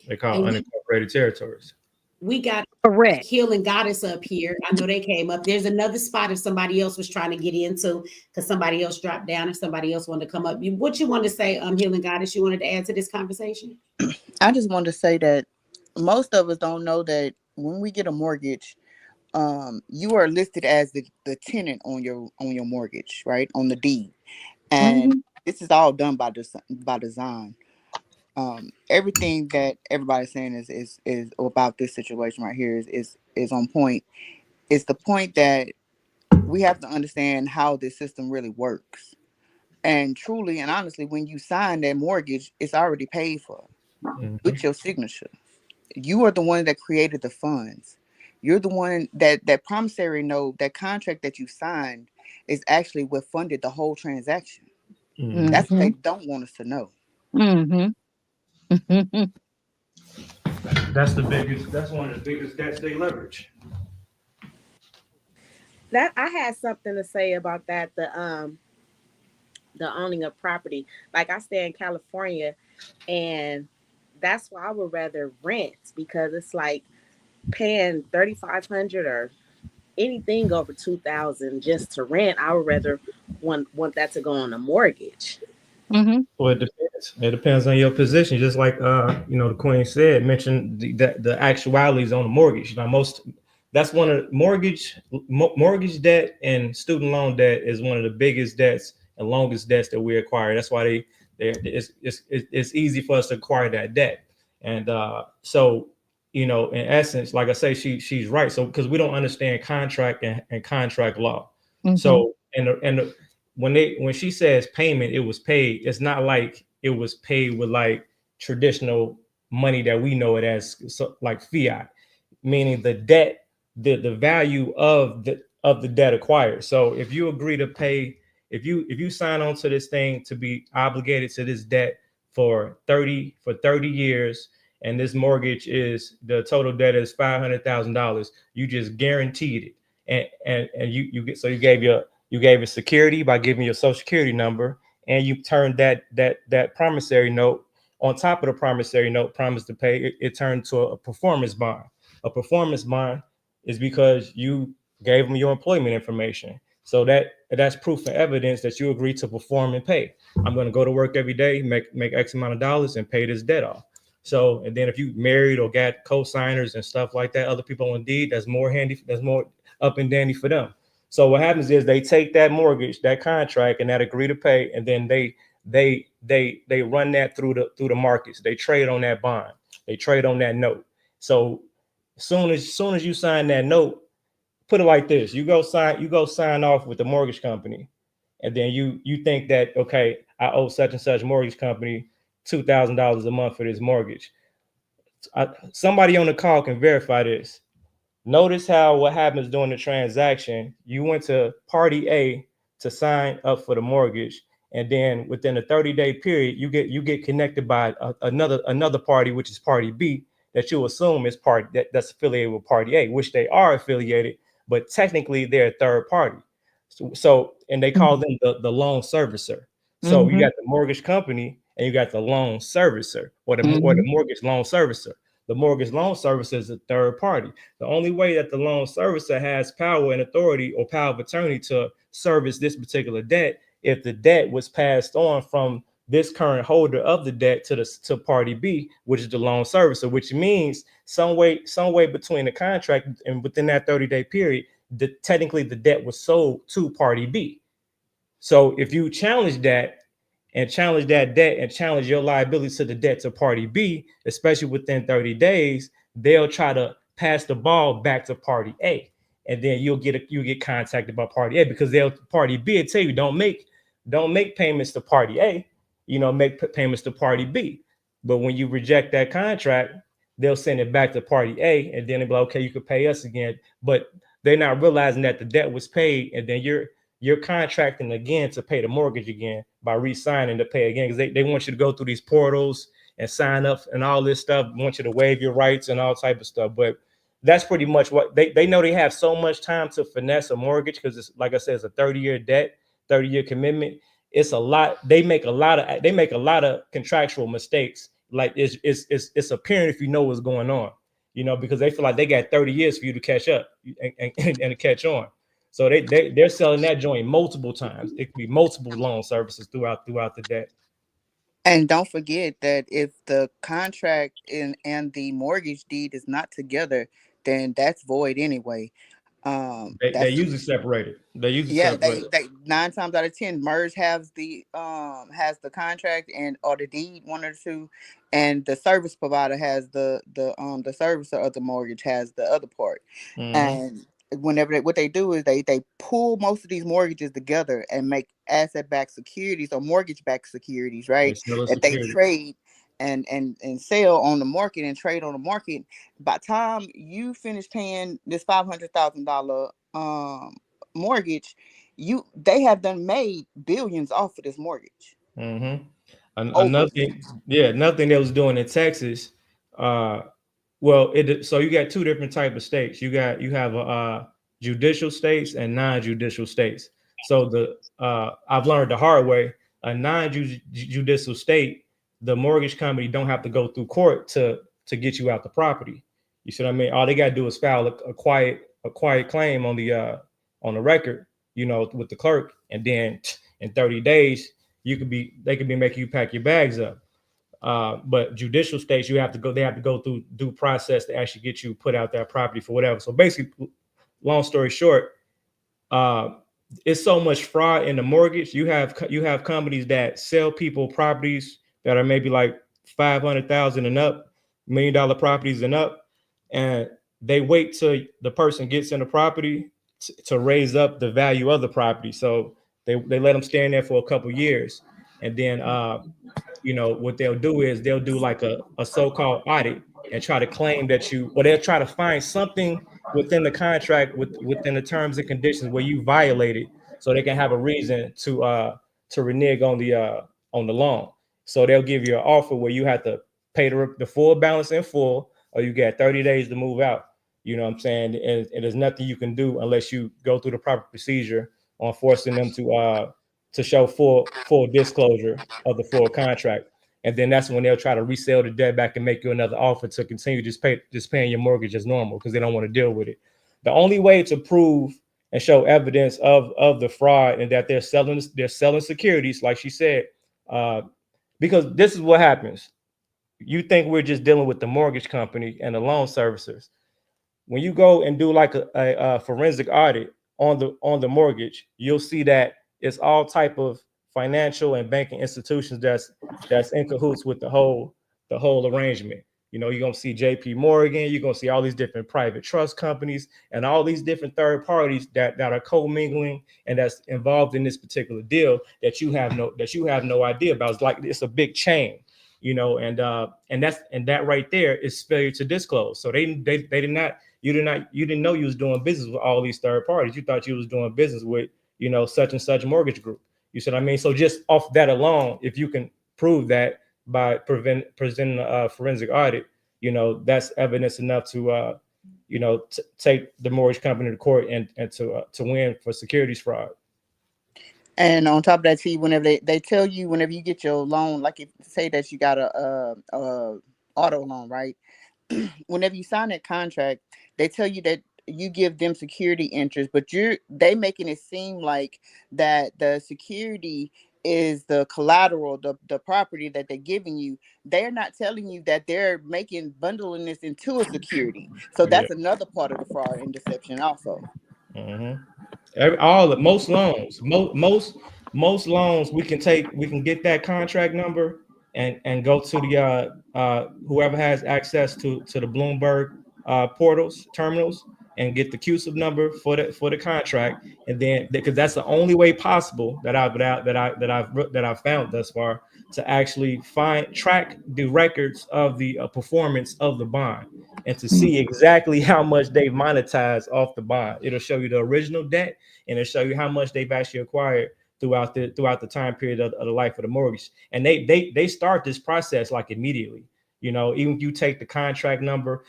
They call And unincorporated territories. we got Correct. Healing Goddess up here. I know they came up. There's another spot if somebody else was trying to get into because somebody else dropped down or somebody else wanted to come up. What you want to say, Healing Goddess, you wanted to add to this conversation? I just wanted to say that most of us don't know that when we get a mortgage, you are listed as the tenant on your mortgage, right? On the deed. And this is all done by design. Everything that everybody's saying is about this situation right here is on point. It's the point that we have to understand how this system really works. And truly and honestly, when you sign that mortgage, it's already paid for with your signature. You are the one that created the funds. You're the one that promissory note, that contract that you signed is actually what funded the whole transaction. That's what they don't want us to know. That's one of the biggest debts they leverage. That I had something to say about that. The owning of property. Like I stay in California, and that's why I would rather rent, because it's like paying $3,500 or anything over $2,000 just to rent. I would rather want that to go on a mortgage. Well, it depends. It depends on your position. Just like the Queen said, mentioned the actualities on the mortgage. That's one of mortgage debt and student loan debt is one of the biggest debts and longest debts that we acquire. That's why it's easy for us to acquire that debt. And so in essence, like I say, she's right. So because we don't understand contract and contract law. So when she says payment, it was paid. It's not like it was paid with like traditional money that we know it as, like fiat, meaning the debt, the value of the debt acquired. So if you agree to pay, if you sign on to this thing to be obligated to this debt for 30 years, and this mortgage is the total debt is $500,000, you just guaranteed it, and you gave it security by giving your social security number, and you turned that promissory note on top of the promissory note promise to pay. It turned to a performance bond. A performance bond is because you gave them your employment information. So that's proof and evidence that you agreed to perform and pay. I'm going to go to work every day, make X amount of dollars and pay this debt off. So, and then if you married or got co-signers and stuff like that, other people on deed, that's more handy, that's more up and dandy for them. So what happens is they take that mortgage, that contract, and that agree to pay, and then they run that through the markets. They trade on that bond. They trade on that note. So soon as you sign that note, put it like this: you go sign off with the mortgage company, and then you think that, okay, I owe such and such mortgage company $2,000 a month for this mortgage. Somebody on the call can verify this. Notice how what happens during the transaction, you went to party A to sign up for the mortgage, and then within a 30-day period, you get connected by another party, which is party B, that you assume is that's affiliated with party A, which they are affiliated, but technically they're a third party. So and they call them the loan servicer. So you got the mortgage company and you got the loan servicer, or the mortgage loan servicer. The mortgage loan servicer is a third party. The only way that the loan servicer has power and authority or power of attorney to service this particular debt, if the debt was passed on from this current holder of the debt to party B, which is the loan servicer, which means some way between the contract and within that 30-day period, technically the debt was sold to party B. So if you challenge that debt and challenge your liability to the debt to party B, especially within 30 days, they'll try to pass the ball back to party A. And then you get contacted by party A, because party B will tell you don't make payments to party A, make payments to party B. But when you reject that contract, they'll send it back to party A, and then they'll be like, okay, you can pay us again. But they're not realizing that the debt was paid, and then you're contracting again to pay the mortgage again by re-signing to pay again, because they want you to go through these portals and sign up and all this stuff, want you to waive your rights and all type of stuff. But that's pretty much what they know. They have so much time to finesse a mortgage because it's, like I said, it's a 30-year debt, 30-year commitment. It's a lot. They make a lot of contractual mistakes like it's apparent if you know what's going on, because they feel like they got 30 years for you to catch up and to catch on. So they're selling that joint multiple times. It could be multiple loan services throughout the debt. And don't forget that if the contract and the mortgage deed is not together, then that's void anyway. They That's usually separated. They usually Yeah, separated. they 9 times out of 10 MERS has the contract and or the deed, one or two, and the service provider has the servicer of the mortgage has the other part. Mm-hmm. And whenever what they do is they pull most of these mortgages together and make asset backed securities or mortgage backed securities, They right? sell a That they security. trade and sell on the market and trade on the market. By the time you finish paying this $500,000 mortgage, they have done made billions off of this mortgage. Mm-hmm. Over. Another thing, yeah, nothing they was doing in Texas. Uh, well, so you got two different type of states. You have judicial states and non-judicial states. So I've learned the hard way. A non-judicial state, the mortgage company don't have to go through court to get you out the property. You see what I mean? All they got to do is file a quiet claim on the record, with the clerk, and then in 30 days they could be making you pack your bags up. But judicial states, they have to go through due process to actually get you put out that property for whatever. So basically, long story short, it's so much fraud in the mortgage. You have companies that sell people properties that are maybe like 500,000 and up, $1 million properties and up, and they wait till the person gets in the property to raise up the value of the property. So they let them stay in there for a couple years, and then what they'll do is they'll do like a so-called audit and try to claim that or they'll try to find something within the contract within the terms and conditions where you violated, so they can have a reason to renege on the loan. So they'll give you an offer where you have to pay the full balance in full, or you get 30 days to move out. You know what I'm saying? And there's nothing you can do unless you go through the proper procedure on forcing them to show full disclosure of the full contract. And then that's when they'll try to resell the debt back and make you another offer to continue just paying your mortgage as normal, because they don't want to deal with it. The only way to prove and show evidence of the fraud and that they're selling securities, like she said, because this is what happens. You think we're just dealing with the mortgage company and the loan servicers. When you go and do like a forensic audit on the mortgage, you'll see that it's all type of financial and banking institutions that's in cahoots with the whole arrangement. You're gonna see JP Morgan, you're gonna see all these different private trust companies and all these different third parties that are commingling and that's involved in this particular deal that you have no idea about. It's like it's a big chain, and that right there is failure to disclose. So they did not. You didn't know you was doing business with all these third parties. You thought you was doing business with, such and such mortgage group. You see what I mean? So just off that alone, if you can prove that by presenting a forensic audit, that's evidence enough to, take the mortgage company to court and to win for securities fraud. And on top of that, see, whenever they tell you, whenever you get your loan, like if say that you got a auto loan, right? Whenever you sign that contract, they tell you that you give them security interest, but they making it seem like that the security is the collateral, the property that they're giving you. They're not telling you that they're bundling this into a security. So Yeah. that's another part of the fraud and deception also. Mm-hmm. Most loans we can get that contract number and go to the whoever has access to the Bloomberg terminals and get the CUSIP number for the contract, and then because that's the only way possible that I've found thus far to actually track the records of the performance of the bond and to see exactly how much they've monetized off the bond. It'll show you the original debt and it'll show you how much they've actually acquired throughout the time period of the life of the mortgage. And they start this process like immediately. Even if you take the contract number,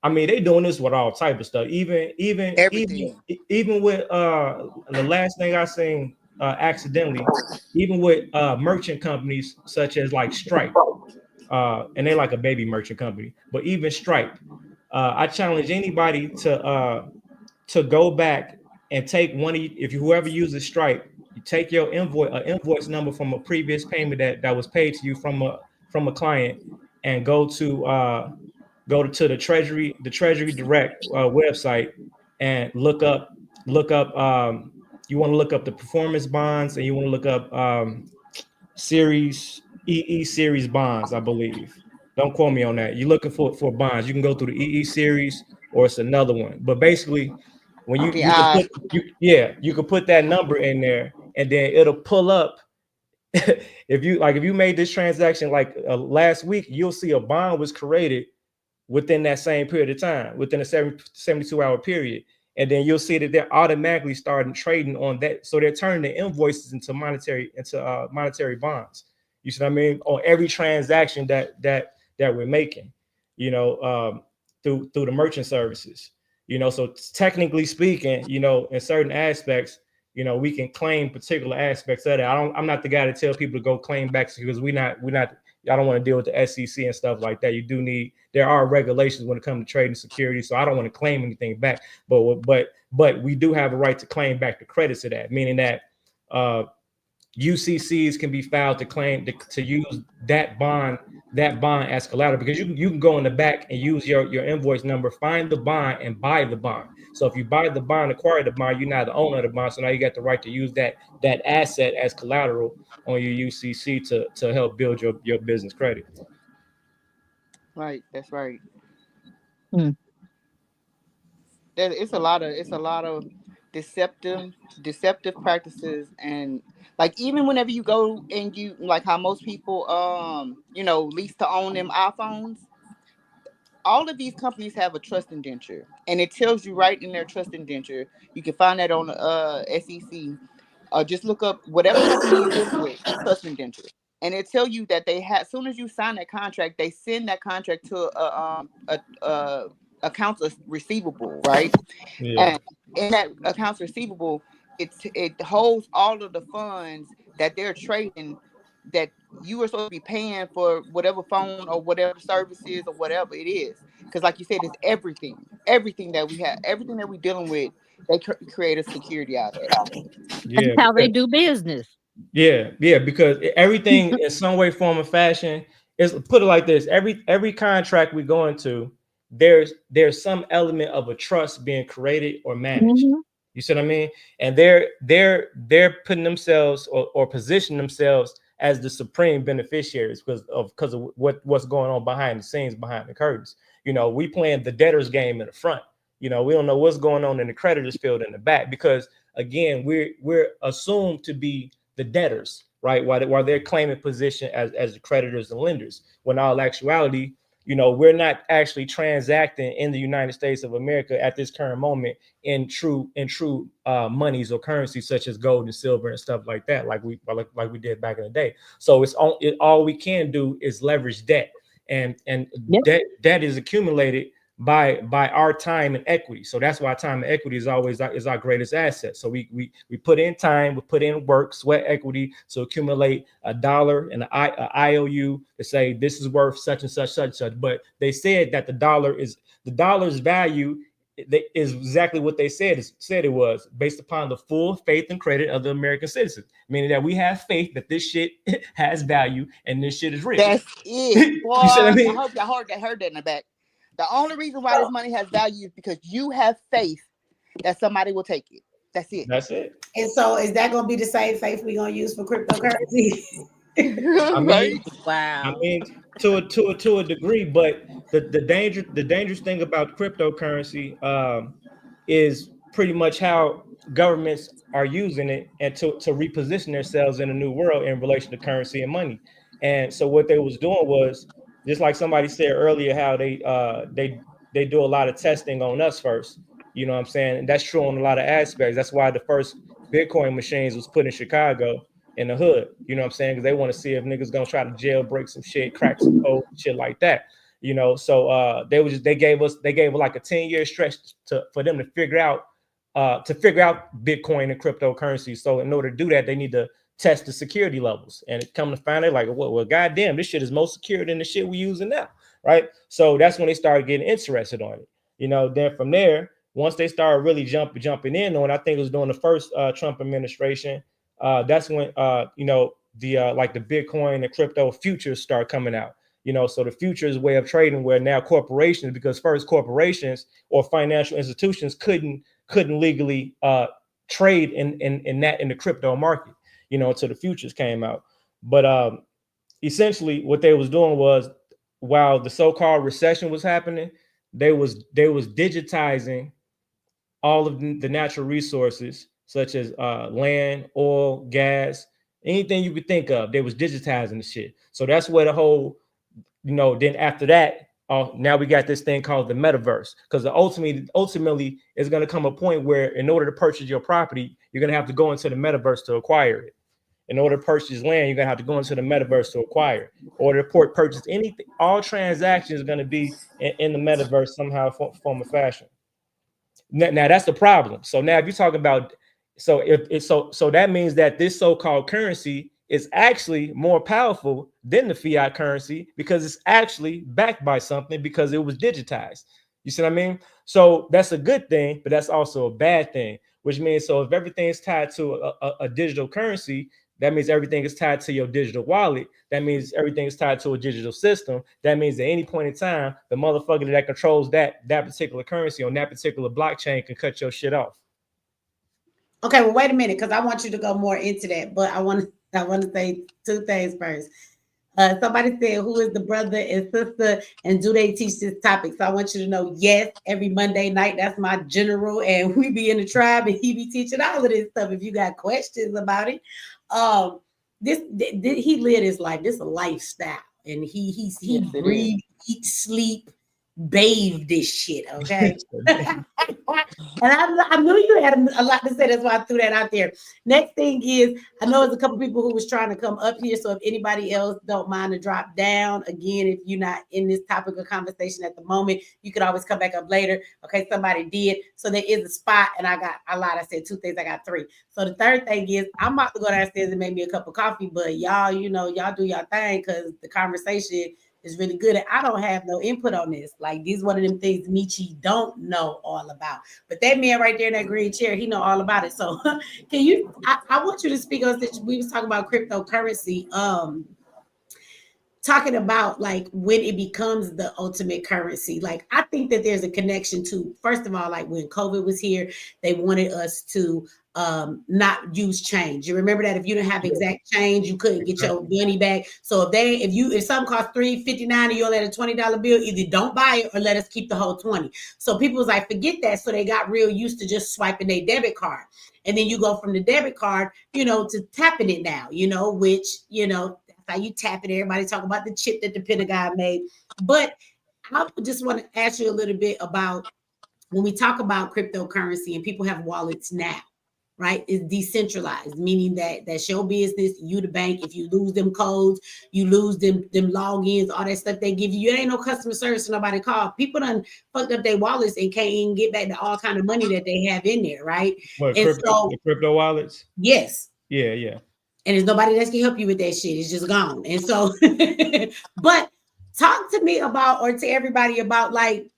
I mean, they doing this with all type of stuff. Even with the last thing I seen accidentally, even with merchant companies such as like Stripe. and they're like a baby merchant company. But even Stripe, I challenge anybody to go back and take whoever uses Stripe, you take your invoice number from a previous payment that was paid to you from a client, and go to the Treasury Direct website, and look up you want to look up the performance bonds, and you want to look up series EE series bonds, I believe. Don't quote me on that. You're looking for bonds. You can go through the EE series, or it's another one. But basically, when you you can put that number in there, and then it'll pull up. if you made this transaction like last week, you'll see a bond was created within that same period of time, within a 72-hour period. And then you'll see that they're automatically starting trading on that. So they're turning the invoices into monetary bonds. You see what I mean? On every transaction that we're making, through the merchant services. So technically speaking, in certain aspects, we can claim particular aspects of it. I'm not the guy to tell people to go claim back, because we're not I don't want to deal with the SEC and stuff like that. There are regulations when it comes to trading securities, so I don't want to claim anything back. But we do have a right to claim back the credits of that, meaning that UCCs can be filed to claim to use that bond as collateral, because you can go in the back and use your invoice number, find the bond, and buy the bond. So if you buy the bond, acquire the bond, you're now the owner of the bond. So now you got the right to use that asset as collateral on your UCC to help build your business credit. Right, that's right. Mm. It's a lot of deceptive practices, and like even whenever you go and you like how most people lease to own them iPhones. All of these companies have a trust indenture, and it tells you right in their trust indenture. You can find that on the SEC. Just look up whatever company you're dealing with, trust indenture, and it tell you that they have. As soon as you sign that contract, they send that contract to a accounts receivable, right? Yeah. And in that accounts receivable, it holds all of the funds that they're trading, that you are supposed to be paying for whatever phone or whatever services or whatever it is. Because like you said, it's everything that we have, everything that we're dealing with, they create a security out of it. Yeah, That's how they do business. Yeah, because everything in some way, form, or fashion is, put it like this: every contract we go into, there's some element of a trust being created or managed. Mhm. You see what I mean? And they're putting themselves or positioning themselves as the supreme beneficiaries because of what's going on behind the scenes, behind the curtains. We playing the debtors game in the front. We don't know what's going on in the creditors field in the back, because again, we're assumed to be the debtors, right? While they're claiming position as the creditors and lenders, when all actuality, we're not actually transacting in the United States of America at this current moment in true monies or currencies such as gold and silver and stuff like that, like we did back in the day. So all we can do is leverage debt, and Yep. debt is accumulated by our time and equity. So that's why time and equity is always our greatest asset. So we put in time, we put in work, sweat equity to accumulate $1 and an IOU to say this is worth such and such, such and such. But they said that the dollar's value is exactly what they said it was, based upon the full faith and credit of the American citizen, meaning that we have faith that this shit has value and this shit is real. That's it, boy. You see what I mean? I hope y'all heard that in the back. The only reason why this money has value is because you have faith that somebody will take it. That's it. That's it. And so is that going to be the same faith we're going to use for cryptocurrency? Wow. To a degree, but the dangerous thing about cryptocurrency is pretty much how governments are using it and to reposition themselves in a new world in relation to currency and money. And so what they was doing was, just like somebody said earlier, how they do a lot of testing on us first. You know what I'm saying? And that's true on a lot of aspects. That's why the first Bitcoin machines was put in Chicago in the hood. You know what I'm saying? Because they want to see if niggas gonna try to jailbreak some shit, crack some code, shit like that. So they gave like a 10-year stretch for them to figure out Bitcoin and cryptocurrency. So in order to do that, they need to test the security levels, and it come to find out like, well, goddamn, this shit is more secure than the shit we using now, right? So that's when they started getting interested on it. Then from there, once they started really jumping in on, I think it was during the first Trump administration. That's when the like the Bitcoin and crypto futures start coming out. So the futures way of trading, where now corporations, because first corporations or financial institutions couldn't legally trade in the crypto market, until the futures came out. But essentially what they was doing was, while the so-called recession was happening, they was digitizing all of the natural resources, such as land, oil, gas, anything you could think of. They was digitizing the shit. So that's where the whole, then after that, now we got this thing called the metaverse, because ultimately it's going to come a point where in order to purchase your property, you're going to have to go into the metaverse to acquire it. In order to purchase land, you're going to have to go into the metaverse to acquire it. Or to purchase anything, all transactions are going to be in the metaverse somehow, form or fashion. Now that's the problem. So now if you talk about, so that means that this so-called currency is actually more powerful than the fiat currency, because it's actually backed by something, because it was digitized. You see what I mean? So that's a good thing, but that's also a bad thing, which means, so if everything is tied to a digital currency, that means everything is tied to your digital wallet. That means everything is tied to a digital system. That means at any point in time, the motherfucker that controls that particular currency on that particular blockchain can cut your shit off. Okay, well, wait a minute, because I want you to go more into that, but I want to say two things first. Somebody said, who is the brother and sister, and do they teach this topic? So I want you to know, yes, every Monday night, that's my general, and we be in the tribe, and he be teaching all of this stuff if you got questions about it. This he lived his life. This is a lifestyle, and he breathed, eat, sleep, bathe this shit, okay? And I knew you had a lot to say. That's why I threw that out there. Next thing is, I know there's a couple people who was trying to come up here. So if anybody else don't mind to drop down, again, if you're not in this topic of conversation at the moment, you could always come back up later. Okay, somebody did. So there is a spot, and I lied. I said two things. I got three. So the third thing is, I'm about to go downstairs and make me a cup of coffee. But y'all, y'all do your thing, because the conversation is really good. And I don't have no input on this. Like, these one of them things Michi don't know all about. But that man right there in that green chair, he know all about it. So can you, I want you to speak on this. We was talking about cryptocurrency, talking about like when it becomes the ultimate currency. Like, I think that there's a connection to, first of all, like when COVID was here, they wanted us to not use change. You remember that if you didn't have exact change, you couldn't get your money back. So if something costs $3.59 and you only had a $20 bill, either don't buy it or let us keep the whole 20. So people was like, forget that. So they got real used to just swiping their debit card. And then you go from the debit card, to tapping it now, which, that's how you tap it. Everybody talking about the chip that the Pentagon made. But I just want to ask you a little bit about when we talk about cryptocurrency and people have wallets now. Right? It's decentralized, meaning that that's your business, you the bank. If you lose them codes, you lose them logins, all that stuff they give you. It ain't no customer service to nobody call. People done fucked up their wallets and can't even get back to all kind of money that they have in there, right? What, the crypto wallets? Yes. Yeah. And there's nobody that can help you with that shit. It's just gone. And so, but talk to me about, or to everybody about, like,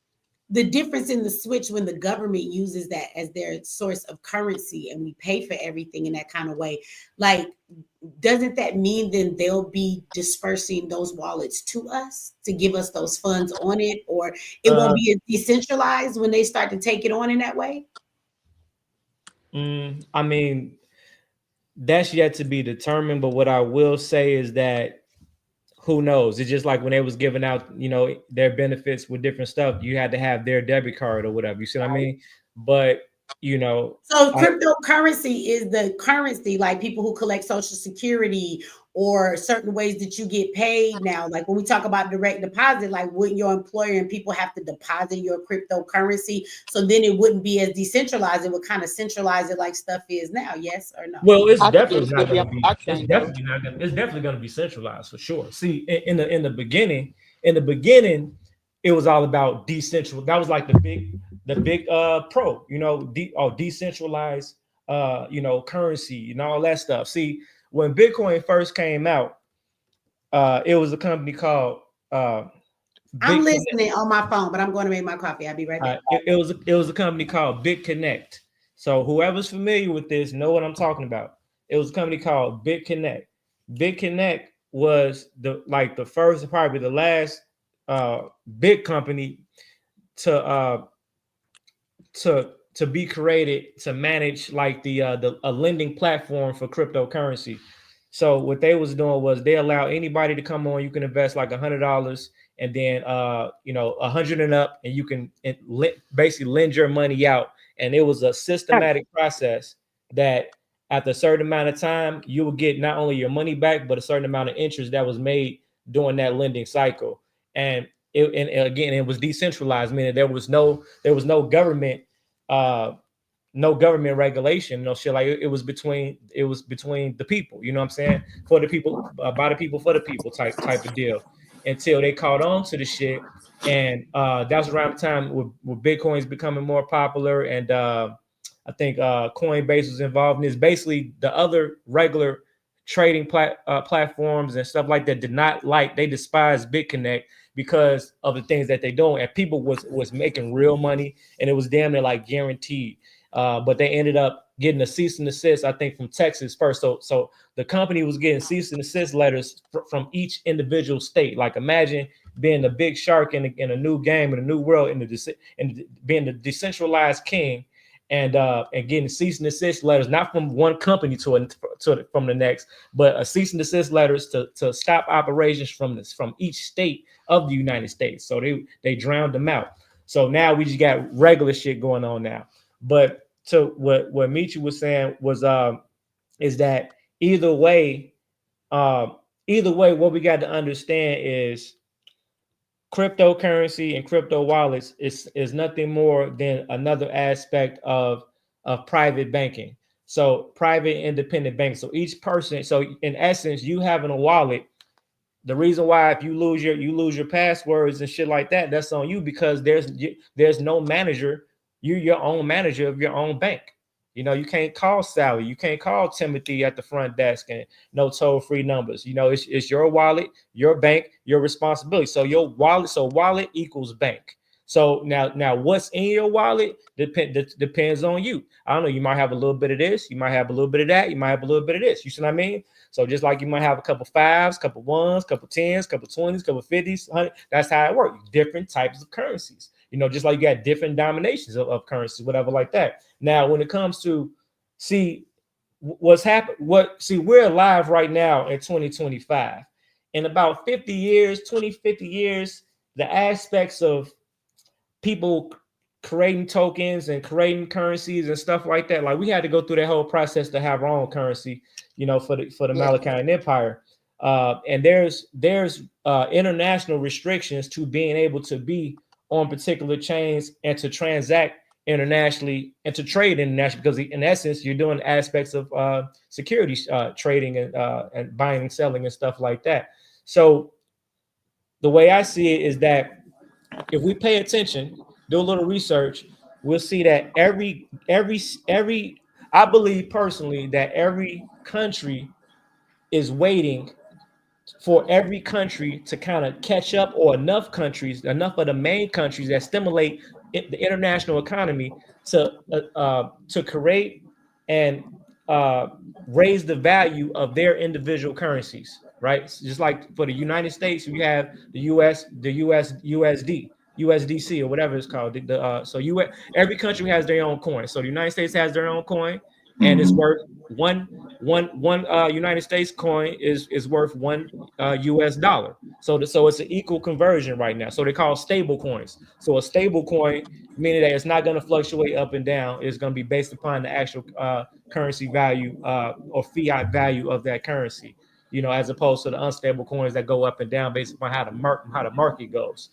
the difference in the switch when the government uses that as their source of currency and we pay for everything in that kind of way. Like, doesn't that mean then they'll be dispersing those wallets to us to give us those funds on it? Or it won't be as decentralized when they start to take it on in that way? I mean, that's yet to be determined. But what I will say is that, who knows? It's just like when they was giving out, their benefits with different stuff, you had to have their debit card or whatever. You see what I mean? But, So cryptocurrency is the currency, like people who collect Social Security or certain ways that you get paid now. Like when we talk about direct deposit, like wouldn't your employer and people have to deposit your cryptocurrency? So then it wouldn't be as decentralized. It would kind of centralize it like stuff is now. Yes or no? Well, it's definitely not going to be. It's definitely going to be centralized for sure. See, in the beginning, it was all about decentralized. That was like the big pro, decentralized, currency and all that stuff. See, when Bitcoin first came out, it was a company called I'm listening on my phone, but I'm going to make my coffee. I'll be right back. it was a company called BitConnect. So whoever's familiar with this know what I'm talking about. It was a company called BitConnect. BitConnect was the first, probably the last big company to be created to manage like the a lending platform for cryptocurrency. So what they was doing was they allow anybody to come on. You can invest like $100, and then 100 and up, and you can basically lend your money out. And it was a systematic process that after a certain amount of time, you will get not only your money back, but a certain amount of interest that was made during that lending cycle. And again, it was decentralized, meaning there was no government, no government regulation, no shit. Like it was between the people, you know what I'm saying? For the people, by the people, for the people type of deal, until they caught on to the shit. And that's around the time with Bitcoin's becoming more popular. And I think Coinbase was involved in this. Basically, the other regular trading platforms and stuff like that they despised BitConnect because of the things that they doing, and people was making real money, and it was damn near like guaranteed. But they ended up getting a cease and desist, I think, from Texas first. So the company was getting cease and desist letters from each individual state. Like imagine being the big shark in a new game, in a new world, and being the decentralized king, and getting cease and desist letters, not from one company from the next, but a cease and desist letters to stop operations from each state of the United States. So they drowned them out. So now we just got regular shit going on now. But to what Michi was saying was is that either way, what we got to understand is cryptocurrency and crypto wallets is nothing more than another aspect of private banking. So private independent banks. So each person, so in essence, you having a wallet, the reason why if you lose your passwords and shit like that, that's on you, because there's no manager. You're your own manager of your own bank. You know, you can't call Sally, you can't call Timothy at the front desk, and no toll-free numbers. You know, it's your wallet, your bank, your responsibility. So your wallet equals bank. So now what's in your wallet depends on you. I don't know, you might have a little bit of this, you might have a little bit of that, you might have a little bit of this. You see what I mean? So just like you might have a couple fives, couple ones, couple tens, couple 20s, couple 50s, 100, that's how it works. Different types of currencies. You know, just like you got different dominations of currencies, whatever like that. Now, when it comes to see what's happened, we're alive right now in 2025. In about 50 years, 50 years, the aspects of people creating tokens and creating currencies and stuff like that, like we had to go through that whole process to have our own currency, you know, for the Malachian Empire. And there's international restrictions to being able to be on particular chains and to transact internationally and to trade internationally, because in essence you're doing aspects of securities trading and buying and selling and stuff like that. So the way I see it is that if we pay attention, do a little research, we'll see that every I believe personally that every country is waiting for every country to kind of catch up, or enough of the main countries that stimulate the international economy to create and raise the value of their individual currencies, right? Just like for the United States, you have the USDC or whatever it's called. Every country has their own coin. So the United States has their own coin, and it's worth one United States coin is worth one US dollar. So it's an equal conversion right now. So they call stable coins. So a stable coin, meaning that it's not going to fluctuate up and down. It's going to be based upon the actual currency value or fiat value of that currency, you know, as opposed to the unstable coins that go up and down based upon how the market goes.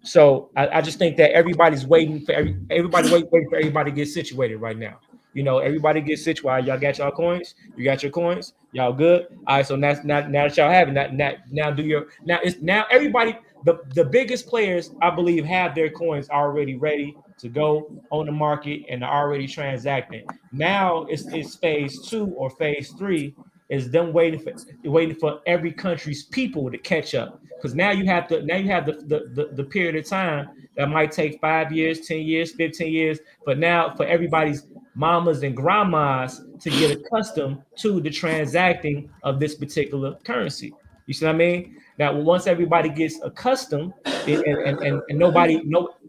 So I just think that everybody's waiting for everybody waiting for everybody to get situated right now. You know, everybody gets situated. Y'all got y'all coins. You got your coins. Y'all good. All right. So now that y'all have it, now everybody. The biggest players, I believe, have their coins already ready to go on the market and are already transacting. Now it's phase 2 or phase 3 is them waiting for every country's people to catch up. Because now you have the period of time that might take 5 years, 10 years, 15 years, but now for everybody's mamas and grandmas to get accustomed to the transacting of this particular currency. You see what I mean? Now, once everybody gets accustomed, and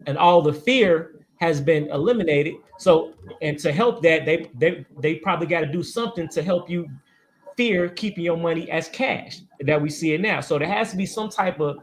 and all the fear has been eliminated. So, and to help that, they probably got to do something to help you fear keeping your money as cash that we see it now. So there has to be some type of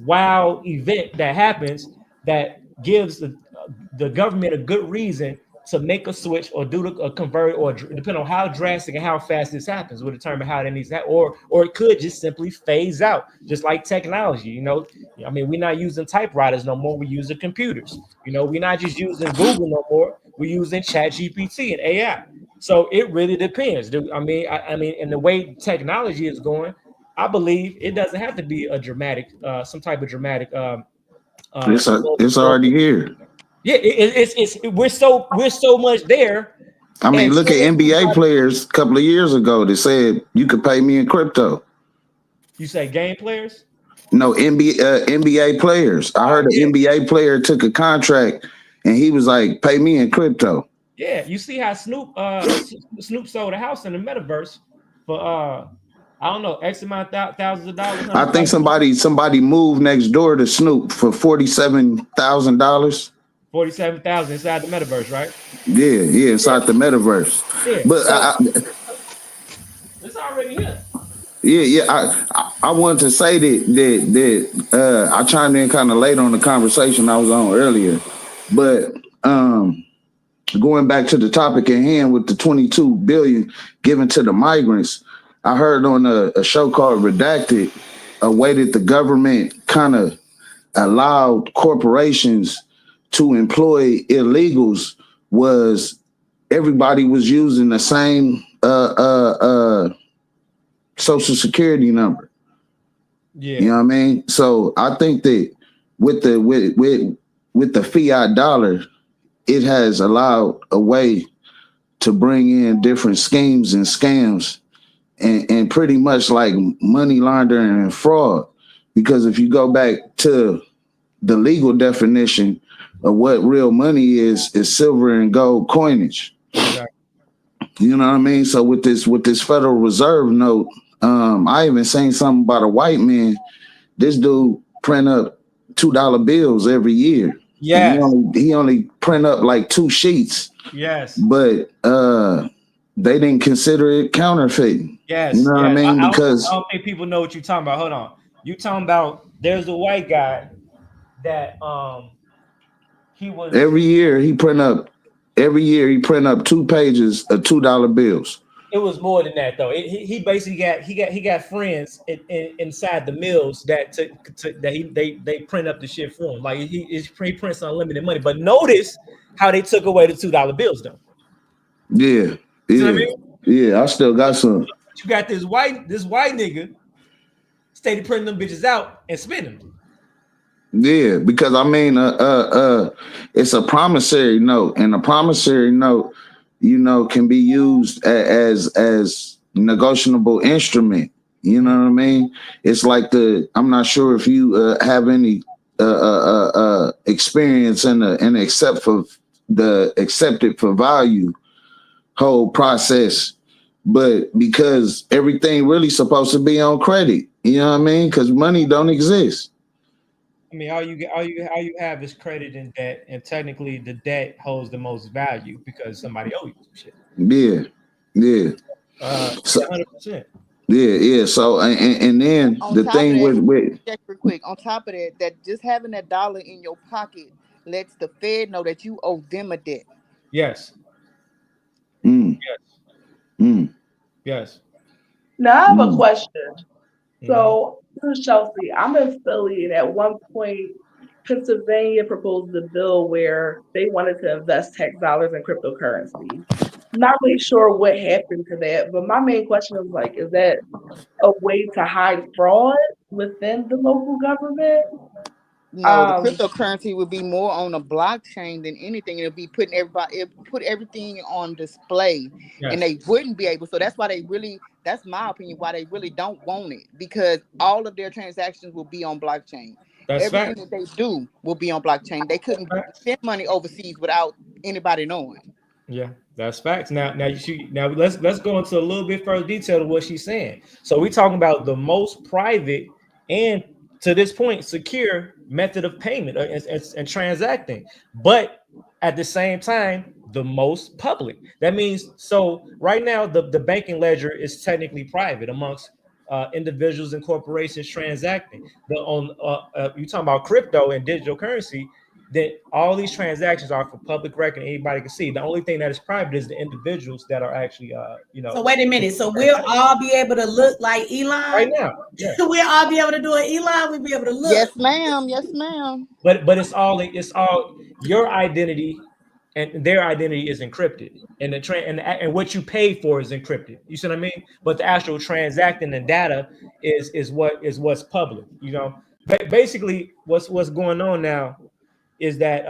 wow event that happens that gives the government a good reason to make a switch or do a convert, or depending on how drastic and how fast this happens will determine how that needs that, or it could just simply phase out, just like technology. You know, I mean, we're not using typewriters no more. We're using computers. You know, we're not just using Google no more. We're using Chat GPT and AI. So it really depends. I mean, in the way technology is going, I believe it doesn't have to be a dramatic, some type of dramatic. It's already here. Yeah, it's we're so much there. I mean, look at NBA players a couple of years ago that said you could pay me in crypto. You say game players? No, NBA players. I heard an NBA player took a contract and he was like, pay me in crypto. Yeah, you see how Snoop sold a house in the metaverse for I don't know, X amount thousands of dollars. I think somebody moved next door to Snoop for $47,000. 47,000 inside the metaverse, right? Yeah, inside the metaverse. Yeah, but it's already here. Yeah. I wanted to say that I chimed in kind of late on the conversation I was on earlier, but going back to the topic at hand with the 22 billion given to the migrants, I heard on a show called Redacted, a way that the government kind of allowed corporations to employ illegals was everybody was using the same social security number. Yeah. You know what I mean? So I think that with the fiat dollar, it has allowed a way to bring in different schemes and scams and pretty much like money laundering and fraud. Because if you go back to the legal definition of what real money is silver and gold coinage. Exactly. You know what I mean? So with this Federal Reserve note, I even seen something about a white man. This dude print up $2 bills every year. Yes. He only print up like 2 sheets. Yes. But they didn't consider it counterfeiting. Yes. You know what I mean? Because I don't think people know what you're talking about. Hold on. You talking about there's a white guy that he was every year he print up 2 pages of $2 bills. It was more than that though. He basically got friends inside the mills that they print up the shit for him. Like he prints unlimited money. But notice how they took away the $2 bills though. Yeah. You know what I mean? Yeah, I still got some. You got this white nigga steady printing them bitches out and spending them. Yeah, because I mean, it's a promissory note, and a promissory note, can be used as negotiable instrument. You know what I mean? It's like I'm not sure if you have any experience in the accepted for value whole process, but because everything really supposed to be on credit. You know what I mean? Because money don't exist. I mean, all you have is credit and debt, and technically the debt holds the most value because somebody owes you some shit. Yeah. 100%. Yeah. So and then the thing with just real quick, on top of that just having that dollar in your pocket lets the Fed know that you owe them a debt. Yes. Yes. Now I have a question. So, Chelsea, I'm in Philly, and at one point, Pennsylvania proposed a bill where they wanted to invest tax dollars in cryptocurrency. Not really sure what happened to that, but my main question is like, is that a way to hide fraud within the local government? No, the cryptocurrency would be more on a blockchain than anything. It'll be putting everybody, it put everything on display, and they wouldn't be able. So that's why they really, that's my opinion, why they really don't want it, because all of their transactions will be on blockchain. That's Everything fact. that they do will be on blockchain. They couldn't send money overseas without anybody knowing. Yeah, that's facts. Now let's go into a little bit further detail of what she's saying. So we're talking about the most private and, to this point, secure method of payment and transacting, but at the same time, the most public. That means, so right now, the banking ledger is technically private amongst individuals and corporations transacting. You talking about crypto and digital currency, that all these transactions are for public record, anybody can see. The only thing that is private is the individuals that are actually So wait a minute. So we'll all be able to look like Elon right now. Yeah. We'll all be able to do it. Elon, we'll be able to look. Yes, ma'am. Yes, ma'am. But it's all your identity and their identity is encrypted, and and what you pay for is encrypted. You see what I mean? But the actual transacting and data is what's public. Basically what's going on now is that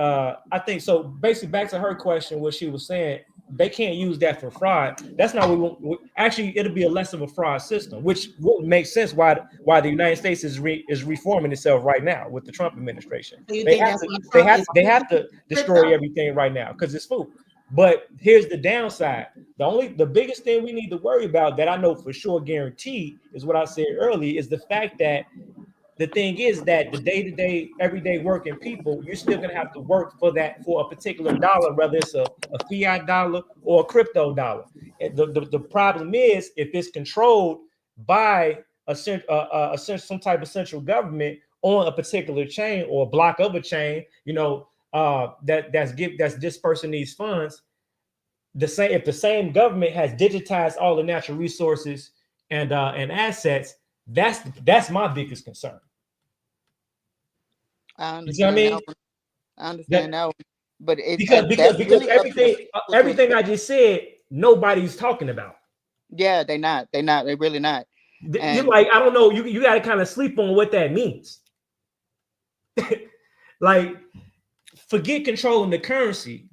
I think so. Basically, back to her question, what she was saying, they can't use that for fraud. That's not what we want. Actually, it'll be a less of a fraud system, which would make sense why the United States is reforming itself right now with the Trump administration. So They have to destroy everything right now because it's food. But here's the downside. The biggest thing we need to worry about, that I know for sure, guaranteed, is what I said earlier, is the fact that the thing is that the day-to-day, everyday working people, you're still gonna have to work for a particular dollar, whether it's a fiat dollar or a crypto dollar. And the problem is, if it's controlled by some type of central government on a particular chain or a block of a chain, that's dispersing these funds. If the same government has digitized all the natural resources and assets, that's my biggest concern. I understand. You know what I mean? I understand that, but because everything I just said, nobody's talking about. Yeah, they're not. They're really not. You're like, I don't know. You got to kind of sleep on what that means. Like, forget controlling the currency.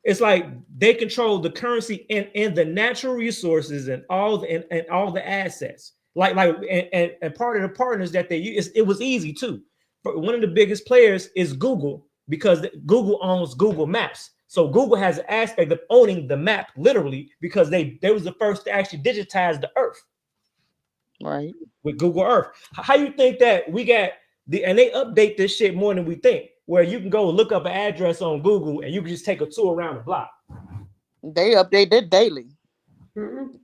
It's like they control the currency and the natural resources and all the assets. Like and part of the partners that they use, it was easy too. But one of the biggest players is Google, because Google owns Google Maps. So Google has an aspect of owning the map literally, because they was the first to actually digitize the earth. Right. With Google Earth. How you think that we got and they update this shit more than we think, where you can go look up an address on Google and you can just take a tour around the block. They update it daily. Mm-hmm.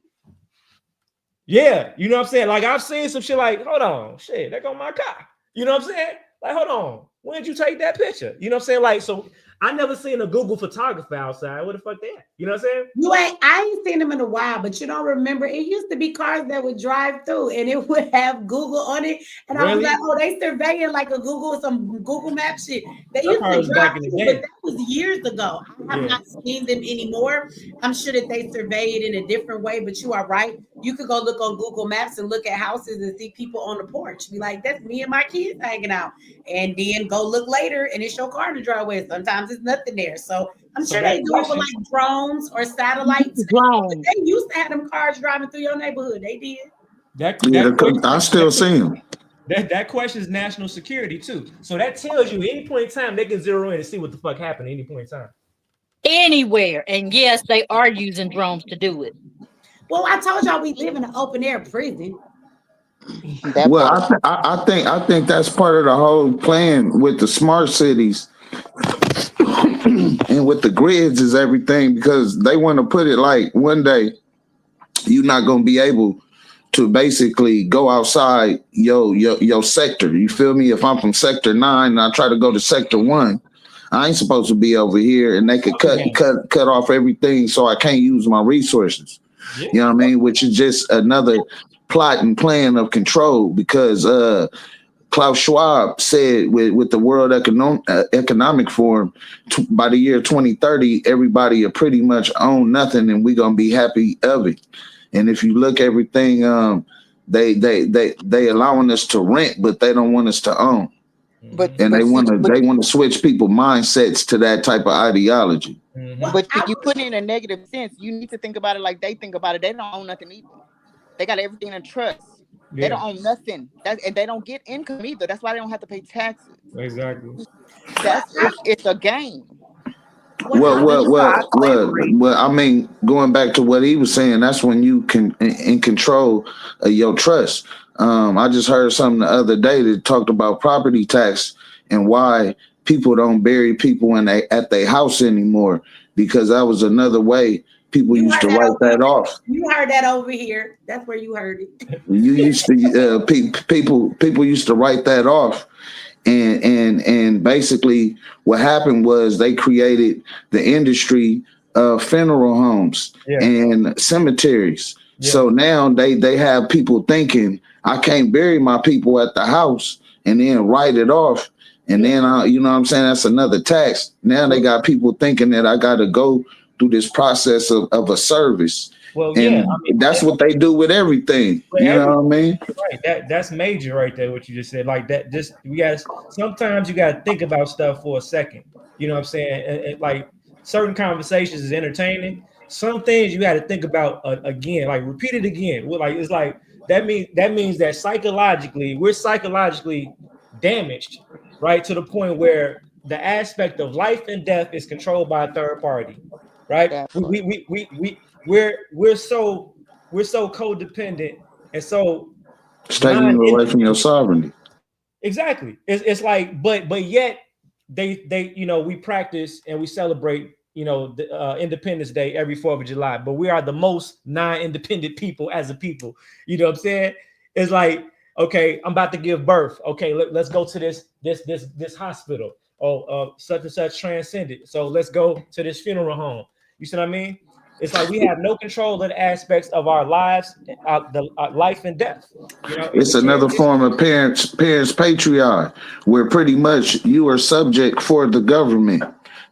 Yeah, you know what I'm saying? Like, I've seen some shit like, hold on, shit, there go my car. You know what I'm saying? Like, hold on, when did you take that picture? You know what I'm saying? Like, so I never seen a Google photographer outside. What the fuck they at? You know what I'm saying? I ain't seen them in a while, but you don't remember, it used to be cars that would drive through and it would have Google on it. And I was like, oh, they surveying like some Google map shit. They used to drive through, but that was years ago. I have not seen them anymore. I'm sure that they survey it in a different way, but you are right. You could go look on Google Maps and look at houses and see people on the porch. Be like, that's me and my kids hanging out. And then go look later and it's your car in the driveway. Sometimes it's nothing there. So I'm sure they do it with like drones or satellites. They used to have them cars driving through your neighborhood. They did. I still see them. That question is national security too. So that tells you at any point in time they can zero in and see what the fuck happened at any point in time. Anywhere. And yes, they are using drones to do it. Well, I told y'all we live in an open air prison. Well, I think that's part of the whole plan with the smart cities and with the grids is everything, because they want to put it like one day you're not going to be able to basically go outside your sector. You feel me? If I'm from sector 9 and I try to go to sector 1, I ain't supposed to be over here, and they could cut off everything so I can't use my resources. Yeah. You know what I mean? Which is just another plot and plan of control, because Klaus Schwab said with the World Economic Forum, by the year 2030, everybody will pretty much own nothing, and we're gonna be happy of it. And if you look everything, they allowing us to rent, but they don't want us to own. But and they see, want to switch people mindsets to that type of ideology. but if you put it in a negative sense, you need to think about it like they think about it. They don't own nothing either. They got everything in trust. They don't own nothing. And they don't get income either. That's why they don't have to pay taxes. Exactly. It's a game. Well, I mean, going back to what he was saying, that's when you can in control of your trust. I just heard something the other day that talked about property tax and why people don't bury people at their house anymore, because that was another way people used to write that off. You heard that over here. That's where you heard it. You used to people used to write that off. And basically what happened was they created the industry of funeral homes and cemeteries. So now they have people thinking, I can't bury my people at the house and then write it off. And then, you know what I'm saying? That's another tax. Now they got people thinking that I got to go through this process of a service. Well, and that's what they do with everything. You know what I mean? Right. That's major right there, what you just said. Like that, sometimes you gotta think about stuff for a second. You know what I'm saying? And like certain conversations is entertaining. Some things you gotta think about again, like repeat it again. It's like that means that psychologically, we're psychologically damaged, right? To the point where the aspect of life and death is controlled by a third party, right? We're so codependent and so it's taking you away from your sovereignty. Exactly. It's like, but yet they we practice and we celebrate the Independence Day every 4th of July, but we are the most non-independent people as a people. You know what I'm saying? It's like, okay, I'm about to give birth. Okay, let's go to this hospital. Such and such transcended. So let's go to this funeral home. You see what I mean? It's like we have no control of the aspects of our lives, life and death. It's another form of parents patriarchy, where pretty much you are subject for the government.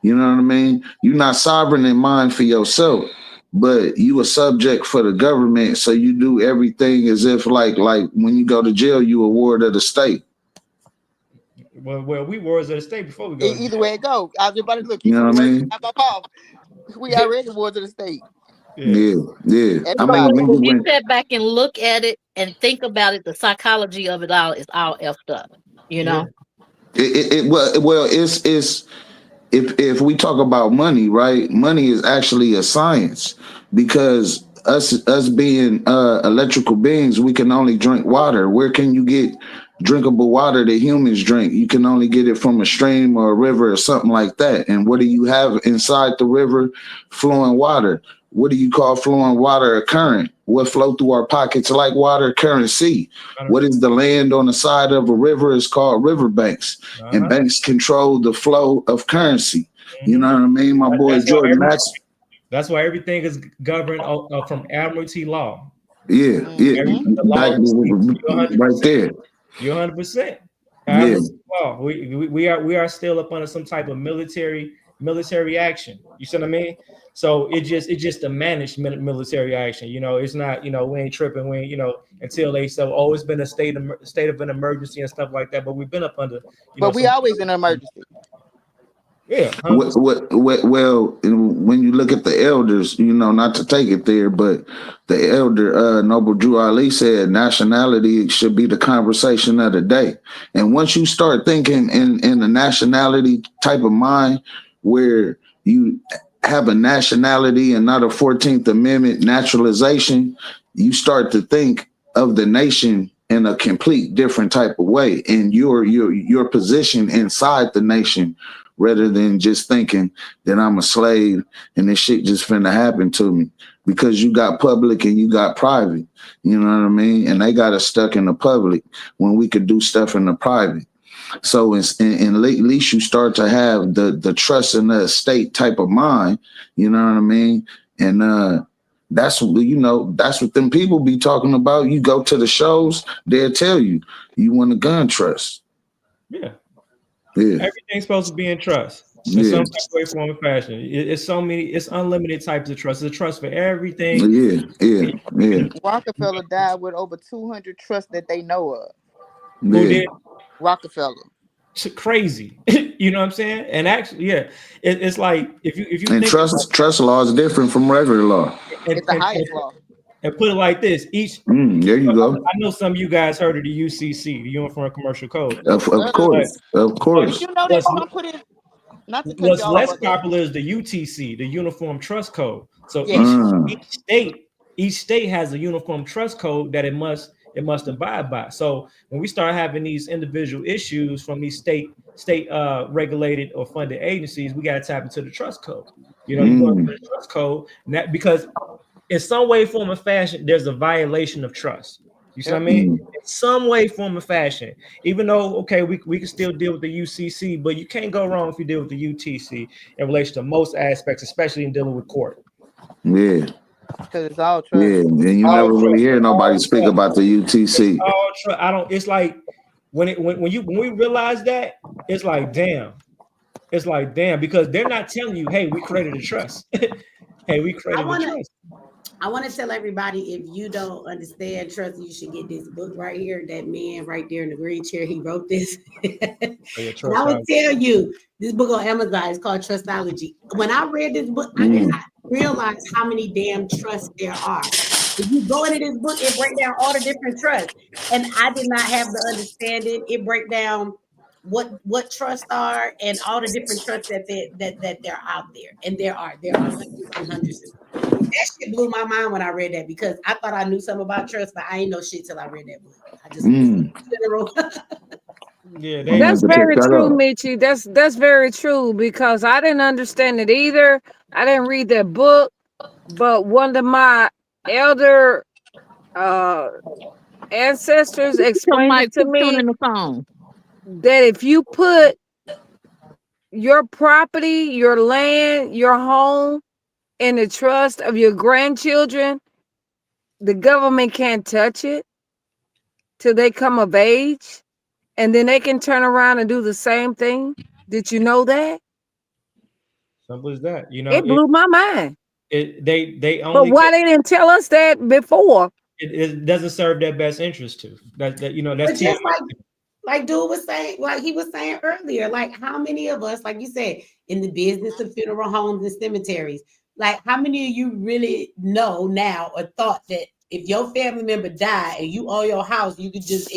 You know what I mean? You're not sovereign in mind for yourself, but you a subject for the government. So you do everything as if like when you go to jail, you a ward of the state. Well, we wards of the state before we go. Either way it go. I was about to look. You know what I mean? We already wards of the state. Yeah. I mean, when you step back and look at it and think about it, the psychology of it all is all effed up. You know. It's if we talk about money, right? Money is actually a science, because us being electrical beings, we can only drink water. Where can you get drinkable water that humans drink? You can only get it from a stream or a river or something like that. And what do you have inside the river? Flowing water. What do you call flowing water? A current. What flow through our pockets like water? Currency. What is the land on the side of a river? Is called riverbanks. And banks control the flow of currency. You know what I mean? My boy Jordan. That's why everything is governed from admiralty law. Yeah. Right there. You're 100%. Yeah. Well, we are still up under some type of military action. You see what I mean? So it just a managed military action. It's not, we ain't tripping. We ain't, until they say, it's been a state of an emergency and stuff like that. But we've been up under. But we always in an emergency. Yeah. Well, when you look at the elders, not to take it there, but the elder Noble Drew Ali said nationality should be the conversation of the day. And once you start thinking in a nationality type of mind, where you have a nationality and not a 14th Amendment naturalization, you start to think of the nation in a complete different type of way, and your position inside the nation, rather than just thinking that I'm a slave and this shit just finna happen to me, because you got public and you got private, you know what I mean? And they got us stuck in the public when we could do stuff in the private. So at least you start to have the trust in the state type of mind, you know what I mean? And that's what them people be talking about. You go to the shows, they'll tell you want a gun trust. Yeah. Yeah. Everything's supposed to be in trust. In some way, form, or fashion. It's unlimited types of trust. It's a trust for everything. Yeah. Rockefeller died with over 200 trusts that they know of. Who did? Rockefeller. crazy. You know what I'm saying? And actually, yeah, it's like if you And think trust law is different from regular law. It's the highest law. And put it like this: there you go. I know some of you guys heard of the UCC, the Uniform Commercial Code. Of course, of course. Did you know that Trump put his? Not to cut What's you off, less but popular is the UTC, the Uniform Trust Code. So Yeah. each state has a uniform trust code that it must abide by. So when we start having these individual issues from these state regulated or funded agencies, we got to tap into the trust code. You know, you go into the trust code, and that because in some way, form, or fashion, there's a violation of trust. You see what I mean? In some way, form, or fashion. Even though, okay, we can still deal with the UCC, but you can't go wrong if you deal with the UTC in relation to most aspects, especially in dealing with court. Yeah. Because it's all trust. Yeah, and you never really hear nobody speak about the UTC. I don't. It's like when we realize that, it's like damn. It's like damn, because they're not telling you, hey, we created a trust. Hey, we created a trust. I want to tell everybody, if you don't understand trust, you should get this book right here. That man right there in the green chair, he wrote this. And I would tell you, this book on Amazon is called Trustology. When I read this book, I realized how many damn trusts there are. If you go into this book, it breaks down all the different trusts. And I did not have the understanding. It breaks down what trusts are and all the different trusts that they're out there. And there are hundreds and hundreds of them. That shit blew my mind when I read that, because I thought I knew something about trust, but I ain't know shit till I read that book. I just general. Yeah, that's very true, Michi. That's very true, because I didn't understand it either. I didn't read that book, but one of my elder ancestors explained it to me in the phone. that if you put your property, your land, your home in the trust of your grandchildren, the government can't touch it till they come of age, and then they can turn around and do the same thing. Did you know that? Simple as that. You know, it blew my mind. They only. But why they didn't tell us that before? It doesn't serve their best interest to. That you know, that's just like dude was saying, like he was saying earlier, like how many of us, like you said, in the business of funeral homes and cemeteries, like how many of you really know now or thought that if your family member died and you own your house, you could just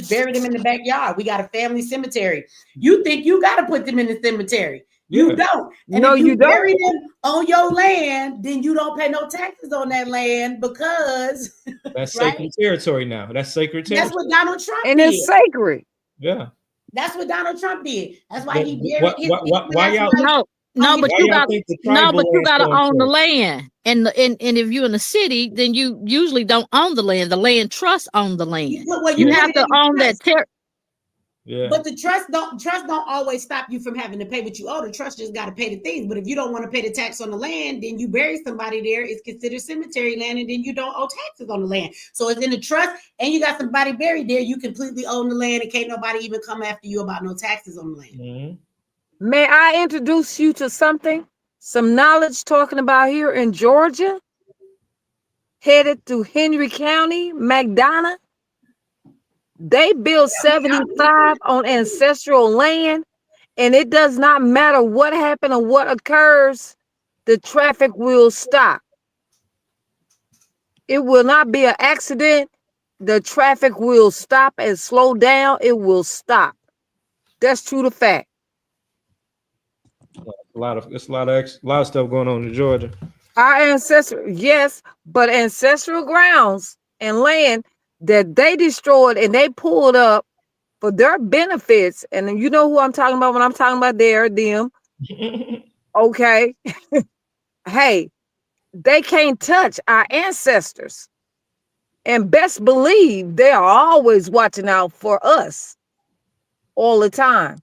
bury them in the backyard? We got a family cemetery. You think you got to put them in the cemetery? You don't. And no, if you bury don't. them on your land, then you don't pay no taxes on that land, because that's sacred territory now. That's sacred territory. That's what Donald Trump and did. it's sacred. Yeah. That's what Donald Trump did. That's why he buried why y'all No, but you got to so own the land, and if you're in the city, then you usually don't own the land. The land trust own the land. You have to own that territory. Yeah. But the trust don't always stop you from having to pay what you owe. The trust just got to pay the things. But if you don't want to pay the tax on the land, then you bury somebody there. It's considered cemetery land, and then you don't owe taxes on the land. So it's in the trust, and you got somebody buried there. You completely own the land, and can't nobody even come after you about no taxes on the land. Mm-hmm. May I introduce you to some knowledge talking about here in Georgia, headed to Henry County, McDonough? They built 75 on ancestral land, and it does not matter what happened or what occurs, the traffic will stop. It will not be an accident. The traffic will stop and slow down. It will stop. That's true to fact. A lot of stuff going on in Georgia. Our ancestors, yes, but ancestral grounds and land that they destroyed and they pulled up for their benefits. And you know who I'm talking about when I'm talking about them. Okay. Hey, they can't touch our ancestors. And best believe they are always watching out for us all the time.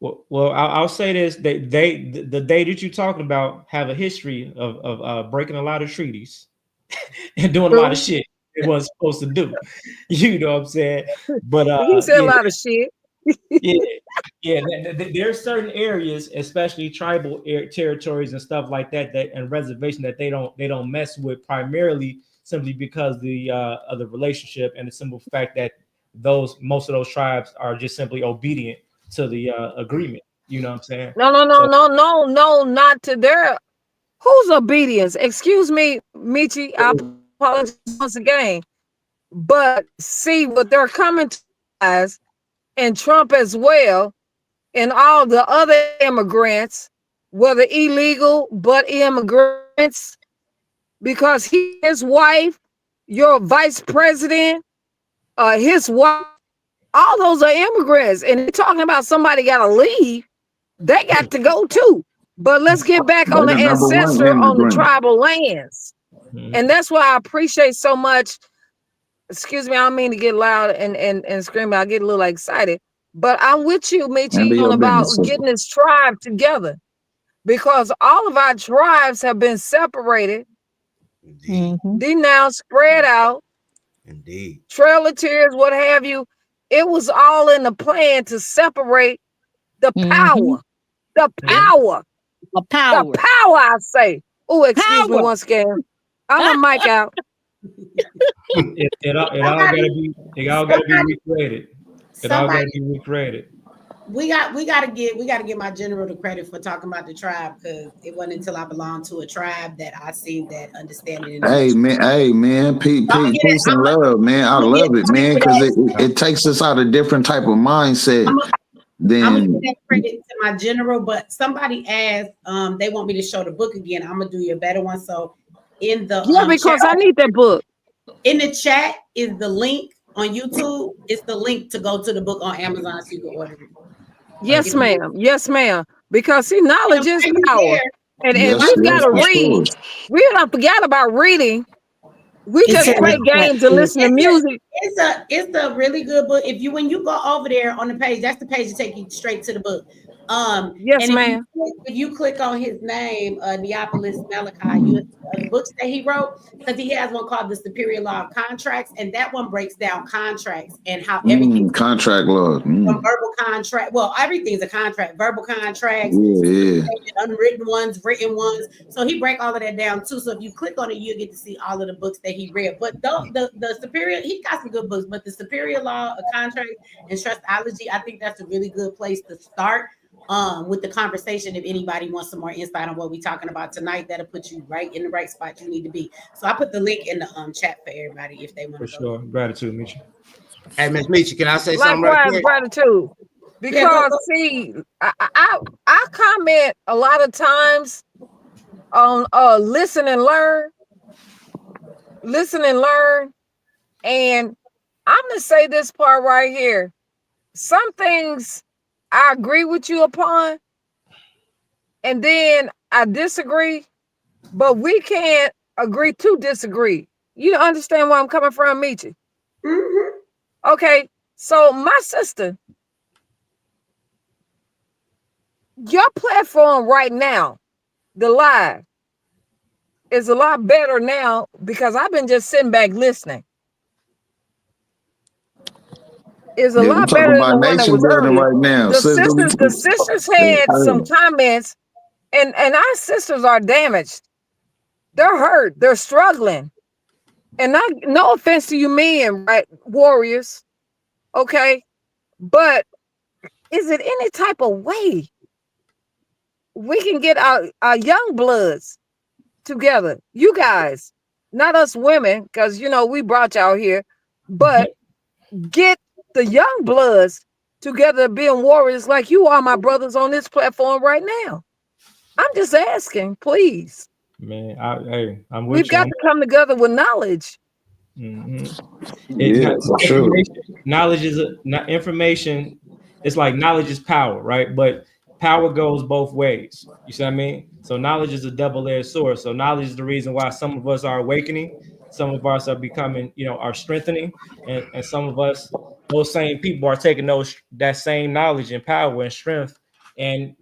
Well, I'll say this: the day that you're talking about have a history of breaking a lot of treaties and doing a lot of shit they wasn't supposed to do. You know what I'm saying? But he said a lot of shit. yeah. There are certain areas, especially tribal territories and stuff like that, and reservation that they don't mess with, primarily simply because of the relationship and the simple fact that most of those tribes are just simply obedient to the agreement. You know what I'm saying? No, not to their whose obedience. Excuse me, Michi. I apologize once again. But see what they're coming to as, and Trump as well, and all the other immigrants, whether illegal but immigrants, because his wife, your vice president, his wife, all those are immigrants, and they're talking about somebody got to leave. They got to go too. But let's get back on the ancestor, on the tribal lands. And that's why I appreciate so much. Excuse me, I don't mean to get loud and scream. I get a little excited. But I'm with you, Michi, on about getting this tribe together. Because all of our tribes have been separated. They now spread out. Indeed. Trail of Tears, what have you. It was all in the plan to separate the power. The power. The power. The power, I say. Oh, excuse me once again. I'm a mic out. It all gotta be recreated. It all gotta be recreated. We gotta give my general the credit for talking about the tribe, because it wasn't until I belonged to a tribe that I seen that understanding. Hey man, peace and love, man. I love it, man, because it takes us out a different type of mindset. I'm gonna give that credit to my general, but somebody asked, they want me to show the book again. I'm gonna do you a better one. So in the because I need that book. In the chat is the link on YouTube. It's the link to go to the book on Amazon so you can order it. Yes, ma'am. Yes, ma'am. Because see, knowledge is power. And we gotta read. We don't forget about reading. We just play games and listen to music. It's a really good book. When you go over there on the page, that's the page to take you straight to the book. Yes, ma'am. If you click on his name, Neapolis Malachi, the books that he wrote, because he has one called The Superior Law of Contracts, and that one breaks down contracts and how everything contract law. From verbal contract. Well, everything's a contract. Verbal contracts, unwritten ones, written ones. So he break all of that down too. So if you click on it, you'll get to see all of the books that he read. But the superior, he got some good books, but The Superior Law of Contract and Trustology, I think that's a really good place to start with the conversation. If anybody wants some more insight on what we're talking about tonight, that'll put you right in the right spot you need to be. So I put the link in the chat for everybody if they want to. For sure. Gratitude, Michi. Hey, Miss Michi, can I say something right quick? Gratitude. Because see, I comment a lot of times on listen and learn. And I'm gonna say this part right here. Some things I agree with you upon, and then I disagree, but we can't agree to disagree. You understand where I'm coming from, Michi? Okay, so my sister, your platform right now, the live, is a lot better now because I've been just sitting back listening. Is a lot better than the one that was earlier. Right now. The sisters had some comments, and our sisters are damaged. They're hurt. They're struggling. And no offense to you men, right, warriors, okay? But is it any type of way we can get our young bloods together? You guys, not us women, because, we brought y'all here, but get the young bloods together being warriors like you are, my brothers on this platform right now. I'm just asking, please. Man, I'm with you. We've got to come together with knowledge. Knowledge is not information. It's like knowledge is power, right? But power goes both ways. You see what I mean? So knowledge is a double-edged sword. So knowledge is the reason why some of us are awakening, some of us are becoming, are strengthening, and some of us, those same people are taking that same knowledge and power and strength and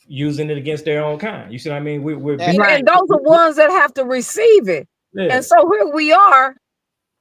using it against their own kind. You see what I mean? And those are ones that have to receive it. Yeah. And so here we are,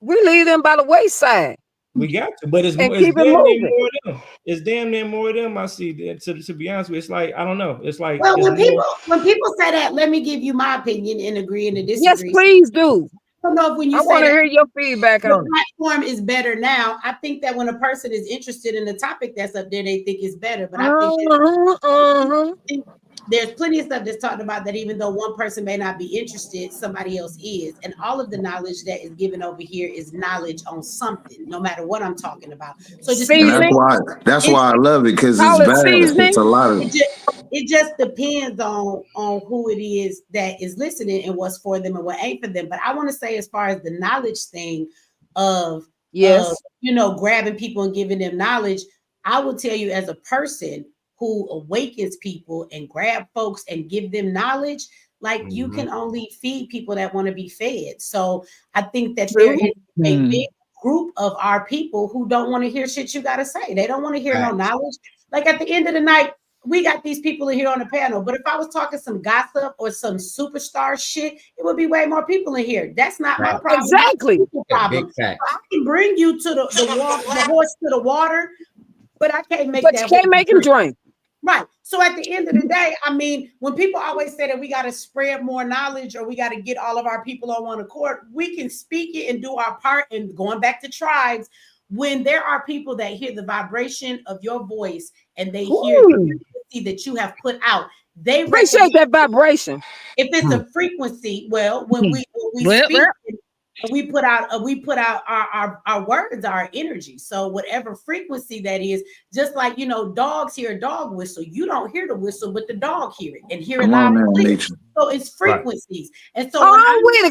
we leave them by the wayside. We got to, but it's damn near more of them. It's damn near more of them. I see. To be honest with you, it's like, I don't know. It's like, well, when people say that, let me give you my opinion and agree and disagree. Yes, please do. don't know if when you I say want to that hear your feedback the on it. platform is better now. I think that when a person is interested in the topic that's up there, they think it's better. But I think there's plenty of stuff that's talked about that even though one person may not be interested, somebody else is. And all of the knowledge that is given over here is knowledge on something, no matter what I'm talking about. So just and that's why I love it, because it's vast. It's a lot of it just depends on who it is that is listening and what's for them and what ain't for them. But I want to say, as far as the knowledge thing of grabbing people and giving them knowledge, I will tell you, as a person who awakens people and grab folks and give them knowledge, like you can only feed people that want to be fed. So I think that there is a big group of our people who don't want to hear shit you got to say. They don't want to hear no knowledge. Like at the end of the night, we got these people in here on the panel, but if I was talking some gossip or some superstar shit, it would be way more people in here. That's not my problem. Exactly. Problem. So I can bring you to the horse to the water, but I can't make that. But you can't make him drink. Right. So at the end of the day, I mean, when people always say that we got to spread more knowledge or we got to get all of our people on one accord, we can speak it and do our part. And going back to tribes, when there are people that hear the vibration of your voice and they hear the frequency that you have put out, they appreciate that vibration. If it's a frequency, well, when we speak, we put out our words, our energy. So whatever frequency that is, just like dogs hear a dog whistle. You don't hear the whistle, but the dog hear it and hear it loud and clear. So it's frequencies. And so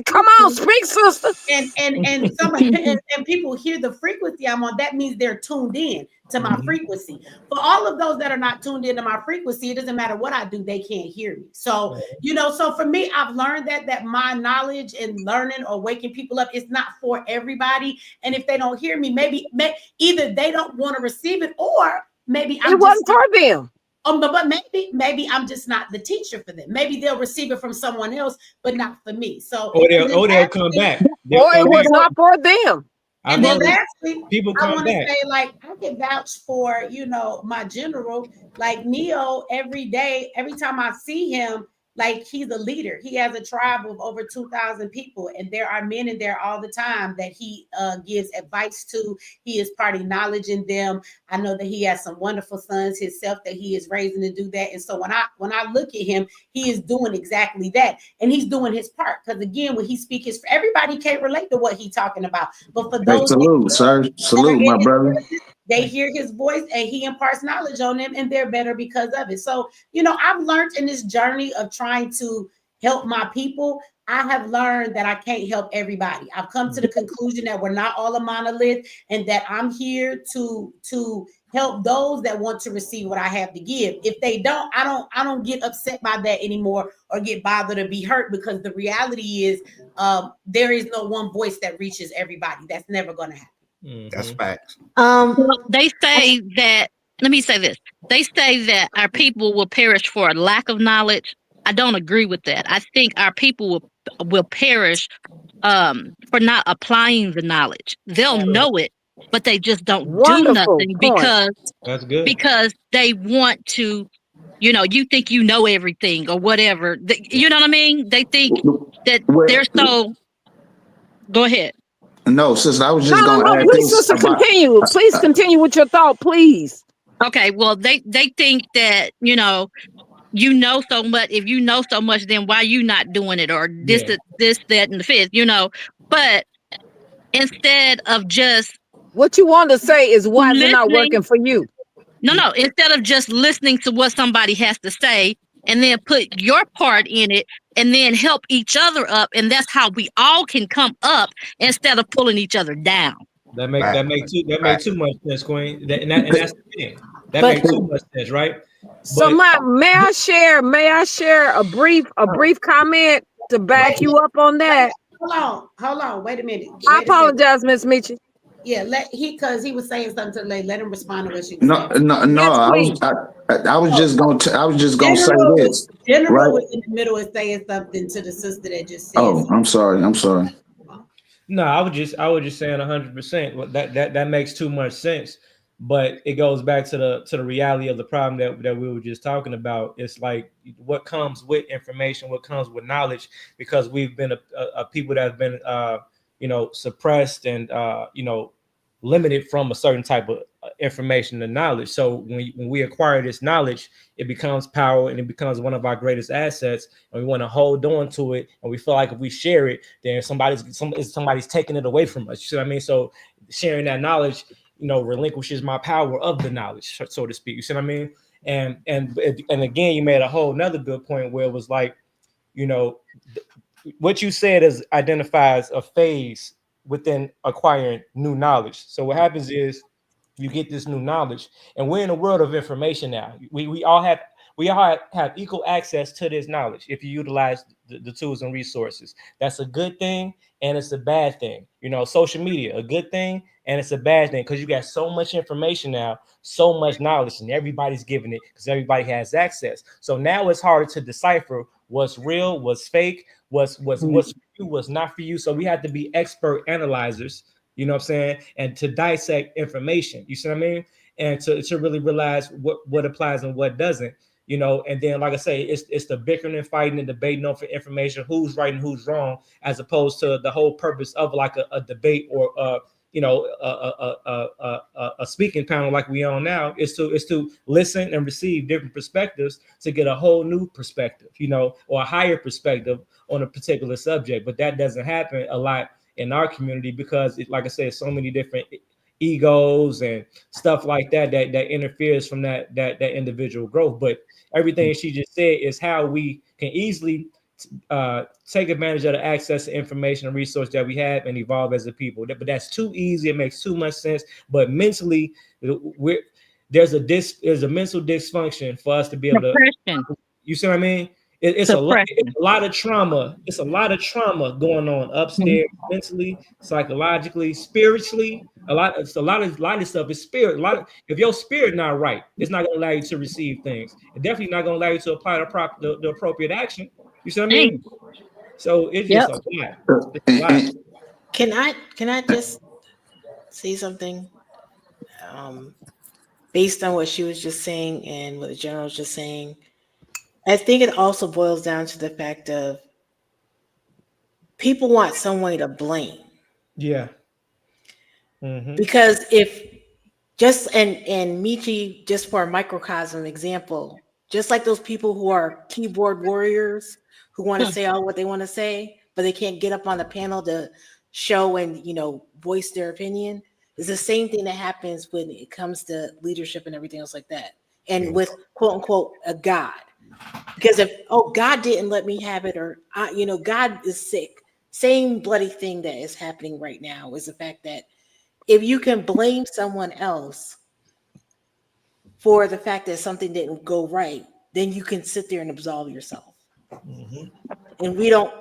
come on, speak, sister. And some and people hear the frequency I'm on, that means they're tuned in to my frequency. For all of those that are not tuned into my frequency, it doesn't matter what I do, they can't hear me. So, so for me, I've learned that my knowledge and learning or waking people up is not for everybody. And if they don't hear me, maybe either they don't want to receive it, or maybe it wasn't for them. But maybe I'm just not the teacher for them. Maybe they'll receive it from someone else, but not for me. So they'll come back. Or it was not for them. And then lastly, people I want to back. say, like, I can vouch for, my general, like Neo, every day, every time I see him, like he's a leader. He has a tribe of over 2,000 people, and there are men in there all the time that he gives advice to. He is imparting knowledge in them. I know that he has some wonderful sons himself that he is raising to do that. And so when I look at him, he is doing exactly that, and he's doing his part. Because again, when he speaks, everybody can't relate to what he's talking about, but for those salute, sir, salute, my brother. They hear his voice and he imparts knowledge on them, and they're better because of it. So, I've learned in this journey of trying to help my people, I have learned that I can't help everybody. I've come to the conclusion that we're not all a monolith, and that I'm here to help those that want to receive what I have to give. If they don't, I don't get upset by that anymore or get bothered or be hurt, because the reality is there is no one voice that reaches everybody. That's never going to happen. That's facts. They say that, let me say this. They say that our people will perish for a lack of knowledge. I don't agree with that. I think our people will perish for not applying the knowledge. They'll know it, but they just don't do nothing because that's good. Because they want to, you think you know everything or whatever. You know what I mean? They think that they're so. Go ahead. No, sister, I was just going to add please, sister, continue. Please continue with your thought, please. Okay, well, they think that, you know so much. If you know so much, then why you not doing it? Or this, that, and the fifth, But instead of just... What you want to say is why is it not working for you? No. Instead of just listening to what somebody has to say and then put your part in it and then help each other up, and that's how we all can come up instead of pulling each other down. That make too much sense, Queen. And that's the thing. That makes too much sense, right? So may I share a brief comment to back you up on that? Hold on. Wait a minute. I apologize, Miss Michi. Yeah, because he was saying something to the lady. Let him respond to what she was saying. I was just gonna say this. General was in the middle of saying something to the sister that just said. Oh, I'm sorry. No, I was just saying 100%. That makes too much sense. But it goes back to the reality of the problem that we were just talking about. It's like what comes with information, what comes with knowledge, because we've been a people that have been suppressed and limited from a certain type of information and knowledge. So when we acquire this knowledge, it becomes power and it becomes one of our greatest assets, and we want to hold on to it, and we feel like if we share it, then somebody's taking it away from us. You see what I mean? So sharing that knowledge, relinquishes my power of the knowledge, so to speak. You see what I mean? And again, you made a whole another good point where it was like, what you said identifies a phase within acquiring new knowledge. So what happens is you get this new knowledge, and we're in a world of information now. We all have equal access to this knowledge if you utilize the tools and resources. That's a good thing and it's a bad thing. Social media, a good thing and it's a bad thing, because you got so much information now, so much knowledge, and everybody's giving it because everybody has access. So now it's harder to decipher what's real, what's fake, what's for you, what's not for you. So we have to be expert analyzers, you know what I'm saying, and to dissect information. You see what I mean? And to really realize what applies and what doesn't. And then, like I say, it's the bickering and fighting and debating over information, who's right and who's wrong, as opposed to the whole purpose of like a debate or a speaking panel like we on now is to listen and receive different perspectives to get a whole new perspective, or a higher perspective on a particular subject. But that doesn't happen a lot in our community because, like I said, so many different egos and stuff like that interferes from that individual growth. But everything she just said is how we can easily take advantage of the access to information and resource that we have and evolve as a people. But that's too easy. It makes too much sense. But mentally, there's a mental dysfunction for us to be able to. You see what I mean? It's a lot of trauma. It's a lot of trauma going on upstairs, mentally, psychologically, spiritually. A lot of stuff is spirit. If your spirit not right, it's not going to allow you to receive things. It's definitely not going to allow you to apply the appropriate action. You see what I mean? So it's just a lot. It's a lot. Can I just say something? Based on what she was just saying and what the general was just saying, I think it also boils down to the fact of people want some way to blame. Yeah. Mm-hmm. Because if just and Michi, just for a microcosm example, just like those people who are keyboard warriors who want to say all what they want to say, but they can't get up on the panel to show and voice their opinion, is the same thing that happens when it comes to leadership and everything else like that. And with quote unquote a God. Because if God didn't let me have it, or God is sick, same bloody thing that is happening right now is the fact that if you can blame someone else for the fact that something didn't go right, then you can sit there and absolve yourself. Mm-hmm. And we don't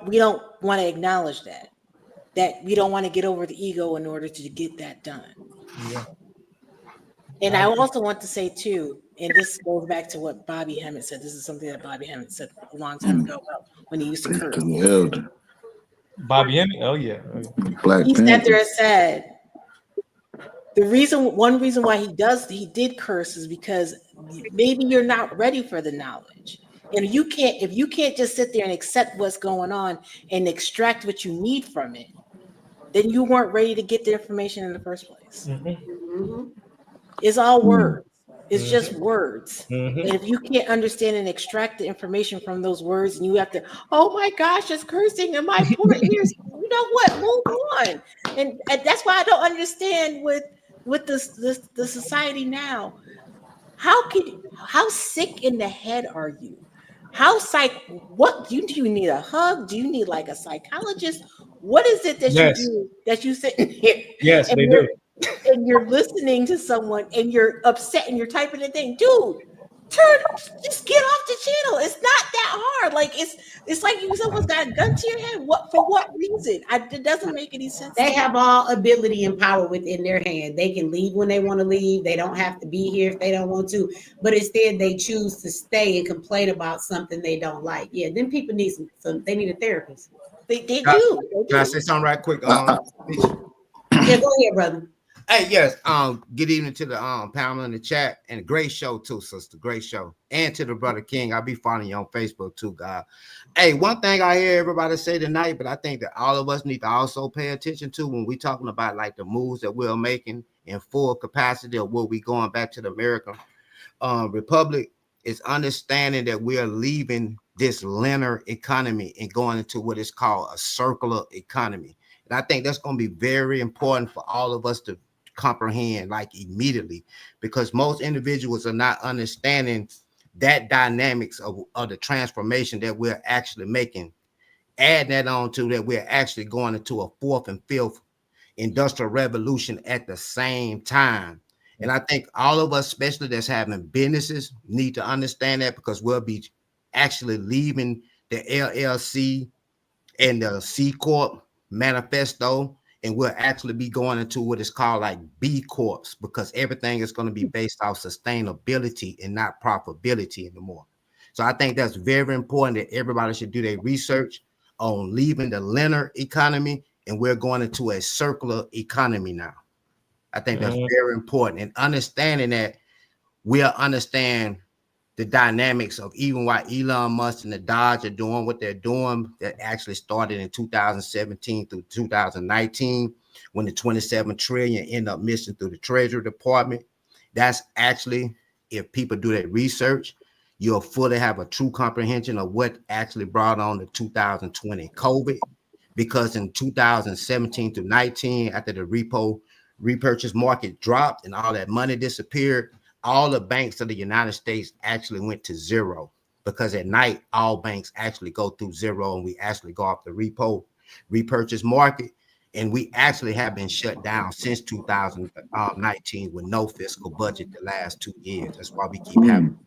want to acknowledge that we don't want to get over the ego in order to get that done. Yeah. And I also want to say too, and this goes back to what Bobby Hemmett said. This is something that Bobby Hemmett said a long time ago about when he used to curse. Bobby Hemmett? Oh yeah. He sat there and said, one reason why he did curse is because maybe you're not ready for the knowledge. And if you can't just sit there and accept what's going on and extract what you need from it, then you weren't ready to get the information in the first place. Mm-hmm. It's all words. It's just Mm-hmm. words. Mm-hmm. And if you can't understand and extract the information from those words, and you have to, oh my gosh, it's cursing in my poor ears. You know what? Move on. And that's why I don't understand with the society now. How sick in the head are you? What do you need a hug? Do you need like a psychologist? What is it that you do that you sit in here? Yes, they do. And you're listening to someone and you're upset and you're typing a thing, dude. Just get off the channel. It's not that hard. Like it's like someone's got a gun to your head. For what reason? It doesn't make any sense. They have all ability and power within their hand. They can leave when they want to leave. They don't have to be here if they don't want to. But instead, they choose to stay and complain about something they don't like. Yeah, then people need they need a therapist. They do. Can I say something right quick? Yeah, go ahead, brother. Hey, yes. Good evening to the panel in the chat, and great show too, sister. Great show, and to the brother King. I'll be following you on Facebook too, God. Hey, one thing I hear everybody say tonight, but I think that all of us need to also pay attention to when we talking about like the moves that we're making in full capacity of what we going back to the American Republic, is understanding that we are leaving this linear economy and going into what is called a circular economy. And I think that's going to be very important for all of us to comprehend like immediately, because most individuals are not understanding that dynamics of the transformation that we're actually making. Add that on to that, we're actually going into a fourth and fifth industrial revolution at the same time. And I think all of us, especially that's having businesses, need to understand that, because we'll be actually leaving the LLC and the C Corp manifesto, and we'll actually be going into what is called like B Corps, because everything is going to be based off sustainability and not profitability anymore. So I think that's very important that everybody should do their research on leaving the linear economy, and we're going into a circular economy now. I think that's very important, and understanding that we'll understand the dynamics of even why Elon Musk and the Dodge are doing what they're doing, that actually started in 2017 through 2019, when the 27 trillion ended up missing through the Treasury Department. That's actually, if people do that research, you'll fully have a true comprehension of what actually brought on the 2020 COVID. Because in 2017 to 19, after the repurchase market dropped and all that money disappeared, all the banks of the United States actually went to zero, because at night, all banks actually go through zero, and we actually go off the repurchase market. And we actually have been shut down since 2019 with no fiscal budget the last 2 years. That's why we keep having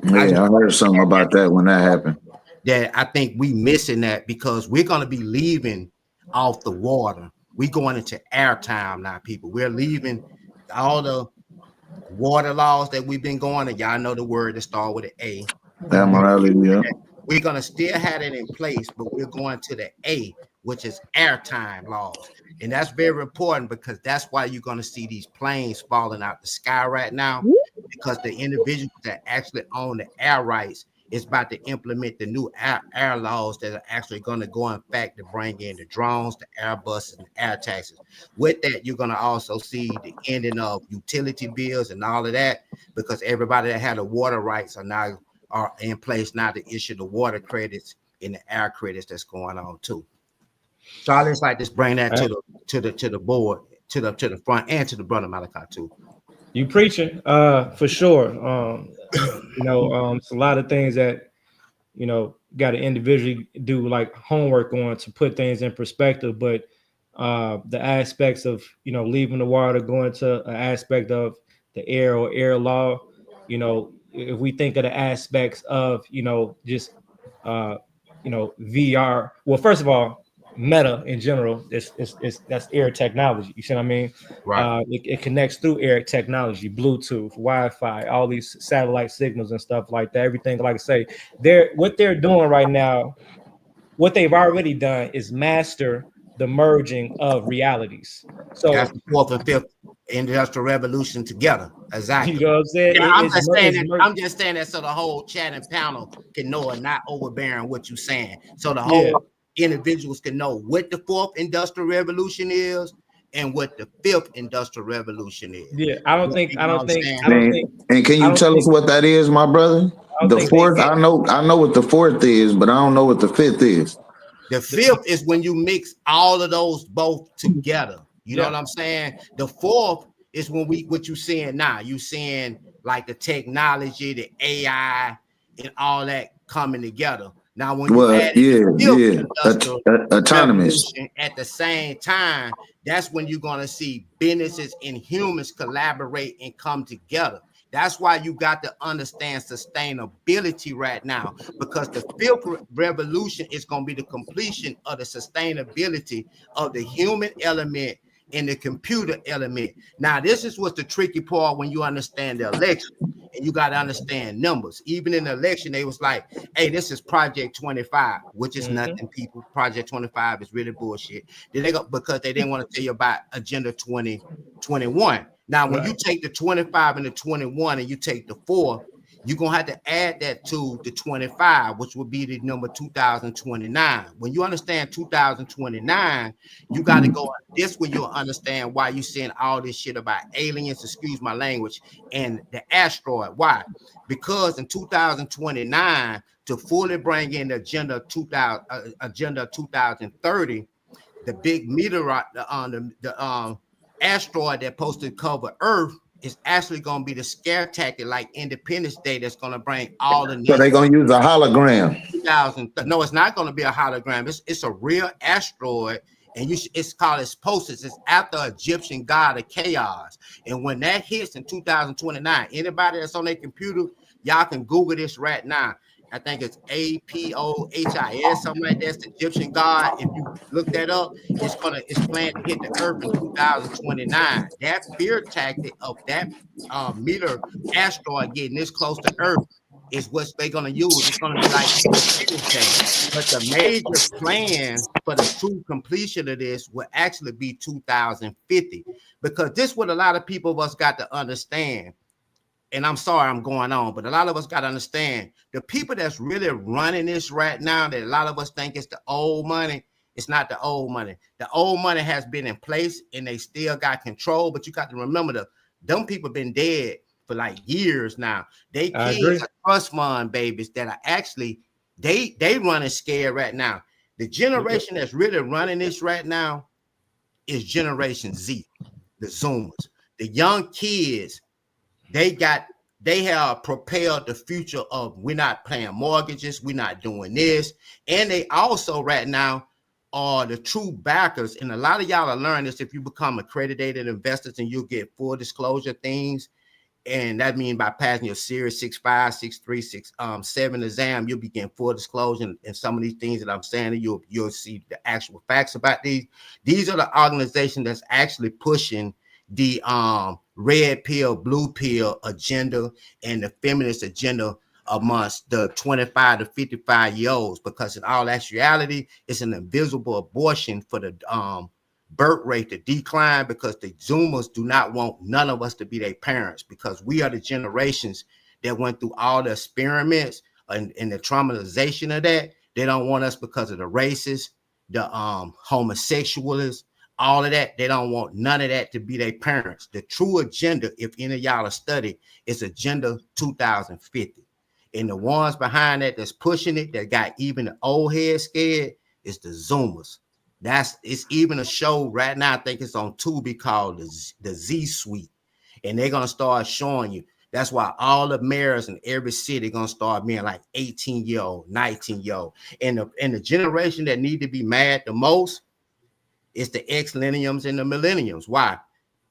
Yeah, I heard something about that when that happened. That I think we missing that, because we're going to be leaving off the water. We're going into airtime now, people. We're leaving all the water laws that we've been going, and y'all know the word that start with an A. We're going to still have it in place, but we're going to the A, which is airtime laws. And that's very important, because that's why you're going to see these planes falling out the sky right now, because the individuals that actually own the air rights is about to implement the new air laws that are actually going to go in fact to bring in the drones, the Airbuses, and the air taxis. With that, you're going to also see the ending of utility bills and all of that, because everybody that had the water rights are in place now to issue the water credits and the air credits that's going on too. So I just like to bring that to the board, to the front, and to the brother Malachi too. You preaching, for sure. It's a lot of things that got to individually do like homework on to put things in perspective. But the aspects of leaving the water, going to an aspect of the air or air law, if we think of the aspects of just VR. Well, first of all, Meta in general, that's air technology. You see what I mean? Right. It connects through air technology, Bluetooth, Wi-Fi, all these satellite signals and stuff like that. Everything, like I say, what they're doing right now, what they've already done is master the merging of realities. So that's the fourth and fifth industrial revolution together. Exactly. You know what I'm saying? Yeah, I'm just saying that so the whole chat and panel can know and not overbearing what you're saying. So the whole individuals can know what the fourth industrial revolution is and what the fifth industrial revolution is. Yeah, I don't think. And can you tell us what that is, my brother? The fourth, I know what the fourth is, but I don't know what the fifth is. The fifth is when you mix all of those both together. You know what I'm saying? The fourth is when what you're seeing now. You're seeing like the technology, the AI, and all that coming together. Now, when you add autonomous at the same time, that's when you're going to see businesses and humans collaborate and come together. That's why you got to understand sustainability right now, because the fifth revolution is going to be the completion of the sustainability of the human element and the computer element. Now, this is what's the tricky part when you understand the election. And you got to understand numbers. Even in the election, they was like, hey, this is Project 25, which is nothing, people. Project 25 is really bullshit. Then they go because they didn't want to tell you about Agenda 2021. Now, when you take the 25 and the 21 and you take the 4, you're going to have to add that to the 25, which would be the number 2029. When you understand 2029, you got to go this when you'll understand why you're saying all this shit about aliens, excuse my language, and the asteroid. Why? Because in 2029, to fully bring in the Agenda 2030, the big meteorite, the asteroid that supposed to cover Earth is actually going to be the scare tactic like Independence Day that's going to bring all the So nations. they're going to use a hologram. 2000. No, it's not going to be a hologram. It's a real asteroid, and it's called Misplaced. It's after Egyptian god of chaos. And when that hits in 2029, anybody that's on their computer, y'all can Google this right now. I think it's APOHIS, something like that. It's the Egyptian god. If you look that up, it's planned to hit the earth in 2029. That fear tactic of that meter asteroid getting this close to Earth is what they're gonna use. It's gonna be like Independence Day. But the major plan for the true completion of this will actually be 2050. Because this is what a lot of people of us got to understand. And I'm sorry I'm going on, but a lot of us got to understand the people that's really running this right now, that a lot of us think it's the old money. It's not the old money. The old money has been in place and they still got control, but you got to remember them people been dead for like years now. They kids are trust fund babies that are actually, they running scared right now. The generation that's really running this right now is Generation Z, the Zoomers, the young kids. They have propelled the future of we're not paying mortgages, we're not doing this. And they also right now are the true backers. And a lot of y'all are learning this if you become accredited investors and you'll get full disclosure things. And that means by passing your Series 6.5, 6.3, 6.7 exam, you'll be getting full disclosure. And some of these things that I'm saying, you'll see the actual facts about these. These are the organizations that's actually pushing the red pill, blue pill agenda and the feminist agenda amongst the 25 to 55-year-olds, because in all actuality, it's an invisible abortion for the birth rate to decline, because the Zoomers do not want none of us to be their parents, because we are the generations that went through all the experiments and the traumatization of that. They don't want us because of the racists, the homosexuals, all of that. They don't want none of that to be their parents. The true agenda, if any of y'all are study, is Agenda 2050. And the ones behind that that's pushing it, that got even the old head scared, is the Zoomers. It's even a show right now, I think it's on Tubi, called the Z Suite. And they're gonna start showing you. That's why all the mayors in every city gonna start being like 18-year-old, 19-year-old. And the generation that need to be mad the most, it's the X-millenniums and the millenniums. Why?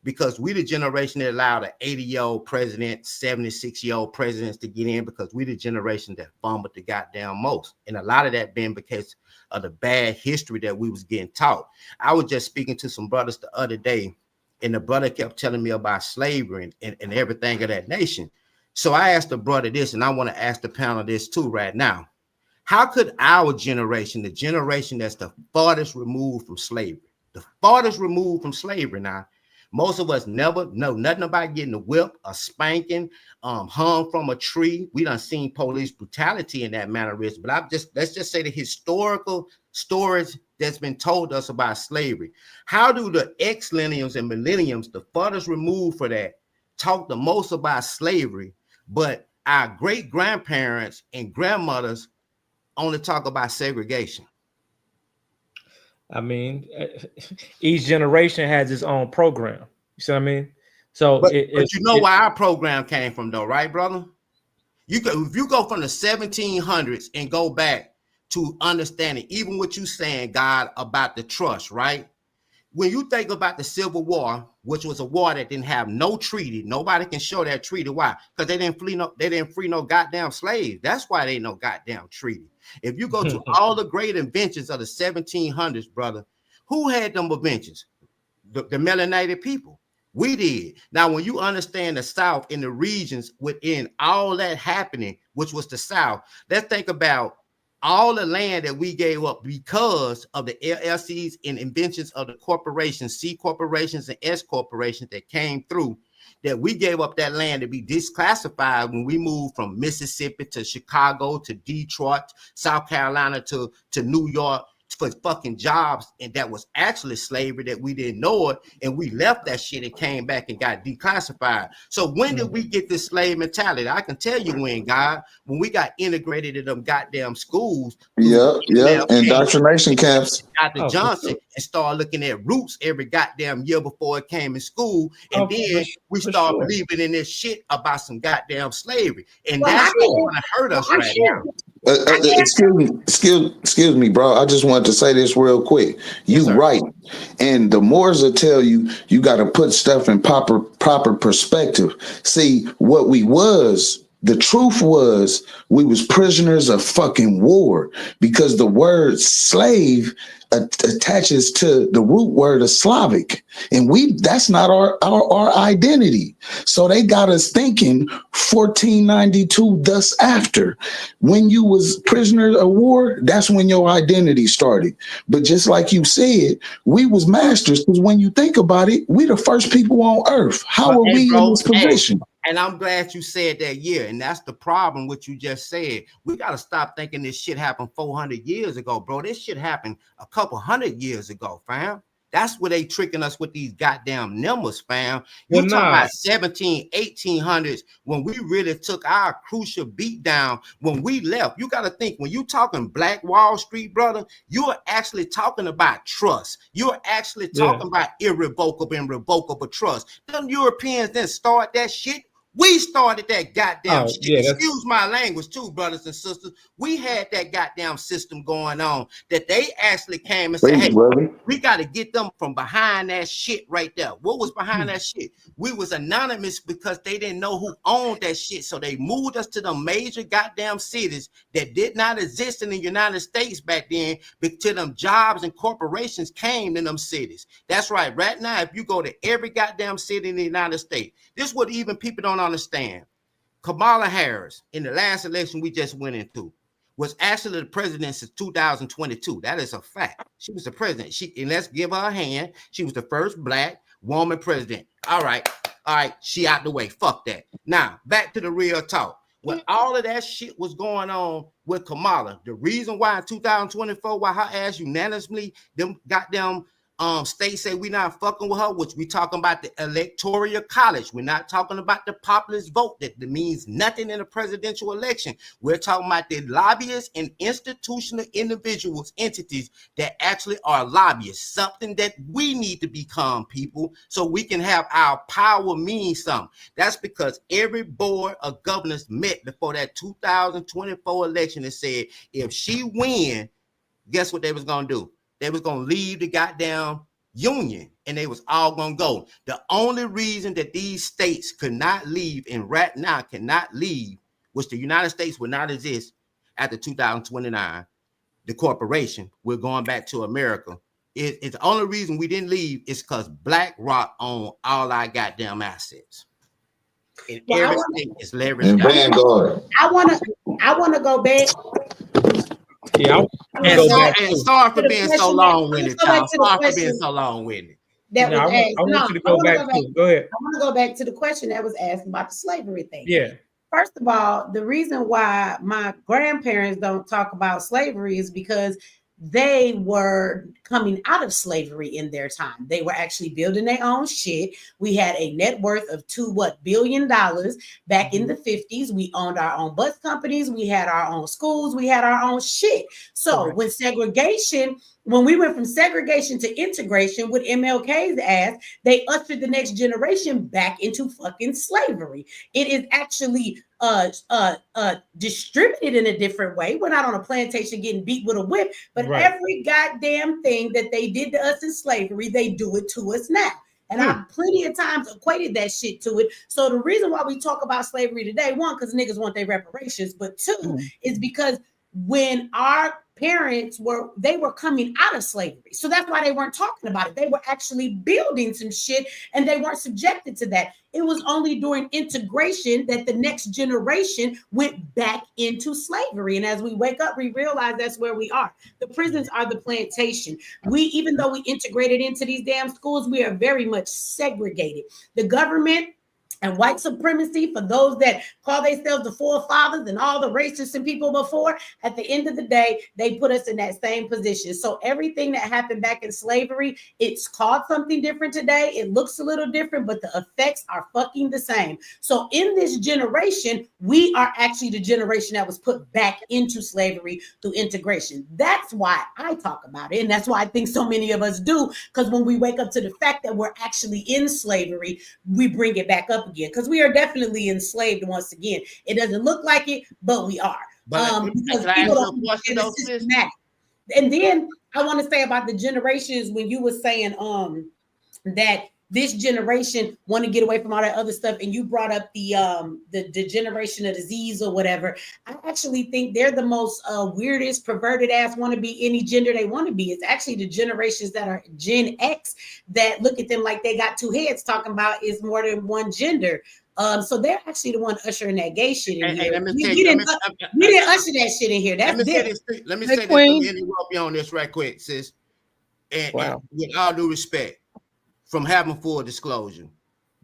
Because we the generation that allowed an 80-year-old president, 76-year-old presidents to get in, because we the generation that fumbled the goddamn most. And a lot of that been because of the bad history that we was getting taught. I was just speaking to some brothers the other day, and the brother kept telling me about slavery and everything of that nation. So I asked the brother this, and I want to ask the panel this too right now. How could our generation, the generation that's the farthest removed from slavery, now, most of us never know nothing about getting a whip, a spanking, hung from a tree. We done seen police brutality in that mannerism, but let's just say the historical stories that's been told us about slavery. How do the X-millennials and millenniums, the farthest removed for that, talk the most about slavery, but our great grandparents and grandmothers only talk about segregation? I mean, each generation has its own program. You see what I mean? So, but you know where our program came from, though, right, brother? If you go from the 1700s and go back to understanding even what you saying, God, about the trust, right? When you think about the Civil War, which was a war that didn't have no treaty, nobody can show that treaty. Why? Because they didn't free no goddamn slaves. That's why they ain't no goddamn treaty. If you go to all the great inventions of the 1700s, brother, who had them inventions? the melanated people. We did. Now, when you understand the South and the regions within all that happening, which was the South, let's think about all the land that we gave up because of the LLCs and inventions of the corporations, C corporations and S corporations that came through, that we gave up that land to be disclassified when we moved from Mississippi to Chicago to Detroit, South Carolina to New York for fucking jobs, and that was actually slavery that we didn't know it, and we left that shit and came back and got declassified. So when did we get this slave mentality? I can tell you when, God, when we got integrated in them goddamn schools. Yeah, indoctrination camps. Dr. Johnson and start looking at roots every goddamn year before it came in school, and then we start believing in this shit about some goddamn slavery, and that's what's gonna hurt us right now. Excuse me, bro. I just wanted to say this real quick. You right. And the Moors will tell you, you got to put stuff in proper perspective. See, what we was, the truth was, we was prisoners of fucking war, because the word slave attaches to the root word of Slavic, and that's not our identity. So they got us thinking 1492 thus after, when you was prisoner of war, that's when your identity started. But just like you said, we was masters, because when you think about it, we the first people on earth. How are we in this position? And I'm glad you said that year. And that's the problem, what you just said. We got to stop thinking this shit happened 400 years ago, bro. This shit happened a couple hundred years ago, fam. That's where they tricking us with these goddamn numbers, fam. You talking about 1800s when we really took our crucial beat down when we left. You got to think, when you talking Black Wall Street, brother, you're actually talking about trust. You're actually talking about irrevocable and revocable trust. Them Europeans didn't start that shit. We started that goddamn shit. Yeah, excuse my language too, brothers and sisters. We had that goddamn system going on that they actually came and said, hey, we got to get them from behind that shit right there. What was behind that shit? We was anonymous because they didn't know who owned that shit. So they moved us to the major goddamn cities that did not exist in the United States back then, because them jobs and corporations came in them cities. That's right. Right now, if you go to every goddamn city in the United States, this is what even people don't understand. Kamala Harris, in the last election we just went into, was actually the president since 2022. That is a fact. She was the president. And let's give her a hand. She was the first Black woman president. All right. She out the way. Fuck that. Now, back to the real talk. When all of that shit was going on with Kamala, the reason why in 2024, why her ass unanimously, them goddamn states say we not fucking with her, which we talking about the electoral college. We're not talking about the populist vote that means nothing in a presidential election. We're talking about the lobbyists and institutional individuals, entities that actually are lobbyists, something that we need to become, people, so we can have our power mean something. That's because every board of governors met before that 2024 election and said, if she win, guess what they was gonna do? They was going to leave the goddamn union, and they was all going to go. The only reason that these states could not leave, and right now cannot leave, was the United States would not exist after 2029. The corporation, we're going back to America. It's the only reason we didn't leave is because BlackRock owned all our goddamn assets. And everything is leveraged. Vanguard. I want to go back. Yeah, and sorry for being so long-winded, child. Sorry for being so long-winded. That was asked. I want you to go back to. Go ahead. I want to go back to the question that was asked about the slavery thing. Yeah. First of all, the reason why my grandparents don't talk about slavery is because they were coming out of slavery in their time. They were actually building their own shit. We had a net worth of $2 billion back in the 50s. We owned our own bus companies. We had our own schools. We had our own shit. So when we went from segregation to integration with MLK's ass, they ushered the next generation back into fucking slavery. It is actually distributed in a different way. We're not on a plantation getting beat with a whip, but every goddamn thing that they did to us in slavery, they do it to us now. And I've plenty of times equated that shit to it. So the reason why we talk about slavery today, one, because niggas want their reparations, but two, is because when our parents were coming out of slavery. So that's why they weren't talking about it. They were actually building some shit and they weren't subjected to that. It was only during integration that the next generation went back into slavery. And as we wake up, we realize that's where we are. The prisons are the plantation. Even though we integrated into these damn schools, we are very much segregated. The government and white supremacy, for those that call themselves the forefathers and all the racists and people before, at the end of the day, they put us in that same position. So everything that happened back in slavery, it's called something different today. It looks a little different, but the effects are fucking the same. So in this generation, we are actually the generation that was put back into slavery through integration. That's why I talk about it. And that's why I think so many of us do, because when we wake up to the fact that we're actually in slavery, we bring it back up again, because we are definitely enslaved once again. It doesn't look like it, but we are. Because people don't understand the systematic. And then I want to say about the generations, when you were saying that this generation want to get away from all that other stuff, and you brought up the generation of disease or whatever. I actually think they're the most weirdest, perverted ass want to be any gender they want to be. It's actually the generations that are Gen X that look at them like they got two heads, talking about is more than one gender. So they're actually the one ushering that gay shit in here. We didn't usher that shit in here. That's let me say this. Let me interrupt you on this right quick, sis. And with all due respect, from having full disclosure,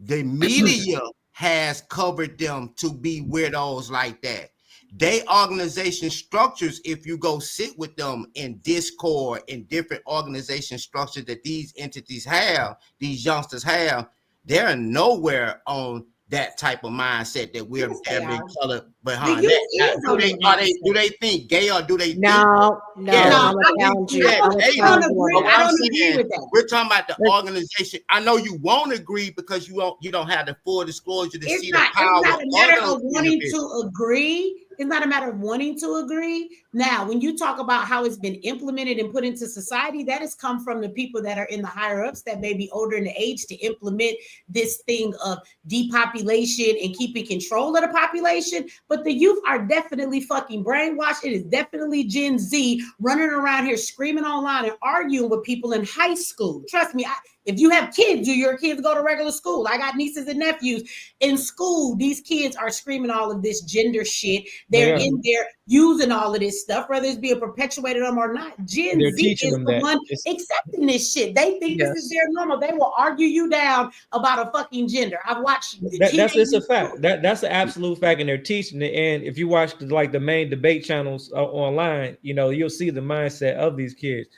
the media has covered them to be weirdos like that. They organization structures, if you go sit with them in Discord and different organization structures that these entities have, these youngsters have, they're nowhere on that type of mindset that we're being colored behind that. Do they think gay, or do they no, think I'm gonna challenge you. I don't agree with that. We're talking about the organization. I know you won't agree because you don't have the full disclosure to see the power. It's not a matter of wanting to agree. It's not a matter of wanting to agree. Now, when you talk about how it's been implemented and put into society, that has come from the people that are in the higher ups that may be older in the age to implement this thing of depopulation and keeping control of the population. But the youth are definitely fucking brainwashed. It is definitely Gen Z running around here screaming online and arguing with people in high school. Trust me, if you have kids, do your kids go to regular school? I got nieces and nephews in school. These kids are screaming all of this gender shit. They're in there using all of this stuff, whether it's being perpetuated on them or not. Gen Z is the one accepting this shit. They think this is their normal. They will argue you down about a fucking gender. I've watched. That's a fact. That's an absolute fact, and they're teaching it. And if you watch the main debate channels online, you'll see the mindset of these kids.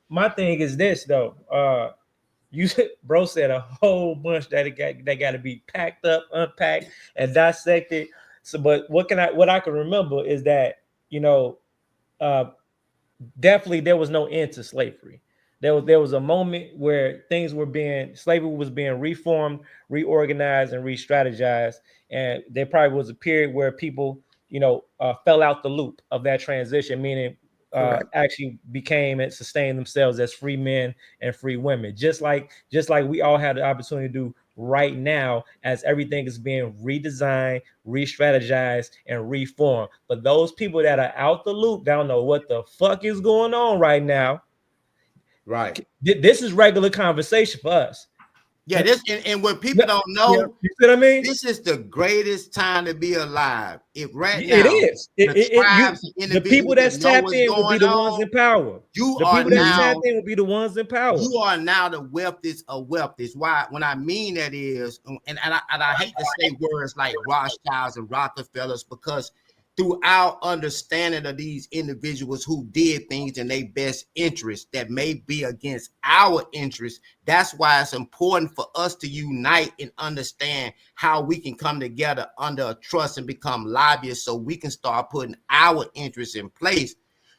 My thing is this though. Bro said a whole bunch that got to be packed up, unpacked, and dissected. So, but what I can remember is that definitely there was no end to slavery. There was a moment where slavery was being reformed, reorganized, and re-strategized, and there probably was a period where people fell out the loop of that transition, meaning actually became and sustained themselves as free men and free women, just like we all had the opportunity to do right now, as everything is being redesigned, re-strategized, and reformed. But those people that are out the loop don't know what the fuck is going on right now. Right. This is regular conversation for us. Yeah, and what people don't know, you see what I mean? This is the greatest time to be alive. Now, it is. The people that's tapped in will be the ones in power. Tapped in will be the ones in power. You are now the wealthiest of wealthiest. Why? When I mean that is, and I hate to say words like Rothschilds and Rockefellers, because through our understanding of these individuals who did things in their best interest that may be against our interests, that's why it's important for us to unite and understand how we can come together under a trust and become lobbyists so we can start putting our interests in place.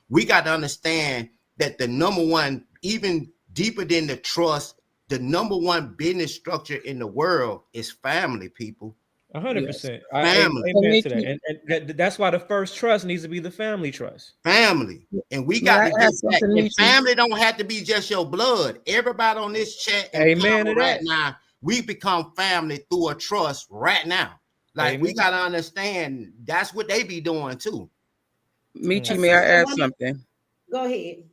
We got to understand that the number one, even deeper than the trust, the number one business structure in the world is family, people. 100%. Family. Amen to that. And that's why the first trust needs to be the family trust. Family. And we got to get back. And family don't have to be just your blood. Everybody on this chat and right now, we become family through a trust right now. Like, we got to understand that's what they be doing too. Michi, may I add something? Go ahead.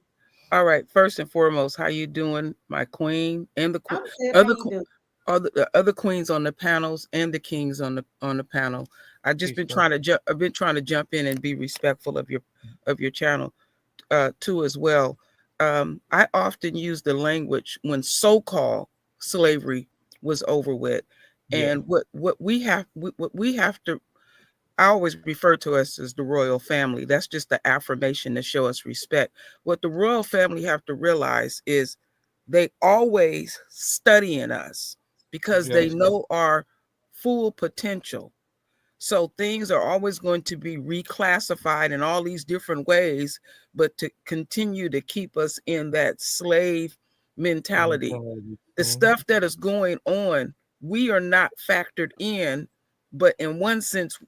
All right. First and foremost, how you doing, my queen, and the I'm good. other How you doing? other queens on the panels and the kings on the panel. I've been trying to jump in and be respectful of your channel too as well. I often use the language when so-called slavery was over with, and what we have to. I always refer to us as the royal family. That's just the affirmation to show us respect. What the royal family have to realize is they always studying us because they know our full potential. So things are always going to be reclassified in all these different ways, but to continue to keep us in that slave mentality. The stuff that is going on, we are not factored in, but in one sense,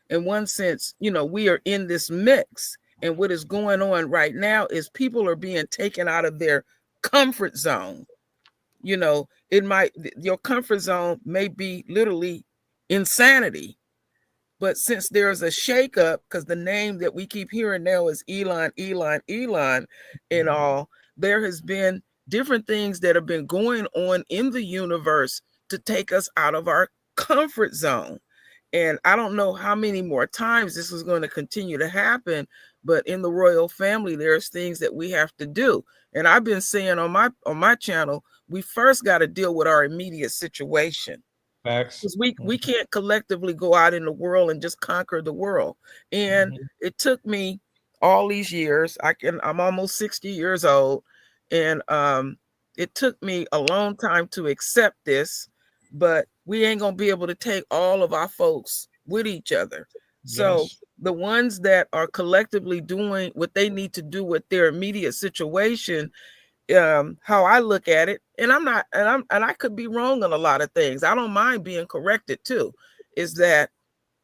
we are in this mix. And what is going on right now is people are being taken out of their comfort zone. Your comfort zone may be literally insanity. But since there's a shakeup, because the name that we keep hearing now is Elon, and all, there has been different things that have been going on in the universe to take us out of our comfort zone. And I don't know how many more times this is going to continue to happen, but in the royal family, there's things that we have to do. And I've been saying on my channel, we first got to deal with our immediate situation. Because we can't collectively go out in the world and just conquer the world. And it took me all these years. I'm almost 60 years old, and it took me a long time to accept this, but we ain't gonna be able to take all of our folks with each other. So the ones that are collectively doing what they need to do with their immediate situation, how I look at it, and I could be wrong on a lot of things. I don't mind being corrected too, is that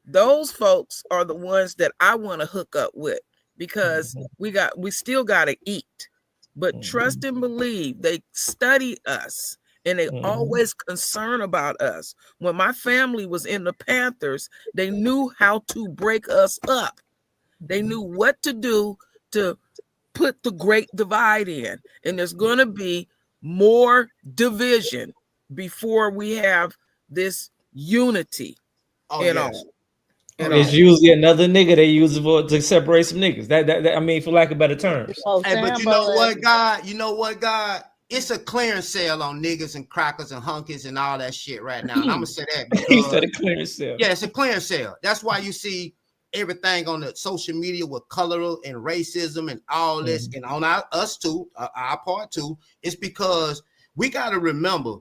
those folks are the ones that I want to hook up with, because we still got to eat. But trust and believe, they study us and they always concern about us. When my family was in the Panthers, they knew how to break us up. They knew what to do to put the great divide in, and there's going to be more division before we have this unity. It's usually another nigga they use to separate some niggas. That I mean, for lack of better terms. Hey, but you know what, God? It's a clearance sale on niggas and crackers and hunkies and all that shit right now. And I'm gonna say that because He said a clearance sale. Yeah, it's a clearance sale. That's why you see everything on the social media with color and racism and all this, and on us too, our part too. It's because we got to remember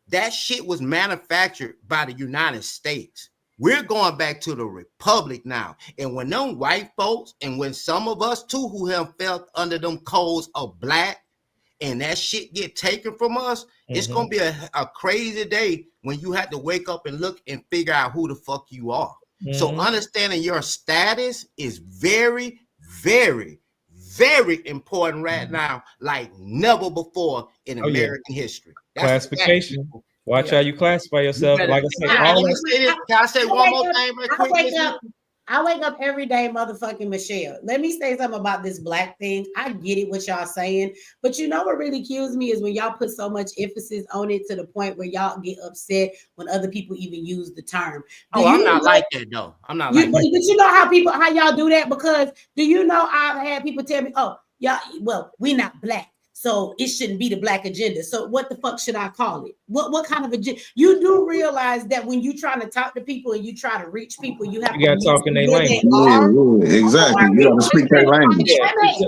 that shit was manufactured by the United States. We're going back to the Republic now. And when them white folks, and when some of us too who have felt under them codes of black, and that shit get taken from us, it's gonna be a crazy day when you have to wake up and look and figure out who the fuck you are. So understanding your status is very, very, very important right now, like never before in American history. That's classification. Watch how you classify yourself. Like I say, can I say one more thing real quick? I wake up every day, motherfucking Michelle. Let me say something about this black thing. I get it, what y'all saying, but you know what really kills me is when y'all put so much emphasis on it to the point where y'all get upset when other people even use the term. I'm not like that though. I'm not like that. But you know how y'all do that? Because do you know I've had people tell me, oh, y'all, well, we not black, so it shouldn't be the black agenda. So what the fuck should I call it? What kind of agenda? You do realize that when you trying to talk to people and you try to reach people, you have to talk in their language. Exactly. You got to speak their language.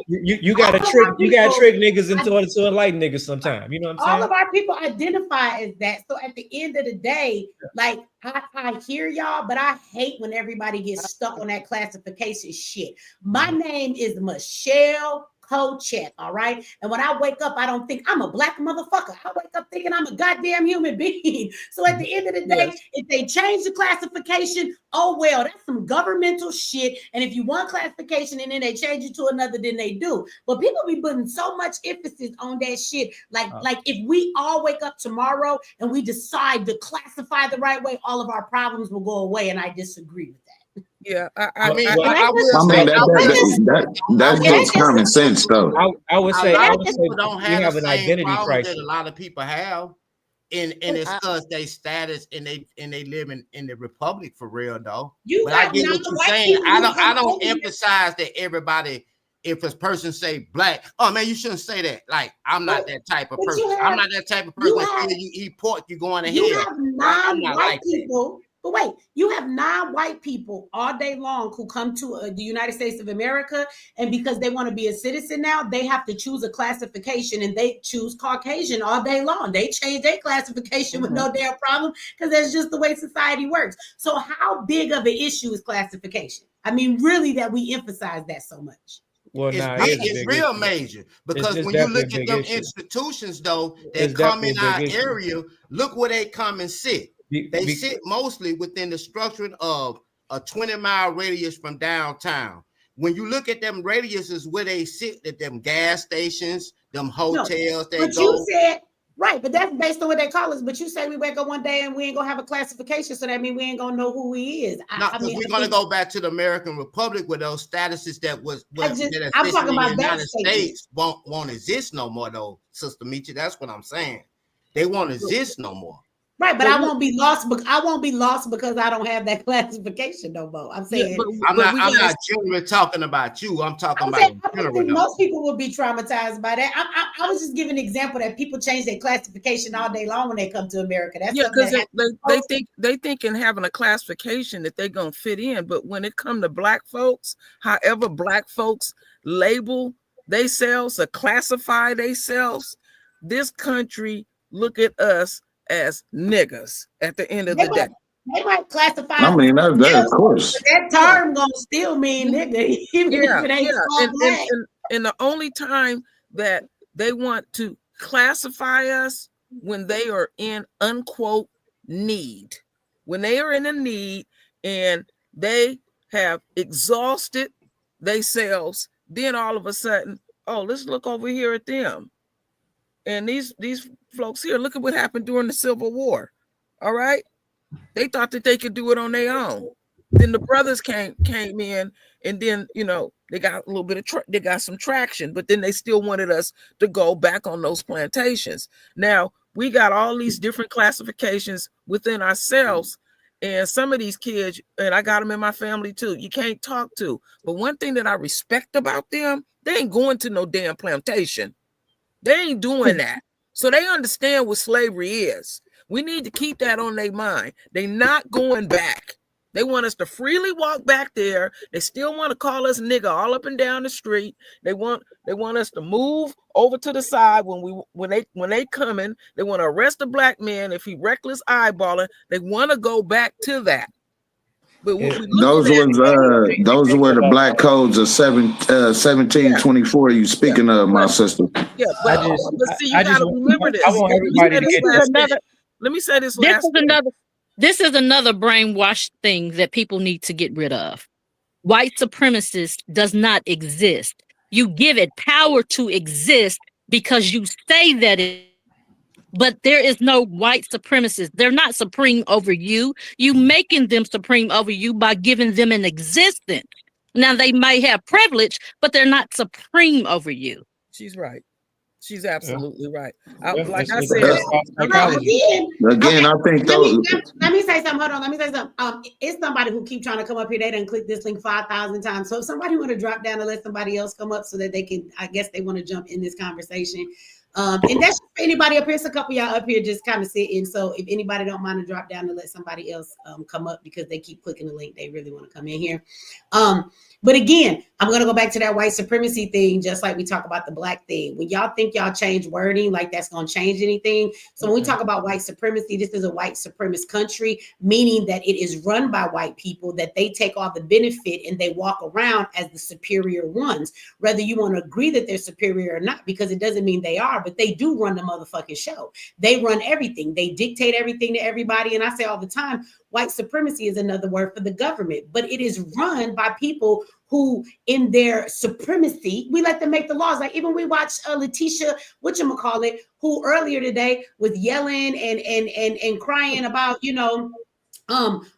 You got to trick niggas into order to enlighten niggas sometime. You know what I'm saying? All of our people identify as that. So at the end of the day, like I hear y'all, but I hate when everybody gets stuck on that classification shit. My name is Michelle Kochek, all right? And when I wake up, I don't think I'm a black motherfucker. I wake up thinking I'm a goddamn human being. So at the end of the day, if they change the classification, oh well, that's some governmental shit. And if you want classification and then they change it to another, then they do. But people be putting so much emphasis on that shit. Like if we all wake up tomorrow and we decide to classify the right way, all of our problems will go away. And I disagree with that. Yeah, I mean, well, but I will I say, mean, I will say, that's I will just say, common sense, though. I would a say lot of we people don't have the have an same identity problems that crisis. a lot of people have. And it's because they status and they live in the republic for real though. You But I got get what you're non-white saying. people I who come don't over here. emphasize that everybody. If a person say black, oh man, you shouldn't say that. Like I'm not that type of But person. you I'm have not that type of you person. have Until you eat pork, you're going to you hell. have Like I'm not non-white like that. people. But wait, you have non-white people all day long who come to the United States of America, and because they want to be a citizen now, they have to choose a classification, and they choose Caucasian all day long. They change their classification with no damn problem because that's just the way society works. So how big of an issue is classification? I mean, really, that we emphasize that so much. Well, It's nah, big, it is a it's big real issue. major because It's when you definitely a look at big them issue. institutions though that It's come in definitely a our big issue. area, look where they come and sit. They sit mostly within the structure of a 20-mile radius from downtown. When you look at them radiuses where they sit at them gas stations, them hotels, they but go. you said right, but that's based on what they call us. But you say we wake up one day and we ain't gonna have a classification, so that means we ain't gonna know who he is. Not because we're gonna go back to the American Republic where those statuses that that I'm existed talking in the about that United statement. States won't exist no more though, Sister Michi. That's what I'm saying. They won't exist no more. Right, but I won't be lost. I won't be lost because I don't have that classification no more. I'm saying I'm not generally talking about you. I'm talking about in I general. think most people will be traumatized by that. I was just giving an example that people change their classification all day long when they come to America. That's because that they think in having a classification that they're gonna fit in, but when it come to black folks, however black folks label themselves or classify themselves, this country look at us as niggas at the end of the day. They might classify. I mean, that of course. That term gonna still mean nigga, even if it ain't black. And the only time that they want to classify us when they are in unquote need, when they are in a need and they have exhausted themselves, then all of a sudden, oh, let's look over here at them. And these folks here, look at what happened during the Civil War. All right. They thought that they could do it on their own. Then the brothers came in, and then they got a little bit of they got some traction, but then they still wanted us to go back on those plantations. Now we got all these different classifications within ourselves, and some of these kids, and I got them in my family too, you can't talk to. But one thing that I respect about them, they ain't going to no damn plantation. They ain't doing that. So they understand what slavery is. We need to keep that on their mind. They're not going back. They want us to freely walk back there. They still want to call us nigga all up and down the street. They want us to move over to the side when they coming. They want to arrest a black man if he reckless eyeballing. They want to go back to that. But those were the black codes of 1724 you speaking of, my sister. Yeah, but see, you gotta remember this. I want everybody to get this. Let me say this last thing. This is another brainwashed thing that people need to get rid of. White supremacist does not exist. You give it power to exist because you say that it. But there is no white supremacists. They're not supreme over you. You making them supreme over you by giving them an existence. Now they may have privilege, but they're not supreme over you. She's right. She's absolutely right. Again, I said, I think let me say something. Hold on. Let me say something. It's somebody who keep trying to come up here. They done click this link 5,000 times. So if somebody want to drop down and let somebody else come up so that they can, I guess they want to jump in this conversation. And that's for anybody up here. It's a couple y'all up here just kind of sitting. So if anybody don't mind to drop down and let somebody else come up because they keep clicking the link, they really want to come in here. But again, I'm going to go back to that white supremacy thing, just like we talk about the black thing. When y'all think y'all change wording, like that's going to change anything. So when we talk about white supremacy, this is a white supremacist country, meaning that it is run by white people, that they take all the benefit and they walk around as the superior ones, whether you want to agree that they're superior or not, because it doesn't mean they are, but they do run the motherfucking show. They run everything. They dictate everything to everybody. And I say all the time, white supremacy is another word for the government, but it is run by people who in their supremacy, we let them make the laws. Like even we watched Letitia, whatchamacallit, who earlier today was yelling and crying about,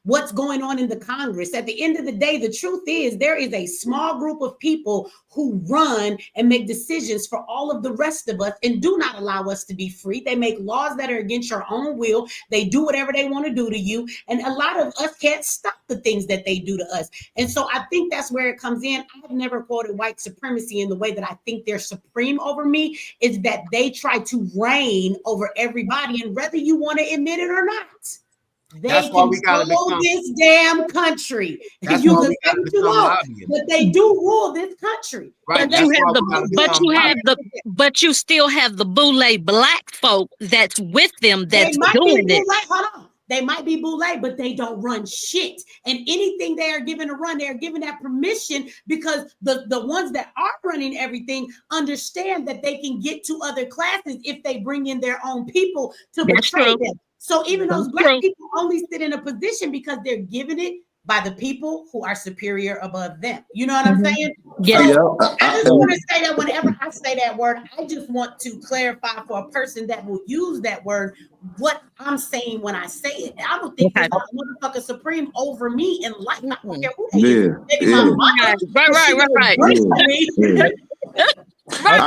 what's going on in the Congress. At the end of the day, the truth is there is a small group of people who run and make decisions for all of the rest of us and do not allow us to be free. They make laws that are against your own will. They do whatever they want to do to you. And a lot of us can't stop the things that they do to us. And so I think that's where it comes in. I've never quoted white supremacy in the way that I think they're supreme over me, is that they try to reign over everybody. And whether you want to admit it or not, they control this damn country. That's You why can we say gotta what you become want, lobbyists. but they do rule this country. Right. But you still have the boule black folk that's with them They that's might doing be it. boule, hold on. They might be boule, but they don't run shit. And anything they are given to run, they are given that permission because the ones that are running everything understand that they can get to other classes if they bring in their own people to betray them. So even those black people only sit in a position because they're given it by the people who are superior above them. You know what I'm saying? Yeah. So I just want to say that whenever I say that word, I just want to clarify for a person that will use that word what I'm saying when I say it. I don't think there's a motherfucker supreme over me in life. I don't care who they is. Maybe my mama. Right. I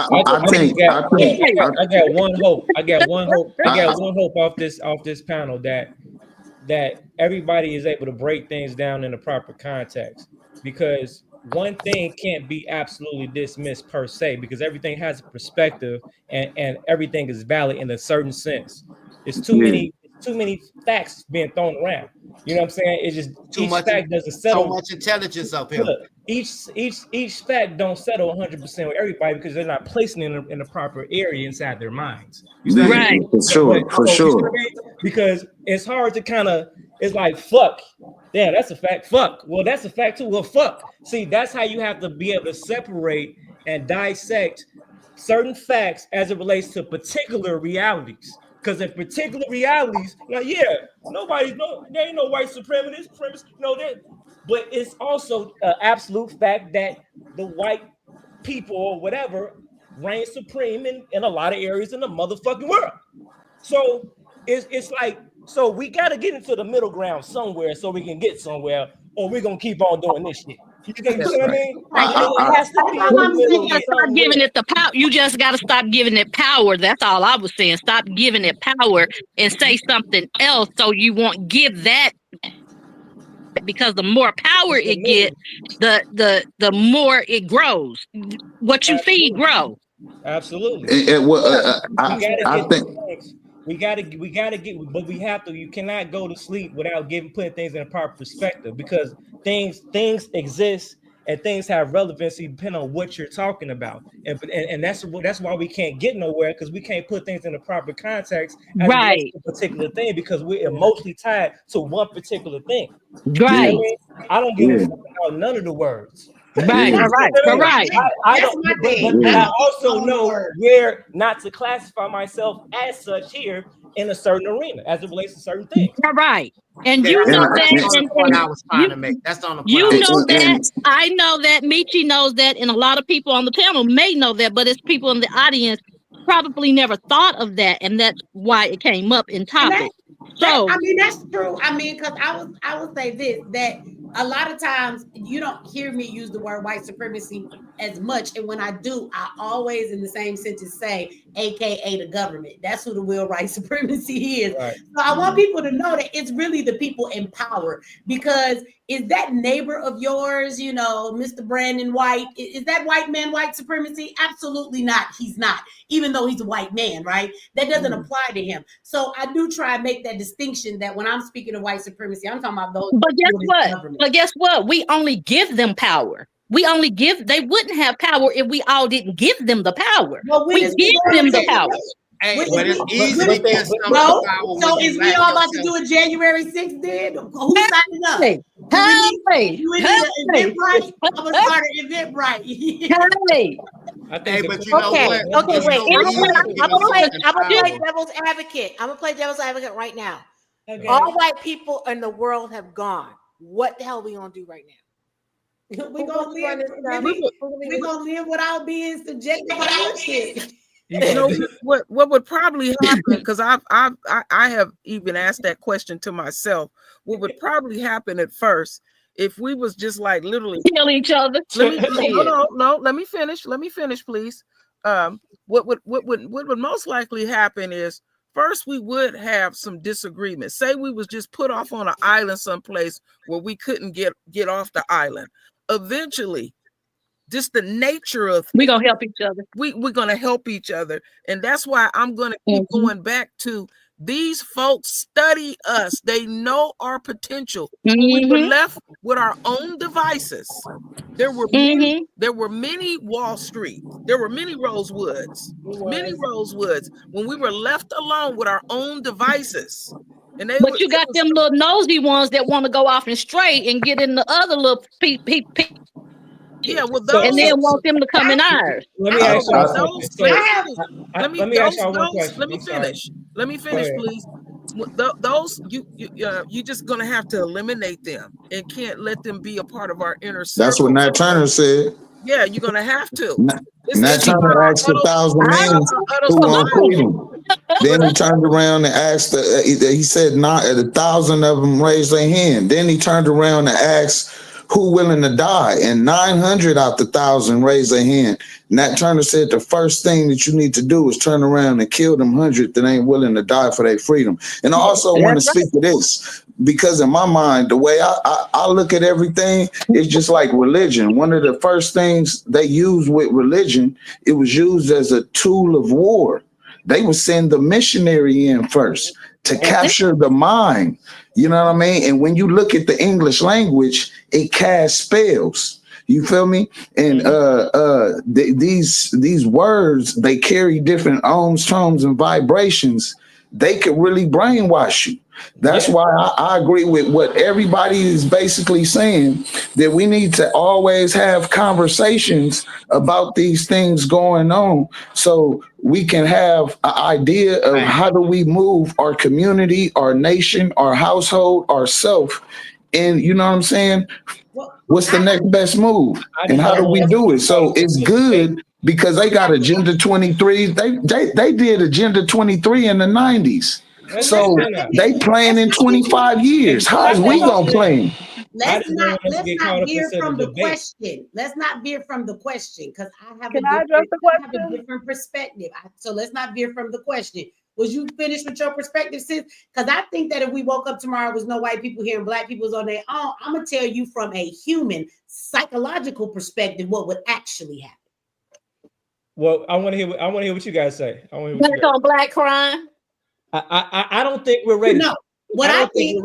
got one hope. I got one hope off this panel that everybody is able to break things down in the proper context, because one thing can't be absolutely dismissed per se, because everything has a perspective and everything is valid in a certain sense. It's too many facts being thrown around. You know what I'm saying? It's just each fact doesn't settle. So much intelligence up here. Look, each fact don't settle 100% with everybody because they're not placing it in the proper area inside their minds. You see what I mean? For sure. Because it's hard to kind of, it's like, fuck. Damn, that's a fact. Fuck. Well, that's a fact too. Well, fuck. See, that's how you have to be able to separate and dissect certain facts as it relates to particular realities. Because in particular realities, there ain't no white supremacist, but it's also an absolute fact that the white people or whatever reign supreme in a lot of areas in the motherfucking world. So it's like, so we got to get into the middle ground somewhere so we can get somewhere, or we're going to keep on doing this shit. You see what I mean? It has to be Stop giving it the power. You just got to stop giving it power. That's all I was saying. Stop giving it power and say something else so you won't give that, because the more power it gets, the more it grows. What you feed grows. Absolutely. We gotta get, but we have to. You cannot go to sleep without putting things in a proper perspective, because things exist and things have relevancy depending on what you're talking about, and that's why we can't get nowhere, because we can't put things in the proper context as a particular thing, because we're emotionally tied to one particular thing. Right. I don't give a fuck about none of the words. Right. I don't, but I also know where not to classify myself as such here in a certain arena as it relates to certain things. Right. And you know that. That's the point I was trying to make. That's the only point. You know that. I know that. Michi knows that, and a lot of people on the panel may know that, but it's people in the audience probably never thought of that, and that's why it came up in topic. So I mean, that's true. I mean, because I would say this, that a lot of times you don't hear me use the word white supremacy as much, and when I do, I always in the same sentence say AKA the government. That's who the real white supremacy is. Right. So I want people to know that it's really the people in power, because is that neighbor of yours, you know, Mr. Brandon White, is that white man white supremacy? Absolutely not. He's not, even though he's a white man, right? That doesn't apply to him. So I do try and make that distinction that when I'm speaking of white supremacy, I'm talking about those. But guess what? We only give them power. They wouldn't have power if we all didn't give them the power. Well, we give them the power. Hey, but it's easy to get some power. So is we all about to do a January 6th then? Who's signing up? You need an Eventbrite? I'm going to start an Eventbrite. Hey, but you know what? Okay, wait. I'm gonna play devil's advocate. I'm gonna play devil's advocate right now. Okay. All white people in the world have gone. What the hell are we gonna do right now? We're gonna live without being subjected to bullshit. You know what would probably happen, because I have even asked that question to myself. What would probably happen at first if we was just like literally kill each other? Let me finish, please. What would most likely happen is first we would have some disagreements. Say we was just put off on an island someplace where we couldn't get off the island. Eventually, just the nature of we're gonna help each other. We're gonna help each other, and that's why I'm gonna keep going back to these folks study us. They know our potential. When we were left with our own devices, there were many Wall Street, there were many Rosewoods, when we were left alone with our own devices. And but you got them little nosy ones that want to go off and stray and get in the other little yeah, well, and then want them to come in ours. Let me ask y'all Let me finish, please. Those you just gonna have to eliminate them and can't let them be a part of our inner circle. That's what Nat Turner said. Yeah, you're gonna have to. Nat Turner asked 1,000 men who want freedom. Then he turned around and asked, he said not 1,000 of them raised their hand. Then he turned around and asked, who willing to die? And 900 out the 1,000 raised their hand. Nat Turner said the first thing that you need to do is turn around and kill them 100 that ain't willing to die for their freedom. And I also want to speak to this, because in my mind, the way I look at everything is just like religion. One of the first things they used with religion, it was used as a tool of war. They would send the missionary in first to capture the mind. You know what I mean? And when you look at the English language, it casts spells. You feel me? And these words, they carry different ohms, tones, and vibrations. They could really brainwash you. That's why I agree with what everybody is basically saying, that we need to always have conversations about these things going on so we can have an idea of how do we move our community, our nation, our household, ourself. And you know what I'm saying? What's the next best move? And how do we do it? So it's good because they got Agenda 23. They did Agenda 23 in the 90s. So they playing in 25 years. How is we gonna play? Let's not veer from the question. Let's not veer from the question, because I have a different perspective. So let's not veer from the question. Was you finished with your perspective, sis? Because I think that if we woke up tomorrow with no white people here and black people's on their own, I'm gonna tell you from a human psychological perspective what would actually happen. Well, I want to hear what you guys say. I want to hear black on black crime. I don't think we're ready. No, what I think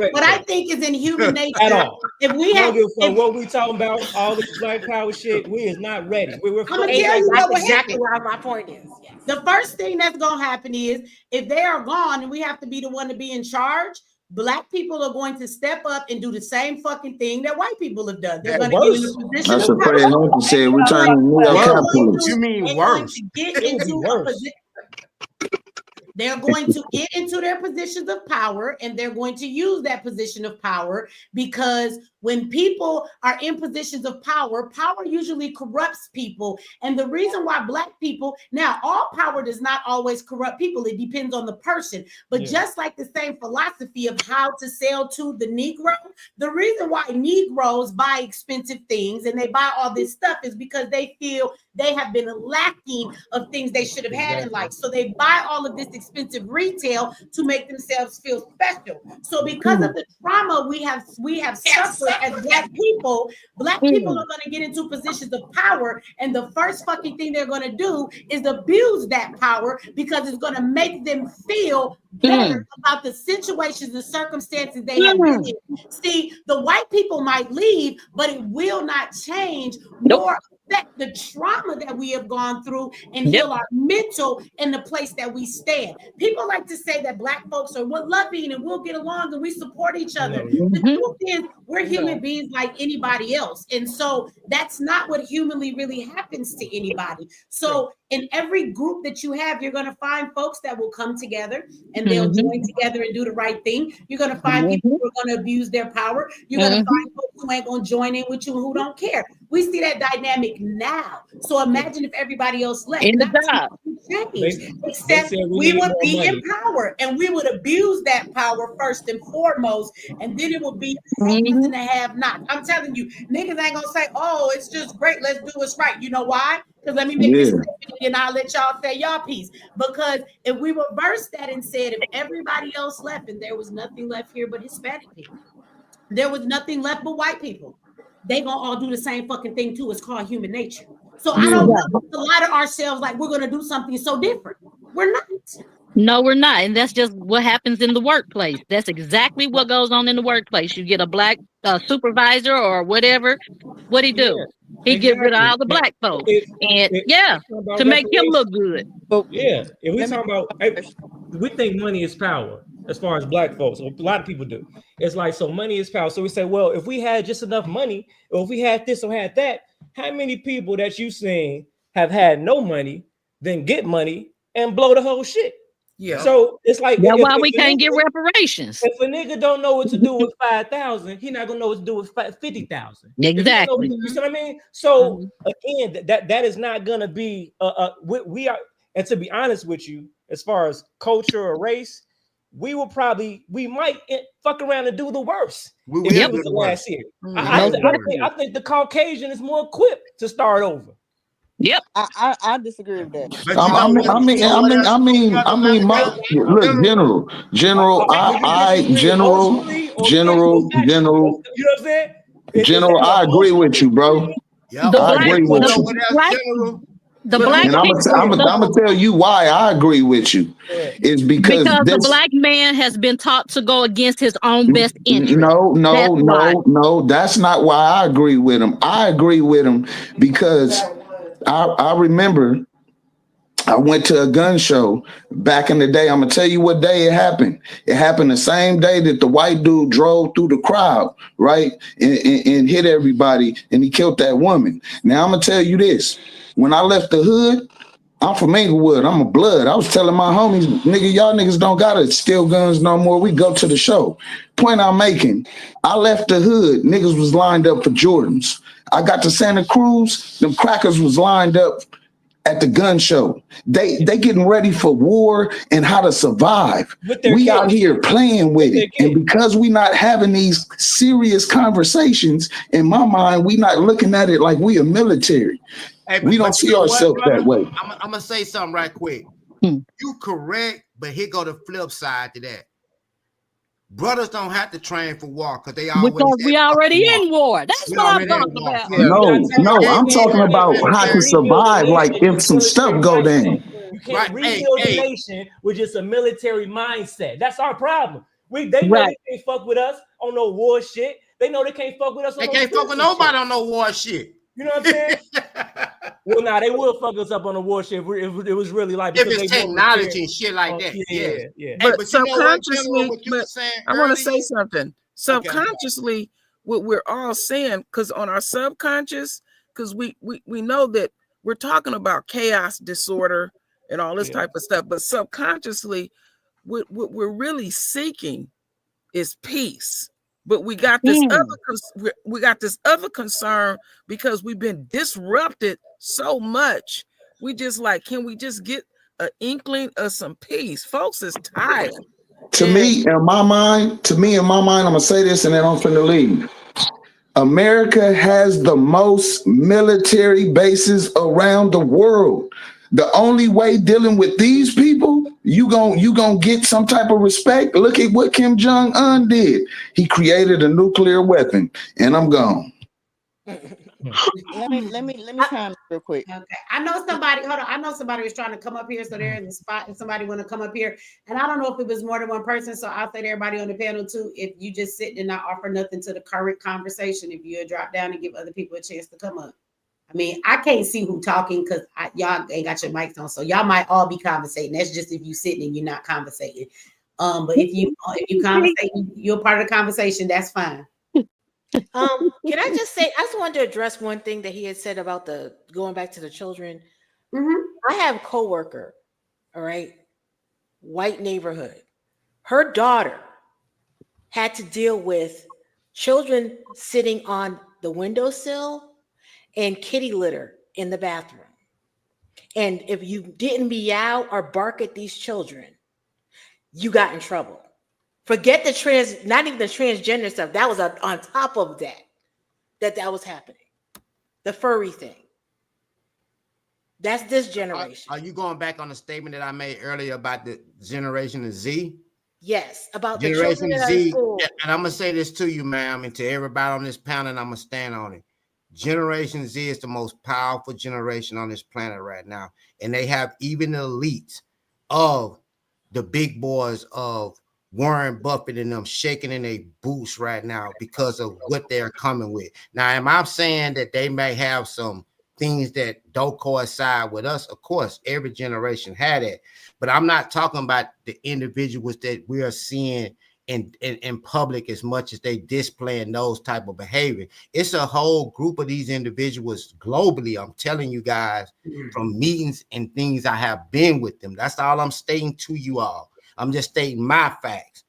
is in human nature. At all. If we have what we talking about, all this black power shit, we is not ready. I'm gonna tell you what exactly where my point is. Yes. The first thing that's gonna happen is if they are gone and we have to be the one to be in charge, black people are going to step up and do the same fucking thing that white people have done. They're going to get in a position. That's what Preparedness said. We're trying to neo-capitalists. You mean worse? They're going to get into their positions of power, and they're going to use that position of power, because when people are in positions of power, power usually corrupts people. And the reason why black people, now all power does not always corrupt people. It depends on the person. But just like the same philosophy of how to sell to the Negro, the reason why Negroes buy expensive things and they buy all this stuff is because they feel they have been lacking of things they should have had in life. So they buy all of this expensive retail to make themselves feel special. So because of the trauma we have suffered as black people are going to get into positions of power, and the first fucking thing they're going to do is abuse that power, because it's going to make them feel better about the situations and circumstances they have been in. See, the white people might leave, but it will not change nor affect the trauma that we have gone through and heal our mental in the place that we stand. People like to say that black folks are loving and we'll get along and we support each other. The truth is, We're human beings like anybody else. And so that's not what humanly really happens to anybody. So in every group that you have, you're going to find folks that will come together and they'll join together and do the right thing. You're going to find people who are going to abuse their power. You're going to find folks who ain't going to join in with you and who don't care. We see that dynamic now. So imagine if everybody else left. In the job. Except we would be in power and we would abuse that power first and foremost, and then it would be haves and the have not. I'm telling you, niggas ain't gonna say, oh, it's just great, let's do what's right. You know why? Because let me make this statement and I'll let y'all say y'all piece. Because if we reverse that and said if everybody else left and there was nothing left here but Hispanic people, there was nothing left but white people, they gonna all do the same fucking thing too. It's called human nature. So I don't know to lie to ourselves like we're gonna do something so different. We're not. No, we're not. And that's just what happens in the workplace. That's exactly what goes on in the workplace. You get a black supervisor or whatever. What'd he do? He get rid of all the black folks. To make him look good. But if we talk about, we think money is power as far as black folks. A lot of people do. It's like, so money is power. So we say, well, if we had just enough money, or if we had this or had that, how many people that you seen have had no money, then get money and blow the whole shit? Yeah. So it's like why we can't get reparations. If a nigga don't know what to do with 5,000, he not gonna know what to do with 50,000. Exactly. You see what I mean? So again, that is not gonna be we are. And to be honest with you, as far as culture or race, we might fuck around and do the worst. If it was the last year. I think the Caucasian is more equipped to start over. Yep, I disagree with that. General, I agree with you, bro. I agree with you. And I'm gonna tell you why I agree with you. Is because the black man has been taught to go against his own best interest. No, that's not why I agree with him. I agree with him because I remember I went to a gun show back in the day. I'm gonna tell you what day it happened. It happened the same day that the white dude drove through the crowd, right, and hit everybody, and he killed that woman. Now I'm gonna tell you this: when I left the hood, I'm from Inglewood. I'm a blood. I was telling my homies, nigga, y'all niggas don't gotta steal guns no more. We go to the show. Point I'm making: I left the hood. Niggas was lined up for Jordans. I got to Santa Cruz. Them crackers was lined up at the gun show. They getting ready for war and how to survive. We out here playing with it. And because we not having these serious conversations, in my mind, we not looking at it like we a military. Hey, we don't see ourselves that way. I'm gonna say something right quick. You correct, but here go the flip side to that. Brothers don't have to train for war because we already in war. That's what I'm talking about. No, I'm talking about how to survive. Like if some stuff go down, you can't rebuild a nation with just a military mindset. That's our problem. They know they can't fuck with us on no war shit. They know they can't fuck with us. They can't fuck with nobody on no war shit. You know what I'm saying? Well, they will fuck us up on the war shit if it was really like if it's technology and shit like that. Yeah. But subconsciously, I want to say something. Subconsciously, what we're all saying, because on our subconscious, because we know that we're talking about chaos, disorder, and all this type of stuff. But subconsciously, what we're really seeking is peace. But we got this other concern because we've been disrupted so much. We just like, can we just get an inkling of some peace? Folks is tired. To me, in my mind, I'm gonna say this and then I'm finna leave. America has the most military bases around the world. The only way dealing with these people, you gonna get some type of respect. Look at what Kim Jong-un did. He created a nuclear weapon, and I'm gone. Let me comment real quick. Okay, I know somebody. Hold on, I know somebody was trying to come up here, so they're in the spot, and somebody want to come up here, and I don't know if it was more than one person. So I'll say to everybody on the panel too: if you just sit and not offer nothing to the current conversation, if you drop down and give other people a chance to come up. I mean, I can't see who talking because y'all ain't got your mics on, so y'all might all be conversating. That's just if you sitting and you're not conversating. But if you conversating, you're part of the conversation. That's fine. Can I just say, I just wanted to address one thing that he had said about the going back to the children. I have a coworker, all right, white neighborhood. Her daughter had to deal with children sitting on the windowsill and kitty litter in the bathroom. And if you didn't meow or bark at these children, you got in trouble. Forget the not even the transgender stuff. That was on top of that was happening. The furry thing. That's this generation. Are you going back on the statement that I made earlier about the Generation Z? Yes, about Generation the children in Z. school. And I'm gonna say this to you, ma'am, and to everybody on this panel, and I'm gonna stand on it. Generation Z is the most powerful generation on this planet right now, and they have even the elites of the big boys of Warren Buffett and them shaking in their boots right now because of what they're coming with. Now, am I saying that they may have some things that don't coincide with us? Of course, every generation had it, but I'm not talking about the individuals that we are seeing in public as much as they displaying those type of behavior. It's a whole group of these individuals globally. I'm telling you guys from meetings and things I have been with them. That's all I'm stating to you all. I'm just stating my facts.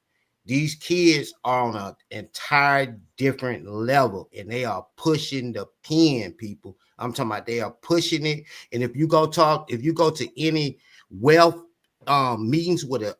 These kids are on an entire different level, and they are pushing the pen, people. I'm talking about they are pushing it. And if you go to any wealth meetings with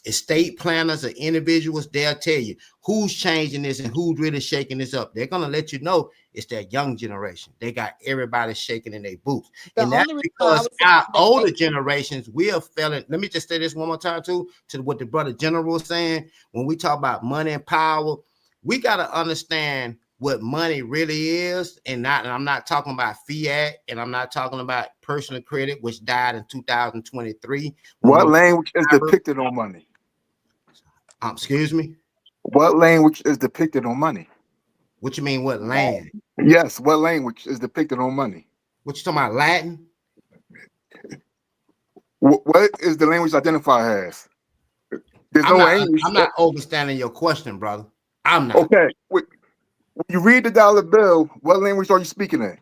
estate planners or individuals, they'll tell you who's changing this and who's really shaking this up. They're gonna let you know it's that young generation. They got everybody shaking in their boots. And that's because our older generations, we are feeling. Let me just say this one more time too, to what the brother General was saying. When we talk about money and power, we got to understand what money really is, and I'm not talking about fiat, and I'm not talking about personal credit, which died in 2023. What language is depicted on money? Excuse me? What language is depicted on money? What you mean, what land? Yes, what language is depicted on money? What you talking about, Latin? What is the language identified as? There's no English. I'm not understanding your question, brother. I'm not. Okay. When you read the dollar bill, what language are you speaking in?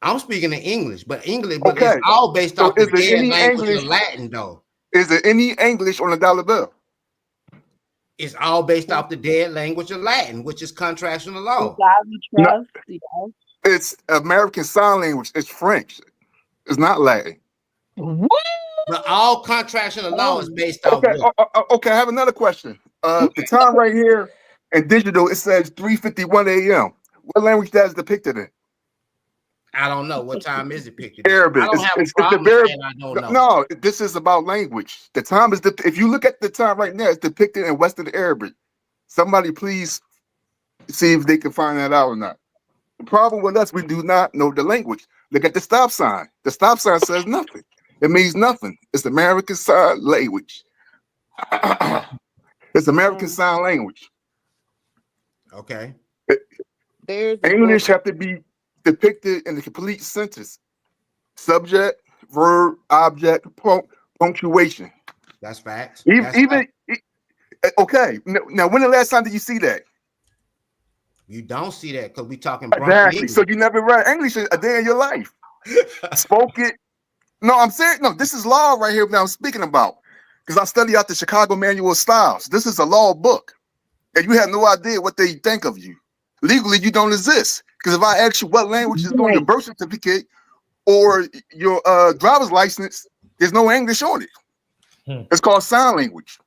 I'm speaking in English, but it's all based off the dead language of Latin, though. Is there any English on the dollar bill? It's all based off the dead language of Latin, which is contractional law. No, it's American Sign Language. It's French. It's not Latin. But all contractional law is based off. Okay. I have another question. The time right here in digital, it says 3:51 a.m. What language that is depicted in? I don't know. What time is it depicted? Arabic. I don't have a problem saying I don't know. No, this is about language. The time is if you look at the time right now, it's depicted in Western Arabic. Somebody please see if they can find that out or not. The problem with us, we do not know the language. Look at the stop sign. The stop sign says nothing. It means nothing. It's American Sign Language. It's American Sign Language. Okay. English have to be depicted in the complete sentence: subject, verb, object, punctuation. That's facts. Okay. Now, when the last time did you see that? You don't see that because we talking exactly. So you never read English a day in your life. Spoke it. No, I'm serious. No, this is law right here that I'm speaking about, because I study out the Chicago Manual of Styles. This is a law book, and you have no idea what they think of you. Legally, you don't exist. Because if I ask you what language is on your birth certificate or your driver's license, there's no English on it. It's called sign language.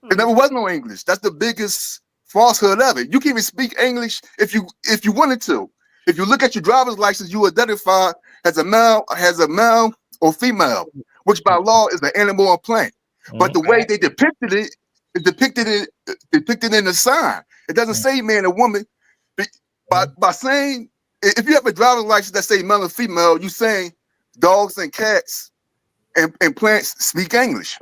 There never was no English. That's the biggest falsehood of it. You can even speak English if you wanted to. If you look at your driver's license, you identify as a male or female, which by law is an animal or plant. But the way they depicted it is depicted in the sign. It doesn't say man or woman. By saying, if you have a driver's license that say male or female, you saying dogs and cats and plants speak English.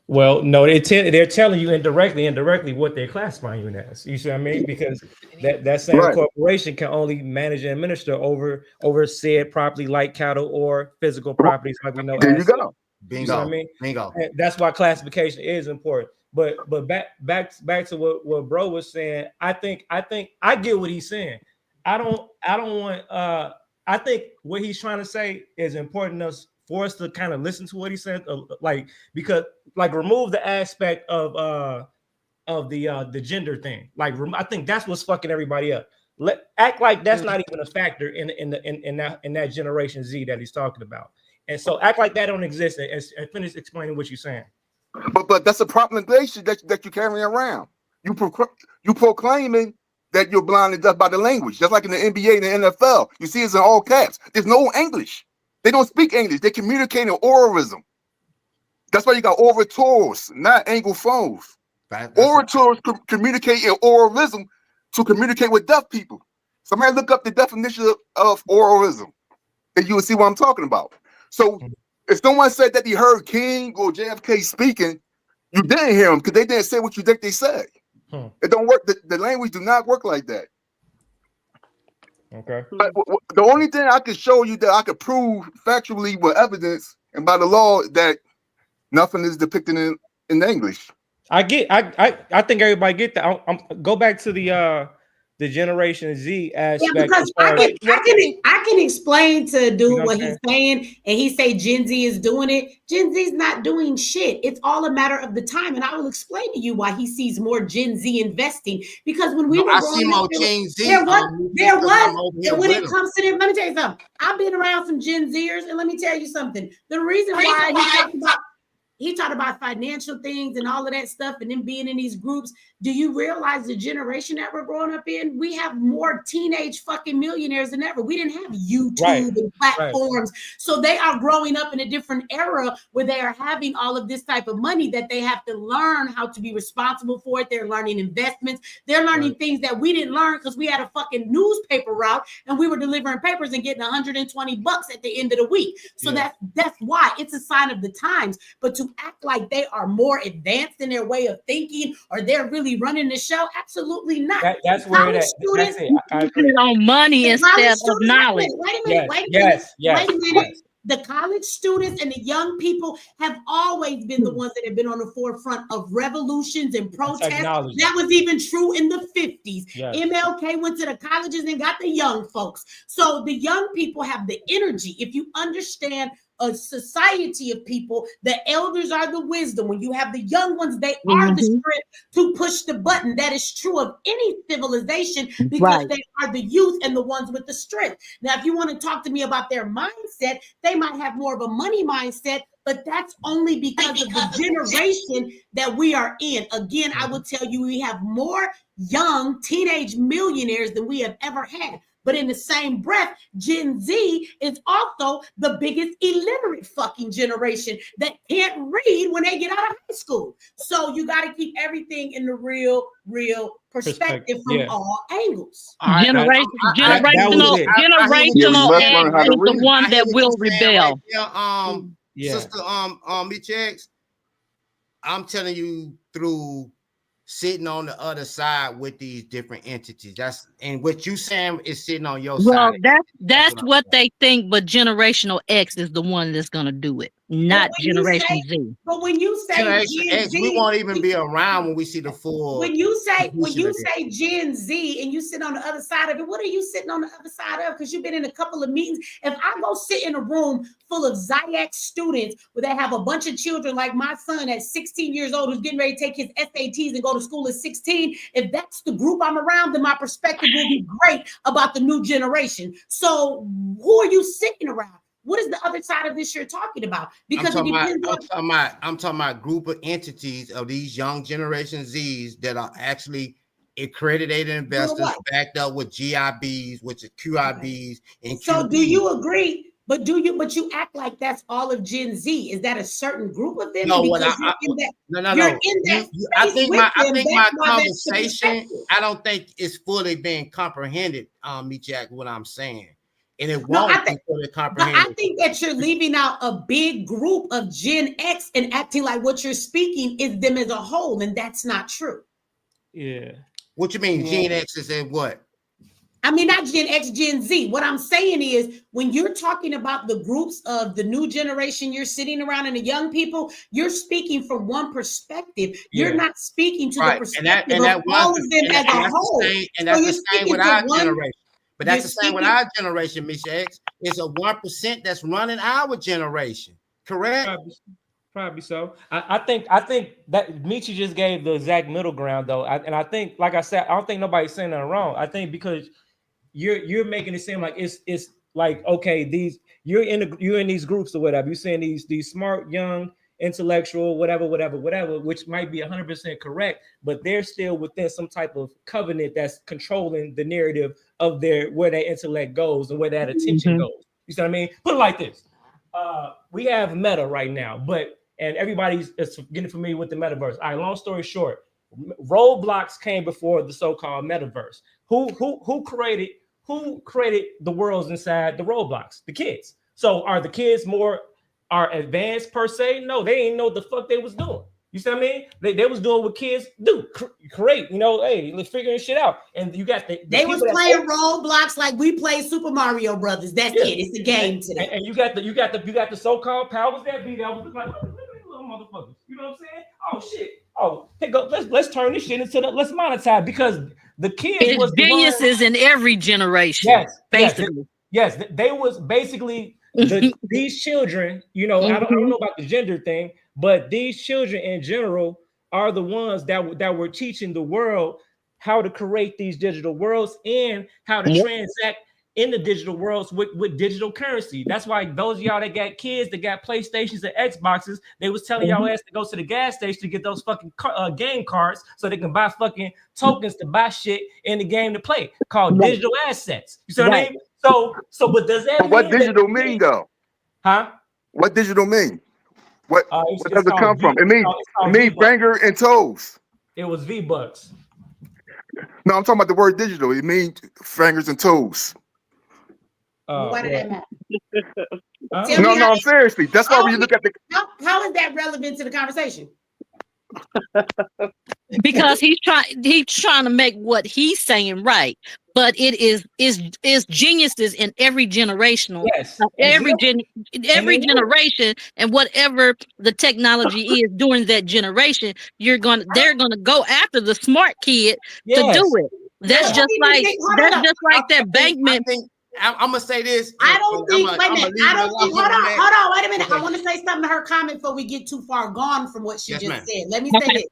Well, no, they're telling you indirectly what they're classifying you as. You see what I mean? Because that same corporation can only manage and administer over said property like cattle or physical properties like we know. There you go. Bingo. You know what I mean? Bingo. And that's why classification is important. But back to what bro was saying. I think I get what he's saying. I don't want I think what he's trying to say is important enough for us to kind of listen to what he said, because remove the aspect of the gender thing. I think that's what's fucking everybody up. Act like that's not even a factor in that Generation Z that he's talking about. And so act like that don't exist and finish explaining what you're saying. But that's a proclamation that you carry around. You proclaiming that you're blind and deaf by the language, just like in the NBA and the NFL. You see, it's in all caps. There's no English. They don't speak English. They communicate in oralism. That's why you got orators, not anglophones. Orators communicate in oralism to communicate with deaf people. Somebody look up the definition of oralism, and you will see what I'm talking about. So if someone said that he heard King or JFK speaking, you didn't hear them because they didn't say what you think they said. It don't work. The language do not work like that. Okay. But the only thing I could show you that I could prove factually with evidence and by the law that nothing is depicted in English. I think everybody get that. Go back to the Generation Z aspect. Yeah, because I can explain to dude what he's saying, and he say Gen Z is doing it. Gen Z is not doing shit. It's all a matter of the time, and I will explain to you why he sees more Gen Z investing. Because when we were growing up, there was when it comes to this, let me tell you something. I've been around some Gen Zers, and let me tell you something. The reason why he talked about financial things and all of that stuff and then being in these groups. Do you realize the generation that we're growing up in? We have more teenage fucking millionaires than ever. We didn't have YouTube and platforms. Right. So they are growing up in a different era where they are having all of this type of money that they have to learn how to be responsible for it. They're learning investments. They're learning things that we didn't learn because we had a fucking newspaper route and we were delivering papers and getting $120 at the end of the week. So that's why it's a sign of the times. But to act like they are more advanced in their way of thinking or they're really running the show, absolutely not. That's where it is. That's it. I agree. On money instead of knowledge. Wait a minute. The college students and the young people have always been the ones that have been on the forefront of revolutions and protests. That was even true in the 50s. Yes. MLK went to the colleges and got the young folks. So the young people have the energy. If you understand a society of people, the elders are the wisdom. When you have the young ones, they are the strength to push the button. That is true of any civilization because they are the youth and the ones with the strength. Now, if you want to talk to me about their mindset, they might have more of a money mindset, but that's only because of the generation that we are in. Again, I will tell you, we have more young teenage millionaires than we have ever had. But in the same breath, Gen Z is also the biggest illiterate fucking generation that can't read when they get out of high school. So you got to keep everything in the real perspective from all angles. Generational X is the one that will rebel. Sister Mitch, I'm telling you through sitting on the other side with these different entities. And what you saying is sitting on your side. Well, that's what they think, but generational X is the one that's gonna do it, not Generation Z. But when you say Generation X, we won't even be around when we see the full. When you say Gen Z and you sit on the other side of it, what are you sitting on the other side of? Because you've been in a couple of meetings. If I go sit in a room full of Ziac students where they have a bunch of children like my son at 16 years old who's getting ready to take his SATs and go to school at 16, if that's the group I'm around, then my perspective will be great about the new generation. So who are you sitting around? What is the other side of this you're talking about? Because I'm talking about group of entities of these young Generation Zs that are actually accredited investors backed up with GIBs, which is QIBs, and so QBs. Do you agree? But you act like that's all of Gen Z. Is that a certain group of them? No, I think my conversation, I don't think it's fully being comprehended, Jack, what I'm saying. And it won't be fully comprehended. But I think that you're leaving out a big group of Gen X and acting like what you're speaking is them as a whole, and that's not true. Yeah. What you mean, Gen X is in what? I mean, not Gen X, Gen Z. What I'm saying is, when you're talking about the groups of the new generation, you're sitting around and the young people, you're speaking from one perspective. You're not speaking to the perspective of all of them as a whole. And that's the same with our generation. But that's the same with our generation, Miss X. It's a 1% that's running our generation. Correct? Probably so. I think that Michi just gave the exact middle ground though, and I think, like I said, I don't think nobody's saying that wrong. I think because you're making it seem like it's like, okay, you're in these groups or whatever. You're saying these smart, young, intellectual, whatever, which might be 100% correct, but they're still within some type of covenant that's controlling the narrative of where their intellect goes and where that attention goes. You see what I mean? Put it like this: we have Meta right now, and everybody's getting familiar with the metaverse. All right, long story short, Roblox came before the so-called metaverse. Who created the worlds inside the Roblox? The kids. So are the kids more advanced per se? No, they ain't know what the fuck they was doing. You see what I mean? They was doing what kids do, create. Hey, let's figuring shit out. And you got they was playing Roblox like we play Super Mario Brothers. That's it. It's a game today. And you got the so-called powers that be. That was like, little motherfuckers. You know what I'm saying? Oh shit. Oh, pick up. Let's turn this shit into let's monetize, because the kids was geniuses in every generation. Yes, basically. Yes, they was basically these children. I don't know about the gender thing, but these children in general are the ones that were teaching the world how to create these digital worlds and how to transact in the digital worlds with digital currency. That's why those of y'all that got kids that got PlayStations and Xboxes, they was telling y'all ass to go to the gas station to get those fucking game cards so they can buy fucking tokens to buy shit in the game to play, called digital assets. You see what I mean? So but does that mean what digital mean though? Huh? What digital mean? What does it come from? It means finger and toes. It was V-Bucks. No, I'm talking about the word digital. It means fingers and toes. Why did that matter? No, seriously. That's why when you look at how is that relevant to the conversation? Because he's trying to make what he's saying right, but it is geniuses in every generational, every generation, and whatever the technology is during that generation, they're gonna go after the smart kid to do it. That's just like that Bankman. I'm gonna say this. I don't think. Wait a minute. I don't think. Hold on. Wait a minute. Okay. I want to say something to her comment before we get too far gone from what she just said. Let me say this.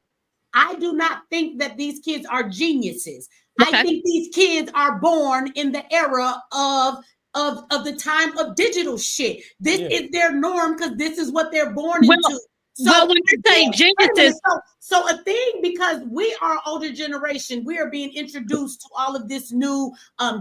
I do not think that these kids are geniuses. I think these kids are born in the era of the time of digital shit. This is their norm because this is what they're born into. So when you say geniuses, so a thing, because we are older generation, we are being introduced to all of this new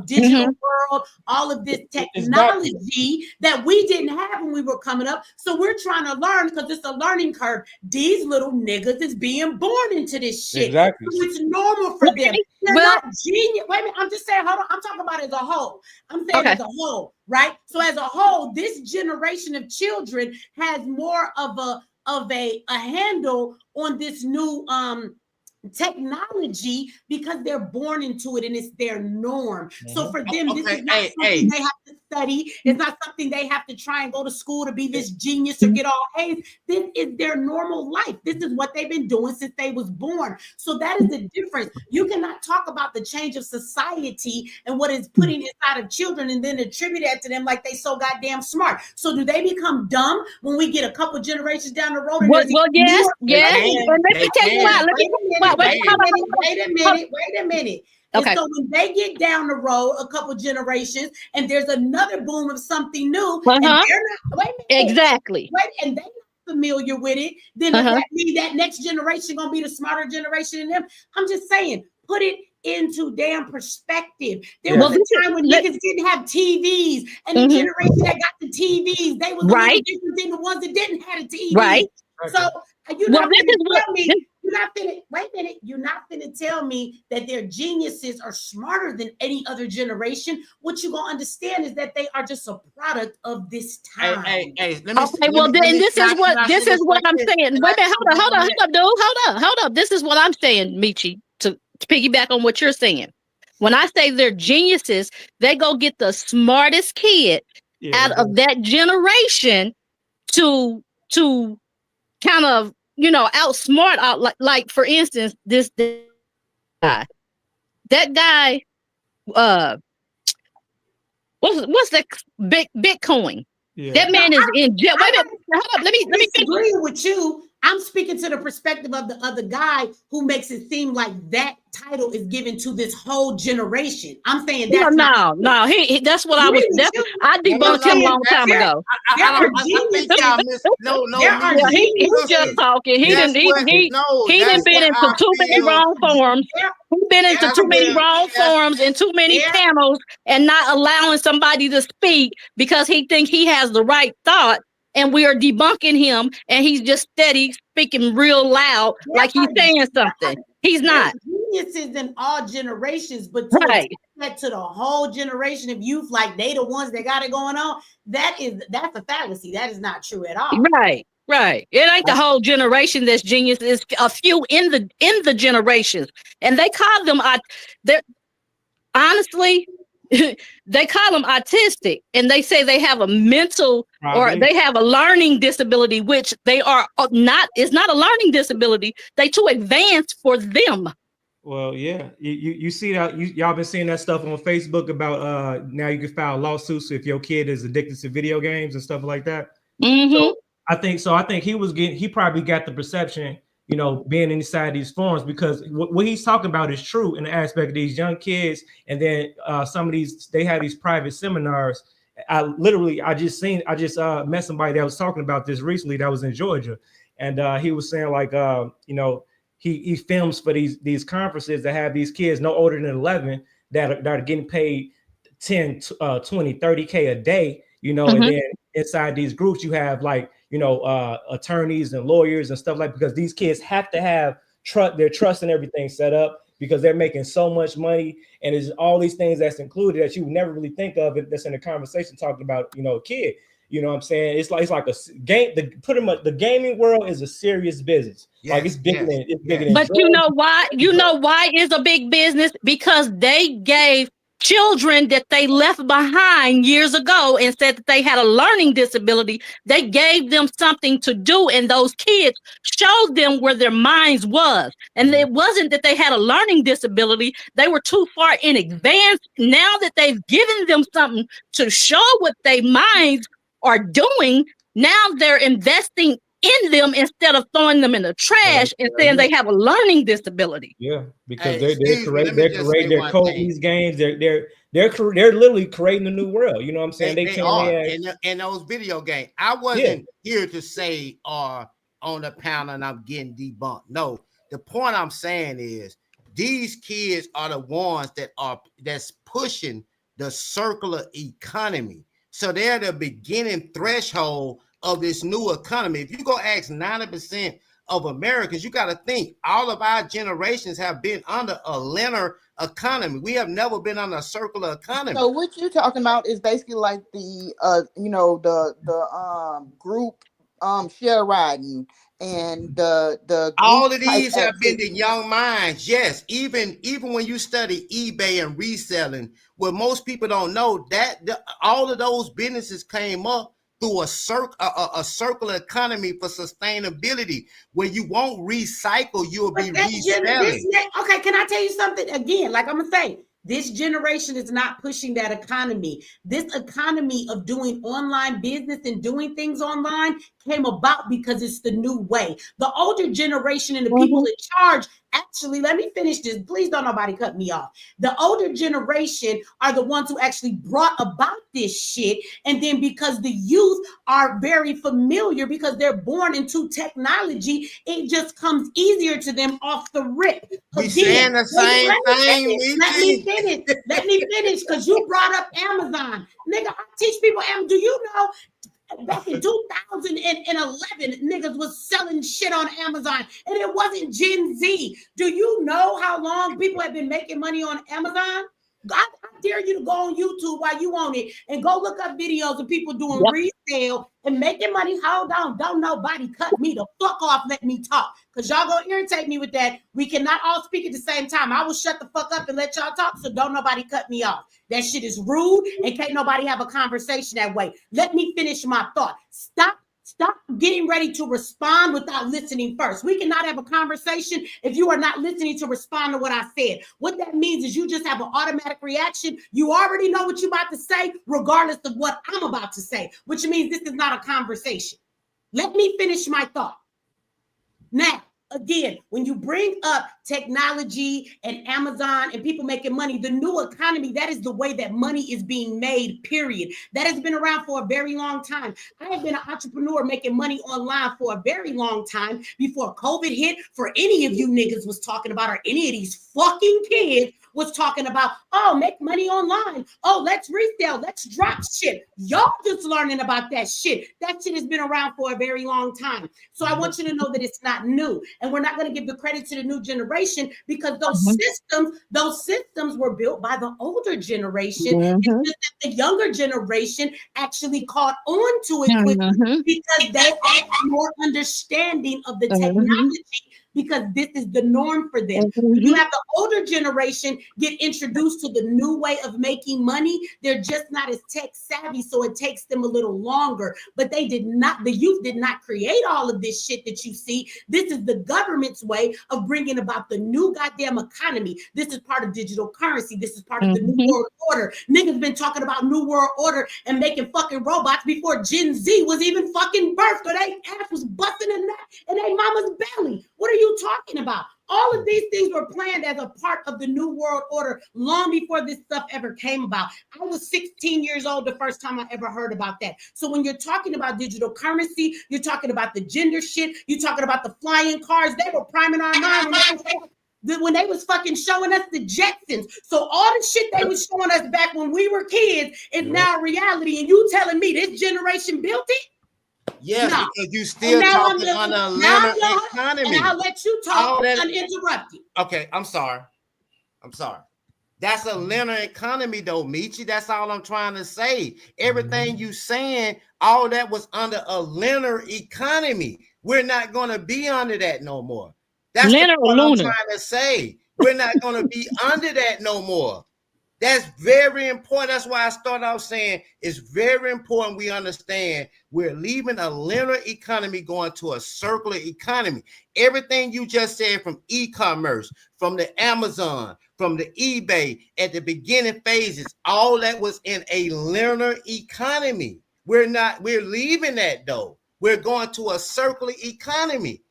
digital world, all of this technology that we didn't have when we were coming up. So we're trying to learn because it's a learning curve. These little niggas is being born into this shit. Exactly. So it's normal for them. They're not genius. Wait a minute. I'm just saying, hold on. I'm talking about as a whole. I'm saying as a whole, right? So as a whole, this generation of children has more of a handle on this new technology because they're born into it and it's their norm. So for them, this is not something they have to study. It's not something they have to try and go to school to be this genius or get all A's. This is their normal life. This is what they've been doing since they was born. So that is the difference. You cannot talk about the change of society and what it's putting inside of children and then attribute that to them like they so goddamn smart. So do they become dumb when we get a couple generations down the road? And yes. Let me tell you why. Wait a minute. Okay. And so when they get down the road a couple generations and there's another boom of something new, and they're not, exactly. And they're not familiar with it, then does that mean that next generation gonna be the smarter generation than them? I'm just saying, put it into damn perspective. There was a time when niggas didn't have TVs, and the generation that got the TVs, they was different than the ones that didn't have a TV. Right. So you're not finna tell me that their geniuses are smarter than any other generation. What you gonna understand is that they are just a product of this time. This is what I'm saying. Wait a minute, hold up, dude. Hold up. This is what I'm saying, Michi, to piggyback on what you're saying. When I say they're geniuses, they go get the smartest kid out of that generation to kind of, you know, outsmart out, like for instance, this guy. That guy, what's that Bitcoin? That man is in jail. Wait a minute, hold up. Let me disagree with you. I'm speaking to the perspective of the other guy who makes it seem like that title is given to this whole generation. I'm saying that's no. He that's what I was. I debunked him a long time ago. He just talking. He didn't been into too many wrong forums. He's been into too many wrong forums and too many panels, and not allowing somebody to speak because he thinks he has the right thought. And we are debunking him, and he's just steady speaking real loud, like he's saying something. He's not. Geniuses in all generations, but to that to the whole generation of youth, like they the ones that got it going on. That's a fallacy. That is not true at all. Right. It ain't the whole generation that's genius. It's a few in the generations, and they call them. They're honestly. They call them autistic, and they say they have a mental or they have a learning disability, which they are not. It's not a learning disability. They too advanced for them. Well, yeah, you see that y'all been seeing that stuff on Facebook about now you can file lawsuits if your kid is addicted to video games and stuff like that. So I think he probably got the perception, you know, being inside these forums, because what he's talking about is true in the aspect of these young kids. And then some of these, they have these private seminars. I just met somebody that was talking about this recently that was in Georgia. And he was saying like, you know, he films for these conferences that have these kids no older than 11 that are getting paid 10, 20, 30K a day, you know, and then inside these groups, you have like, you know, attorneys and lawyers and stuff like, because these kids have to have their trust and everything set up because they're making so much money. And there's all these things that's included that you would never really think of that's in the conversation talking about, you know, a kid. You know what I'm saying? It's like a game. The gaming world is a serious business. Yes, like it's bigger than. But you know why? You know why it's a big business? Because they gave children that they left behind years ago and said that they had a learning disability. They gave them something to do, and those kids showed them where their minds was. And it wasn't that they had a learning disability. They were too far in advance. Now that they've given them something to show what their minds are doing, now they're investing in them instead of throwing them in the trash and saying they have a learning disability. Yeah, because they're coding these games. They're literally creating a new world. You know what I'm saying? They are in those video games. I wasn't here to say on the panel and I'm getting debunked. No, the point I'm saying is these kids are the ones that's pushing the circular economy. So they're the beginning threshold of this new economy. If you go ask 90% of Americans, you got to think all of our generations have been under a linear economy. We have never been under a circular economy. So what you're talking about is basically like the you know, the group share riding and the all of these have been the young minds. Yes, even when you study eBay and reselling, what most people don't know, that all of those businesses came up through a circular economy for sustainability, where you won't recycle, you'll be reselling. Okay, can I tell you something again? Like I'm gonna say, this generation is not pushing that economy. This economy of doing online business and doing things online came about because it's the new way. The older generation and the people in charge, actually, let me finish this. Please don't nobody cut me off. The older generation are the ones who actually brought about this shit. And then because the youth are very familiar because they're born into technology, it just comes easier to them off the rip. We saying the same thing. Let me finish because you brought up Amazon. Nigga, I teach people Amazon. Do you know back in 2011, niggas was selling shit on Amazon and it wasn't Gen Z. Do you know how long people have been making money on Amazon? I dare you to go on YouTube while you on it and go look up videos of people doing resale and making money. Hold on. Don't nobody cut me the fuck off. Let me talk. Because y'all gonna irritate me with that. We cannot all speak at the same time. I will shut the fuck up and let y'all talk. So don't nobody cut me off. That shit is rude and can't nobody have a conversation that way. Let me finish my thought. Stop getting ready to respond without listening first. We cannot have a conversation if you are not listening to respond to what I said. What that means is you just have an automatic reaction. You already know what you're about to say, regardless of what I'm about to say, which means this is not a conversation. Let me finish my thought. Now, again, when you bring up technology and Amazon and people making money, the new economy, that is the way that money is being made, period. That has been around for a very long time. I have been an entrepreneur making money online for a very long time before COVID hit. For any of you niggas was talking about, or any of these fucking kids was talking about, oh, make money online. Oh, let's resell. Let's drop shit. Y'all just learning about that shit. That shit has been around for a very long time. So I want you to know that it's not new. And we're not going to give the credit to the new generation because those systems were built by the older generation. It's just that the younger generation actually caught on to it quickly because they have more understanding of the technology, because this is the norm for them. You have the older generation get introduced to the new way of making money. They're just not as tech savvy, so it takes them a little longer. But the youth did not create all of this shit that you see. This is the government's way of bringing about the new goddamn economy. This is part of digital currency. This is part of the new world order. Niggas been talking about new world order and making fucking robots before Gen Z was even fucking birthed, or they ass was busting in their mama's belly. What are you talking about? All of these things were planned as a part of the new world order long before this stuff ever came about. I was 16 years old the first time I ever heard about that. So when you're talking about digital currency, you're talking about the gender shit, you're talking about the flying cars, they were priming our mind when they was fucking showing us the Jetsons. So all the shit they was showing us back when we were kids is now reality. And you telling me this generation built it? Yes, no. Because you still talking on a linear economy. And I'll let you talk uninterrupted. Okay, I'm sorry. That's a linear economy though, Michi. That's all I'm trying to say. Everything you saying, all that was under a linear economy. We're not going to be under that no more. That's what I'm trying to say. We're not going to be under that no more. That's very important. That's why I started out saying it's very important we understand we're leaving a linear economy going to a circular economy. Everything you just said, from e-commerce, from the Amazon, from the eBay, at the beginning phases, all that was in a linear economy. We're leaving that though. We're going to a circular economy.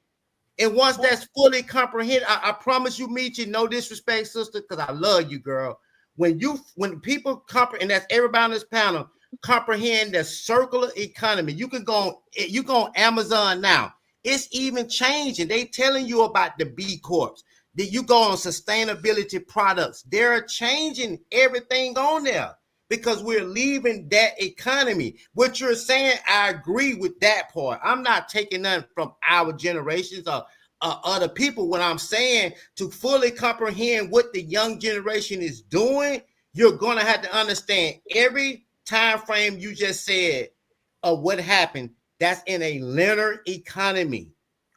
And once that's fully comprehended, I promise you, Michi, no disrespect, sister, because I love you, girl. When people comprehend, and that's everybody on this panel, comprehend the circular economy, you can go on Amazon now. It's even changing. They telling you about the B Corps. That you go on sustainability products. They're changing everything on there because we're leaving that economy. What you're saying, I agree with that part. I'm not taking nothing from our generations or other people. When I'm saying to fully comprehend what the young generation is doing, you're going to have to understand every time frame you just said of what happened. That's in a linear economy.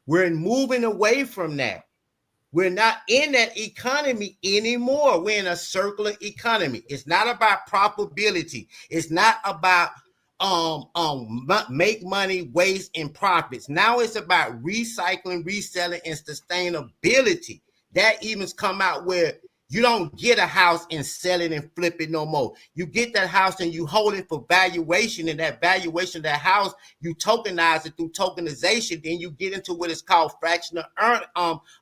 We're moving away from that. We're not in that economy anymore. We're in a circular economy. It's not about profitability. It's not about make money, waste, and profits. Now it's about recycling, reselling, and sustainability. That even's come out where you don't get a house and sell it and flip it no more. You get that house and you hold it for valuation, and that valuation of that house, you tokenize it through tokenization. Then you get into what is called fractional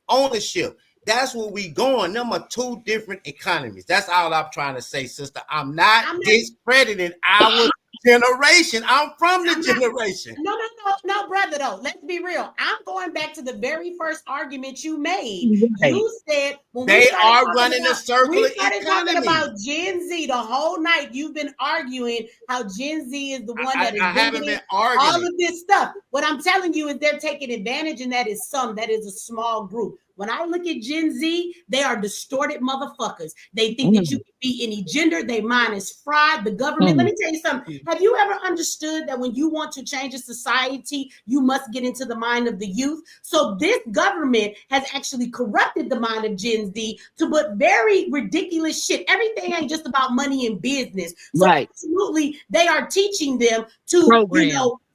ownership. That's where we going. Them are two different economies. That's all I'm trying to say, sister. I'm not discrediting our generation. I'm from the generation. No, brother, though. Let's be real. I'm going back to the very first argument you made. Right. You said when they are running a circular economy. Talking about Gen Z the whole night. You've been arguing how Gen Z is the one that is doing all of this stuff. What I'm telling you is they're taking advantage, and that is a small group. When I look at Gen Z, they are distorted motherfuckers. They think that you can be any gender. Their mind is fried. The government. Let me tell you something. Have you ever understood that when you want to change a society, you must get into the mind of the youth? So this government has actually corrupted the mind of Gen Z to put very ridiculous shit. Everything ain't just about money and business. So absolutely, they are teaching them to,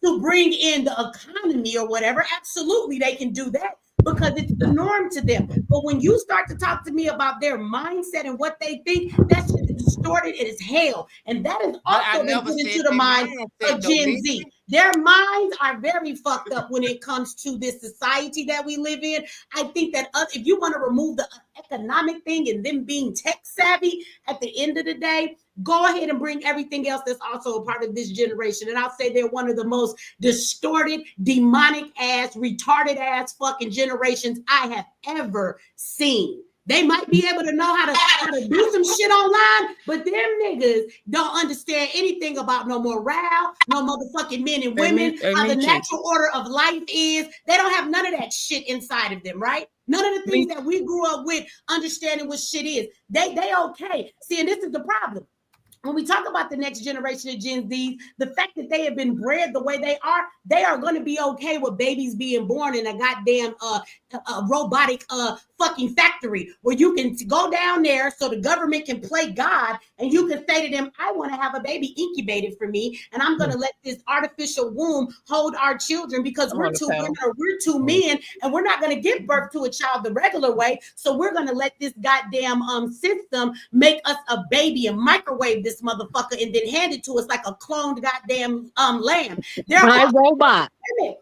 to bring in the economy or whatever. Absolutely, they can do that because it's the norm to them. But when you start to talk to me about their mindset and what they think, that's distorted as hell. And that is also been put into the mind of Gen Z. Their minds are very fucked up when it comes to this society that we live in. I think that if you want to remove the economic thing and them being tech savvy, at the end of the day, go ahead and bring everything else that's also a part of this generation. And I'll say they're one of the most distorted, demonic ass, retarded ass fucking generations I have ever seen. They might be able to know how to do some shit online, but them niggas don't understand anything about no morale, no motherfucking men and women, how the natural order of life is. They don't have none of that shit inside of them, right? None of the things that we grew up with, understanding what shit is. They okay. See, and this is the problem. When we talk about the next generation of Gen Z, the fact that they have been bred the way they are going to be okay with babies being born in a goddamn robotic fucking factory where you can go down there so the government can play God and you can say to them, I want to have a baby incubated for me and I'm going to let this artificial womb hold our children because we're two women or we're two men and we're not going to give birth to a child the regular way. So we're going to let this goddamn system make us a baby and microwave this motherfucker and then hand it to us like a cloned goddamn lamb. They're robot.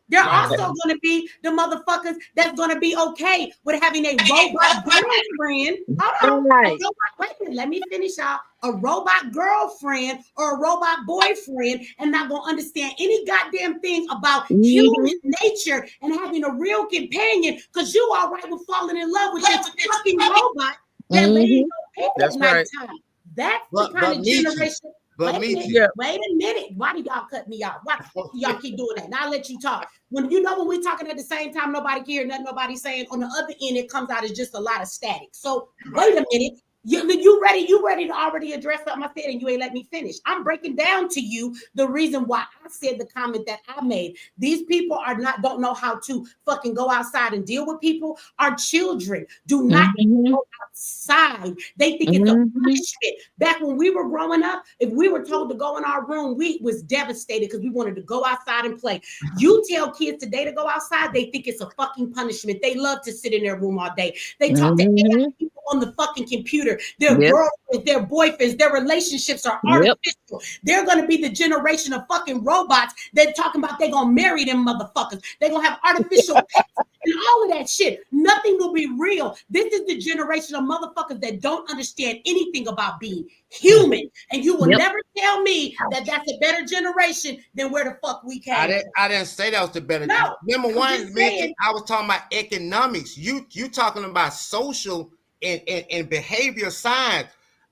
They're also going to be the motherfuckers that's going to be okay with having a robot girlfriend. Hold on. Wait a minute, let me finish out. A robot girlfriend or a robot boyfriend and not going to understand any goddamn thing about human nature and having a real companion because you all right with falling in love with this fucking robot that lays at nighttime. That's the kind of generation. Wait a minute. Why do y'all cut me off? Why do y'all keep doing that? Now I'll let you talk. When we're talking at the same time, nobody can hear nothing nobody's saying. On the other end, it comes out as just a lot of static. So wait a minute. You ready to already address something I said and you ain't let me finish. I'm breaking down to you the reason why I said the comment that I made. These people don't know how to fucking go outside and deal with people. Our children do not go outside. They think it's a punishment. Back when we were growing up, if we were told to go in our room, we was devastated because we wanted to go outside and play. You tell kids today to go outside, they think it's a fucking punishment. They love to sit in their room all day. They talk to AI people on the fucking computer. Their girlfriends, their boyfriends, their relationships are artificial. They're going to be the generation of fucking robots that talking about they're going to marry them motherfuckers. They're going to have artificial pets and all of that shit. Nothing will be real. This is the generation of motherfuckers that don't understand anything about being human. And you will never tell me that that's a better generation than where the fuck we came from. I didn't say that was the better. No, Number one, I was talking about economics. You talking about social and behavior science.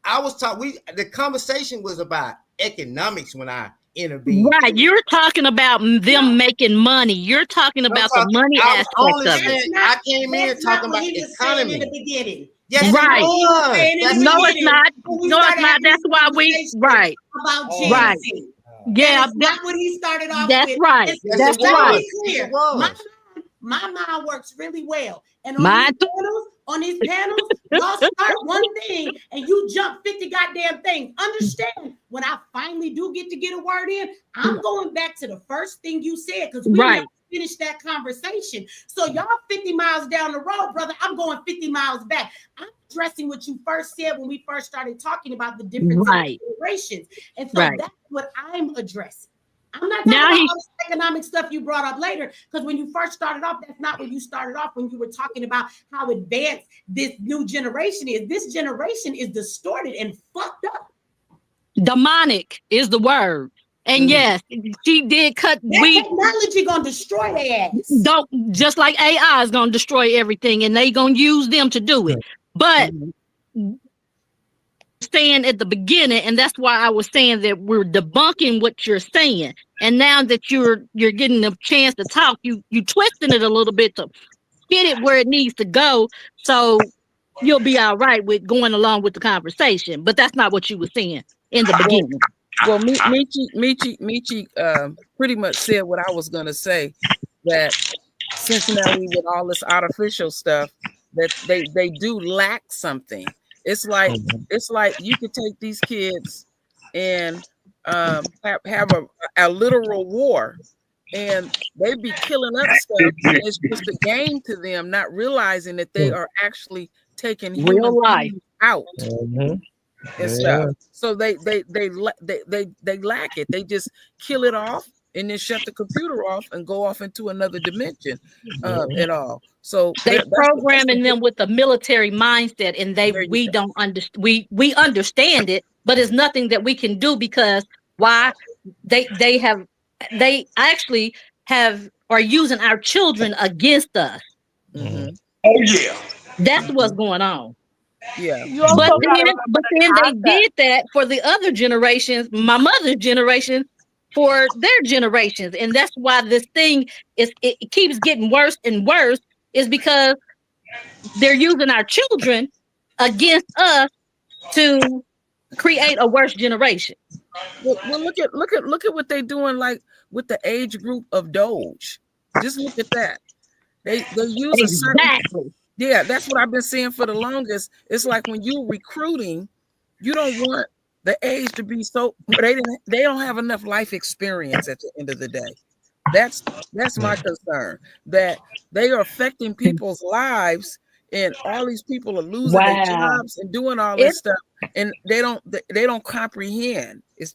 I was talking. The conversation was about economics when I intervened. Right, you're talking about them making money. You're talking about the money aspect of it. I came in talking about the economy in the beginning. Yes, right. No, it's not. No, it's not. That's why we about Gen Z. Yeah, that's what he started off that's with. Right. That's right. Clear. My mind works really well. And on these panels, y'all start one thing and you jump 50 goddamn things. Understand, when I finally do get to get a word in, I'm going back to the first thing you said because we never finished that conversation. So y'all 50 miles down the road, brother, I'm going 50 miles back. I'm addressing what you first said when we first started talking about the different generations. And so that's what I'm addressing. I'm not talking about all this economic stuff you brought up later, because when you first started off, that's not where you started off when you were talking about how advanced this new generation is. This generation is distorted and fucked up. Demonic is the word. And yes, she did cut. Technology gonna destroy their ass. Don't, just like AI is gonna destroy everything, and they gonna use them to do it. But saying at the beginning, and that's why I was saying that we're debunking what you're saying. And now that you're getting the chance to talk, you twisting it a little bit to get it where it needs to go, so you'll be all right with going along with the conversation. But that's not what you were saying in the beginning. Well, Michi pretty much said what I was gonna say, that Cincinnati with all this artificial stuff, that they do lack something. It's like you could take these kids and have a literal war, and they'd be killing up stuff, and it's just a game to them, not realizing that they are actually taking human Real life beings out and stuff. So they lack it. They just kill it off and then shut the computer off and go off into another dimension and all. So they programming them with a military mindset, and we don't understand. We understand it, but it's nothing that we can do, because why? They actually are using our children against us. Mm-hmm. Oh yeah, that's what's going on. Yeah, but then they did that for the other generations, my mother's generation, for their generations, and that's why this thing it keeps getting worse and worse, is because they're using our children against us to create a worse generation. Well, look at what they're doing, like with the age group of Doge. Just look at that. They use a certain. Yeah, that's what I've been seeing for the longest. It's like when you're recruiting, you don't want the age to be so. They don't have enough life experience at the end of the day. That's my concern, that they are affecting people's lives, and all these people are losing their jobs and doing all this stuff, and they don't comprehend. It's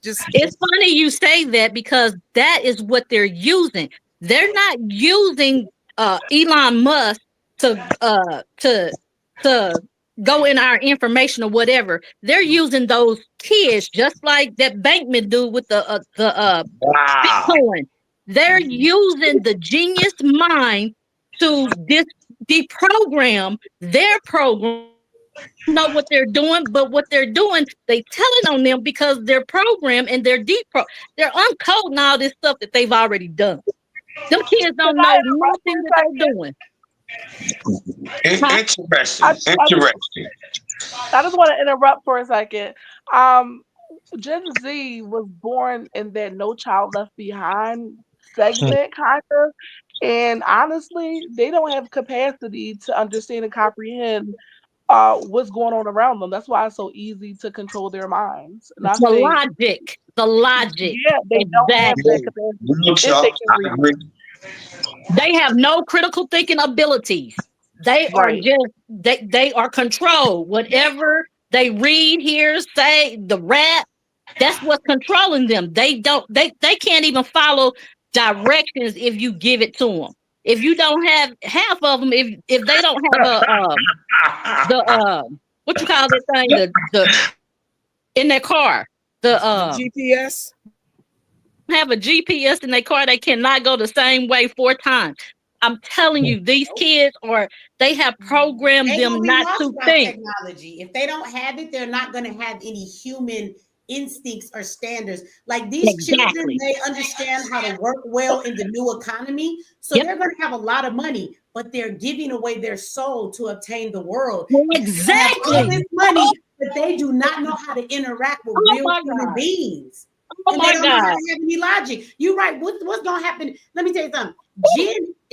funny you say that, because that is what they're using. They're not using Elon Musk to go in our information or whatever. They're using those kids just like that Bankman dude with the Bitcoin. They're using the genius mind to deprogram their program. Know what they're doing, but what they're doing, they telling on them because they're programmed and they're they're uncoding all this stuff that they've already done. Them kids don't know nothing that they're doing. Interesting. I just want to interrupt for a second. Gen Z was born in that No Child Left Behind segment, kind of. And honestly, they don't have capacity to understand and comprehend what's going on around them. That's why it's so easy to control their minds. And the logic. Yeah, they don't have that capacity. They have no critical thinking abilities. They are just they are controlled. Whatever they read, hear, say, the rap, that's what's controlling them. They can't even follow directions if you give it to them. If you don't have half of them, if they don't have what you call that thing, the in their car, the GPS, have a GPS in their car, they cannot go the same way 4 times. I'm telling you, these kids they have programmed them not to think. Technology. If they don't have it, they're not going to have any human instincts or standards. Like these children, they understand how to work well in the new economy. So they're going to have a lot of money, but they're giving away their soul to obtain the world. Exactly. All this money, but they do not know how to interact with real human beings. And they don't know how to have any logic. You're right. What's going to happen? Let me tell you something.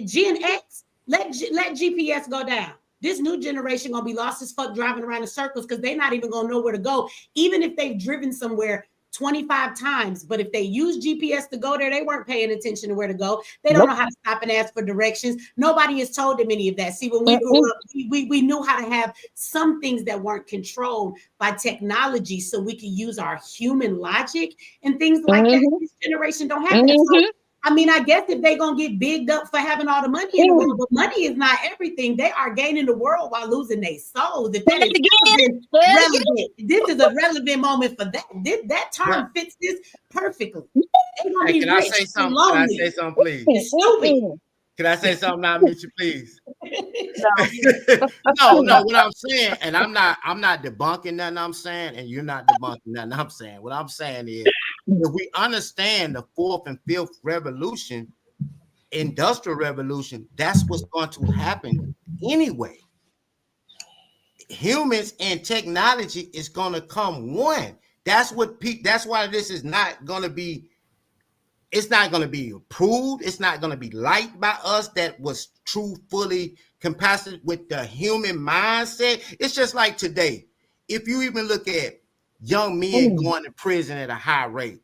Gen X, let GPS go down. This new generation gonna be lost as fuck driving around in circles, because they're not even gonna know where to go, even if they've driven somewhere 25 times. But if they use GPS to go there, they weren't paying attention to where to go. They don't know how to stop and ask for directions. Nobody has told them any of that. See, when we grew up, we knew how to have some things that weren't controlled by technology, so we could use our human logic and things like that. This generation don't have that. So, I mean, I guess if they're going to get bigged up for having all the money in the world, but money is not everything. They are gaining the world while losing their souls. If that is relevant, this is a relevant moment for that. That term fits this perfectly. Hey, can I say something? Can I say something, please? It's stupid. Can I say something now, Mitchell, please? No, what I'm saying, and I'm not debunking nothing I'm saying, and you're not debunking nothing I'm saying. What I'm saying is, if we understand the 4th and 5th revolution, industrial revolution, that's what's going to happen anyway. Humans and technology is going to come one. That's why this is not going to be, it's not going to be approved. It's not going to be liked by us that was fully compassionate with the human mindset. It's just like today. If you even look at young men going to prison at a high rate,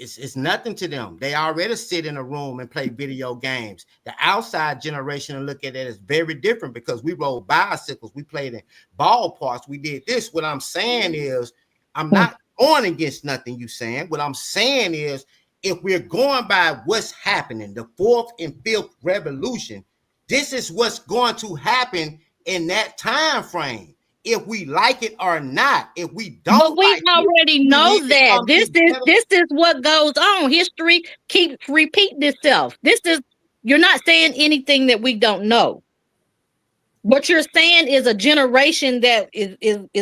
it's nothing to them. They already sit in a room and play video games. The outside generation and look at it as very different because we rode bicycles, we played in ballparks, we did this. What I'm saying is, I'm not going against nothing you saying. What I'm saying is, if we're going by what's happening, the fourth and fifth revolution, this is what's going to happen in that time frame. If we like it or not, if we don't, but we like already know that this is what goes on. History keeps repeating itself. You're not saying anything that we don't know. What you're saying is a generation that is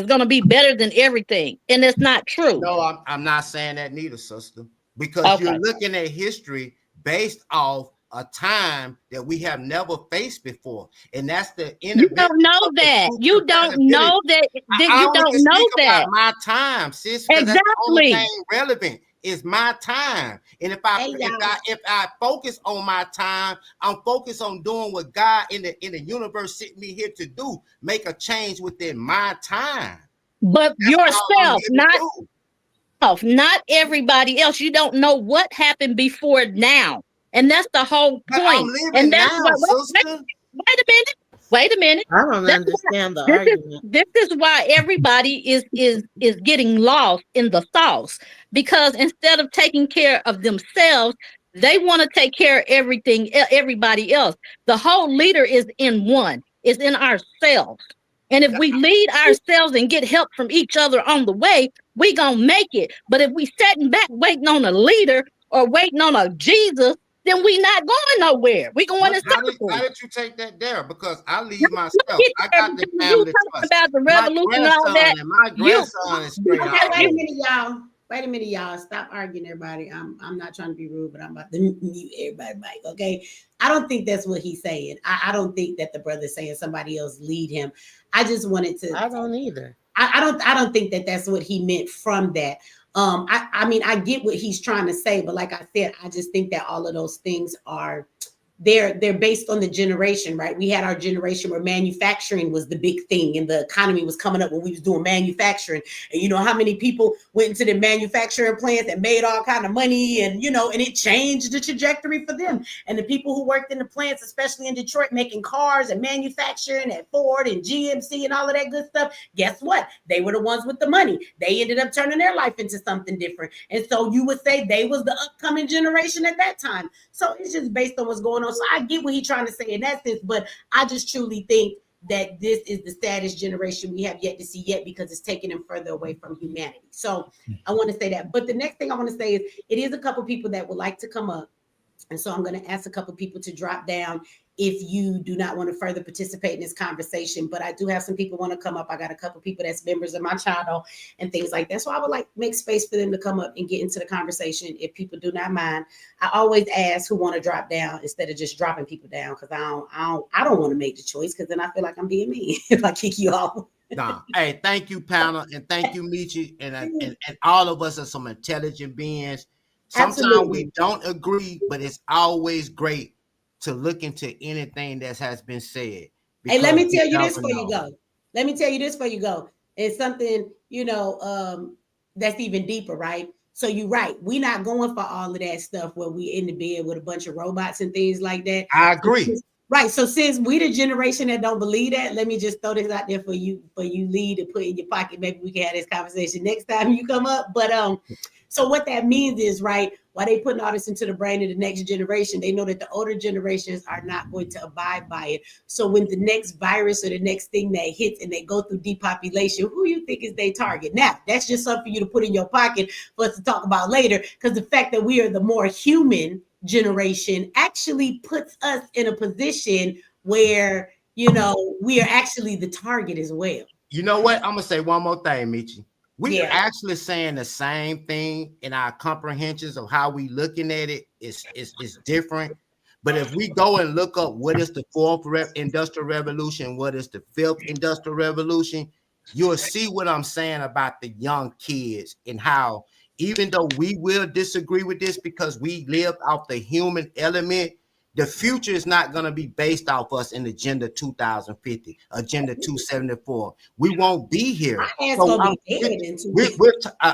going to be better than everything, and it's not true. No, I'm not saying that neither, sister, because you're looking at history based off a time that we have never faced before, and that's the you don't know that. You don't know that. You don't know that. My time, sis. Exactly. That's the only thing relevant is my time, and if I focus on my time, I'm focused on doing what God in the universe sent me here to do, make a change within my time. But that's yourself, not everybody else. You don't know what happened before now. And that's the whole point. And that's wait a minute. I don't understand the argument. This is why everybody is getting lost in the sauce, because instead of taking care of themselves, they want to take care of everybody else. The whole leader is in ourselves. And if we lead ourselves and get help from each other on the way, we gonna make it. But if we sitting back waiting on a leader or waiting on a Jesus, then we not going nowhere. We going to circles. How did you take that there? Because I leave myself. I got the family trust. About the revolution and all that. My grandson is straight out. Wait a minute, y'all. Stop arguing, everybody. I'm not trying to be rude, but I'm about to mute everybody's mic. Okay. I don't think that's what he's saying. I don't think that the brother's saying somebody else lead him. I just wanted to. I don't either. I don't think that that's what he meant from that. I mean, I get what he's trying to say, but like I said, I just think that all of those things are they're based on the generation, right? We had our generation where manufacturing was the big thing and the economy was coming up when we was doing manufacturing. And you know how many people went into the manufacturing plants and made all kind of money, and and it changed the trajectory for them. And the people who worked in the plants, especially in Detroit, making cars and manufacturing at Ford and GMC and all of that good stuff, guess what? They were the ones with the money. They ended up turning their life into something different. And so you would say they was the upcoming generation at that time. So it's just based on what's going on. So I get what he's trying to say in that sense, but I just truly think that this is the saddest generation we have yet to see yet, because it's taking them further away from humanity. So I want to say that. But the next thing I want to say is it is a couple people that would like to come up. And so I'm going to ask a couple people to drop down if you do not want to further participate in this conversation. But I do have some people want to come up. I got a couple people that's members of my channel and things like that. So I would like make space for them to come up and get into the conversation if people do not mind. I always ask who want to drop down instead of just dropping people down, because I don't want to make the choice, because then I feel like I'm being mean if I kick you off. No. Hey, thank you, panel, and thank you, Michi, and all of us are some intelligent beings. Sometimes we don't agree, but it's always great to look into anything that has been said. Hey, let me tell you this before you go. Let me tell you this before you go. It's something, that's even deeper, right? So you're right. We're not going for all of that stuff where we in the bed with a bunch of robots and things like that. I agree. Right. So since we the generation that don't believe that, let me just throw this out there for you lead to put in your pocket. Maybe we can have this conversation next time you come up. But so what that means is, right, why they putting all this into the brain of the next generation, they know that the older generations are not going to abide by it. So when the next virus or the next thing that hits and they go through depopulation, who you think is their target? Now, that's just something for you to put in your pocket for us to talk about later, because the fact that we are the more human generation actually puts us in a position where, we are actually the target as well. You know what? I'm going to say one more thing, Michi. We're actually saying the same thing, in our comprehensions of how we looking at it is different. But if we go and look up what is the fourth industrial revolution, what is the fifth industrial revolution, you'll see what I'm saying about the young kids and how, even though we will disagree with this because we live off the human element, the future is not going to be based off us in Agenda 2050, Agenda 274. We won't be here. So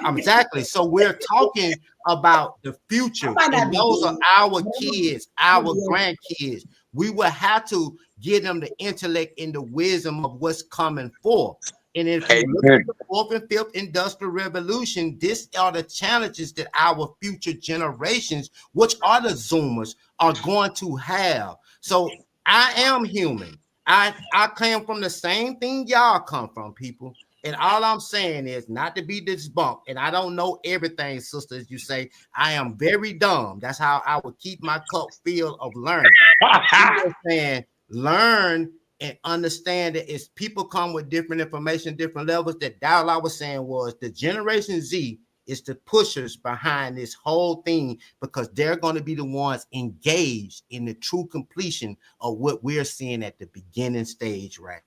exactly. So we're talking about the future, and those are our kids, our grandkids. We will have to give them the intellect and the wisdom of what's coming forth. And if you look at the fourth and fifth industrial revolution, these are the challenges that our future generations, which are the Zoomers, are going to have. So I am human. I came from the same thing y'all come from, people. And all I'm saying is not to be debunked. And I don't know everything, sister, as you say. I am very dumb. That's how I would keep my cup filled of learning. I'm saying learn and understand that as people come with different information, different levels, that all I was saying was the Generation Z is the pushers behind this whole thing, because they're going to be the ones engaged in the true completion of what we're seeing at the beginning stage, right?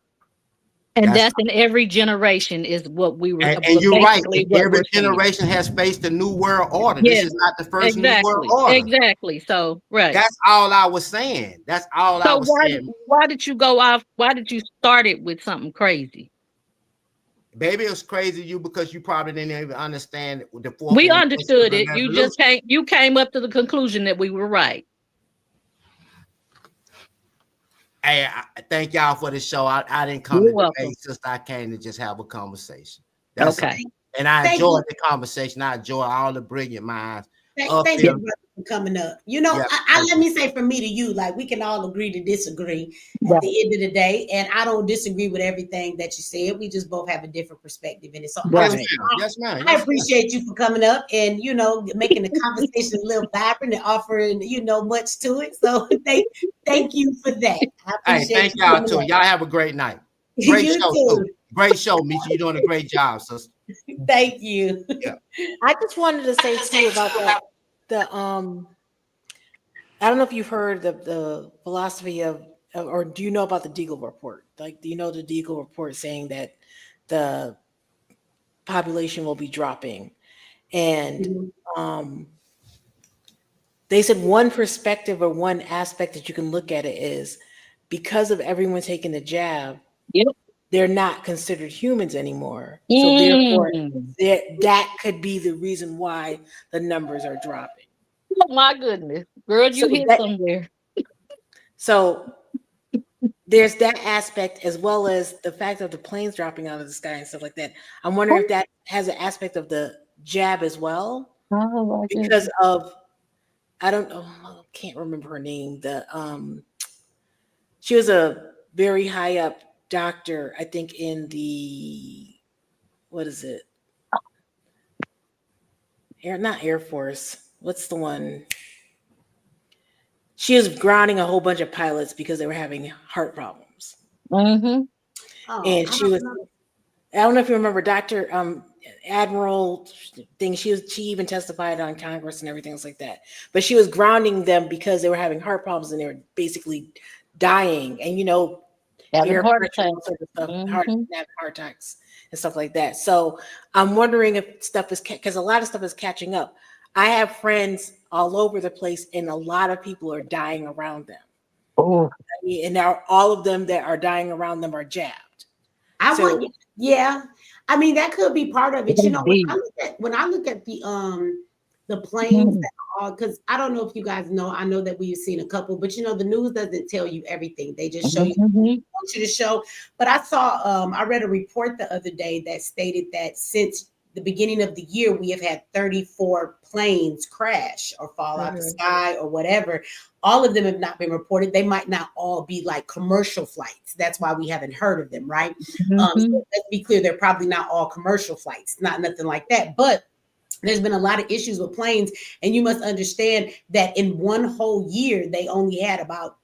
And that's in every generation is what we were. And you're right. Every generation has faced a new world order. Yes, this is not the first new world order. Exactly. So, right. That's all I was saying. That's all I was saying. Why did you go off? Why did you start it with something crazy? Baby, it was crazy to you because you probably didn't even understand the fourth. We understood it. You came up to the conclusion that we were right. Hey, thank y'all for the show. I didn't come to debate, sister. I came to just have a conversation. That's okay. And I enjoyed the conversation. I enjoy all the brilliant minds. Thank you, brother, for coming up. You know, let me say from me to you, like, we can all agree to disagree at the end of the day. And I don't disagree with everything that you said. We just both have a different perspective in it. So I appreciate you for coming up and, you know, making the conversation a little vibrant and offering, you know, much to it. So thank you for that. Hey, thank y'all too. Y'all have a great night. Great show too. Great show, Misha. You're doing a great job, sister. Thank you. Yeah. I just wanted to say too about the I don't know if you've heard the philosophy of, or do you know about the Deagle report? Like, do you know the Deagle report saying that the population will be dropping? And they said one perspective or one aspect that you can look at it is because of everyone taking the jab, they're not considered humans anymore. So therefore, that could be the reason why the numbers are dropping. Oh my goodness, girl, you hit somewhere. So there's that aspect, as well as the fact of the planes dropping out of the sky and stuff like that. I'm wondering if that has an aspect of the jab as well, because of, I don't know, I can't remember her name. She was a very high up doctor, I think, in the, what is it? Not Air Force. What's the one? She was grounding a whole bunch of pilots because they were having heart problems. And she was, I don't know if you remember Dr. Admiral thing. She even testified on Congress and everything else like that. But she was grounding them because they were having heart problems and they were basically dying. And, you know, having heart attacks, heart attacks and stuff like that. So I'm wondering if stuff is, because a lot of stuff is catching up. I have friends all over the place, and a lot of people are dying around them. Oh, and now all of them that are dying around them are jabbed. I mean, that could be part of it. You know, when I look at the planes, because I don't know if you guys know, I know that we've seen a couple, but you know, the news doesn't tell you everything. They just show you what they want you to show. But I saw, I read a report the other day that stated that since the beginning of the year, we have had 34 planes crash or fall out the sky or whatever. All of them have not been reported. They might not all be like commercial flights. That's why we haven't heard of them, right? So let's be clear, they're probably not all commercial flights, not nothing like that. But there's been a lot of issues with planes, and you must understand that in one whole year, they only had about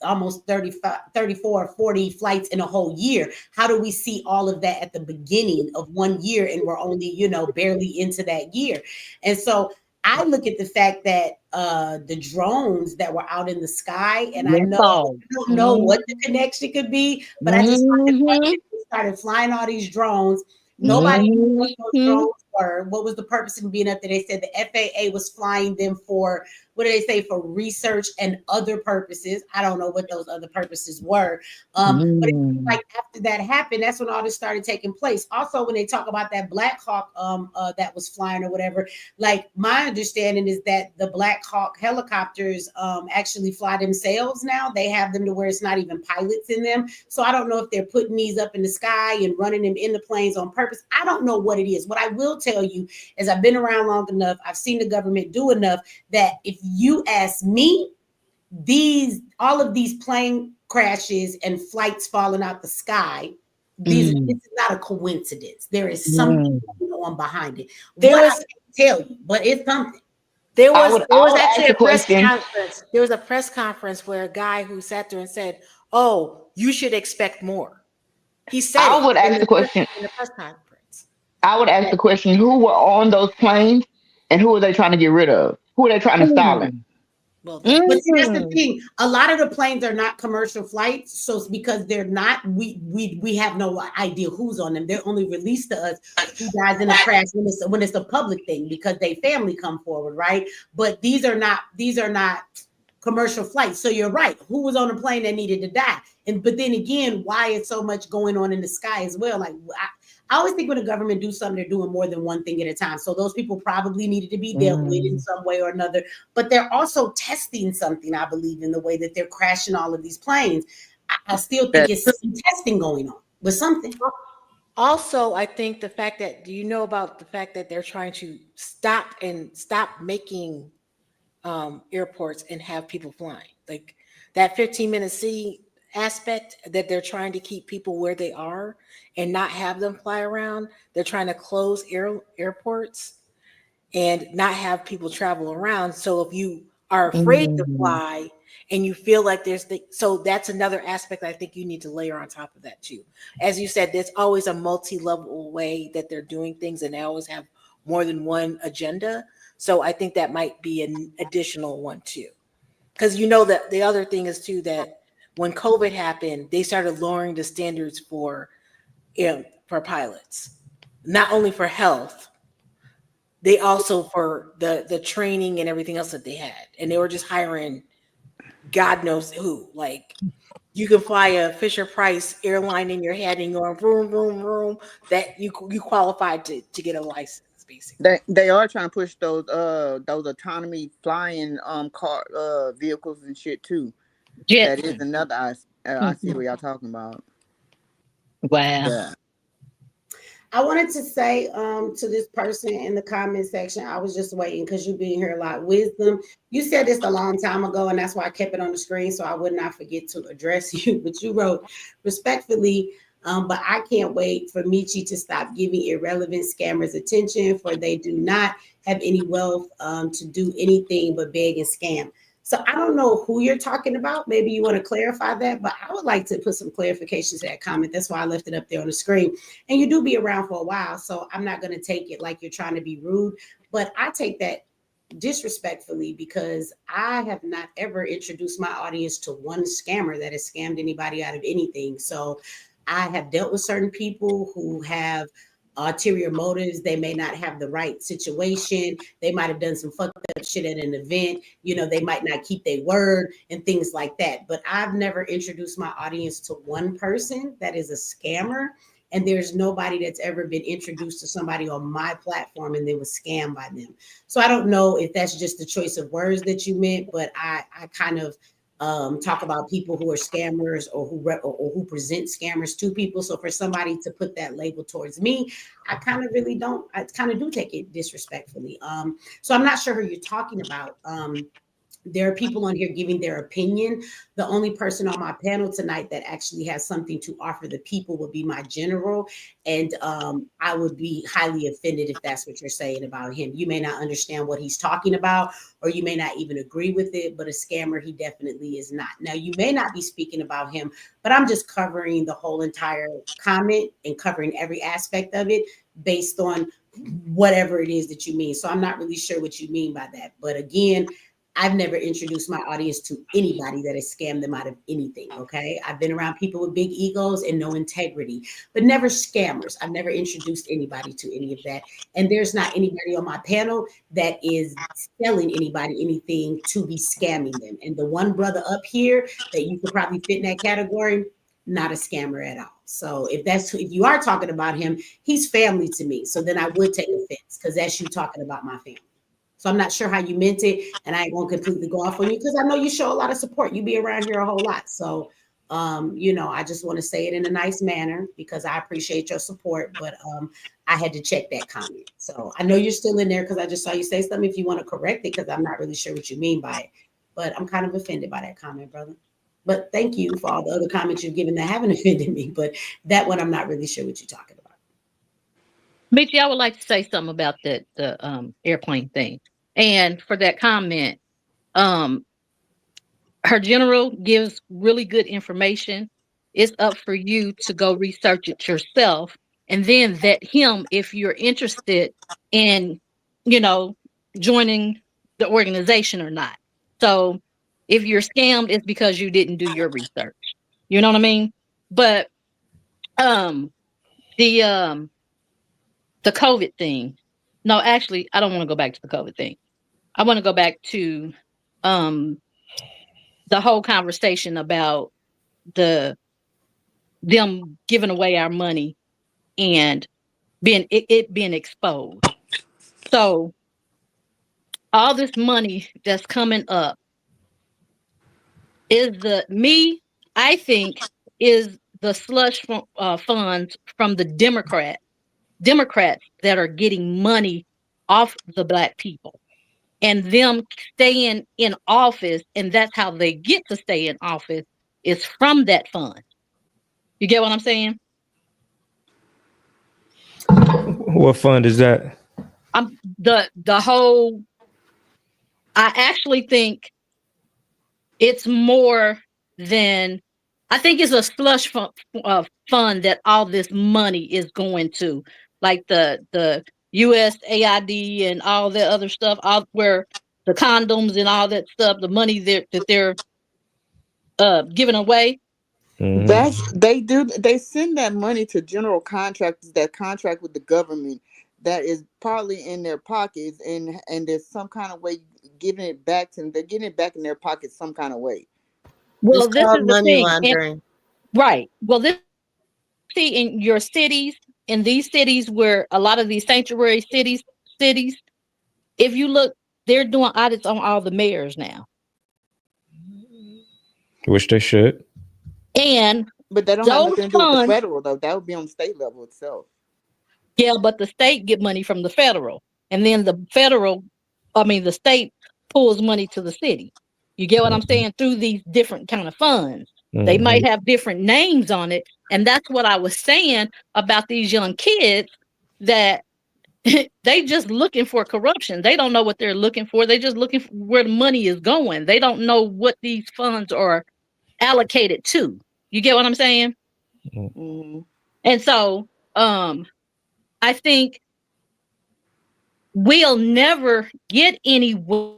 almost 35, 34, 40 flights in a whole year. How do we see all of that at the beginning of one year and we're only, you know, barely into that year? And so I look at the fact that the drones that were out in the sky, and I don't know what the connection could be, but I just find it funny that they started flying all these drones. Nobody knew what those drones were. What was the purpose of being up there? They said the FAA was flying them for, what did they say, for research and other purposes. I don't know what those other purposes were. But it seems like after that happened, that's when all this started taking place. Also, when they talk about that Black Hawk that was flying or whatever, like my understanding is that the Black Hawk helicopters actually fly themselves now. They have them to where it's not even pilots in them. So I don't know if they're putting these up in the sky and running them in the planes on purpose. I don't know what it is. What I will tell you is I've been around long enough. I've seen the government do enough that if you ask me, all of these plane crashes and flights falling out the sky, this is not a coincidence. There is something going on behind it. What I can't tell you, but it's something. There was actually a press conference. There was a press conference where a guy who sat there and said, "Oh, you should expect more." He said, I would ask the question. In the press conference. I would ask the question: who were on those planes, and who are they trying to get rid of? Who are they trying to silence? Well, but see, that's the thing. A lot of the planes are not commercial flights, so it's because they're not. We have no idea who's on them. They're only released to us who dies in a crash when it's a public thing because they family come forward, right? But these are not commercial flights. So you're right. Who was on a plane that needed to die? But then again, why is so much going on in the sky as well? Like I always think when the government do something, they're doing more than one thing at a time. So those people probably needed to be dealt with in some way or another. But they're also testing something, I believe, in the way that they're crashing all of these planes. I still think it's some testing going on with something. Also, I think the fact that, do you know about the fact that they're trying to stop making airports and have people flying? Like that 15-minute city aspect that they're trying to keep people where they are and not have them fly around. They're trying to close airports and not have people travel around. So if you are afraid to fly and you feel like so that's another aspect I think you need to layer on top of that too. As you said, there's always a multi-level way that they're doing things and they always have more than one agenda. So I think that might be an additional one too. Because you know that the other thing is too that when COVID happened, they started lowering the standards for pilots, not only for health, they also for the training and everything else that they had, and they were just hiring God knows who. Like you can fly a Fisher Price airline in your head and going vroom vroom vroom. That you qualified to get a license. Basically, they are trying to push those autonomy flying car vehicles and shit too. That is another I see what y'all talking about. Wow. Yeah. I wanted to say to this person in the comment section, I was just waiting because you've been here a lot. Wisdom, you said this a long time ago, and that's why I kept it on the screen so I would not forget to address you. But you wrote respectfully, but I can't wait for Michi to stop giving irrelevant scammers attention, for they do not have any wealth to do anything but beg and scam. So I don't know who you're talking about. Maybe you want to clarify that, but I would like to put some clarification to that comment. That's why I left it up there on the screen. And you do be around for a while, so I'm not going to take it like you're trying to be rude, but I take that disrespectfully because I have not ever introduced my audience to one scammer that has scammed anybody out of anything. So I have dealt with certain people who have ulterior motives. They may not have the right situation. They might have done some fucked up shit at an event. They might not keep their word and things like that. But I've never introduced my audience to one person that is a scammer. And there's nobody that's ever been introduced to somebody on my platform and they was scammed by them. So I don't know if that's just the choice of words that you meant, but I kind of talk about people who are scammers or who present scammers to people. So for somebody to put that label towards me, I kind of do take it disrespectfully. So I'm not sure who you're talking about. There are people on here giving their opinion. The only person on my panel tonight that actually has something to offer the people would be my general. And I would be highly offended if that's what you're saying about him. You may not understand what he's talking about, or you may not even agree with it, but a scammer, he definitely is not. Now, you may not be speaking about him, but I'm just covering the whole entire comment and covering every aspect of it based on whatever it is that you mean. So I'm not really sure what you mean by that. But again, I've never introduced my audience to anybody that has scammed them out of anything, okay? I've been around people with big egos and no integrity, but never scammers. I've never introduced anybody to any of that. And there's not anybody on my panel that is selling anybody anything to be scamming them. And the one brother up here that you could probably fit in that category, not a scammer at all. So if you are talking about him, he's family to me. So then I would take offense because that's you talking about my family. So I'm not sure how you meant it, and I ain't gonna completely go off on you because I know you show a lot of support. You be around here a whole lot. So I just want to say it in a nice manner because I appreciate your support, but I had to check that comment. So I know you're still in there because I just saw you say something. If you want to correct it, because I'm not really sure what you mean by it, but I'm kind of offended by that comment, brother. But thank you for all the other comments you've given that haven't offended me, but that one I'm not really sure what you're talking about. Mitchie, I would like to say something about the airplane thing. And for that comment, her general gives really good information. It's up for you to go research it yourself and then vet him if you're interested in, joining the organization or not. So if you're scammed, it's because you didn't do your research. You know what I mean? But the COVID thing. No, actually, I don't want to go back to the COVID thing. I want to go back to the whole conversation about them giving away our money and being exposed. So all this money that's coming up is I think is the slush funds from the Democrats that are getting money off the Black people and them staying in office, and that's how they get to stay in office is from that fund. You get what I'm saying? What fund is that? The whole. I actually think it's more than. I think it's a slush fund that all this money is going to, like the USAID and all that other stuff, out where the condoms and all that stuff, the money that they're giving away. They send that money to general contractors that contract with the government that is partly in their pockets, and there's some kind of way giving it back to them. They're getting it back in their pockets some kind of way. Well, this is the thing. Right. Well, see in your cities, in these cities where a lot of these sanctuary cities, if you look, they're doing audits on all the mayors now. Which they should. But that don't have nothing to do with the federal, though. That would be on the state level itself. Yeah, but the state get money from the federal, and then the state pulls money to the city. You get what I'm saying? Through these different kind of funds. They might have different names on it. And that's what I was saying about these young kids, that they just looking for corruption. They don't know what they're looking for. They just looking for where the money is going. They don't know what these funds are allocated to. You get what I'm saying? Mm-hmm. And so I think we'll never get anywhere.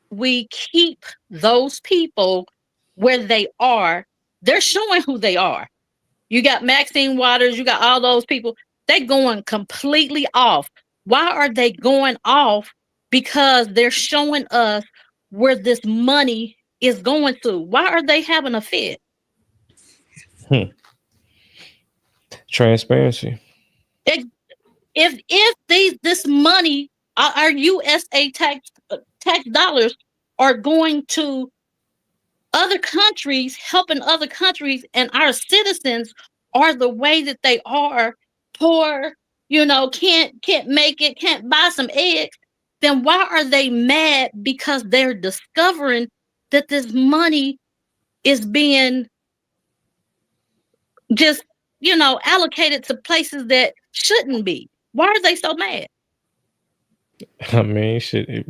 We keep those people where they are. They're showing who they are. You got Maxine Waters, you got all those people. They're going completely off. Why are they going off? Because they're showing us where this money is going to. Why are they having a fit? Transparency. If this money, our USA tax dollars are going to other countries, helping other countries, and our citizens are the way that they are, poor, can't make it, can't buy some eggs, then why are they mad? Because they're discovering that this money is being just, allocated to places that shouldn't be. Why are they so mad? I mean, shit.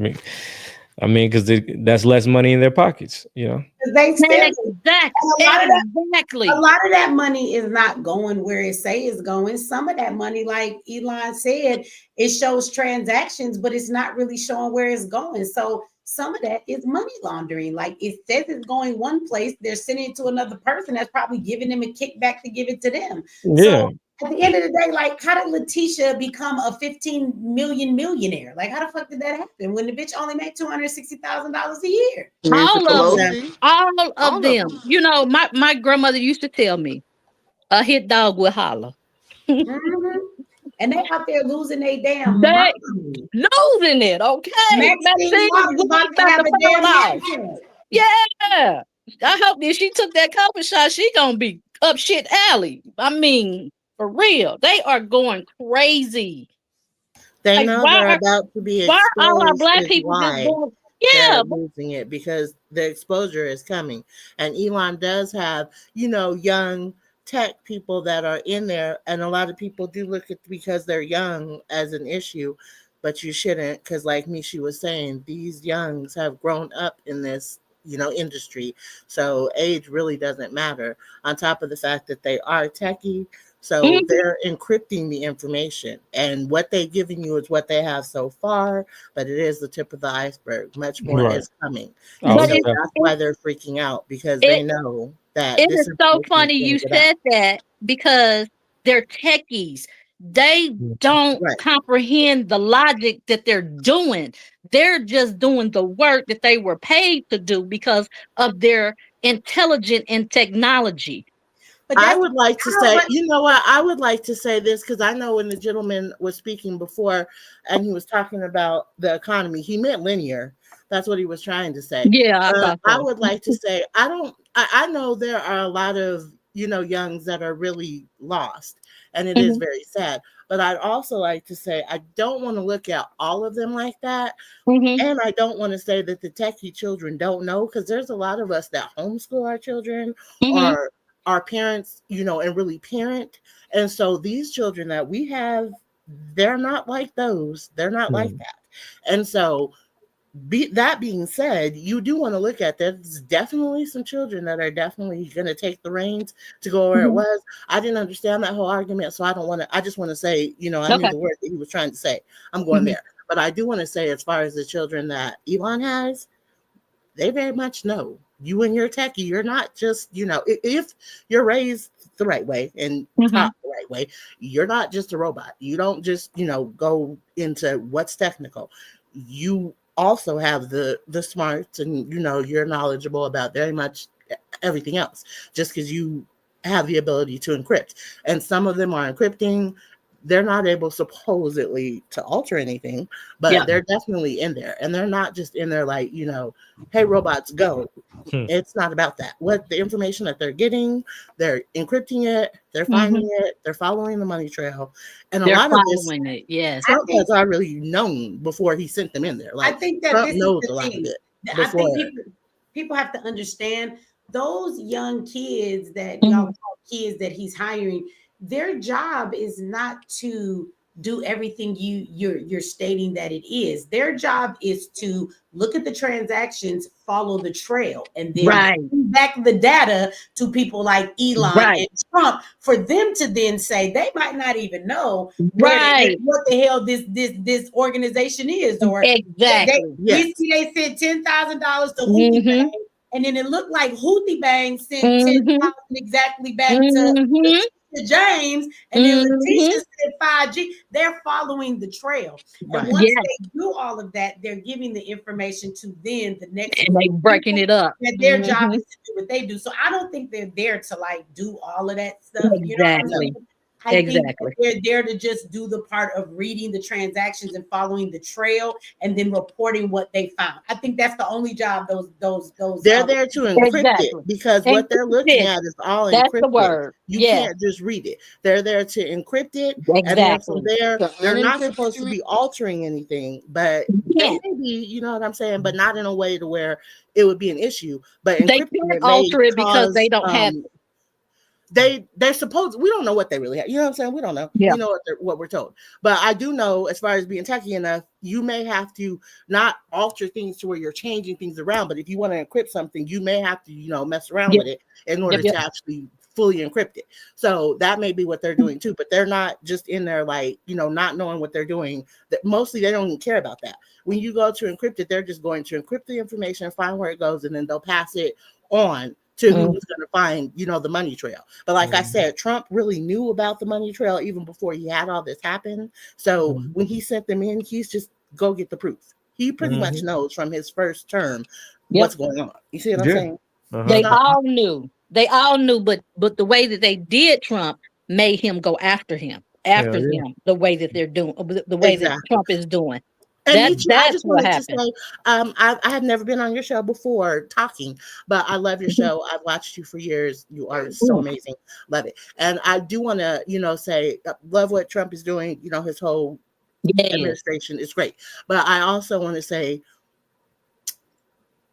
Because that's less money in their pockets. They still Exactly. A lot of that money is not going where it say it's going. Some of that money, like Elon said, it shows transactions, but it's not really showing where it's going. So some of that is money laundering. Like it says it's going one place, they're sending it to another person that's probably giving them a kickback to give it to them. Yeah. So at the end of the day, like, how did Letitia become a 15 million millionaire? Like, how the fuck did that happen when the bitch only made $260,000 a year? All of them. My grandmother used to tell me, a hit dog will holler. Mm-hmm. And they out there losing their damn They mind. losing it, okay? Maxine Waters about to have a damn accident. Yeah. I hope if she took that COVID shot, she gonna be up shit alley. I mean, for real. They are going crazy. They Like, know why they're are about to be all our exposed black is people just why going? they're Yeah. losing it, because the exposure is coming. And Elon does have, young tech people that are in there, and a lot of people do look at because they're young as an issue, but you shouldn't, because like Mishi was saying, these youngs have grown up in this industry, so age really doesn't matter, on top of the fact that they are techie. So they're encrypting the information, and what they've given you is what they have so far, but it is the tip of the iceberg. Much more Right. is coming. I And was so just- that's why they're freaking out, because It- they know that It this is so information funny is you gonna get out. said that, because they're techies. They don't comprehend the logic that they're doing. They're just doing the work that they were paid to do because of their intelligence and technology. I would like to say, you know what? I would like to say this, because I know when the gentleman was speaking before and he was talking about the economy, he meant linear. That's what he was trying to say. Yeah, I thought so. I would like to say, I know there are a lot of, youngs that are really lost, and it is very sad. But I'd also like to say, I don't want to look at all of them like that. And I don't want to say that the techie children don't know, because there's a lot of us that homeschool our children, or our parents, and really parent. And so these children that we have, they're not like those. They're not like that. And so that being said, you do want to look at that. There's definitely some children that are definitely going to take the reins to go where it was. I didn't understand that whole argument, so I don't want to. I just want to say, I knew the word that he was trying to say. I'm going there, but I do want to say, as far as the children that Elon has, they very much know. You and your techie, you're not just, if you're raised the right way and taught the right way, you're not just a robot. You don't just, go into what's technical. You also have the smarts, and you're knowledgeable about very much everything else, just because you have the ability to encrypt. And some of them are encrypting. They're not able supposedly to alter anything, but they're definitely in there, and they're not just in there like, hey, robots, go. It's not about that. What the information that they're getting, they're encrypting it, they're finding it, they're following the money trail, and They're a lot of this, following it. Yes, Trump has already known before he sent them in there. Like, I think that Trump this knows is a the lot thing. of it I before. think people have to understand, those young kids that y'all call kids that he's hiring, their job is not to do everything you're stating that it is. Their job is to look at the transactions, follow the trail, and then bring back the data to people like Elon and Trump, for them to then say, they might not even know what the hell this organization is, or we see they sent $10,000 to Houthi Bang, and then it looked like Houthi Bang sent 10,000 exactly back to Letitia James, and then Letitia said 5G. They're following the trail, and once they do all of that, they're giving the information to then the next, and they breaking it up. That their job is to do what they do. So I don't think they're there to like do all of that stuff. You know what I'm saying? I think that Exactly. they're there to just do the part of reading the transactions and following the trail and then reporting what they found. I think that's the only job those They're there to encrypt it Exactly. because what they're looking Encrypted. at is all That's the encrypted. word. You Yeah. can't just read it. They're there to encrypt it, and then from Exactly. there, To they're not unencrypt supposed to be altering anything, but they Yeah. may be, you know what I'm saying, but not in a way to where it would be an issue. But They encrypting can't it may alter it because they cause don't have they're supposed, we don't know what they really have, you know what I'm saying, we don't know. Yeah. We know what we're told, but I do know, as far as being techie enough, you may have to not alter things to where you're changing things around, but if you want to encrypt something, you may have to, you know, mess around Yep. with it in order Yep. to actually fully encrypt it. So that may be what they're doing too, but they're not just in there like, you know, not knowing what they're doing. That mostly they don't even care about that. When you go to encrypt it, they're just going to encrypt the information, find where it goes, and then they'll pass it on to who's going to find, you know, the money trail. But like I said, Trump really knew about the money trail even before he had all this happen. So when he sent them in, he's just go get the proof. He pretty much knows from his first term what's going on. You see what I'm saying? They all knew. They all knew, but the way that they did Trump made him go after him. After him, the way that they're doing, the way that Trump is doing. And Nietzsche, I That's just what wanted to happened. say, I have never been on your show before talking, but I love your show. I've watched you for years. You are so amazing. Love it. And I do want to, you know, say, love what Trump is doing. You know, his whole administration is great. But I also want to say,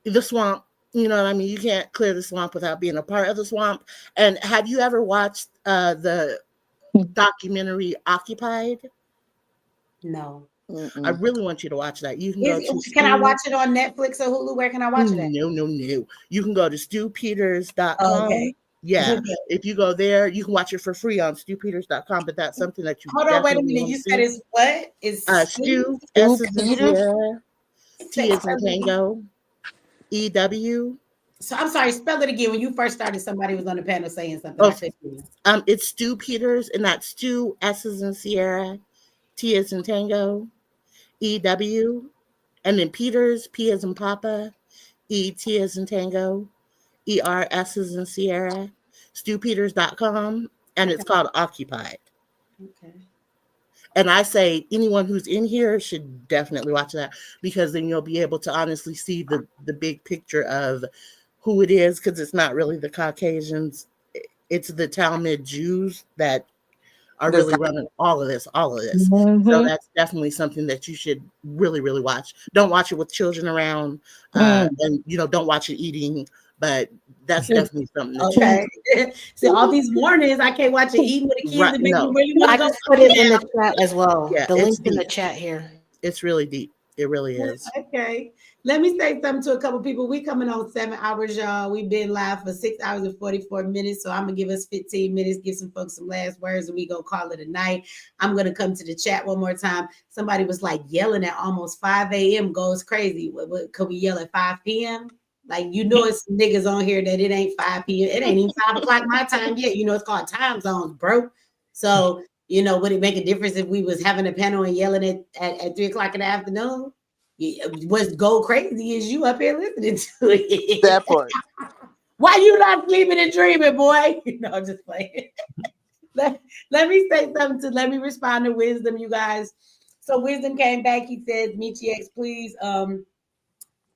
the swamp, you know what I mean? You can't clear the swamp without being a part of the swamp. And have you ever watched the documentary Occupied? No. I really want you to watch that. You can go to Can I watch it on Netflix or Hulu? Where can I watch it at? No. You can go to stewpeters.com. Oh, okay. Yeah. Okay. If you go there, you can watch it for free on stewpeters.com, but that's something that you Hold on, wait a definitely minute. want You to said see. it's what? Is Stew, S is in Sierra, T is in Tango, EW. So I'm sorry, spell it again. When you first started, somebody was on the panel saying something. I couldn't hear. It's Stew Peters, and that's Stew, S is in Sierra, T is in Tango, EW, and then Peters, P is in Papa, E, T is in Tango, ERS is in Sierra, stewpeters.com, and it's called Occupied. Okay. And I say anyone who's in here should definitely watch that, because then you'll be able to honestly see the big picture of who it is, because it's not really the Caucasians, it's the Talmud Jews that are really running all of this. So that's definitely something that you should really, really watch. Don't watch it with children around, and you know, don't watch it eating, but that's definitely something that okay. See, all these warnings, I can't watch it eating with the kids Right, and make me no. really want I to go. just put it in the chat as well. Yeah, The it's link's in the deep. chat here. It's really deep. It really is. Okay. Let me say something to a couple people. We coming on 7 hours, y'all. We've been live for 6 hours and 44 minutes. So I'm gonna give us 15 minutes, give some folks some last words, and we gonna call it a night. I'm gonna come to the chat one more time. Somebody was like yelling at almost 5 a.m. goes crazy. What could we yell at 5 p.m.? Like, you know, it's some niggas on here that it ain't 5 p.m. It ain't even 5 o'clock my time yet. You know, it's called time zones, bro. So, you know, would it make a difference if we was having a panel and yelling at 3 o'clock in the afternoon? What's go crazy is you up here listening to it. That part. Why you not sleeping and dreaming, boy? No, I'm just playing. let me say something let me respond to Wisdom, you guys. So Wisdom came back. He says, Michi X, please,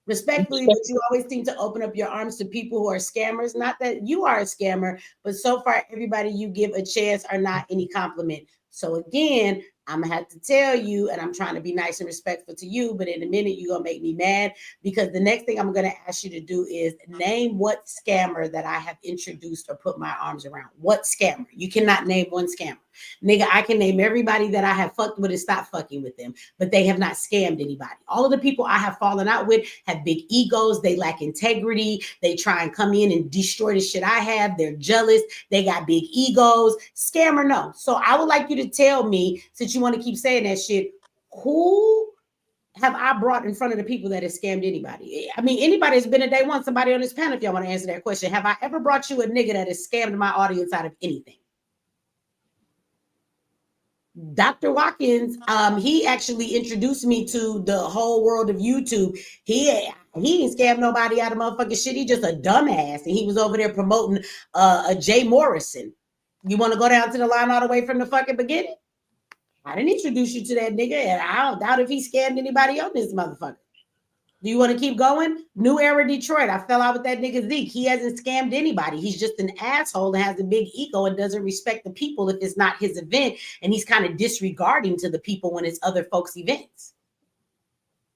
respectfully, but you always seem to open up your arms to people who are scammers. Not that you are a scammer, but so far everybody you give a chance are not any compliment. So again, I'm gonna have to tell you, and I'm trying to be nice and respectful to you, but in a minute you're gonna make me mad, because the next thing I'm gonna ask you to do is name what scammer that I have introduced or put my arms around. What scammer? You cannot name one scammer. Nigga, I can name everybody that I have fucked with and stopped fucking with them, but they have not scammed anybody. All of the people I have fallen out with have big egos. They lack integrity. They try and come in and destroy the shit I have. They're jealous. They got big egos. Scammer, no. So I would like you to tell me, since you want to keep saying that shit, who have I brought in front of the people that has scammed anybody? I mean, anybody has been a day one, somebody on this panel, if y'all want to answer that question. Have I ever brought you a nigga that has scammed my audience out of anything? Dr. Watkins, he actually introduced me to the whole world of YouTube. He ain't scammed nobody out of motherfucking shit. He just a dumbass. And he was over there promoting a Jay Morrison. You want to go down to the line all the way from the fucking beginning? I didn't introduce you to that nigga, and I don't doubt if he scammed anybody on this motherfucker. Do you want to keep going? New Era Detroit. I fell out with that nigga Zeke. He hasn't scammed anybody. He's just an asshole and has a big ego and doesn't respect the people if it's not his event. And he's kind of disregarding to the people when it's other folks' events.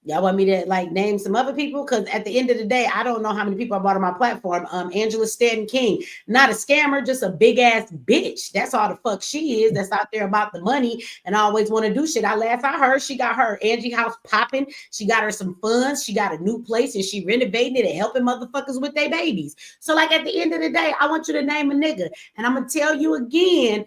Y'all want me to like name some other people? Because at the end of the day, I don't know how many people I bought on my platform. Angela Stanton King, not a scammer, just a big ass bitch. That's all the fuck she is. That's out there about the money and always want to do shit. I laugh at her. She got her Angie house popping. She got her some funds. She got a new place and she renovating it and helping motherfuckers with their babies. So like at the end of the day, I want you to name a nigga. And I'm gonna tell you again.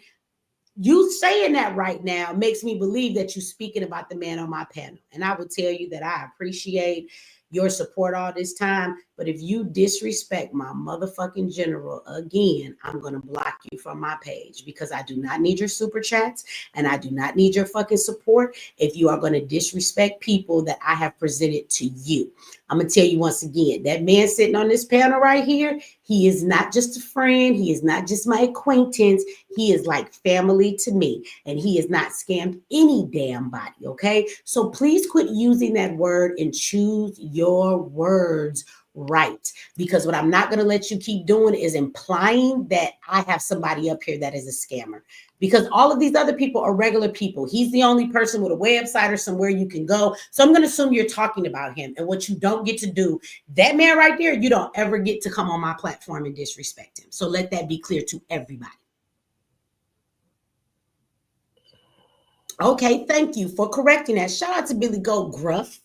You saying that right now makes me believe that you're speaking about the man on my panel. And I will tell you that I appreciate your support all this time. But if you disrespect my motherfucking general again, I'm going to block you from my page because I do not need your super chats and I do not need your fucking support if you are going to disrespect people that I have presented to you. I'm going to tell you once again, that man sitting on this panel right here, he is not just a friend. He is not just my acquaintance. He is like family to me, and he has not scammed any damn body, okay? So please quit using that word and choose your words right, because what I'm not going to let you keep doing is implying that I have somebody up here that is a scammer, because all of these other people are regular people. He's the only person with a website or somewhere you can go. So I'm going to assume you're talking about him. And what you don't get to do, that man right there, you don't ever get to come on my platform and disrespect him. So let that be clear to everybody. Okay, thank you for correcting that. Shout out to Billy Goat Gruff.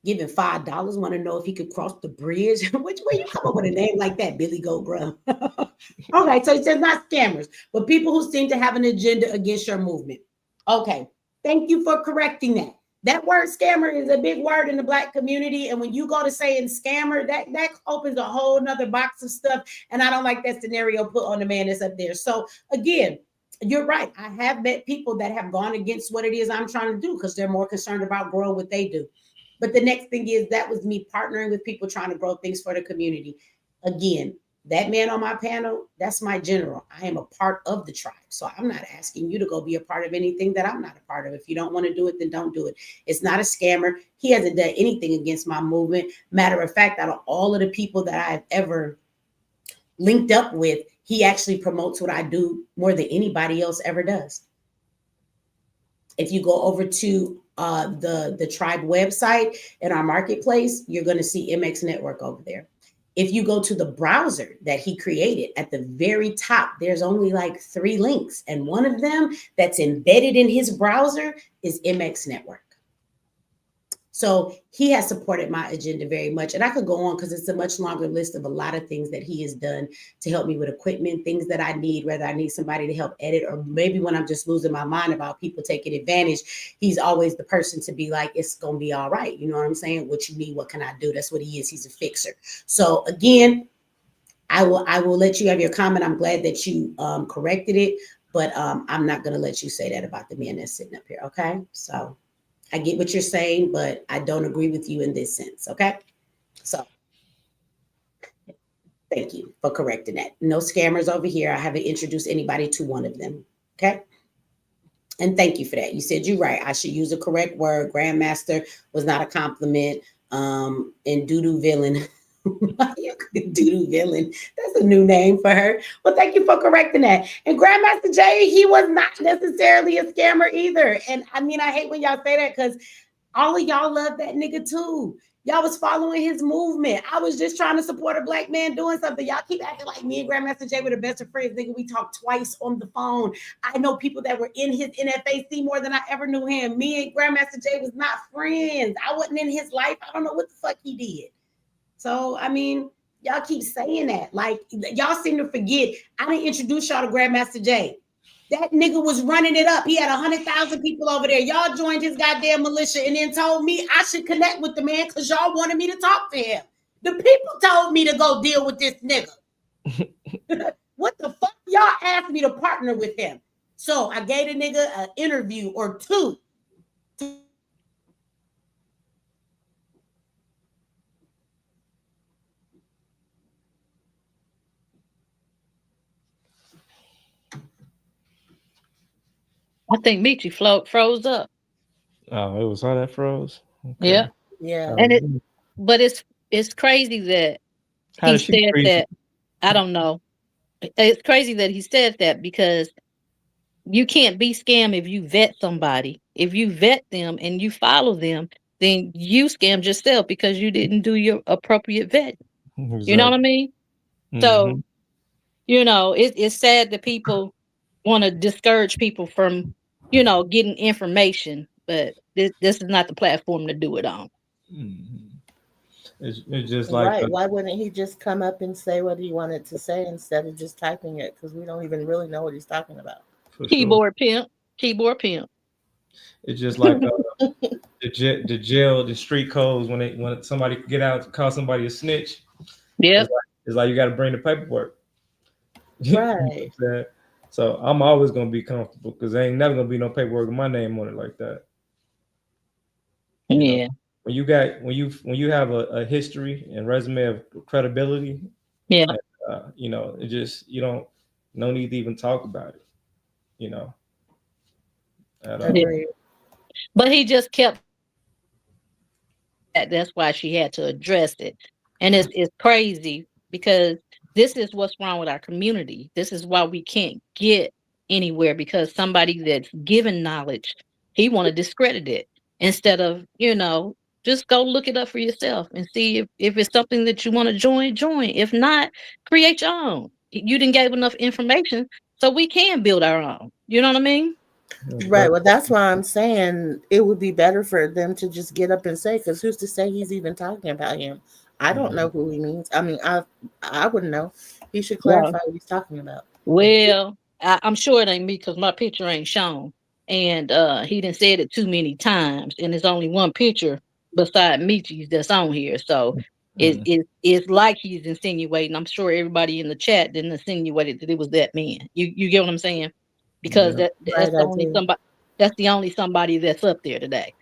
Giving $5, want to know if he could cross the bridge. Which way you come up with a name like that, Billy Goat Gruff? Okay, so he says not scammers, but people who seem to have an agenda against your movement. Okay, thank you for correcting that. That word scammer is a big word in the Black community. And when you go to saying scammer, that opens a whole nother box of stuff. And I don't like that scenario put on the man that's up there. So again, you're right. I have met people that have gone against what it is I'm trying to do because they're more concerned about growing what they do. But the next thing is that was me partnering with people trying to grow things for the community. Again, that man on my panel, that's my general. I am a part of the tribe. So I'm not asking you to go be a part of anything that I'm not a part of. If you don't want to do it, then don't do it. It's not a scammer. He hasn't done anything against my movement. Matter of fact, out of all of the people that I've ever linked up with, he actually promotes what I do more than anybody else ever does. If you go over to the tribe website in our marketplace, you're going to see MX Network over there. If you go to the browser that he created at the very top, there's only like 3 links. And one of them that's embedded in his browser is MX Network. So he has supported my agenda very much. And I could go on because it's a much longer list of a lot of things that he has done to help me with equipment, things that I need, whether I need somebody to help edit, or maybe when I'm just losing my mind about people taking advantage, he's always the person to be like, it's going to be all right. You know what I'm saying? What you need, what can I do? That's what he is. He's a fixer. So again, I will let you have your comment. I'm glad that you corrected it, but I'm not going to let you say that about the man that's sitting up here. Okay. So I get what you're saying, but I don't agree with you in this sense, okay? So thank you for correcting that. No scammers over here. I haven't introduced anybody to one of them, okay? And thank you for that. You said you're right. I should use the correct word. Grandmaster was not a compliment. And doo-doo villain. Doo-doo villain. That's a new name for her. Well, thank you for correcting that. And Grandmaster Jay, he was not necessarily a scammer either. And I mean, I hate when y'all say that because all of y'all love that nigga too. Y'all was following his movement. I was just trying to support a Black man doing something. Y'all keep acting like me and Grandmaster Jay were the best of friends. Nigga, we talked twice on the phone. I know people that were in his NFAC more than I ever knew him. Me and Grandmaster Jay was not friends. I wasn't in his life. I don't know what the fuck he did. So, I mean, y'all keep saying that. Like, y'all seem to forget. I didn't introduce y'all to Grandmaster Jay. That nigga was running it up. He had 100,000 people over there. Y'all joined his goddamn militia and then told me I should connect with the man because y'all wanted me to talk to him. The people told me to go deal with this nigga. What the fuck? Y'all asked me to partner with him. So I gave the nigga an interview or 2. I think Michi froze up. Oh, it was her that froze. Okay. Yeah. Yeah. And but it's crazy that How he did she said freeze? that. I don't know. It's crazy that he said that because you can't be scammed if you vet somebody. If you vet them and you follow them, then you scammed yourself because you didn't do your appropriate vet. You know what I mean? So, it's sad that people want to discourage people from, getting information, but this is not the platform to do it on. It's just like Right. Why wouldn't he just come up and say what he wanted to say instead of just typing it? Because we don't even really know what he's talking about. Keyboard pimp. It's just like the jail, the street codes when somebody get out, call somebody a snitch. Yeah, it's like you got to bring the paperwork. Right. So I'm always gonna be comfortable because there ain't never gonna be no paperwork with my name on it like that. You know? When you have a history and resume of credibility, it just no need to even talk about it. At all. Agreed. But he just kept. That's why she had to address it, and it's crazy because this is what's wrong with our community. This is why we can't get anywhere because somebody that's given knowledge, he want to discredit it instead of just go look it up for yourself and see if it's something that you want to join. If not, create your own. You didn't give enough information, so we can build our own. You know what I mean? Right. Well, that's why I'm saying it would be better for them to just get up and say, because who's to say he's even talking about him? I don't know who he means. I mean, I wouldn't know. He should clarify what he's talking about. Well, I'm sure it ain't me because my picture ain't shown. And he done said it too many times. And there's only one picture beside Michi's that's on here. So it's like he's insinuating. I'm sure everybody in the chat didn't insinuate that it was that man. You get what I'm saying? Because that's the only somebody that's up there today.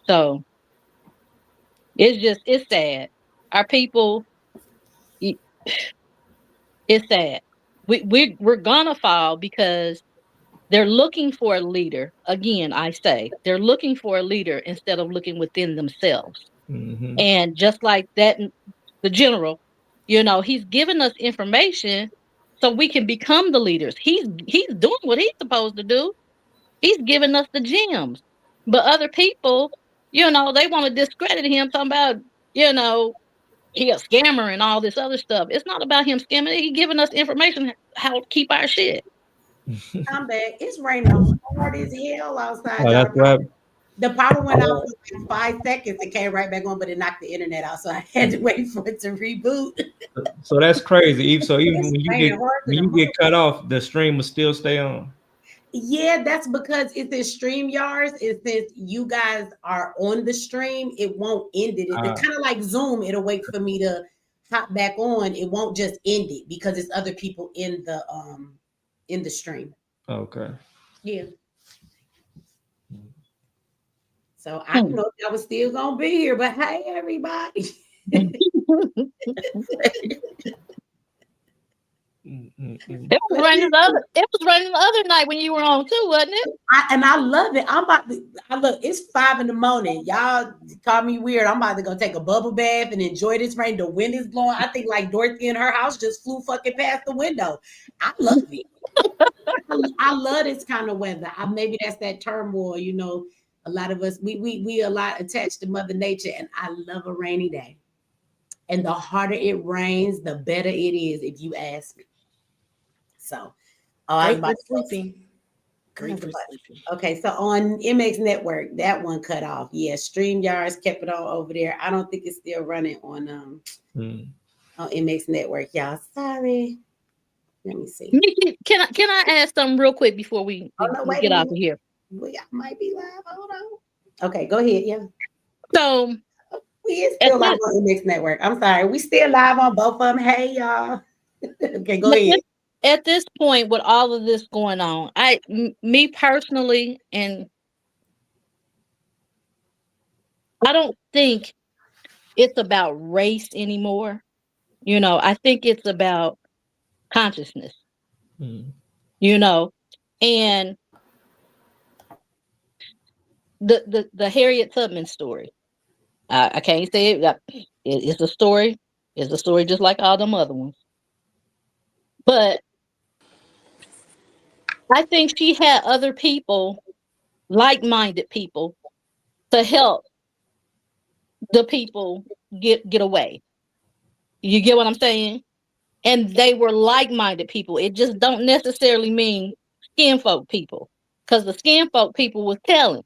So it's sad. Our people, it's sad. We're gonna fall because they're looking for a leader. Again, I say they're looking for a leader instead of looking within themselves. And just like that, the general, he's giving us information so we can become the leaders. He's doing what he's supposed to do. He's giving us the gems. But other people, they want to discredit him, talking about, he a scammer and all this other stuff. It's not about him scamming. He's giving us information how to keep our shit. I'm back. It's raining hard as hell outside. Oh, that's right. The power went out for like 5 seconds. It came right back on, but it knocked the internet out. So I had to wait for it to reboot. So that's crazy. So even when you get cut off, the stream will still stay on. Yeah, that's because it's in StreamYards. Since you guys are on the stream, it won't end it. It's kind of like Zoom. It'll wait for me to hop back on. It won't just end it because it's other people in the stream. Okay. Yeah. So I don't know if I was still gonna be here, but hey, everybody. It was raining the other night when you were on too, wasn't it? I love it. It's 5 a.m. Y'all call me weird. I'm about to go take a bubble bath and enjoy this rain. The wind is blowing. I think like Dorothy in her house just flew fucking past the window. I love it. I love this kind of weather. Maybe that's that turmoil, a lot of us, we a lot attached to Mother Nature, and I love a rainy day. And the harder it rains, the better it is, if you ask me. So, Great for sleeping. Okay, so on MX Network, that one cut off. Yeah, StreamYards kept it on over there. I don't think it's still running on MX Network, y'all. Sorry. Let me see. Can I ask something real quick before we get off of here? We might be live. Hold on. Okay, go ahead. Yeah. So we still live on MX Network. I'm sorry. We still live on both of them. Hey, y'all. Okay, go ahead. At this point, with all of this going on, me personally, and I don't think it's about race anymore. I think it's about consciousness. And The Harriet Tubman story. I can't say it. It's a story. It's a story just like all them other ones. But I think she had other people, like-minded people, to help the people get away. You get what I'm saying? And they were like-minded people. It just don't necessarily mean skin folk people, because the skin folk people was telling.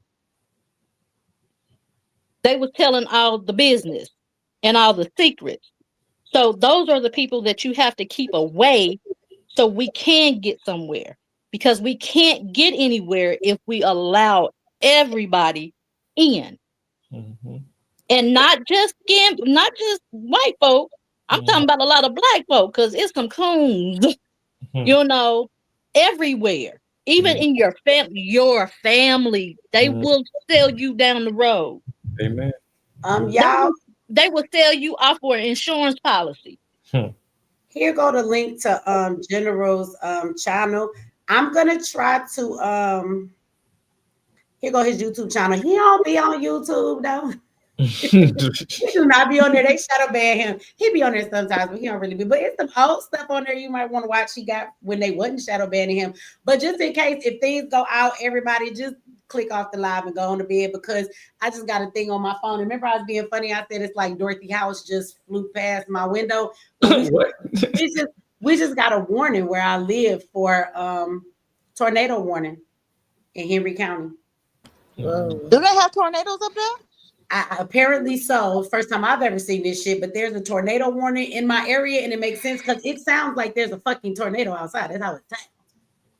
They was telling all the business and all the secrets. So those are the people that you have to keep away so we can get somewhere, because we can't get anywhere if we allow everybody in. Mm-hmm. And not just white folk. I'm talking about a lot of black folk, because it's some coons, you know, everywhere. Even in your family, they will sell you down the road. Amen. Y'all, they will sell you off for an insurance policy. Here go the link to General's channel. I'm gonna try to here go his YouTube channel. He don't be on YouTube though. He do not be on there. They shadow ban him. He be on there sometimes, but he don't really be. But it's some old stuff on there you might want to watch. He got when they wasn't shadow banning him. But just in case if things go out, everybody just click off the live and go on to bed, because I just got a thing on my phone. Remember, I was being funny. I said it's like Dorothy House just flew past my window. We just got a warning where I live for tornado warning in Henry County. Do they have tornadoes up there? Apparently so. First time I've ever seen this shit, but there's a tornado warning in my area, and it makes sense because it sounds like there's a fucking tornado outside. That's how it sounds.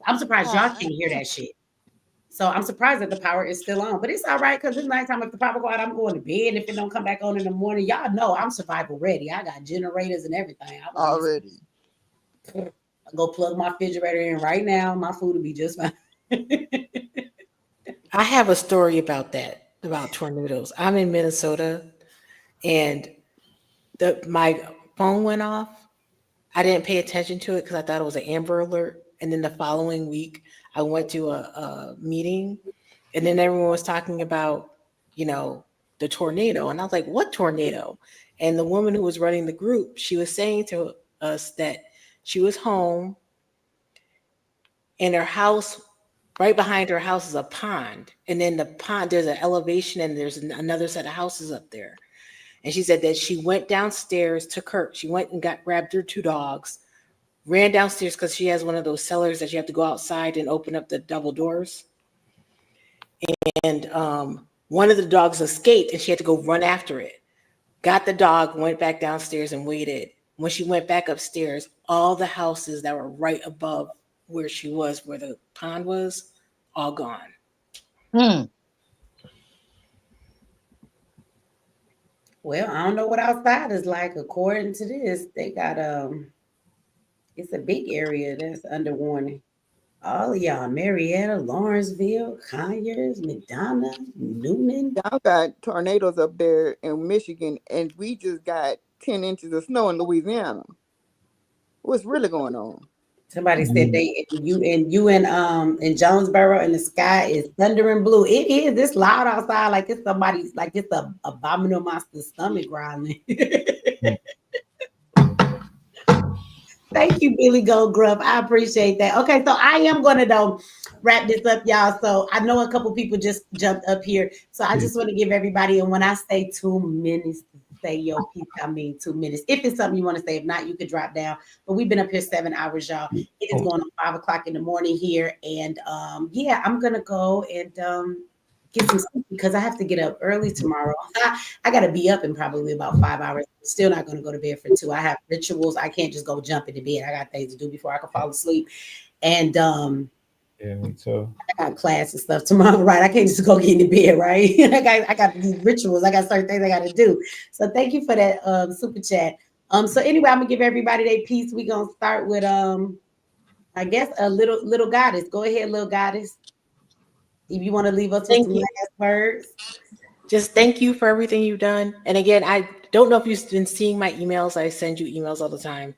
I'm surprised y'all can't hear that shit. So I'm surprised that the power is still on, but it's all right because it's nighttime. If the power go out, I'm going to bed. If it don't come back on in the morning, y'all know I'm survival ready. I got generators and everything. Already. I go plug my refrigerator in right now. My food will be just fine. I have a story about that, about tornadoes. I'm in Minnesota, and my phone went off. I didn't pay attention to it because I thought it was an Amber Alert. And then the following week, I went to a meeting, and then everyone was talking about, the tornado. And I was like, what tornado? And the woman who was running the group, she was saying to us that she was home, and her house, right behind her house is a pond. And then the pond, there's an elevation, and there's another set of houses up there. And she said that she went downstairs, she went and grabbed her 2 dogs, ran downstairs because she has one of those cellars that you have to go outside and open up the double doors. And one of the dogs escaped, and she had to go run after it. Got the dog, went back downstairs and waited. When she went back upstairs, all the houses that were right above where she was, where the pond was, all gone. Well, I don't know what outside is like. According to this, they got it's a big area that's under warning. All of y'all, Marietta, Lawrenceville, Conyers, McDonough, Newnan. Y'all got tornadoes up there in Michigan, and we just got 10 inches of snow in Louisiana. What's really going on? Somebody said in Jonesboro, and the sky is thundering blue. It is. It's loud outside, like it's somebody's, like it's a abominable monster stomach growling. Thank you, Billy Gold Gruff. I appreciate that. Okay, so I am going to wrap this up, y'all. So I know a couple people just jumped up here. So I just want to give everybody, and when I say 2 minutes to say your piece, I mean 2 minutes. If it's something you want to say, if not, you could drop down. But we've been up here 7 hours, y'all. It is going on 5 o'clock in the morning here. And yeah, I'm going to go and get some sleep because I have to get up early tomorrow. I got to be up in probably about 5 hours. I'm still not going to go to bed for 2. I have rituals. I can't just go jump into bed. I got things to do before I can fall asleep. And yeah, me too. I got class and stuff tomorrow, right? I can't just go get into bed, right? I got these rituals. I got certain things I got to do. So thank you for that super chat. So anyway, I'm gonna give everybody their piece. We're gonna start with I guess a little goddess. Go ahead, little goddess. If you want to leave us with some last words. Just thank you for everything you've done. And again, I don't know if you've been seeing my emails. I send you emails all the time.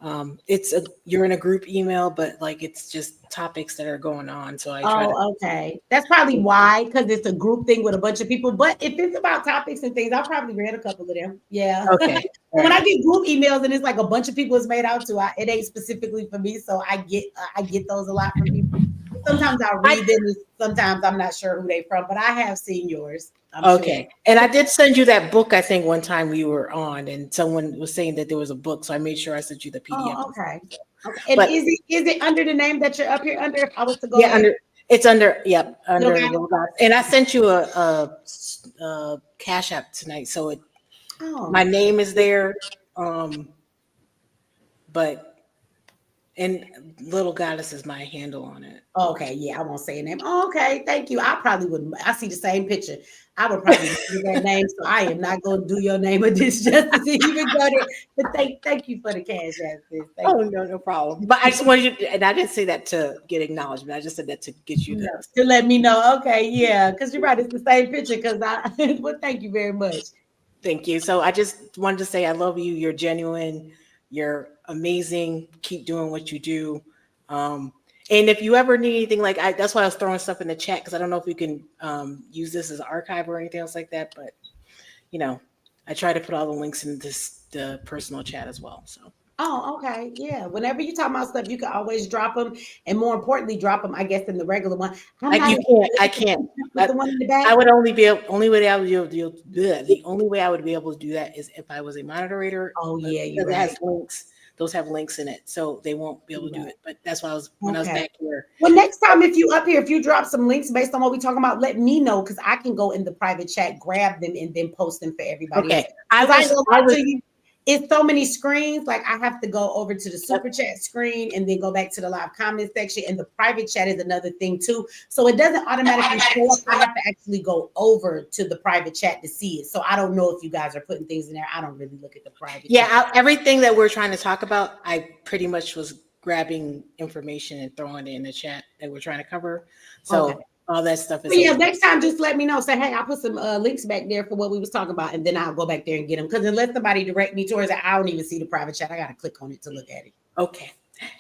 You're in a group email, but like it's just topics that are going on. So I try to. Oh, okay. That's probably why, because it's a group thing with a bunch of people. But if it's about topics and things, I've probably read a couple of them. Yeah. Okay. When I get group emails and it's like a bunch of people it's made out to, it ain't specifically for me. So I get those a lot from people. Sometimes I'll read them. Sometimes I'm not sure who they from, but I have seen yours. I'm Okay. sure. And I did send you that book, I think, one time we were on, and someone was saying that there was a book. So I made sure I sent you the PDF. Oh, okay. Okay. And But is it under the name that you're up here under? If I was to go yeah, there? under Okay. Little Goddess. And I sent you a Cash App tonight. So my name is there. But and Little Goddess is my handle on it. Okay, yeah, I won't say a name. Oh, okay, thank you. I probably wouldn't. I see the same picture. I would probably do that name, so I am not going to do your name of this justice to even go there. But thank you for the Cash App, sis. Thank you. No problem. But I just wanted you, and I didn't say that to get acknowledgement. I just said that to get you to let me know. Okay, yeah, because you're right. It's the same picture. Because well, thank you very much. Thank you. So I just wanted to say I love you. You're genuine. You're amazing. Keep doing what you do. And if you ever need anything, that's why I was throwing stuff in the chat, because I don't know if we can use this as an archive or anything else like that. But I try to put all the links in the personal chat as well. So. Oh, okay. Yeah. Whenever you talk about stuff, you can always drop them, and more importantly, drop them, I guess, in the regular one. I can't. With the one in the back. I would only be able, only way I would be able to do the only way I would be able to do that is if I was a moderator. Oh yeah, you're because right. it has links. Those have links in it, so they won't be able to do it. But that's why I was when I was back here. Well, next time if you up here, if you drop some links based on what we're talking about, let me know, because I can go in the private chat, grab them, and then post them for everybody. Okay. It's so many screens. Like I have to go over to the super chat screen and then go back to the live comment section. And the private chat is another thing too. So it doesn't automatically show up. I have to actually go over to the private chat to see it. So I don't know if you guys are putting things in there. I don't really look at the private chat. Everything that we're trying to talk about, I pretty much was grabbing information and throwing it in the chat that we're trying to cover. So all that stuff is. Yeah, next time just let me know. Say, hey, I put some links back there for what we was talking about, and then I'll go back there and get them. Because unless somebody direct me towards it, I don't even see the private chat. I gotta click on it to look at it. Okay.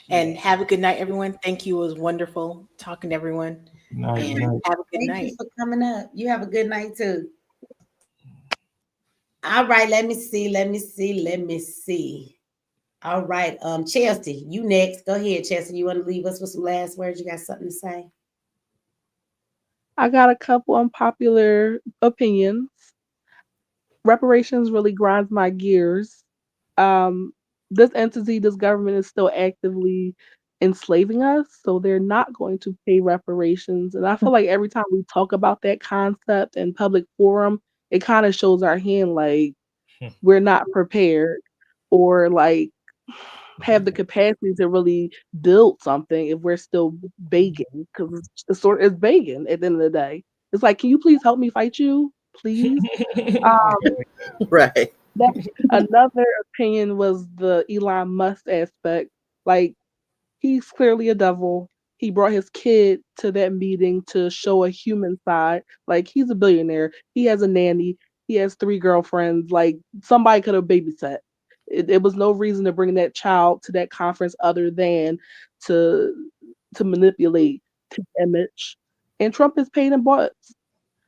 And have a good night, everyone. Thank you. It was wonderful talking to everyone. Night. Have a good night. Thank you for coming up. You have a good night too. All right, let me see. All right, Chelsea, you next. Go ahead, Chelsea. You want to leave us with some last words? You got something to say? I got a couple unpopular opinions. Reparations really grinds my gears. This entity, this government is still actively enslaving us, so they're not going to pay reparations. And I feel like every time we talk about that concept in public forum, it kind of shows our hand like we're not prepared or like have the capacity to really build something if we're still begging, because it's begging at the end of the day. It's like, can you please help me fight you, please? Right. Another opinion was the Elon Musk aspect. Like, he's clearly a devil. He brought his kid to that meeting to show a human side. Like, he's a billionaire. He has a nanny. He has 3 girlfriends. Like, somebody could have babysat. It was no reason to bring that child to that conference other than to manipulate his image. And Trump is paid in butts.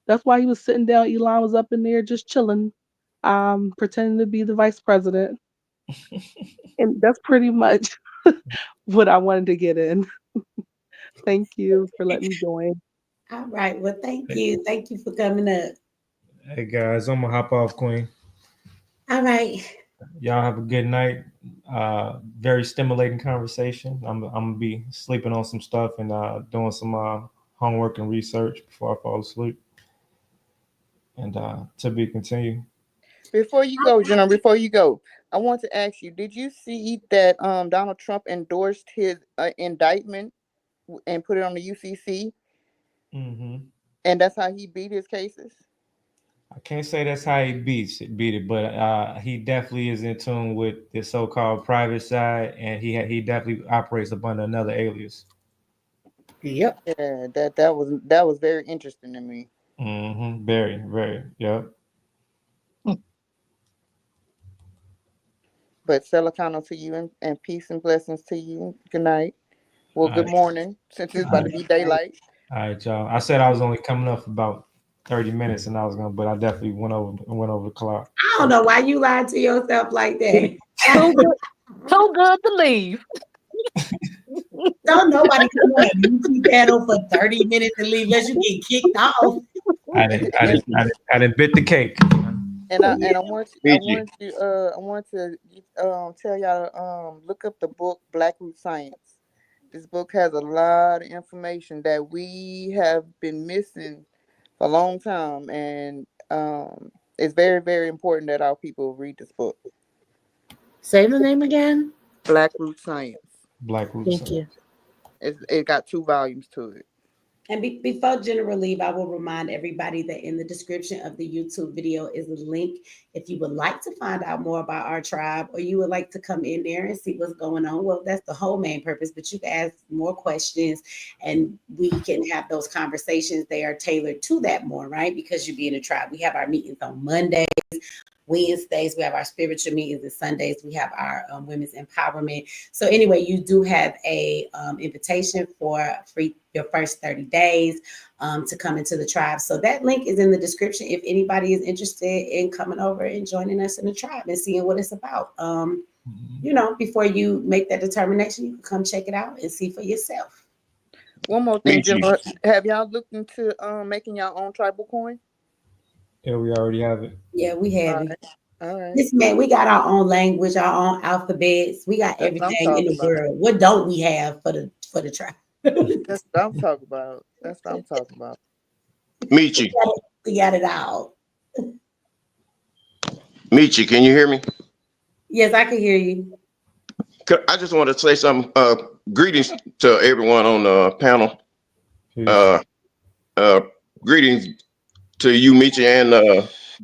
That's why he was sitting down. Elon was up in there just chilling, pretending to be the vice president. And that's pretty much what I wanted to get in. Thank you for letting me join. All right. Well, thank you. Thank you for coming up. Hey guys, I'm gonna hop off, Queen. All right. Y'all have a good night. Very stimulating conversation. I'm gonna be sleeping on some stuff and doing some homework and research before I fall asleep. And to be continued. Before you go, General, I want to ask you, did you see that Donald Trump endorsed his indictment and put it on the UCC? Mm-hmm. And that's how he beat his cases? I can't say that's how he beat it, but he definitely is in tune with the so-called private side, and he definitely operates up under another alias. Yep. Yeah, that was very interesting to me. Mm-hmm. Very, very. Yep. But Celicano to you and peace and blessings to you. Good night. Well, All good right. morning, since it's All about right. to be daylight. All right, y'all. I said I was only coming up for about 30 minutes, and but I definitely went over the clock. I don't know why you lied to yourself like that. Too good to leave. Don't nobody come on a YouTube channel for 30 minutes and leave unless you get kicked off. I didn't bit the cake. And I want to tell y'all look up the book Black Root Science. This book has a lot of information that we have been missing for a long time, and it's very, very important that our people read this book. Say the name again. Black Root Science. Black Root Thank Science. you. It got 2 volumes to it. And before General leave, I will remind everybody that in the description of the YouTube video is a link. If you would like to find out more about our tribe, or you would like to come in there and see what's going on, well, that's the whole main purpose, but you can ask more questions and we can have those conversations. They are tailored to that more, right? Because you be in a tribe. We have our meetings on Mondays, Wednesdays, we have our spiritual meetings, and Sundays we have our women's empowerment. So anyway, you do have a invitation for your first 30 days to come into the tribe. So that link is in the description if anybody is interested in coming over and joining us in the tribe and seeing what it's about. You know, before you make that determination, you can come check it out and see for yourself. One more thing, Jennifer. Have y'all looked into making your own tribal coin? Yeah, we already have it. Yeah, we have it. All right. This man, we got our own language, our own alphabets. We got everything in the world. What don't we have for the tribe? That's what I'm talking about. That's what I'm talking about. Michi. We got it all. Michi, can you hear me? Yes, I can hear you. I just want to say some greetings to everyone on the panel. Greetings to you, Michi, and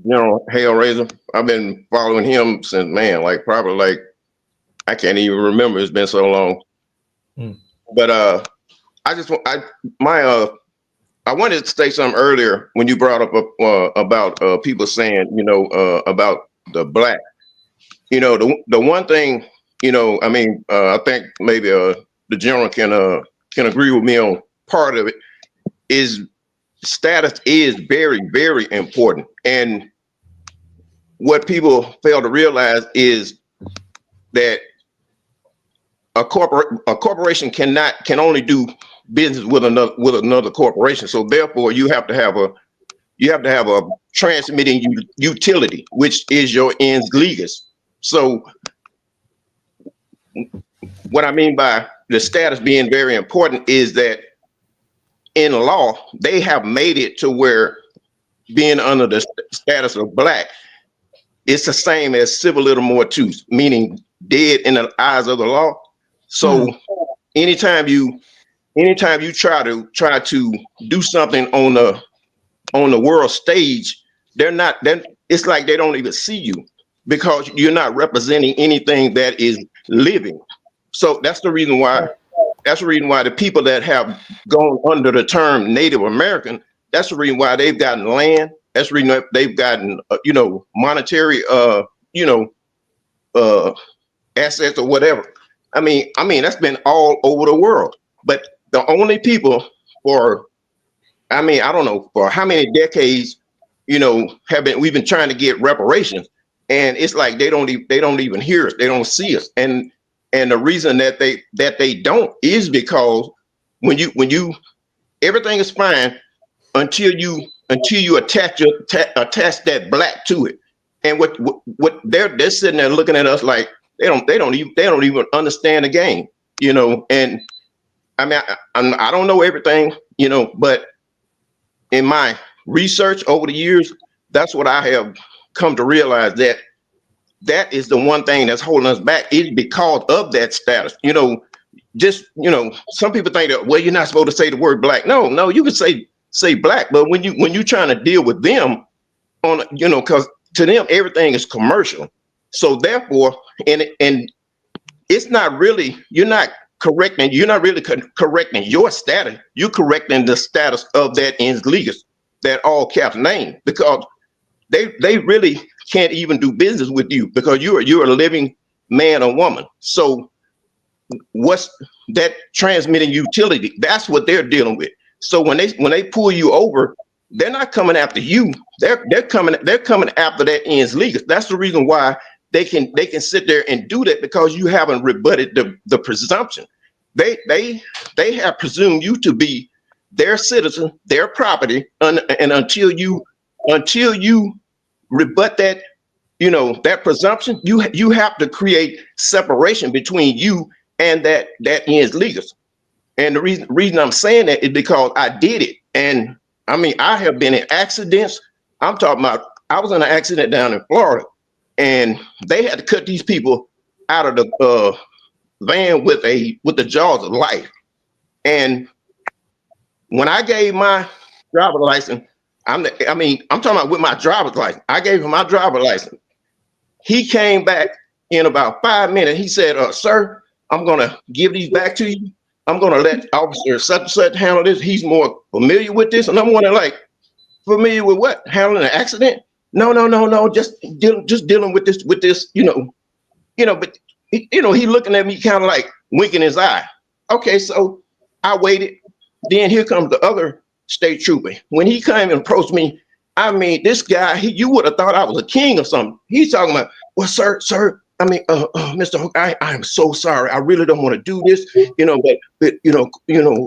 General Hellraiser. I've been following him since, man, probably I can't even remember. It's been so long. But I just want I wanted to say something earlier when you brought up about people saying, about the black. The one thing, I think maybe the general can agree with me on part of it is status is very, very important. And what people fail to realize is that a corporation can only do business with another corporation. So therefore you have to have a transmitting utility, which is your ens legis. So what I mean by the status being very important is that in law, they have made it to where being under the status of black, it's the same as civil little mortuus, meaning dead in the eyes of the law. So anytime you try to do something on the world stage, it's like they don't even see you because you're not representing anything that is living. So that's the reason why the people that have gone under the term Native American, that's the reason why they've gotten land. That's the reason why they've gotten monetary assets or whatever. I mean that's been all over the world. But the only people I don't know for how many decades, we've been trying to get reparations, and it's like they don't even hear us, they don't see us, and the reason that they don't is because when you everything is fine until you attach that black to it, and what they're sitting there looking at us like they don't even understand the game, and I don't know everything, but in my research over the years, that's what I have come to realize, that is the one thing that's holding us back is because of that status. Some people think that, well, you're not supposed to say the word black. No, you can say black, but when you're trying to deal with them because to them everything is commercial. So therefore, and it's not really, you're not really correcting your status. You're correcting the status of that ens legis, that all caps name, because they really can't even do business with you because you're a living man or woman. So what's that transmitting utility? That's what they're dealing with. So when they pull you over, they're not coming after you. They're coming after that ends legal. That's the reason why they can sit there and do that, because you haven't rebutted the presumption. They have presumed you to be their citizen, their property, and until you rebut that, that presumption, you have to create separation between you and that ends legal. And the reason I'm saying that is because I did it. And I mean, I have been in accidents. I'm talking about, I was in an accident down in Florida, and they had to cut these people out of the van with the jaws of life. And when I gave my driver's license, I'm talking about with my driver's license. I gave him my driver's license. He came back in about 5 minutes. He said, sir, I'm gonna give these back to you. I'm gonna let officer such and such handle this. He's more familiar with this. And I'm wondering, like, familiar with what? Handling an accident? No, just dealing with this, but he looking at me kind of like winking his eye. Okay, so I waited. Then here comes the other state trooper. When he came and approached me, I mean, this guy, you would have thought I was a king or something. He's talking about, well, sir, Mr. Hook, I am so sorry. I really don't want to do this, but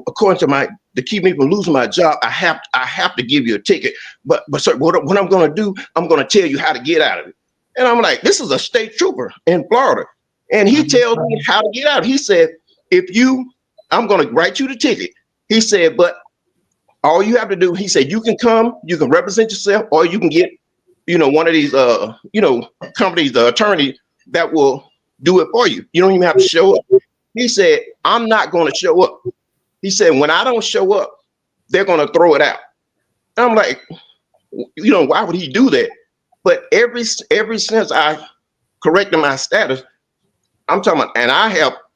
according to to keep me from losing my job, I have to give you a ticket. But sir, what I'm going to do, I'm going to tell you how to get out of it. And I'm like, this is a state trooper in Florida, and he tells me how to get out. He said, I'm going to write you the ticket. He said, but all you have to do, he said, you can come, you can represent yourself, or you can get, one of these, companies, the attorney that will do it for you. You don't even have to show up. He said, I'm not going to show up. He said, when I don't show up, they're going to throw it out. I'm like, why would he do that? But ever since I corrected my status, I'm talking about, and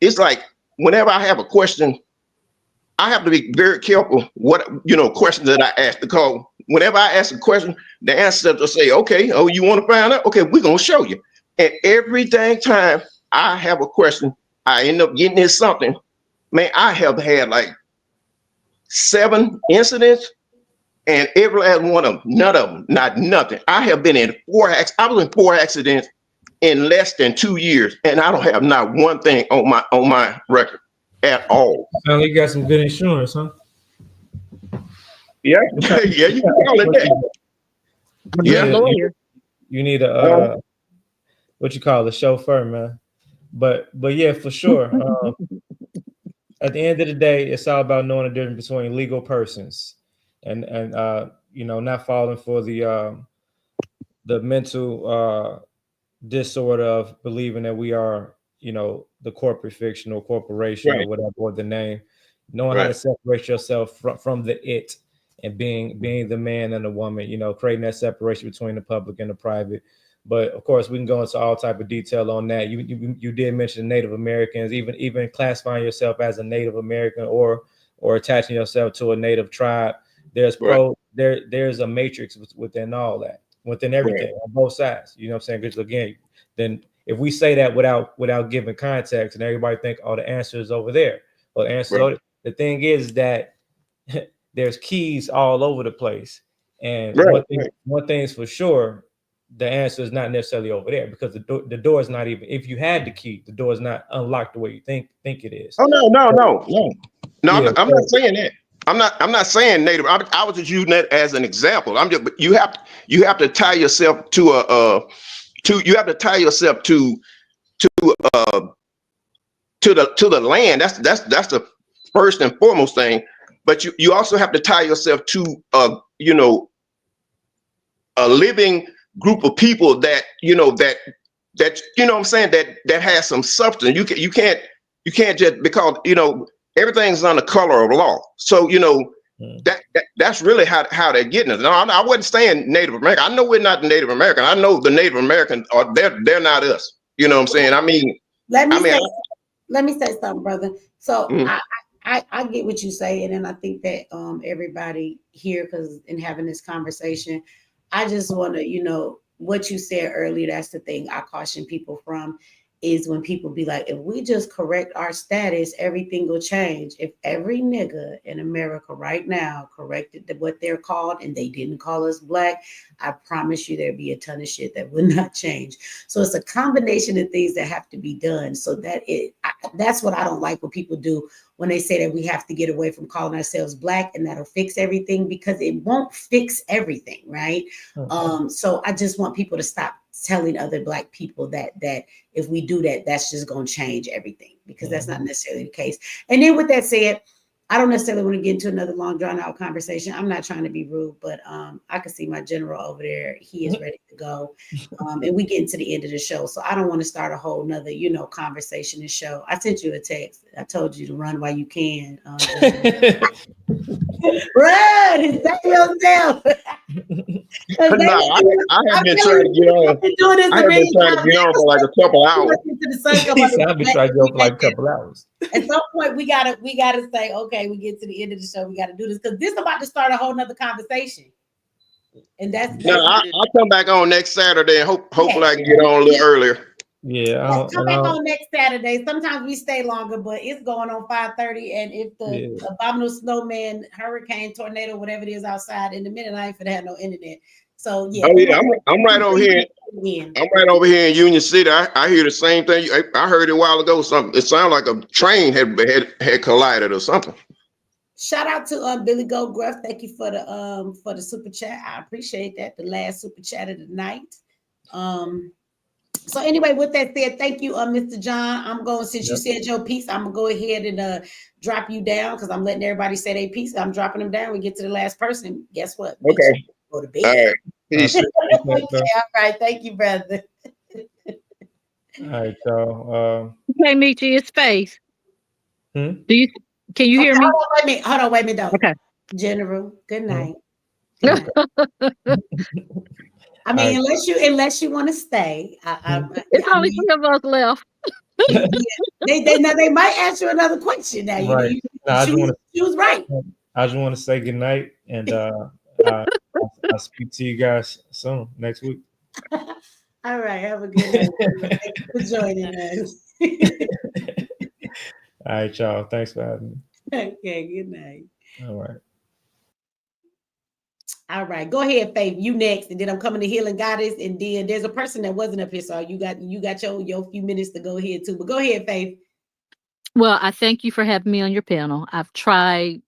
it's like, whenever I have a question, I have to be very careful what, questions that I ask, because whenever I ask a question, the answer will say, okay, oh, you want to find out? Okay, we're going to show you. And every dang time I have a question, I end up getting into something. Man, I have had like 7 incidents, and every last one of them, none of them, not nothing. I have been in 4 accidents in less than 2 years, and I don't have not one thing on my record at all. Sound like you got some good insurance, huh? Yeah, yeah, you can call it that. Yeah, you need a what you call a chauffeur, man. But yeah, for sure. At the end of the day, it's all about knowing the difference between legal persons and not falling for the mental disorder of believing that we are, the corporate fiction or corporation or whatever, or the name. Knowing how to separate yourself from the it, and being the man and the woman, creating that separation between the public and the private. But of course, we can go into all type of detail on that. You did mention Native Americans, even classifying yourself as a Native American or attaching yourself to a Native tribe. There's there's a matrix within all that, within everything on both sides. You know what I'm saying? Because again, then if we say that without giving context, and everybody think, oh, the answer is over there. Well, the answer the thing is that there's keys all over the place. And one thing's for sure, the answer is not necessarily over there, because the door is not even, if you had the key, the door is not unlocked the way you think it is. Oh no. Yeah, I'm not saying that. I'm not saying Native. I was just using that as an example. You have to tie yourself to the land. That's the first and foremost thing. But you also have to tie yourself to a living group of people that what I'm saying, that has some substance. You can't just, because everything's on the color of law. So that's really how they're getting it. No, I wasn't saying Native American. I know we're not the Native American. I know the Native Americans are they're not us. You know what I'm saying? I mean, let me say something, brother. So I get what you're saying, and I think that everybody here, because in having this conversation, I just want to, what you said earlier, that's the thing I caution people from, is when people be like, if we just correct our status, everything will change. If every nigga in America right now corrected what they're called and they didn't call us black, I promise you there'd be a ton of shit that would not change. So it's a combination of things that have to be done. So that's what I don't like when people do when they say that we have to get away from calling ourselves black and that'll fix everything, because it won't fix everything, right? So I just want people to stop telling other black people that if we do that, that's just going to change everything, because that's not necessarily the case. And then with that said, I don't necessarily want to get into another long drawn out conversation. I'm not trying to be rude, but I can see my general over there. He is ready to go. And we get into the end of the show. So I don't want to start a whole nother, conversation and show. I sent you a text. I told you to run while you can. Run! Stay yourself. No, I have been trying to get on. I have been trying to get on for like a couple hours. I've been trying to go for like a couple hours. At some point, we gotta say, okay, we get to the end of the show. We gotta do this, because this is about to start a whole nother conversation. And that's I'll come back on next Saturday and hopefully I can get on a little earlier. Yeah, come back on next Saturday. Sometimes we stay longer, but it's going on 5:30. And if the abominable snowman, hurricane, tornado, whatever it is outside, in a minute, I ain't finna have no internet. So yeah. Oh yeah, I'm right over here. I'm right over here in Union City. I hear the same thing. I heard it a while ago. Something. It sounded like a train had collided or something. Shout out to Billy Gold Gruff. Thank you for the super chat. I appreciate that. The last super chat of the night. So anyway, with that said, thank you, Mr. John. I'm going, since you said your piece, I'm gonna go ahead and drop you down, because I'm letting everybody say their piece. I'm dropping them down. We get to the last person. Guess what? Okay. Go to bed. All right. Peace. Okay, all right. Thank you, brother. All right, y'all. Okay, Michi, it's Faith. Can you hear me? Hold on, wait a minute. Don't. Okay. General, good night. Good night. I mean, unless you want to stay. It's only 3 of us left. They might ask you another question now. Right. She was right. I just want to say good night, and I'll speak to you guys soon next week. All right. Have a good night. Thank you for joining us. All right, y'all. Thanks for having me. Okay. Good night. All right. All right. Go ahead, Faith. You next, and then I'm coming to Healing Goddess, and then there's a person that wasn't up here, so you got your few minutes to go ahead too. But go ahead, Faith. Well, I thank you for having me on your panel. I've tried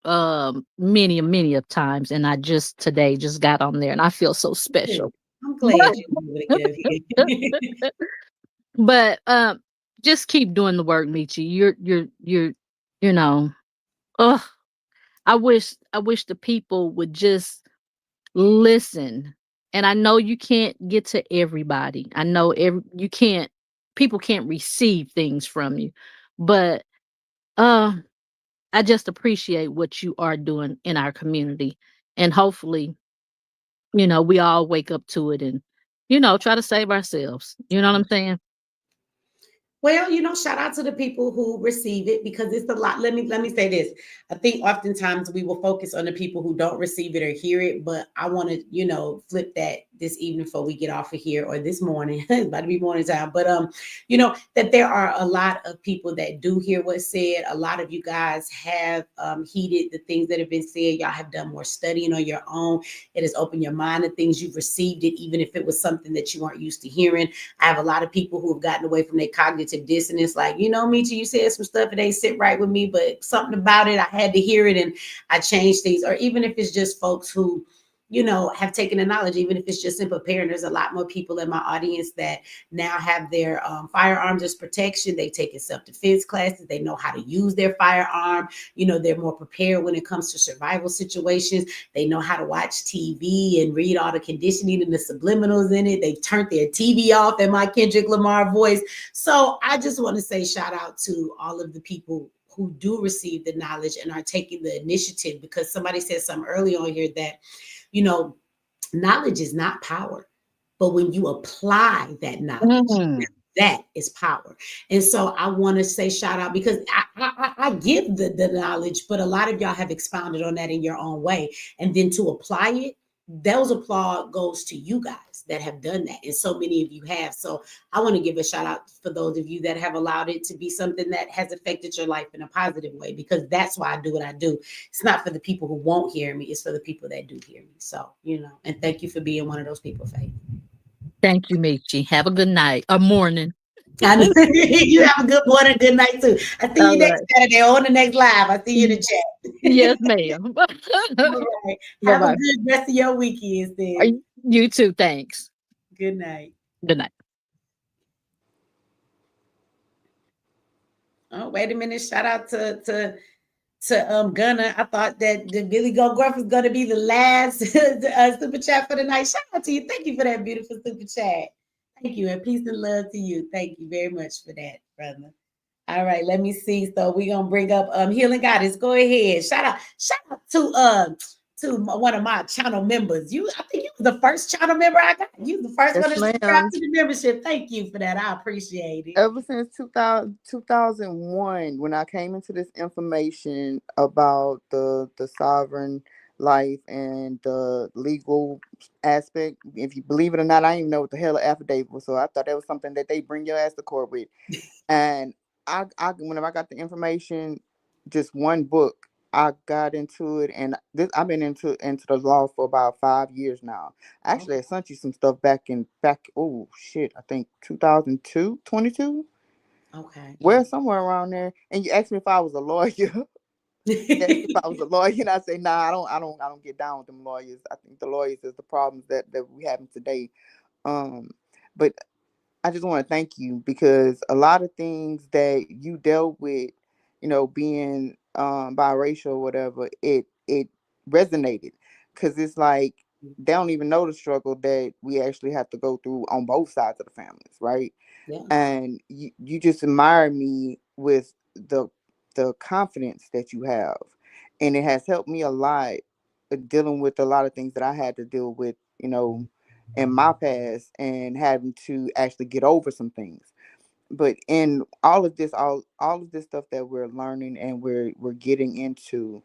many of times, and I today got on there, and I feel so special. I'm glad you did it. But just keep doing the work, Michi. You're I wish the people would just listen. And I know you can't get to everybody. I know people can't receive things from you, but I just appreciate what you are doing in our community, and hopefully, we all wake up to it and, try to save ourselves. You know what I'm saying? Well, shout out to the people who receive it, because it's a lot. Let me say this. I think oftentimes we will focus on the people who don't receive it or hear it, but I want to, flip that this evening before we get off of here, or this morning. It's about to be morning time. But that there are a lot of people that do hear what's said. A lot of you guys have heeded the things that have been said. Y'all have done more studying on your own. It has opened your mind to things. You've received it, even if it was something that you weren't used to hearing. I have a lot of people who have gotten away from their cognitive dissonance. Like, Michi, you said some stuff that ain't sit right with me, but something about it, I had to hear it and I changed things. Or even if it's just folks who have taken the knowledge, even if it's just in preparing. There's a lot more people in my audience that now have their firearms as protection. They've taken self-defense classes. They know how to use their firearm. They're more prepared when it comes to survival situations. They know how to watch TV and read all the conditioning and the subliminals in it. They've turned their TV off in my Kendrick Lamar voice. So I just want to say shout out to all of the people who do receive the knowledge and are taking the initiative, because somebody said something early on here that knowledge is not power, but when you apply that knowledge, that is power. And so I want to say shout out, because I give the knowledge, but a lot of y'all have expounded on that in your own way. And then to apply it, those applause goes to you guys. that have done that, and so many of you have. So I want to give a shout out for those of you that have allowed it to be something that has affected your life in a positive way, because that's why I do what I do. It's not for the people who won't hear me, it's for the people that do hear me. So, and thank you for being one of those people, Faith. Thank you, Michi. Have a good night or morning. You have a good morning, good night too. I see you next Saturday on the next live. I see you in the chat. Yes, ma'am. All right. Have a good rest of your weekend, then. You too. Thanks. Good night. Good night. Oh, wait a minute. Shout out to Gunner. I thought that the Billy Go Gruff was going to be the last super chat for the night. Shout out to you. Thank you for that beautiful super chat. Thank you, and peace and love to you. Thank you very much for that, brother. All right, let me see. So we're gonna bring up Healing Goddess. Go ahead. Shout out to one of my channel members. I think you were the first channel member I got. You the first one to subscribe to the membership. Thank you for that. I appreciate it. Ever since 2001, when I came into this information about the sovereign life and the legal aspect, if you believe it or not, I didn't even know what the hell an affidavit was. So I thought that was something that they bring your ass to court with. And I whenever I got the information, just one book, I got into it, and I've been into the law for about 5 years now. Actually, I sent you some stuff back. Oh shit, I think 2002, 22. Okay. Well, somewhere around there. And you asked me if I was a lawyer. If I was a lawyer, and I say, nah, I don't get down with them lawyers. I think the lawyers is the problems that we having today. But I just want to thank you, because a lot of things that you dealt with, being biracial or whatever, it resonated, because it's like they don't even know the struggle that we actually have to go through on both sides of the families, right? Yeah. And you just admire me with the confidence that you have, and it has helped me a lot dealing with a lot of things that I had to deal with, in my past, and having to actually get over some things. But in all of this stuff that we're learning and we're getting into,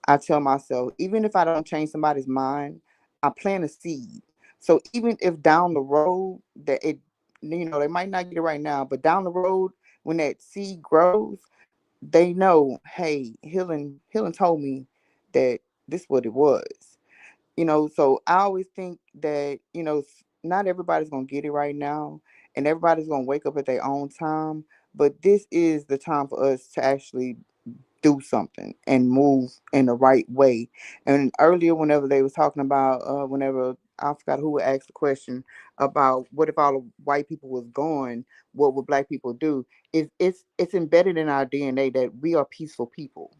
I tell myself, even if I don't change somebody's mind, I plant a seed. So even if down the road that they might not get it right now, but down the road when that seed grows, they know, hey, healing told me that this what it was. So I always think that, not everybody's going to get it right now, and everybody's going to wake up at their own time. But this is the time for us to actually do something and move in the right way. And earlier, whenever they was talking about, whenever I forgot who asked the question about what if all the white people was gone, what would black people do? It's embedded in our DNA that we are peaceful people,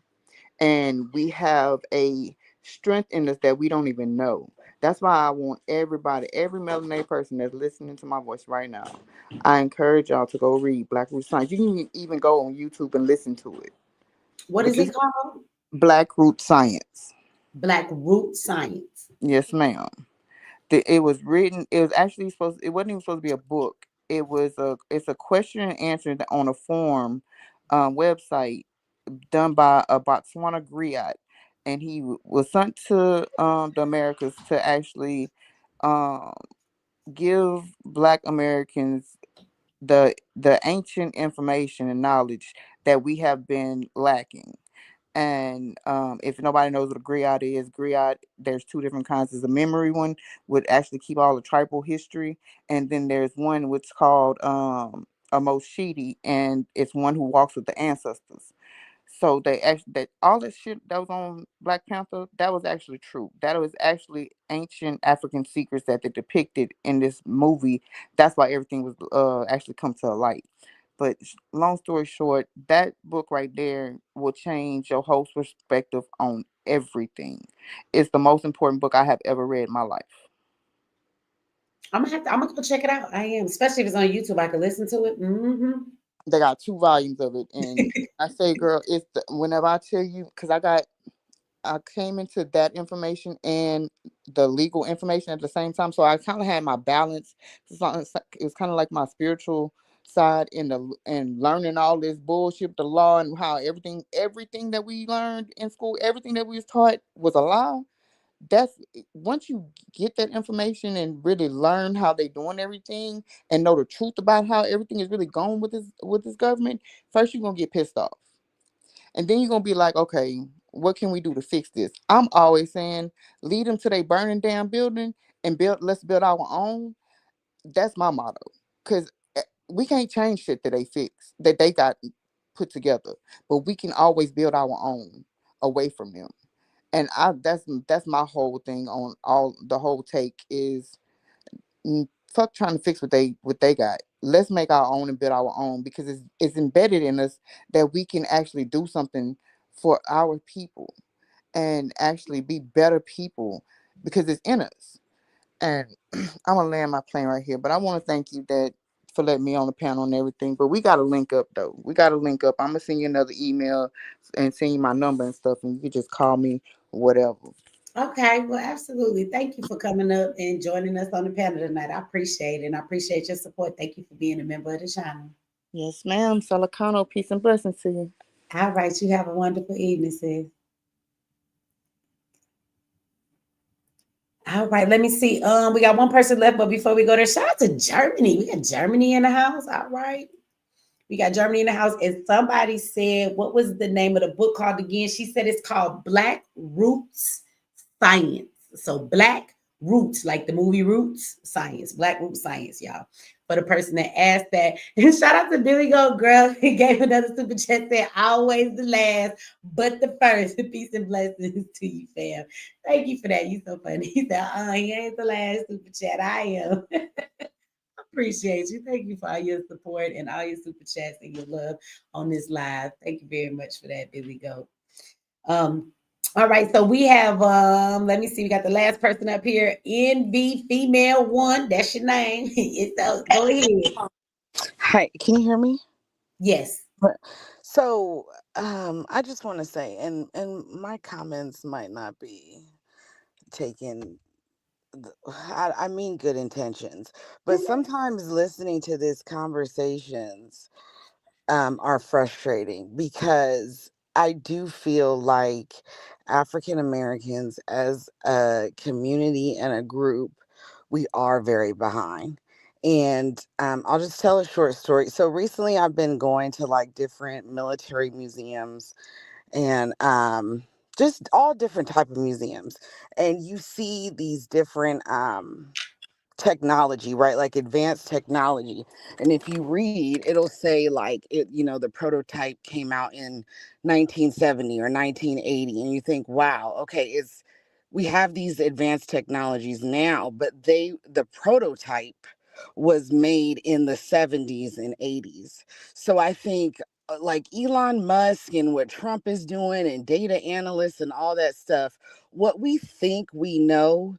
and we have a strength in us that we don't even know. That's why I want everybody, every melanated person that's listening to my voice right now, I encourage y'all to go read Black Root Science. You can even go on YouTube and listen to it. What is it called? Black Root Science. Black Root Science. Yes, ma'am. It was written. It was actually supposed. It wasn't even supposed to be a book. It's a question and answer on a forum website done by a Botswana griot, and he was sent to the Americas to actually give Black Americans the ancient information and knowledge that we have been lacking. And if nobody knows what a griot, there's two different kinds. There's a memory one, would actually keep all the tribal history, and then there's one which called a moshidi, and it's one who walks with the ancestors. So that all that shit that was on Black Panther, that was actually true. That was actually ancient African secrets that they depicted in this movie. That's why everything was actually come to light. But long story short, that book right there will change your whole perspective on everything. It's the most important book I have ever read in my life. I'm gonna go check it out. I am, especially if it's on YouTube. I can listen to it. Mm-hmm. They got 2 volumes of it, and I say, girl, whenever I tell you, because I came into that information and the legal information at the same time, so I kind of had my balance. It was kind of like my spiritual side and learning all this bullshit, the law, and how everything that we learned in school, everything that we was taught was a lie. that's once you get that information and really learn how they doing everything and know the truth about how everything is really going with this government, first you're gonna get pissed off. And then you're gonna be like, okay, what can we do to fix this? I'm always saying lead them to their burning down building and let's build our own. That's my motto. Cause we can't change shit that they fix, that they got put together. But we can always build our own away from them. And that's my whole thing on all the whole take is fuck trying to fix what they got. Let's make our own and build our own because it's embedded in us that we can actually do something for our people and actually be better people because it's in us. And I'm gonna land my plane right here, but I want to thank you that for letting me on the panel and everything. But we gotta link up though. We gotta link up. I'm gonna send you another email and send you my number and stuff, and you can just call me whatever. Okay, well, absolutely. Thank you for coming up and joining us on the panel tonight. I appreciate it. And I appreciate your support. Thank you for being a member of the channel. Yes, ma'am. Salicano, peace and blessings to you. All right, you have a wonderful evening, sis. All right, let me see. We got one person left, but before we go there, shout out to Germany. We got Germany in the house. All right. We got Germany in the house. And somebody said, what was the name of the book called again? She said it's called Black Roots Science. So Black Roots, like the movie Roots, Science, Black Roots Science, y'all. For the person that asked that. And shout out to Billy Goat Girl. He gave another super chat, said always the last, but the first. Peace and blessings to you, fam. Thank you for that. You so funny. He said, he ain't the last super chat. I am. Appreciate you. Thank you for all your support and all your super chats and your love on this live. Thank you very much for that, Billy Goat. All right, so we have let me see, we got the last person up here, NV Female One. That's your name. So go ahead. Hi, can you hear me? Yes. So, I just want to say, and my comments might not be taken. I mean, good intentions, but sometimes listening to these conversations are frustrating because I do feel like African Americans as a community and a group, we are very behind. And I'll just tell a short story. So recently I've been going to like different military museums and just all different type of museums. And you see these different technology, right? Like advanced technology. And if you read, it'll say like the prototype came out in 1970 or 1980, and you think, wow, okay, we have these advanced technologies now, but the prototype was made in the 70s and 80s. So I think like Elon Musk and what Trump is doing and data analysts and all that stuff, what we think we know,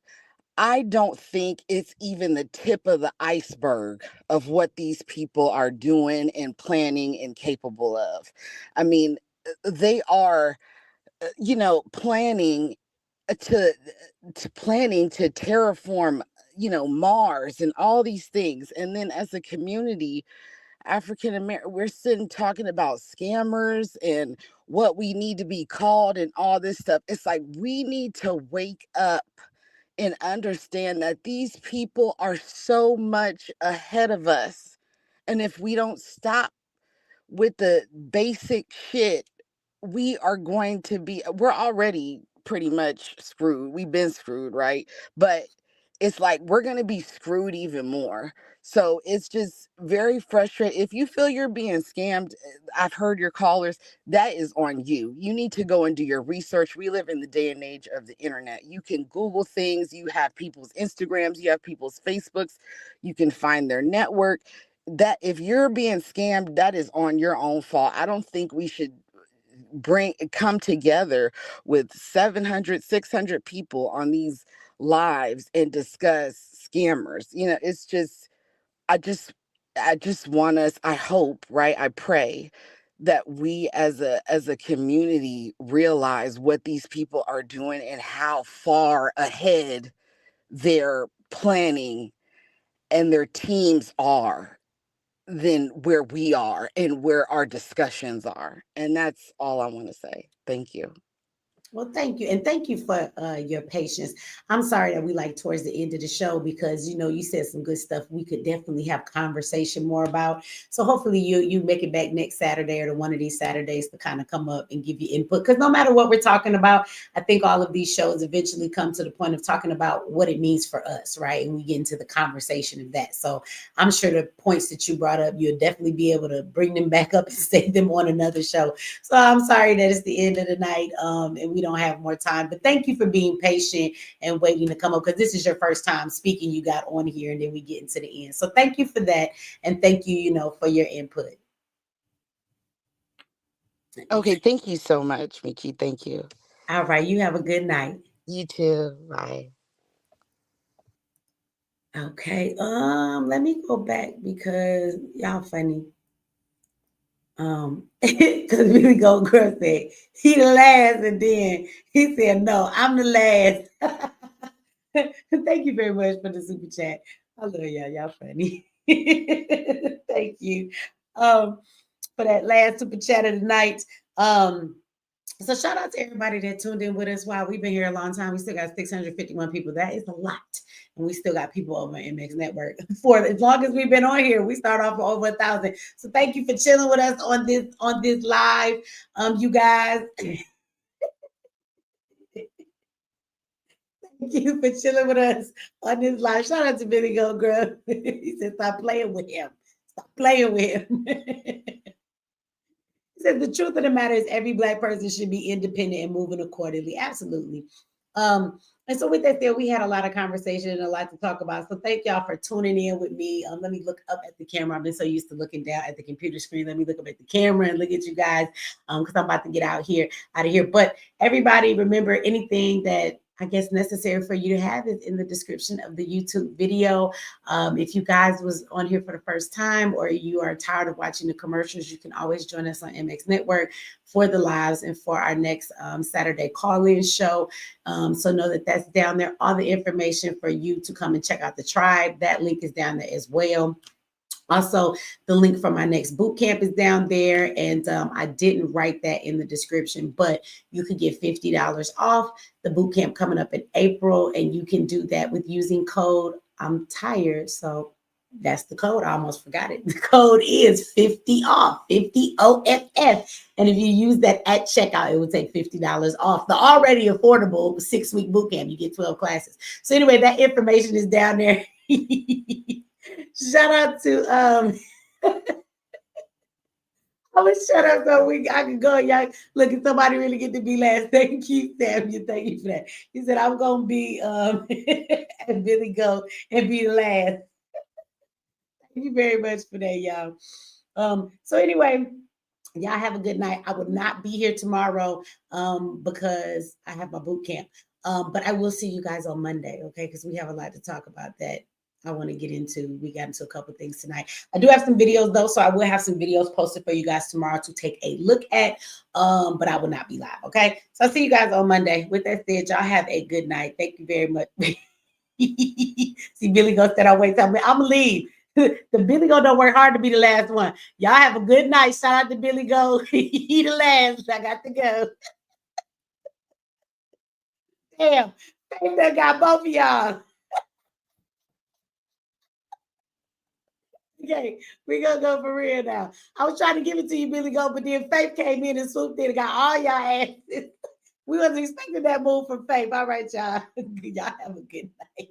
I don't think it's even the tip of the iceberg of what these people are doing and planning and capable of. I mean, they are, planning to planning to terraform, Mars and all these things. And then as a community, African American, we're sitting talking about scammers and what we need to be called and all this stuff. It's like we need to wake up and understand that these people are so much ahead of us. And if we don't stop with the basic shit, we're already pretty much screwed. We've been screwed, right? But it's like we're going to be screwed even more. So it's just very frustrating. If you feel you're being scammed, I've heard your callers, that is on you. You need to go and do your research. We live in the day and age of the internet. You can Google things, you have people's Instagrams, you have people's Facebooks, you can find their network. That if you're being scammed, that is on your own fault. I don't think we should come together with 700, 600 people on these lives and discuss scammers. It's just I just want us, I hope, right? I pray that we as a community realize what these people are doing and how far ahead their planning and their teams are than where we are and where our discussions are. And that's all I want to say. Thank you. Well, thank you. And thank you for your patience. I'm sorry that we like towards the end of the show because, you know, you said some good stuff we could definitely have conversation more about. So hopefully you make it back next Saturday or to one of these Saturdays to kind of come up and give you input. Because no matter what we're talking about, I think all of these shows eventually come to the point of talking about what it means for us, right? And we get into the conversation of that. So I'm sure the points that you brought up, you'll definitely be able to bring them back up and say them on another show. So I'm sorry that it's the end of the night and we don't have more time. But thank you for being patient and waiting to come up because this is your first time speaking. You got on here and then we get into the end. So thank you for that. And thank you, you know, for your input. Okay, thank you so much, Mickey. Thank you. All right, you have a good night. You too. Bye. Okay, let me go back because y'all funny. Because Billy Gold Girl said he the last, and then he said, "No, I'm the last." Thank you very much for the super chat. I love y'all. Y'all funny. Thank you for that last super chat of the night. So shout out to everybody that tuned in with us. Wow, we've been here a long time. We still got 651 people. That is a lot. And we still got people over MX Network. For as long as we've been on here, we start off with over 1,000. So thank you for chilling with us on this live. You guys. Thank you for chilling with us on this live. Shout out to Billy Gold Girl. He said, stop playing with him. Stop playing with him. He said, the truth of the matter is every Black person should be independent and moving accordingly. Absolutely. And so with that said, we had a lot of conversation and a lot to talk about. So thank y'all for tuning in with me. Let me look up at the camera. I've been so used to looking down at the computer screen. Let me look up at the camera and look at you guys because I'm about to get out of here. But everybody, remember, anything that I guess necessary for you to have is in the description of the YouTube video. If you guys was on here for the first time or you are tired of watching the commercials, you can always join us on MX Network for the lives and for our next Saturday call-in show. So know that that's down there. All the information for you to come and check out the tribe. That link is down there as well. Also, the link for my next boot camp is down there. And I didn't write that in the description, but you could get $50 off the boot camp coming up in April. And you can do that with using code I'm tired. So that's the code. I almost forgot it. The code is 50 off, 50 OFF. And if you use that at checkout, it will take $50 off the already affordable 6-week boot camp. You get 12 classes. So anyway, that information is down there. Shout out to I was shut up so I could go. Y'all look at somebody really get to be last. Thank you, Samuel. Thank you for that. He said I'm gonna be and Billy go and be last. Thank you very much for that, y'all. So anyway, y'all have a good night. I will not be here tomorrow because I have my boot camp. But I will see you guys on Monday, okay? Because we have a lot to talk about that I want to get into. We got into a couple of things tonight. I do have some videos though, so I will have some videos posted for you guys tomorrow to take a look at. But I will not be live, okay? So I'll see you guys on Monday. With that said, y'all have a good night. Thank you very much. See, Billy Go said I'll wait. I'm gonna leave. The Billy Go don't work hard to be the last one. Y'all have a good night. Shout out to Billy Go. He the last. I got to go. Damn, that got both of y'all. Okay, we're gonna go for real now. I was trying to give it to you, Billy Go, but then Faith came in and swooped in and got all y'all asses. We wasn't expecting that move from Faith. All right, y'all. Y'all have a good night.